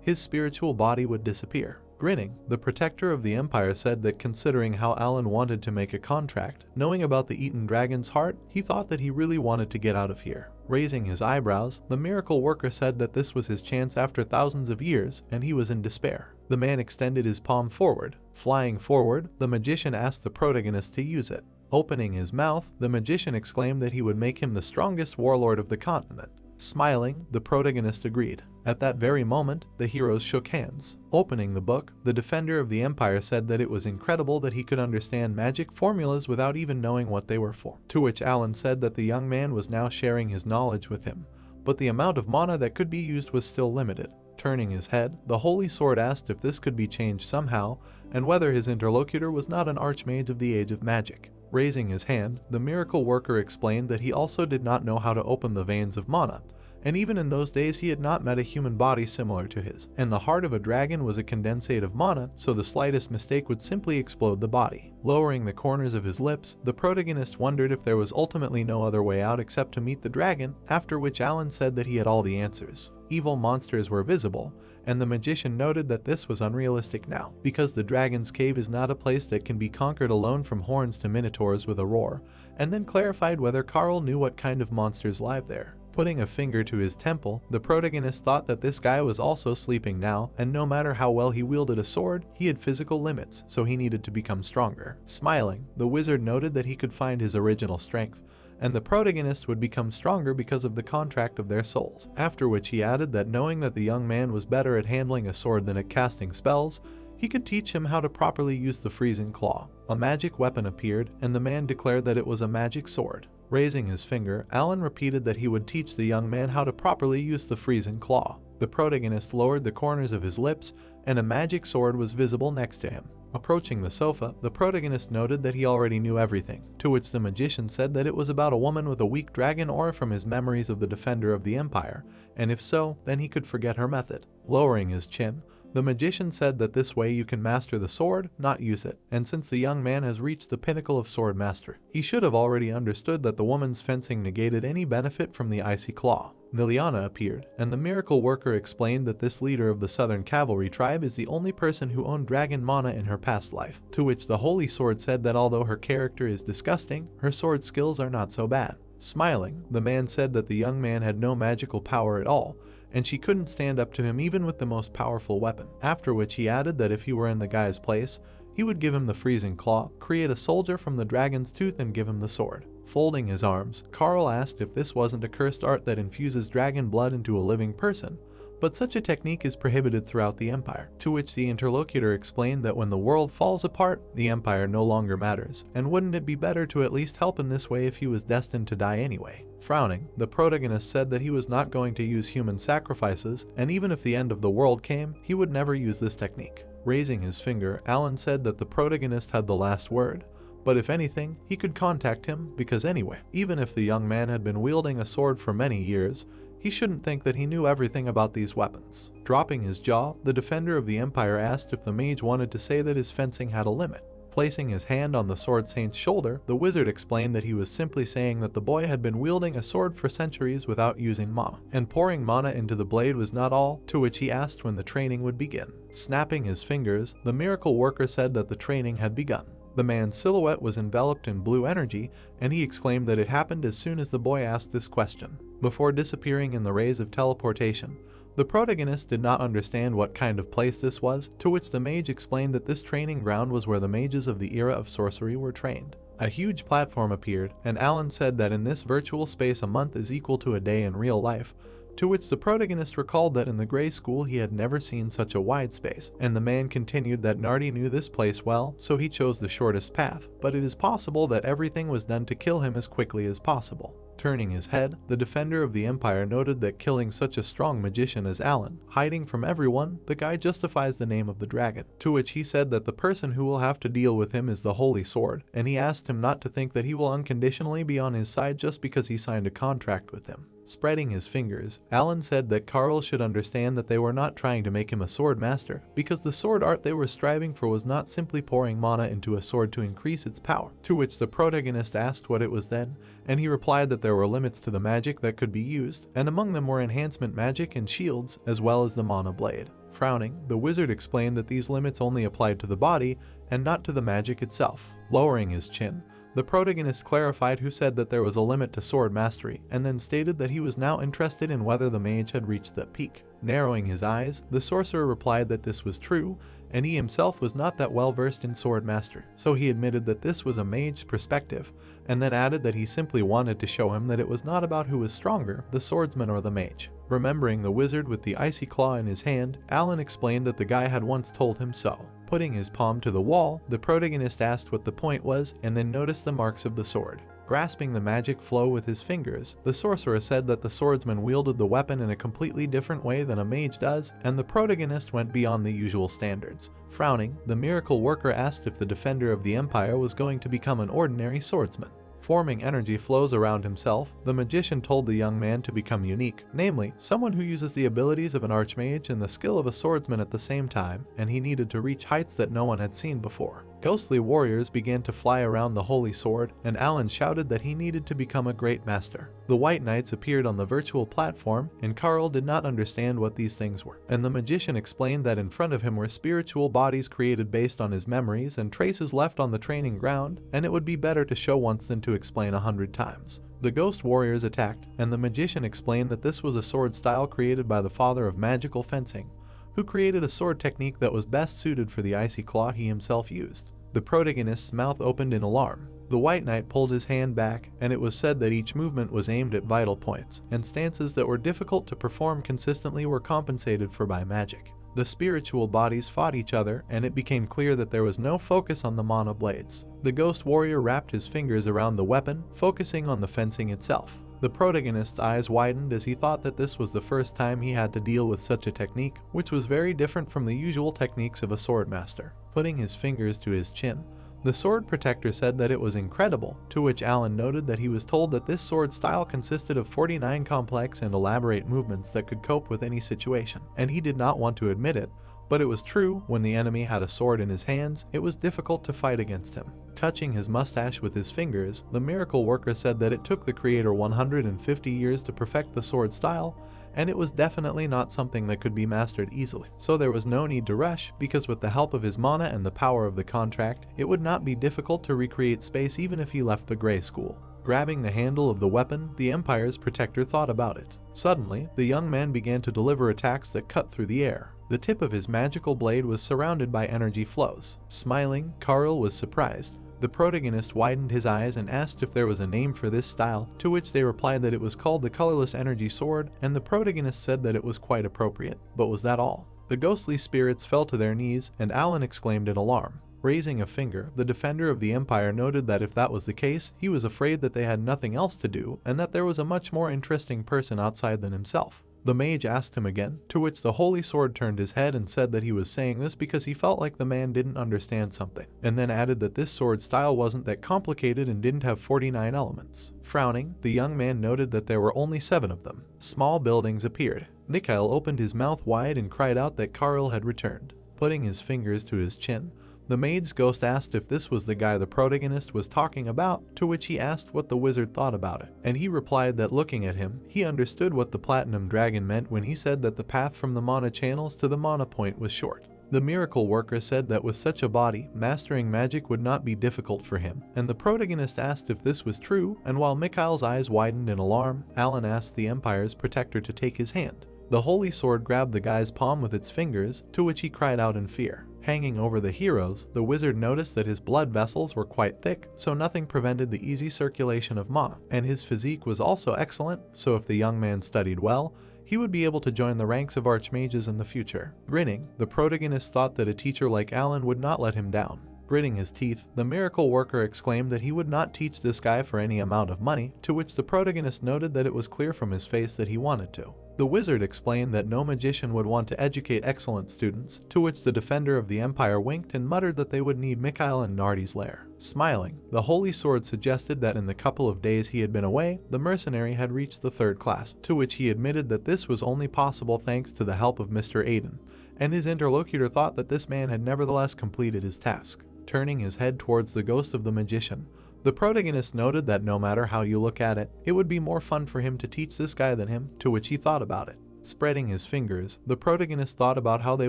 his spiritual body would disappear. Grinning, the protector of the empire said that considering how Alan wanted to make a contract, knowing about the eaten dragon's heart, he thought that he really wanted to get out of here. Raising his eyebrows, the miracle worker said that this was his chance after thousands of years, and he was in despair. The man extended his palm forward. Flying forward, the magician asked the protagonist to use it. Opening his mouth, the magician exclaimed that he would make him the strongest warlord of the continent. Smiling, the protagonist agreed. At that very moment, the heroes shook hands. Opening the book, the defender of the empire said that it was incredible that he could understand magic formulas without even knowing what they were for. To which Alan said that the young man was now sharing his knowledge with him, but the amount of mana that could be used was still limited. Turning his head, the holy sword asked if this could be changed somehow, and whether his interlocutor was not an archmage of the age of magic. Raising his hand, the miracle worker explained that he also did not know how to open the veins of mana, and even in those days he had not met a human body similar to his. And the heart of a dragon was a condensate of mana, so the slightest mistake would simply explode the body. Lowering the corners of his lips, the protagonist wondered if there was ultimately no other way out except to meet the dragon, after which Alan said that he had all the answers. Evil monsters were visible, and the magician noted that this was unrealistic now, because the dragon's cave is not a place that can be conquered alone, from horns to minotaurs with a roar, and then clarified whether Carl knew what kind of monsters live there. Putting a finger to his temple, the protagonist thought that this guy was also sleeping now, and no matter how well he wielded a sword, he had physical limits, so he needed to become stronger. Smiling, the wizard noted that he could find his original strength, and the protagonist would become stronger because of the contract of their souls. After which he added that knowing that the young man was better at handling a sword than at casting spells, he could teach him how to properly use the freezing claw. A magic weapon appeared, and the man declared that it was a magic sword. Raising his finger, Alan repeated that he would teach the young man how to properly use the freezing claw. The protagonist lowered the corners of his lips, and a magic sword was visible next to him. Approaching the sofa, the protagonist noted that he already knew everything, to which the magician said that it was about a woman with a weak dragon aura from his memories of the defender of the empire, and if so, then he could forget her method. Lowering his chin, the magician said that this way you can master the sword, not use it, and since the young man has reached the pinnacle of Swordmaster, he should have already understood that the woman's fencing negated any benefit from the icy claw. Miliana appeared, and the miracle worker explained that this leader of the southern cavalry tribe is the only person who owned dragon mana in her past life, to which the holy sword said that although her character is disgusting, her sword skills are not so bad. Smiling, the man said that the young man had no magical power at all, and she couldn't stand up to him even with the most powerful weapon. After which he added that if he were in the guy's place, he would give him the freezing claw, create a soldier from the dragon's tooth, and give him the sword. Folding his arms, Carl asked if this wasn't a cursed art that infuses dragon blood into a living person, but such a technique is prohibited throughout the empire, to which the interlocutor explained that when the world falls apart, the empire no longer matters, and wouldn't it be better to at least help in this way if he was destined to die anyway? Frowning, the protagonist said that he was not going to use human sacrifices, and even if the end of the world came, he would never use this technique. Raising his finger, Alan said that the protagonist had the last word, but if anything, he could contact him, because anyway, even if the young man had been wielding a sword for many years, he shouldn't think that he knew everything about these weapons. Dropping his jaw, the defender of the empire asked if the mage wanted to say that his fencing had a limit. Placing his hand on the sword saint's shoulder, the wizard explained that he was simply saying that the boy had been wielding a sword for centuries without using mana, and pouring mana into the blade was not all, to which he asked when the training would begin. Snapping his fingers, the miracle worker said that the training had begun. The man's silhouette was enveloped in blue energy, and he exclaimed that it happened as soon as the boy asked this question. Before disappearing in the rays of teleportation, the protagonist did not understand what kind of place this was, to which the mage explained that this training ground was where the mages of the era of sorcery were trained. A huge platform appeared, and Alan said that in this virtual space a month is equal to a day in real life, to which the protagonist recalled that in the Grey School he had never seen such a wide space, and the man continued that Nardi knew this place well, so he chose the shortest path, but it is possible that everything was done to kill him as quickly as possible. Turning his head, the defender of the Empire noted that killing such a strong magician as Alan, hiding from everyone, the guy justifies the name of the dragon. To which he said that the person who will have to deal with him is the Holy Sword, and he asked him not to think that he will unconditionally be on his side just because he signed a contract with him. Spreading his fingers, Alan said that Carl should understand that they were not trying to make him a sword master, because the sword art they were striving for was not simply pouring mana into a sword to increase its power. To which the protagonist asked what it was then, and he replied that there were limits to the magic that could be used, and among them were enhancement magic and shields, as well as the mana blade. Frowning, the wizard explained that these limits only applied to the body and not to the magic itself. Lowering his chin, the protagonist clarified who said that there was a limit to sword mastery, and then stated that he was now interested in whether the mage had reached that peak. Narrowing his eyes, the sorcerer replied that this was true, and he himself was not that well versed in sword master, so he admitted that this was a mage's perspective, and then added that he simply wanted to show him that it was not about who was stronger, the swordsman or the mage. Remembering the wizard with the icy claw in his hand, Alan explained that the guy had once told him so. Putting his palm to the wall, the protagonist asked what the point was and then noticed the marks of the sword. Grasping the magic flow with his fingers, the sorcerer said that the swordsman wielded the weapon in a completely different way than a mage does, and the protagonist went beyond the usual standards. Frowning, the miracle worker asked if the defender of the Empire was going to become an ordinary swordsman. Forming energy flows around himself, the magician told the young man to become unique, namely, someone who uses the abilities of an archmage and the skill of a swordsman at the same time, and he needed to reach heights that no one had seen before. Ghostly warriors began to fly around the holy sword, and Alan shouted that he needed to become a great master. The white knights appeared on the virtual platform, and Carl did not understand what these things were, and the magician explained that in front of him were spiritual bodies created based on his memories and traces left on the training ground, and it would be better to show once than to explain 100 times. The ghost warriors attacked, and the magician explained that this was a sword style created by the father of magical fencing, who created a sword technique that was best suited for the icy claw he himself used. The protagonist's mouth opened in alarm. The white knight pulled his hand back, and it was said that each movement was aimed at vital points, and stances that were difficult to perform consistently were compensated for by magic. The spiritual bodies fought each other, and it became clear that there was no focus on the mana blades. The ghost warrior wrapped his fingers around the weapon, focusing on the fencing itself. The protagonist's eyes widened as he thought that this was the first time he had to deal with such a technique, which was very different from the usual techniques of a swordmaster. Putting his fingers to his chin, the sword protector said that it was incredible, to which Alan noted that he was told that this sword style consisted of 49 complex and elaborate movements that could cope with any situation, and he did not want to admit it, but it was true. When the enemy had a sword in his hands, it was difficult to fight against him. Touching his mustache with his fingers, the miracle worker said that it took the creator 150 years to perfect the sword style, and it was definitely not something that could be mastered easily. So there was no need to rush, because with the help of his mana and the power of the contract, it would not be difficult to recreate space even if he left the Grey School. Grabbing the handle of the weapon, the Empire's protector thought about it. Suddenly, the young man began to deliver attacks that cut through the air. The tip of his magical blade was surrounded by energy flows. Smiling, Carl was surprised. The protagonist widened his eyes and asked if there was a name for this style, to which they replied that it was called the colorless energy sword, and the protagonist said that it was quite appropriate. But was that all? The ghostly spirits fell to their knees, and Alan exclaimed in alarm. Raising a finger, the defender of the Empire noted that if that was the case, he was afraid that they had nothing else to do, and that there was a much more interesting person outside than himself. The mage asked him again, to which the holy sword turned his head and said that he was saying this because he felt like the man didn't understand something, and then added that this sword style wasn't that complicated and didn't have 49 elements. Frowning, the young man noted that there were only 7 of them. Small buildings appeared. Mikhail opened his mouth wide and cried out that Carl had returned. Putting his fingers to his chin, the mage's ghost asked if this was the guy the protagonist was talking about, to which he asked what the wizard thought about it, and he replied that looking at him, he understood what the platinum dragon meant when he said that the path from the mana channels to the mana point was short. The miracle worker said that with such a body, mastering magic would not be difficult for him, and the protagonist asked if this was true, and while Mikhail's eyes widened in alarm, Alan asked the Empire's protector to take his hand. The holy sword grabbed the guy's palm with its fingers, to which he cried out in fear. Hanging over the heroes, the wizard noticed that his blood vessels were quite thick, so nothing prevented the easy circulation of mana, and his physique was also excellent, so if the young man studied well, he would be able to join the ranks of archmages in the future. Grinning, the protagonist thought that a teacher like Alan would not let him down. Gritting his teeth, the miracle worker exclaimed that he would not teach this guy for any amount of money, to which the protagonist noted that it was clear from his face that he wanted to. The wizard explained that no magician would want to educate excellent students, to which the defender of the empire winked and muttered that they would need Mikhail and Nardi's lair. Smiling, the holy sword suggested that in the couple of days he had been away, the mercenary had reached the 3rd class, to which he admitted that this was only possible thanks to the help of Mr. Aiden, and his interlocutor thought that this man had nevertheless completed his task. Turning his head towards the ghost of the magician, the protagonist noted that no matter how you look at it, it would be more fun for him to teach this guy than him, to which he thought about it. Spreading his fingers, the protagonist thought about how they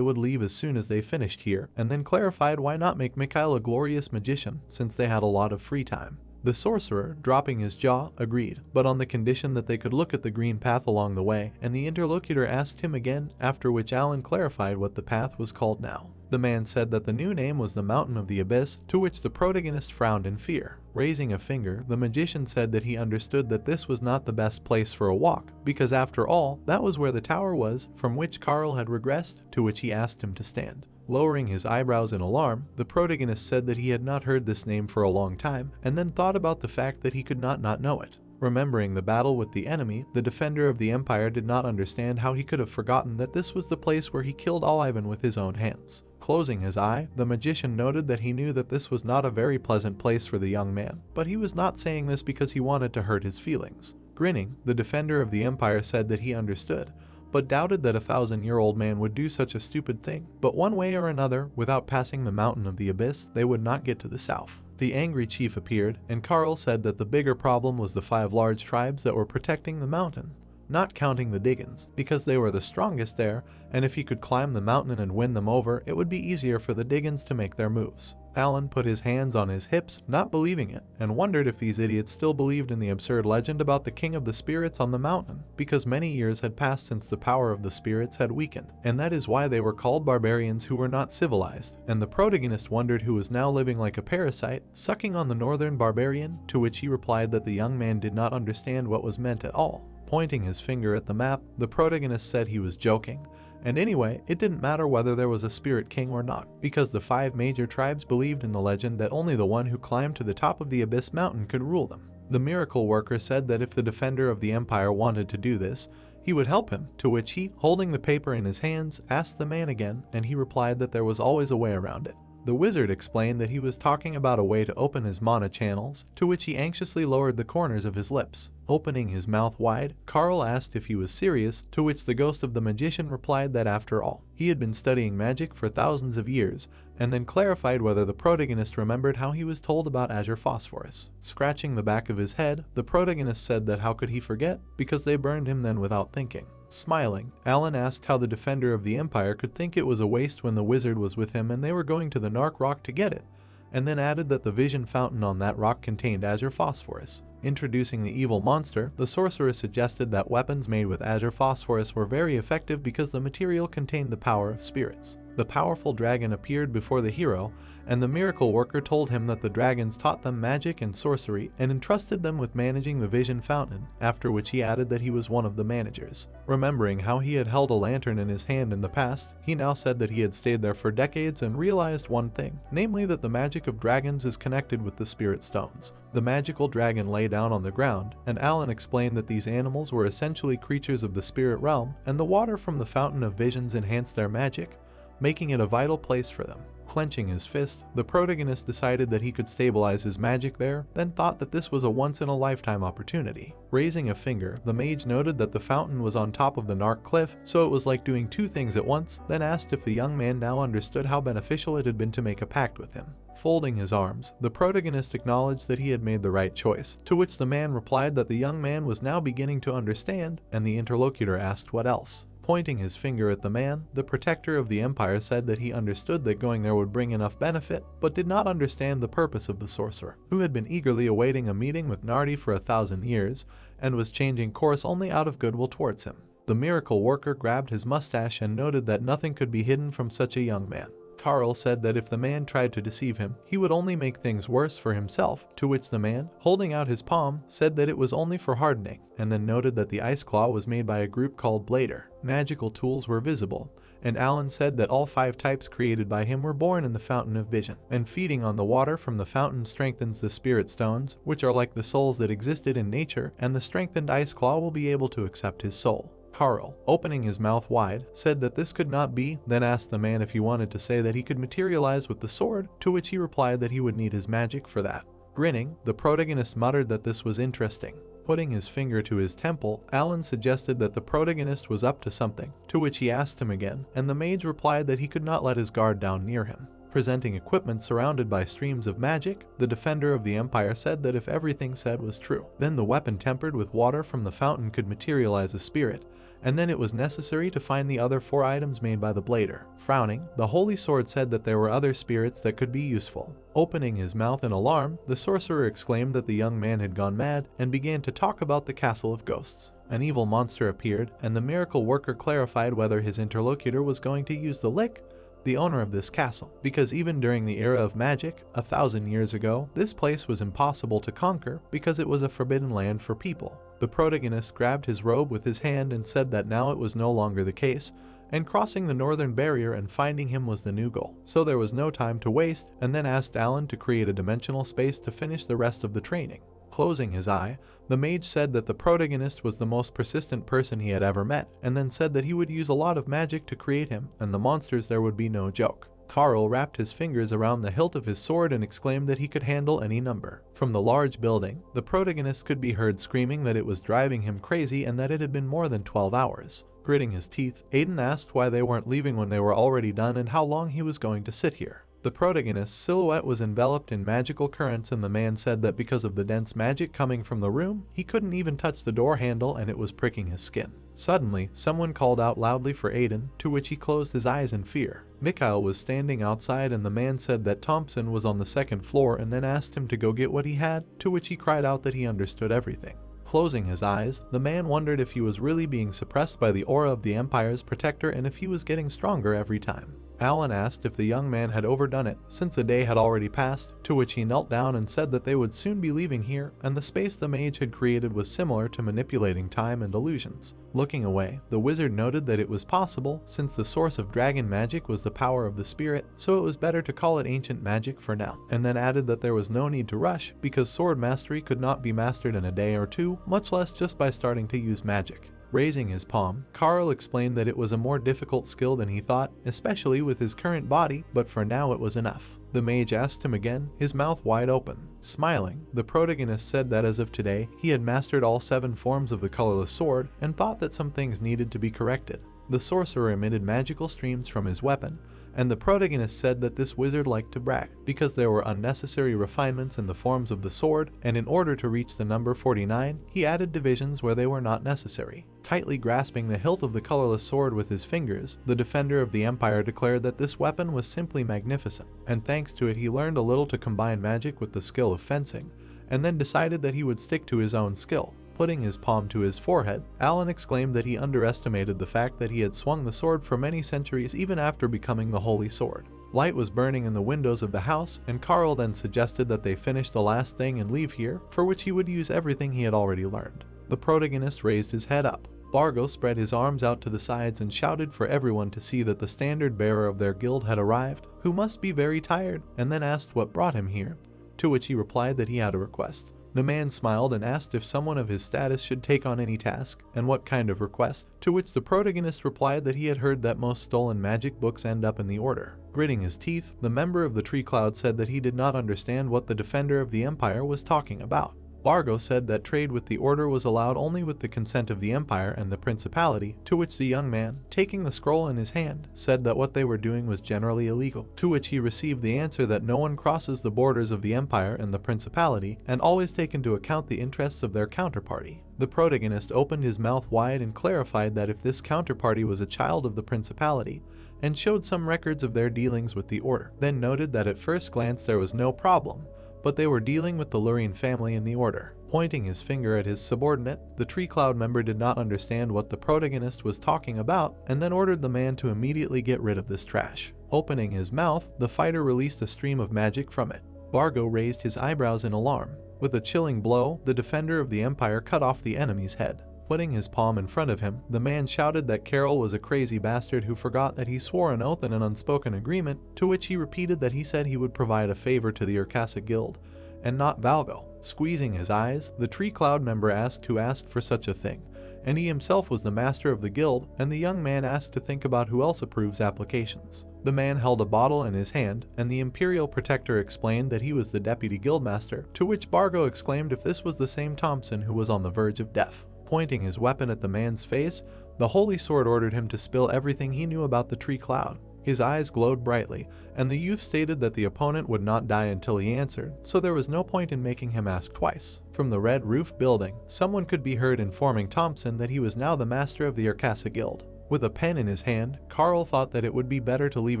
would leave as soon as they finished here, and then clarified why not make Mikhail a glorious magician, since they had a lot of free time. The sorcerer, dropping his jaw, agreed, but on the condition that they could look at the green path along the way, and the interlocutor asked him again, after which Alan clarified what the path was called now. The man said that the new name was the Mountain of the Abyss, to which the protagonist frowned in fear. Raising a finger, the magician said that he understood that this was not the best place for a walk, because after all, that was where the tower was, from which Carl had regressed, to which he asked him to stand. Lowering his eyebrows in alarm, the protagonist said that he had not heard this name for a long time, and then thought about the fact that he could not know it. Remembering the battle with the enemy, the defender of the empire did not understand how he could have forgotten that this was the place where he killed Ivan with his own hands. Closing his eye, the magician noted that he knew that this was not a very pleasant place for the young man, but he was not saying this because he wanted to hurt his feelings. Grinning, the defender of the empire said that he understood, but doubted that a 1,000-year-old man would do such a stupid thing. But one way or another, without passing the Mountain of the Abyss, they would not get to the south. The angry chief appeared, and Carl said that the bigger problem was the 5 large tribes that were protecting the mountain, not counting the Diggins, because they were the strongest there, and if he could climb the mountain and win them over, it would be easier for the Diggins to make their moves. Alan put his hands on his hips, not believing it, and wondered if these idiots still believed in the absurd legend about the king of the spirits on the mountain, because many years had passed since the power of the spirits had weakened, and that is why they were called barbarians who were not civilized, and the protagonist wondered who was now living like a parasite, sucking on the northern barbarian, to which he replied that the young man did not understand what was meant at all. Pointing his finger at the map, the protagonist said he was joking, and anyway, it didn't matter whether there was a spirit king or not, because the 5 major tribes believed in the legend that only the one who climbed to the top of the Abyss Mountain could rule them. The miracle worker said that if the defender of the empire wanted to do this, he would help him, to which he, holding the paper in his hands, asked the man again, and he replied that there was always a way around it. The wizard explained that he was talking about a way to open his mana channels, to which he anxiously lowered the corners of his lips. Opening his mouth wide, Carl asked if he was serious, to which the ghost of the magician replied that after all, he had been studying magic for thousands of years, and then clarified whether the protagonist remembered how he was told about azure phosphorus. Scratching the back of his head, the protagonist said that how could he forget, because they burned him then without thinking. Smiling, Alan asked how the defender of the empire could think it was a waste when the wizard was with him and they were going to the Narc Rock to get it, and then added that the vision fountain on that rock contained azure phosphorus. Introducing the evil monster, the sorcerer suggested that weapons made with azure phosphorus were very effective because the material contained the power of spirits. The powerful dragon appeared before the hero, and the miracle worker told him that the dragons taught them magic and sorcery and entrusted them with managing the vision fountain, after which he added that he was one of the managers. Remembering how he had held a lantern in his hand in the past, he now said that he had stayed there for decades and realized one thing, namely that the magic of dragons is connected with the spirit stones. The magical dragon lay down on the ground, and Alan explained that these animals were essentially creatures of the spirit realm, and the water from the fountain of visions enhanced their magic, making it a vital place for them. Clenching his fist, the protagonist decided that he could stabilize his magic there, then thought that this was a once-in-a-lifetime opportunity. Raising a finger, the mage noted that the fountain was on top of the Narc cliff, so it was like doing 2 things at once, then asked if the young man now understood how beneficial it had been to make a pact with him. Folding his arms, the protagonist acknowledged that he had made the right choice, to which the man replied that the young man was now beginning to understand, and the interlocutor asked what else. Pointing his finger at the man, the protector of the empire said that he understood that going there would bring enough benefit, but did not understand the purpose of the sorcerer, who had been eagerly awaiting a meeting with Nardi for 1,000 years, and was changing course only out of goodwill towards him. The miracle worker grabbed his mustache and noted that nothing could be hidden from such a young man. Carl said that if the man tried to deceive him, he would only make things worse for himself, to which the man, holding out his palm, said that it was only for hardening, and then noted that the ice claw was made by a group called Blader. Magical tools were visible, and Alan said that all 5 types created by him were born in the Fountain of Vision, and feeding on the water from the fountain strengthens the spirit stones, which are like the souls that existed in nature, and the strengthened ice claw will be able to accept his soul. Carl, opening his mouth wide, said that this could not be, then asked the man if he wanted to say that he could materialize with the sword, to which he replied that he would need his magic for that. Grinning, the protagonist muttered that this was interesting. Putting his finger to his temple, Alan suggested that the protagonist was up to something, to which he asked him again, and the mage replied that he could not let his guard down near him. Presenting equipment surrounded by streams of magic, the defender of the Empire said that if everything said was true, then the weapon tempered with water from the fountain could materialize a spirit, and then it was necessary to find the other 4 items made by the blader. Frowning, the holy sword said that there were other spirits that could be useful. Opening his mouth in alarm, the sorcerer exclaimed that the young man had gone mad and began to talk about the castle of ghosts. An evil monster appeared, and the miracle worker clarified whether his interlocutor was going to use the Lick, the owner of this castle, because even during the era of magic, 1,000 years ago, this place was impossible to conquer because it was a forbidden land for people. The protagonist grabbed his robe with his hand and said that now it was no longer the case, and crossing the northern barrier and finding him was the new goal. So there was no time to waste, and then asked Alan to create a dimensional space to finish the rest of the training. Closing his eye, the mage said that the protagonist was the most persistent person he had ever met, and then said that he would use a lot of magic to create him, and the monsters there would be no joke. Carl wrapped his fingers around the hilt of his sword and exclaimed that he could handle any number. From the large building, the protagonist could be heard screaming that it was driving him crazy and that it had been more than 12 hours. Gritting his teeth, Aiden asked why they weren't leaving when they were already done and how long he was going to sit here. The protagonist's silhouette was enveloped in magical currents, and the man said that because of the dense magic coming from the room, he couldn't even touch the door handle and it was pricking his skin. Suddenly, someone called out loudly for Aiden, to which he closed his eyes in fear. Mikhail was standing outside, and the man said that Thompson was on the 2nd floor and then asked him to go get what he had, to which he cried out that he understood everything. Closing his eyes, the man wondered if he was really being suppressed by the aura of the Empire's protector and if he was getting stronger every time. Alan asked if the young man had overdone it, since a day had already passed, to which he knelt down and said that they would soon be leaving here, and the space the mage had created was similar to manipulating time and illusions. Looking away, the wizard noted that it was possible, since the source of dragon magic was the power of the spirit, so it was better to call it ancient magic for now, and then added that there was no need to rush, because sword mastery could not be mastered in a day or two, much less just by starting to use magic. Raising his palm, Carl explained that it was a more difficult skill than he thought, especially with his current body, but for now it was enough. The mage asked him again, his mouth wide open. Smiling, the protagonist said that as of today, he had mastered all 7 forms of the colorless sword, and thought that some things needed to be corrected. The sorcerer emitted magical streams from his weapon, and the protagonist said that this wizard liked to brag, because there were unnecessary refinements in the forms of the sword, and in order to reach the number 49, he added divisions where they were not necessary. Tightly grasping the hilt of the colorless sword with his fingers, the defender of the Empire declared that this weapon was simply magnificent, and thanks to it he learned a little to combine magic with the skill of fencing, and then decided that he would stick to his own skill. Putting his palm to his forehead, Alan exclaimed that he underestimated the fact that he had swung the sword for many centuries even after becoming the Holy Sword. Light was burning in the windows of the house, and Carl then suggested that they finish the last thing and leave here, for which he would use everything he had already learned. The protagonist raised his head up. Bargo spread his arms out to the sides and shouted for everyone to see that the standard bearer of their guild had arrived, who must be very tired, and then asked what brought him here, to which he replied that he had a request. The man smiled and asked if someone of his status should take on any task, and what kind of request, to which the protagonist replied that he had heard that most stolen magic books end up in the Order. Gritting his teeth, the member of the Tree Cloud said that he did not understand what the defender of the Empire was talking about. Bargo said that trade with the Order was allowed only with the consent of the Empire and the Principality, to which the young man, taking the scroll in his hand, said that what they were doing was generally illegal, to which he received the answer that no one crosses the borders of the Empire and the Principality, and always take into account the interests of their counterparty. The protagonist opened his mouth wide and clarified that if this counterparty was a child of the Principality, and showed some records of their dealings with the Order, then noted that at first glance there was no problem, but they were dealing with the Lurian family in the Order. Pointing his finger at his subordinate, the Tree Cloud member did not understand what the protagonist was talking about, and then ordered the man to immediately get rid of this trash. Opening his mouth, the fighter released a stream of magic from it. Bargo raised his eyebrows in alarm. With a chilling blow, the defender of the Empire cut off the enemy's head. Putting his palm in front of him, the man shouted that Carol was a crazy bastard who forgot that he swore an oath and an unspoken agreement, to which he repeated that he said he would provide a favor to the Urkasa Guild, and not Valgo. Squeezing his eyes, the Tree Cloud member asked who asked for such a thing, and he himself was the master of the guild, and the young man asked to think about who else approves applications. The man held a bottle in his hand, and the Imperial Protector explained that he was the Deputy Guildmaster, to which Bargo exclaimed if this was the same Thompson who was on the verge of death. Pointing his weapon at the man's face, the Holy Sword ordered him to spill everything he knew about the Tree Cloud. His eyes glowed brightly, and the youth stated that the opponent would not die until he answered, so there was no point in making him ask twice. From the red roof building, someone could be heard informing Thompson that he was now the master of the Urkasa Guild. With a pen in his hand, Carl thought that it would be better to leave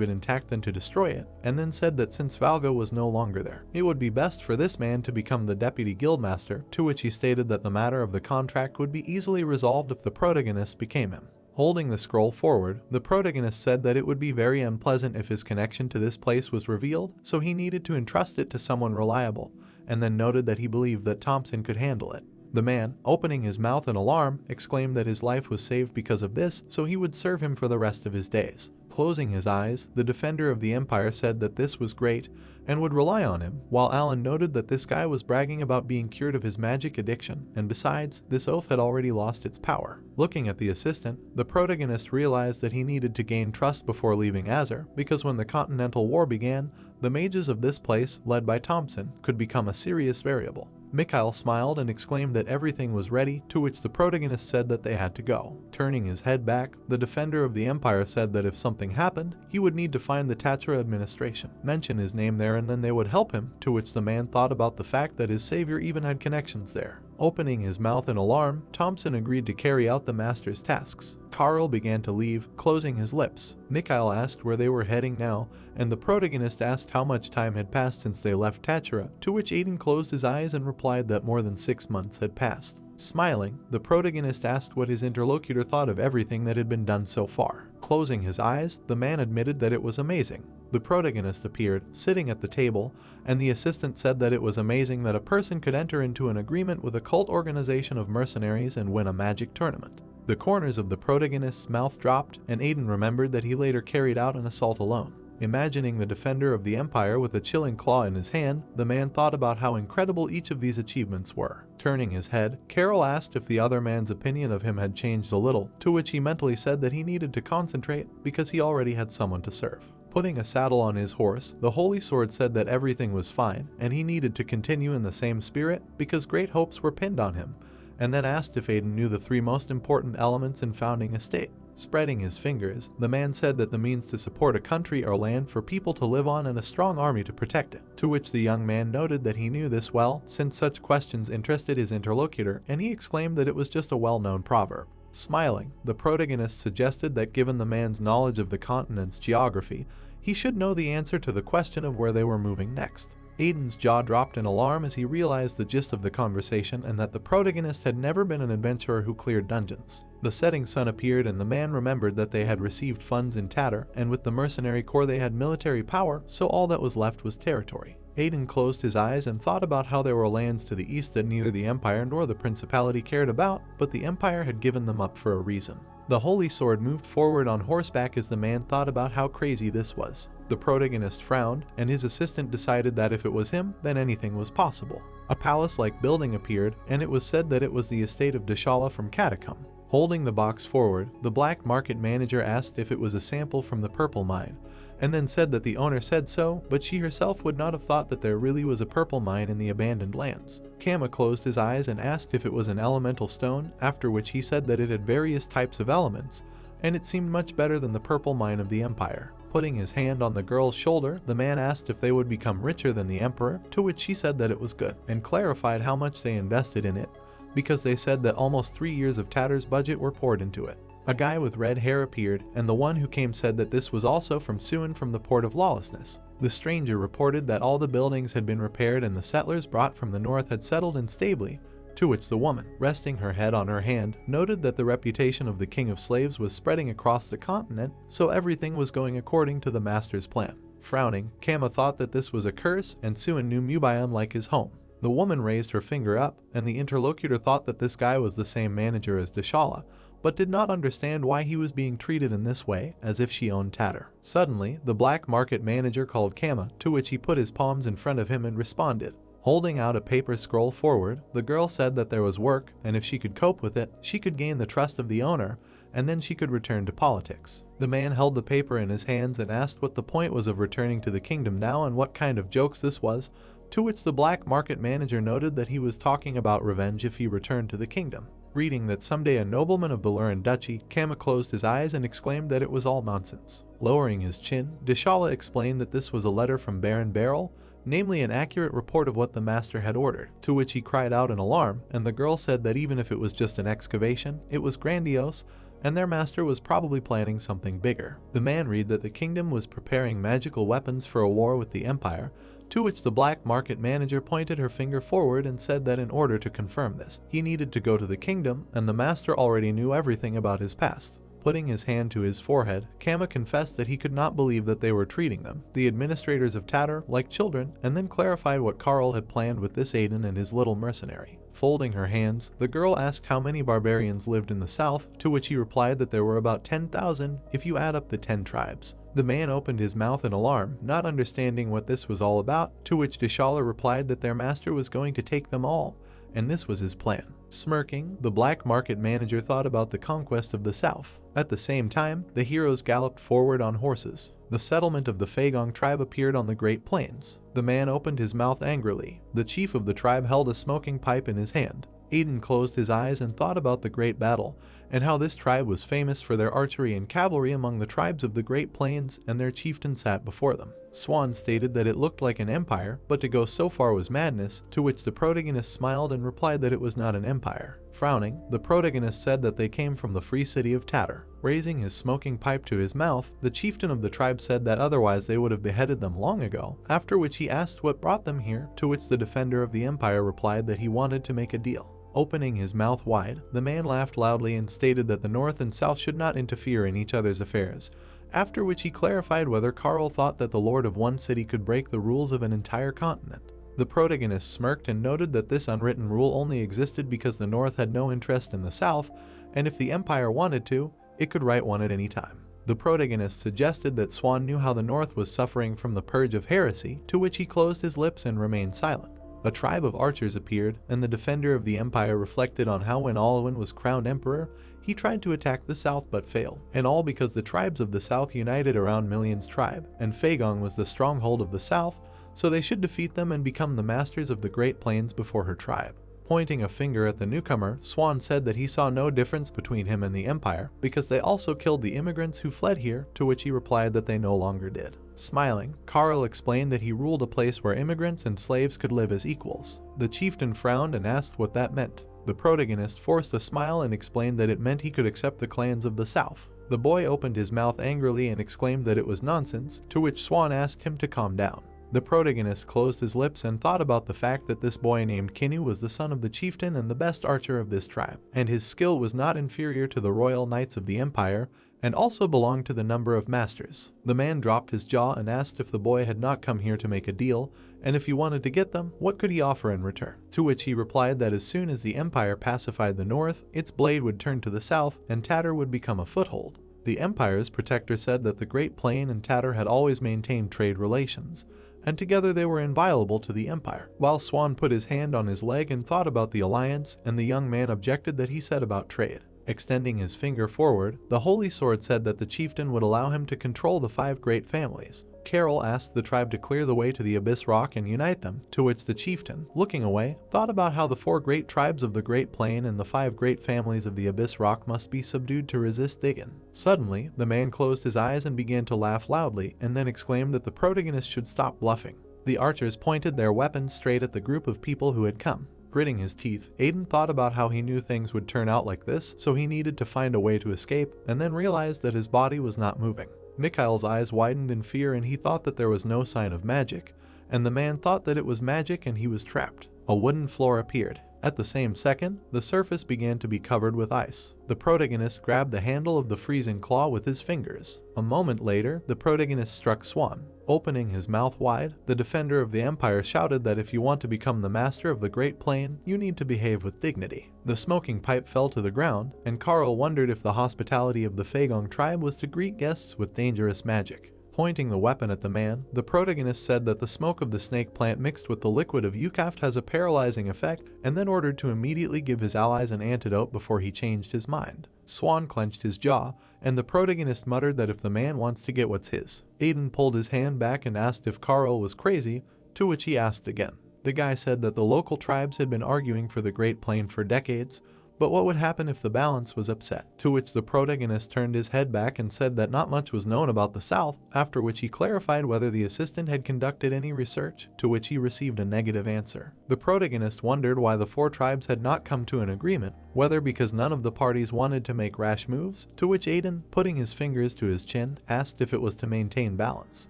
it intact than to destroy it, and then said that since Valgo was no longer there, it would be best for this man to become the Deputy Guildmaster, to which he stated that the matter of the contract would be easily resolved if the protagonist became him. Holding the scroll forward, the protagonist said that it would be very unpleasant if his connection to this place was revealed, so he needed to entrust it to someone reliable, and then noted that he believed that Thompson could handle it. The man, opening his mouth in alarm, exclaimed that his life was saved because of this, so he would serve him for the rest of his days. Closing his eyes, the defender of the Empire said that this was great and would rely on him, while Alan noted that this guy was bragging about being cured of his magic addiction, and besides, this oath had already lost its power. Looking at the assistant, the protagonist realized that he needed to gain trust before leaving Azar, because when the Continental War began, the mages of this place, led by Thompson, could become a serious variable. Mikhail smiled and exclaimed that everything was ready, to which the protagonist said that they had to go. Turning his head back, the defender of the Empire said that if something happened, he would need to find the Tatter administration, mention his name there, and then they would help him, to which the man thought about the fact that his savior even had connections there. Opening his mouth in alarm, Thompson agreed to carry out the master's tasks. Carl began to leave, closing his lips. Mikhail asked where they were heading now, and the protagonist asked how much time had passed since they left Tatter, to which Aiden closed his eyes and replied that more than 6 months had passed. Smiling, the protagonist asked what his interlocutor thought of everything that had been done so far. Closing his eyes, the man admitted that it was amazing. The protagonist appeared, sitting at the table, and the assistant said that it was amazing that a person could enter into an agreement with a cult organization of mercenaries and win a magic tournament. The corners of the protagonist's mouth dropped, and Aiden remembered that he later carried out an assault alone. Imagining the defender of the Empire with a chilling claw in his hand, the man thought about how incredible each of these achievements were. Turning his head, Carol asked if the other man's opinion of him had changed a little, to which he mentally said that he needed to concentrate because he already had someone to serve. Putting a saddle on his horse, the Holy Sword said that everything was fine, and he needed to continue in the same spirit because great hopes were pinned on him, and then asked if Aiden knew the 3 most important elements in founding a state. Spreading his fingers, the man said that the means to support a country or land for people to live on and a strong army to protect it, to which the young man noted that he knew this well, since such questions interested his interlocutor, and he exclaimed that it was just a well-known proverb. Smiling, the protagonist suggested that given the man's knowledge of the continent's geography, he should know the answer to the question of where they were moving next. Aiden's jaw dropped in alarm as he realized the gist of the conversation and that the protagonist had never been an adventurer who cleared dungeons. The setting sun appeared and the man remembered that they had received funds in Tatter, and with the mercenary corps they had military power, so all that was left was territory. Aiden closed his eyes and thought about how there were lands to the east that neither the Empire nor the Principality cared about, but the Empire had given them up for a reason. The Holy Sword moved forward on horseback as the man thought about how crazy this was. The protagonist frowned, and his assistant decided that if it was him, then anything was possible. A palace-like building appeared, and it was said that it was the estate of Deshala from Catacomb. Holding the box forward, the black market manager asked if it was a sample from the purple mine, and then said that the owner said so, but she herself would not have thought that there really was a purple mine in the abandoned lands. Kama closed his eyes and asked if it was an elemental stone, after which he said that it had various types of elements, and it seemed much better than the purple mine of the Empire. Putting his hand on the girl's shoulder, the man asked if they would become richer than the Emperor, to which she said that it was good, and clarified how much they invested in it, because they said that almost 3 years of Tatter's budget were poured into it. A guy with red hair appeared, and the one who came said that this was also from Suin from the Port of Lawlessness. The stranger reported that all the buildings had been repaired and the settlers brought from the north had settled in stably, to which the woman, resting her head on her hand, noted that the reputation of the king of slaves was spreading across the continent, so everything was going according to the master's plan. Frowning, Kama thought that this was a curse, and Suin knew Mubayam like his home. The woman raised her finger up, and the interlocutor thought that this guy was the same manager as Deshala, but did not understand why he was being treated in this way, as if she owned Tatter. Suddenly, the black market manager called Kama, to which he put his palms in front of him and responded. Holding out a paper scroll forward, the girl said that there was work, and if she could cope with it, she could gain the trust of the owner, and then she could return to politics. The man held the paper in his hands and asked what the point was of returning to the kingdom now and what kind of jokes this was, to which the black market manager noted that he was talking about revenge if he returned to the kingdom. Reading that someday a nobleman of the Lurin Duchy, Kama closed his eyes and exclaimed that it was all nonsense. Lowering his chin, Deshala explained that this was a letter from Baron Beryl, namely an accurate report of what the master had ordered, to which he cried out in alarm, and the girl said that even if it was just an excavation, it was grandiose, and their master was probably planning something bigger. The man read that the kingdom was preparing magical weapons for a war with the empire, to which the black market manager pointed her finger forward and said that in order to confirm this, he needed to go to the kingdom, and the master already knew everything about his past. Putting his hand to his forehead, Kama confessed that he could not believe that they were treating them, the administrators of Tatter, like children, and then clarified what Karl had planned with this Aiden and his little mercenary. Folding her hands, the girl asked how many barbarians lived in the south, to which he replied that there were about 10,000 if you add up the 10 tribes. The man opened his mouth in alarm, not understanding what this was all about, to which Deshala replied that their master was going to take them all, and this was his plan. Smirking, the black market manager thought about the conquest of the south. At the same time, the heroes galloped forward on horses. The settlement of the Fagong tribe appeared on the Great Plains. The man opened his mouth angrily. The chief of the tribe held a smoking pipe in his hand. Aiden closed his eyes and thought about the great battle, and how this tribe was famous for their archery and cavalry among the tribes of the Great Plains, and their chieftain sat before them. Swan stated that it looked like an empire, but to go so far was madness, to which the protagonist smiled and replied that it was not an empire. Frowning, the protagonist said that they came from the free city of Tatter. Raising his smoking pipe to his mouth, the chieftain of the tribe said that otherwise they would have beheaded them long ago, after which he asked what brought them here, to which the defender of the empire replied that he wanted to make a deal. Opening his mouth wide, the man laughed loudly and stated that the north and south should not interfere in each other's affairs, after which he clarified whether Karl thought that the lord of one city could break the rules of an entire continent. The protagonist smirked and noted that this unwritten rule only existed because the north had no interest in the south, and if the empire wanted to, it could write one at any time. The protagonist suggested that Swan knew how the north was suffering from the purge of heresy, to which he closed his lips and remained silent. A tribe of archers appeared, and the defender of the empire reflected on how when Alwyn was crowned emperor, he tried to attack the south but failed, and all because the tribes of the south united around Million's tribe, and Fagong was the stronghold of the south, so they should defeat them and become the masters of the Great Plains before her tribe. Pointing a finger at the newcomer, Swan said that he saw no difference between him and the empire, because they also killed the immigrants who fled here, to which he replied that they no longer did. Smiling, Karl explained that he ruled a place where immigrants and slaves could live as equals. The chieftain frowned and asked what that meant. The protagonist forced a smile and explained that it meant he could accept the clans of the south. The boy opened his mouth angrily and exclaimed that it was nonsense, to which Swan asked him to calm down. The protagonist closed his lips and thought about the fact that this boy named Kinu was the son of the chieftain and the best archer of this tribe, and his skill was not inferior to the royal knights of the empire, and also belonged to the number of masters. The man dropped his jaw and asked if the boy had not come here to make a deal, and if he wanted to get them, what could he offer in return? To which he replied that as soon as the empire pacified the north, its blade would turn to the south, and Tatter would become a foothold. The empire's protector said that the Great Plain and Tatter had always maintained trade relations, and together they were inviolable to the empire. While Swan put his hand on his leg and thought about the alliance, and the young man objected that he said about trade. Extending his finger forward, the Holy Sword said that the chieftain would allow him to control the 5 great families. Carol asked the tribe to clear the way to the Abyss Rock and unite them, to which the chieftain, looking away, thought about how the 4 great tribes of the Great Plain and the 5 great families of the Abyss Rock must be subdued to resist Diggin. Suddenly, the man closed his eyes and began to laugh loudly, and then exclaimed that the protagonist should stop bluffing. The archers pointed their weapons straight at the group of people who had come. Gritting his teeth, Aiden thought about how he knew things would turn out like this, so he needed to find a way to escape, and then realized that his body was not moving. Mikhail's eyes widened in fear and he thought that there was no sign of magic, and the man thought that it was magic and he was trapped. A wooden floor appeared. At the same second, the surface began to be covered with ice. The protagonist grabbed the handle of the freezing claw with his fingers. A moment later, the protagonist struck Swan. Opening his mouth wide, the defender of the Empire shouted that if you want to become the master of the Great Plain, you need to behave with dignity. The smoking pipe fell to the ground, and Carl wondered if the hospitality of the Fagong tribe was to greet guests with dangerous magic. Pointing the weapon at the man, the protagonist said that the smoke of the snake plant mixed with the liquid of outcasts has a paralyzing effect, and then ordered to immediately give his allies an antidote before he changed his mind. Swan clenched his jaw, and the protagonist muttered that if the man wants to get what's his. Aiden pulled his hand back and asked if Carl was crazy, to which he asked again. The guy said that the local tribes had been arguing for the Great Plain for decades, but what would happen if the balance was upset? To which the protagonist turned his head back and said that not much was known about the South, after which he clarified whether the assistant had conducted any research, to which he received a negative answer. The protagonist wondered why the four tribes had not come to an agreement, whether because none of the parties wanted to make rash moves, to which Aiden, putting his fingers to his chin, asked if it was to maintain balance.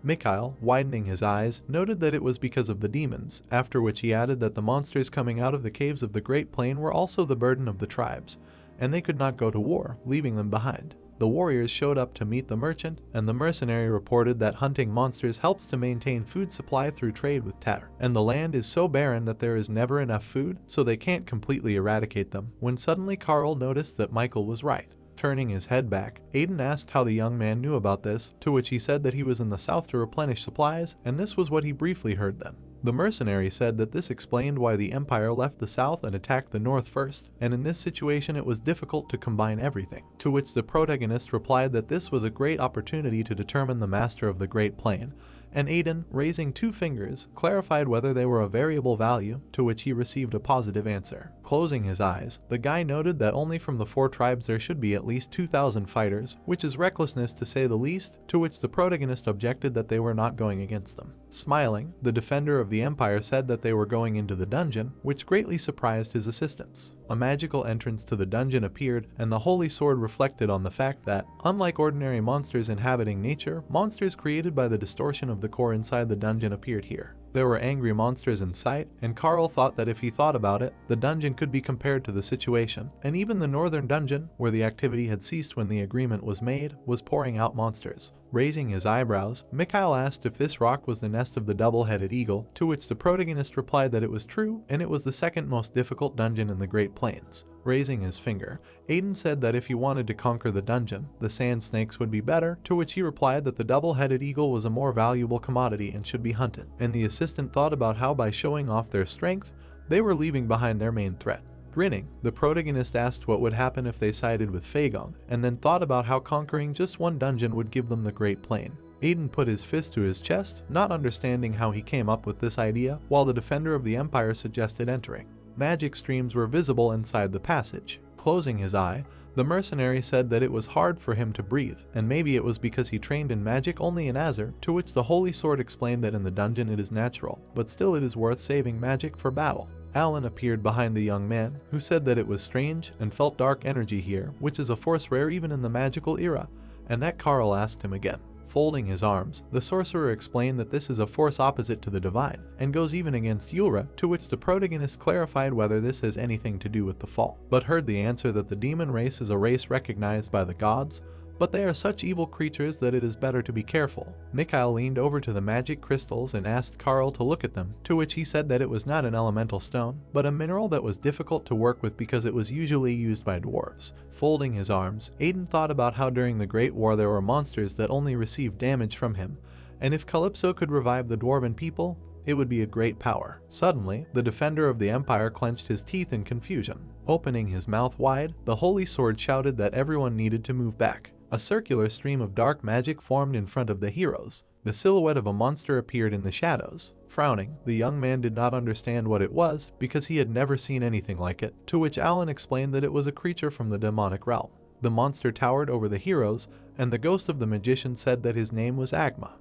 Mikhail, widening his eyes, noted that it was because of the demons, after which he added that the monsters coming out of the caves of the Great Plain were also the burden of the tribes, and they could not go to war, leaving them behind. The warriors showed up to meet the merchant, and the mercenary reported that hunting monsters helps to maintain food supply through trade with Tatter, and the land is so barren that there is never enough food, so they can't completely eradicate them, when suddenly Carl noticed that Michael was right. Turning his head back, Aiden asked how the young man knew about this, to which he said that he was in the south to replenish supplies, and this was what he briefly heard then. The mercenary said that this explained why the Empire left the south and attacked the north first, and in this situation it was difficult to combine everything. To which the protagonist replied that this was a great opportunity to determine the master of the Great Plain, and Aiden, raising two fingers, clarified whether they were a variable value, to which he received a positive answer. Closing his eyes, the guy noted that only from the four tribes there should be at least 2,000 fighters, which is recklessness to say the least, to which the protagonist objected that they were not going against them. Smiling, the defender of the Empire said that they were going into the dungeon, which greatly surprised his assistants. A magical entrance to the dungeon appeared, and the holy sword reflected on the fact that, unlike ordinary monsters inhabiting nature, monsters created by the distortion of the core inside the dungeon appeared here. There were angry monsters in sight, and Carl thought that if he thought about it, the dungeon could be compared to the situation, and even the northern dungeon, where the activity had ceased when the agreement was made, was pouring out monsters. Raising his eyebrows, Mikhail asked if this rock was the nest of the double-headed eagle, to which the protagonist replied that it was true, and it was the second most difficult dungeon in the Great Plains. Raising his finger, Aiden said that if he wanted to conquer the dungeon, the sand snakes would be better, to which he replied that the double-headed eagle was a more valuable commodity and should be hunted, and the assistant thought about how by showing off their strength, they were leaving behind their main threat. Grinning, the protagonist asked what would happen if they sided with Fagong, and then thought about how conquering just one dungeon would give them the Great Plain. Aiden put his fist to his chest, not understanding how he came up with this idea, while the defender of the Empire suggested entering. Magic streams were visible inside the passage. Closing his eye, the mercenary said that it was hard for him to breathe, and maybe it was because he trained in magic only in Azure, to which the Holy Sword explained that in the dungeon it is natural, but still it is worth saving magic for battle. Alan appeared behind the young man, who said that it was strange and felt dark energy here, which is a force rare even in the magical era, and that Carl asked him again. Folding his arms, the sorcerer explained that this is a force opposite to the divine, and goes even against Yulra, to which the protagonist clarified whether this has anything to do with the fall, but heard the answer that the demon race is a race recognized by the gods, but they are such evil creatures that it is better to be careful. Mikhail leaned over to the magic crystals and asked Carl to look at them, to which he said that it was not an elemental stone, but a mineral that was difficult to work with because it was usually used by dwarves. Folding his arms, Aiden thought about how during the Great War there were monsters that only received damage from him, and if Calypso could revive the dwarven people, it would be a great power. Suddenly, the defender of the Empire clenched his teeth in confusion. Opening his mouth wide, the Holy Sword shouted that everyone needed to move back. A circular stream of dark magic formed in front of the heroes. The silhouette of a monster appeared in the shadows. Frowning, the young man did not understand what it was because he had never seen anything like it, to which Alan explained that it was a creature from the demonic realm. The monster towered over the heroes, and the ghost of the magician said that his name was Agma.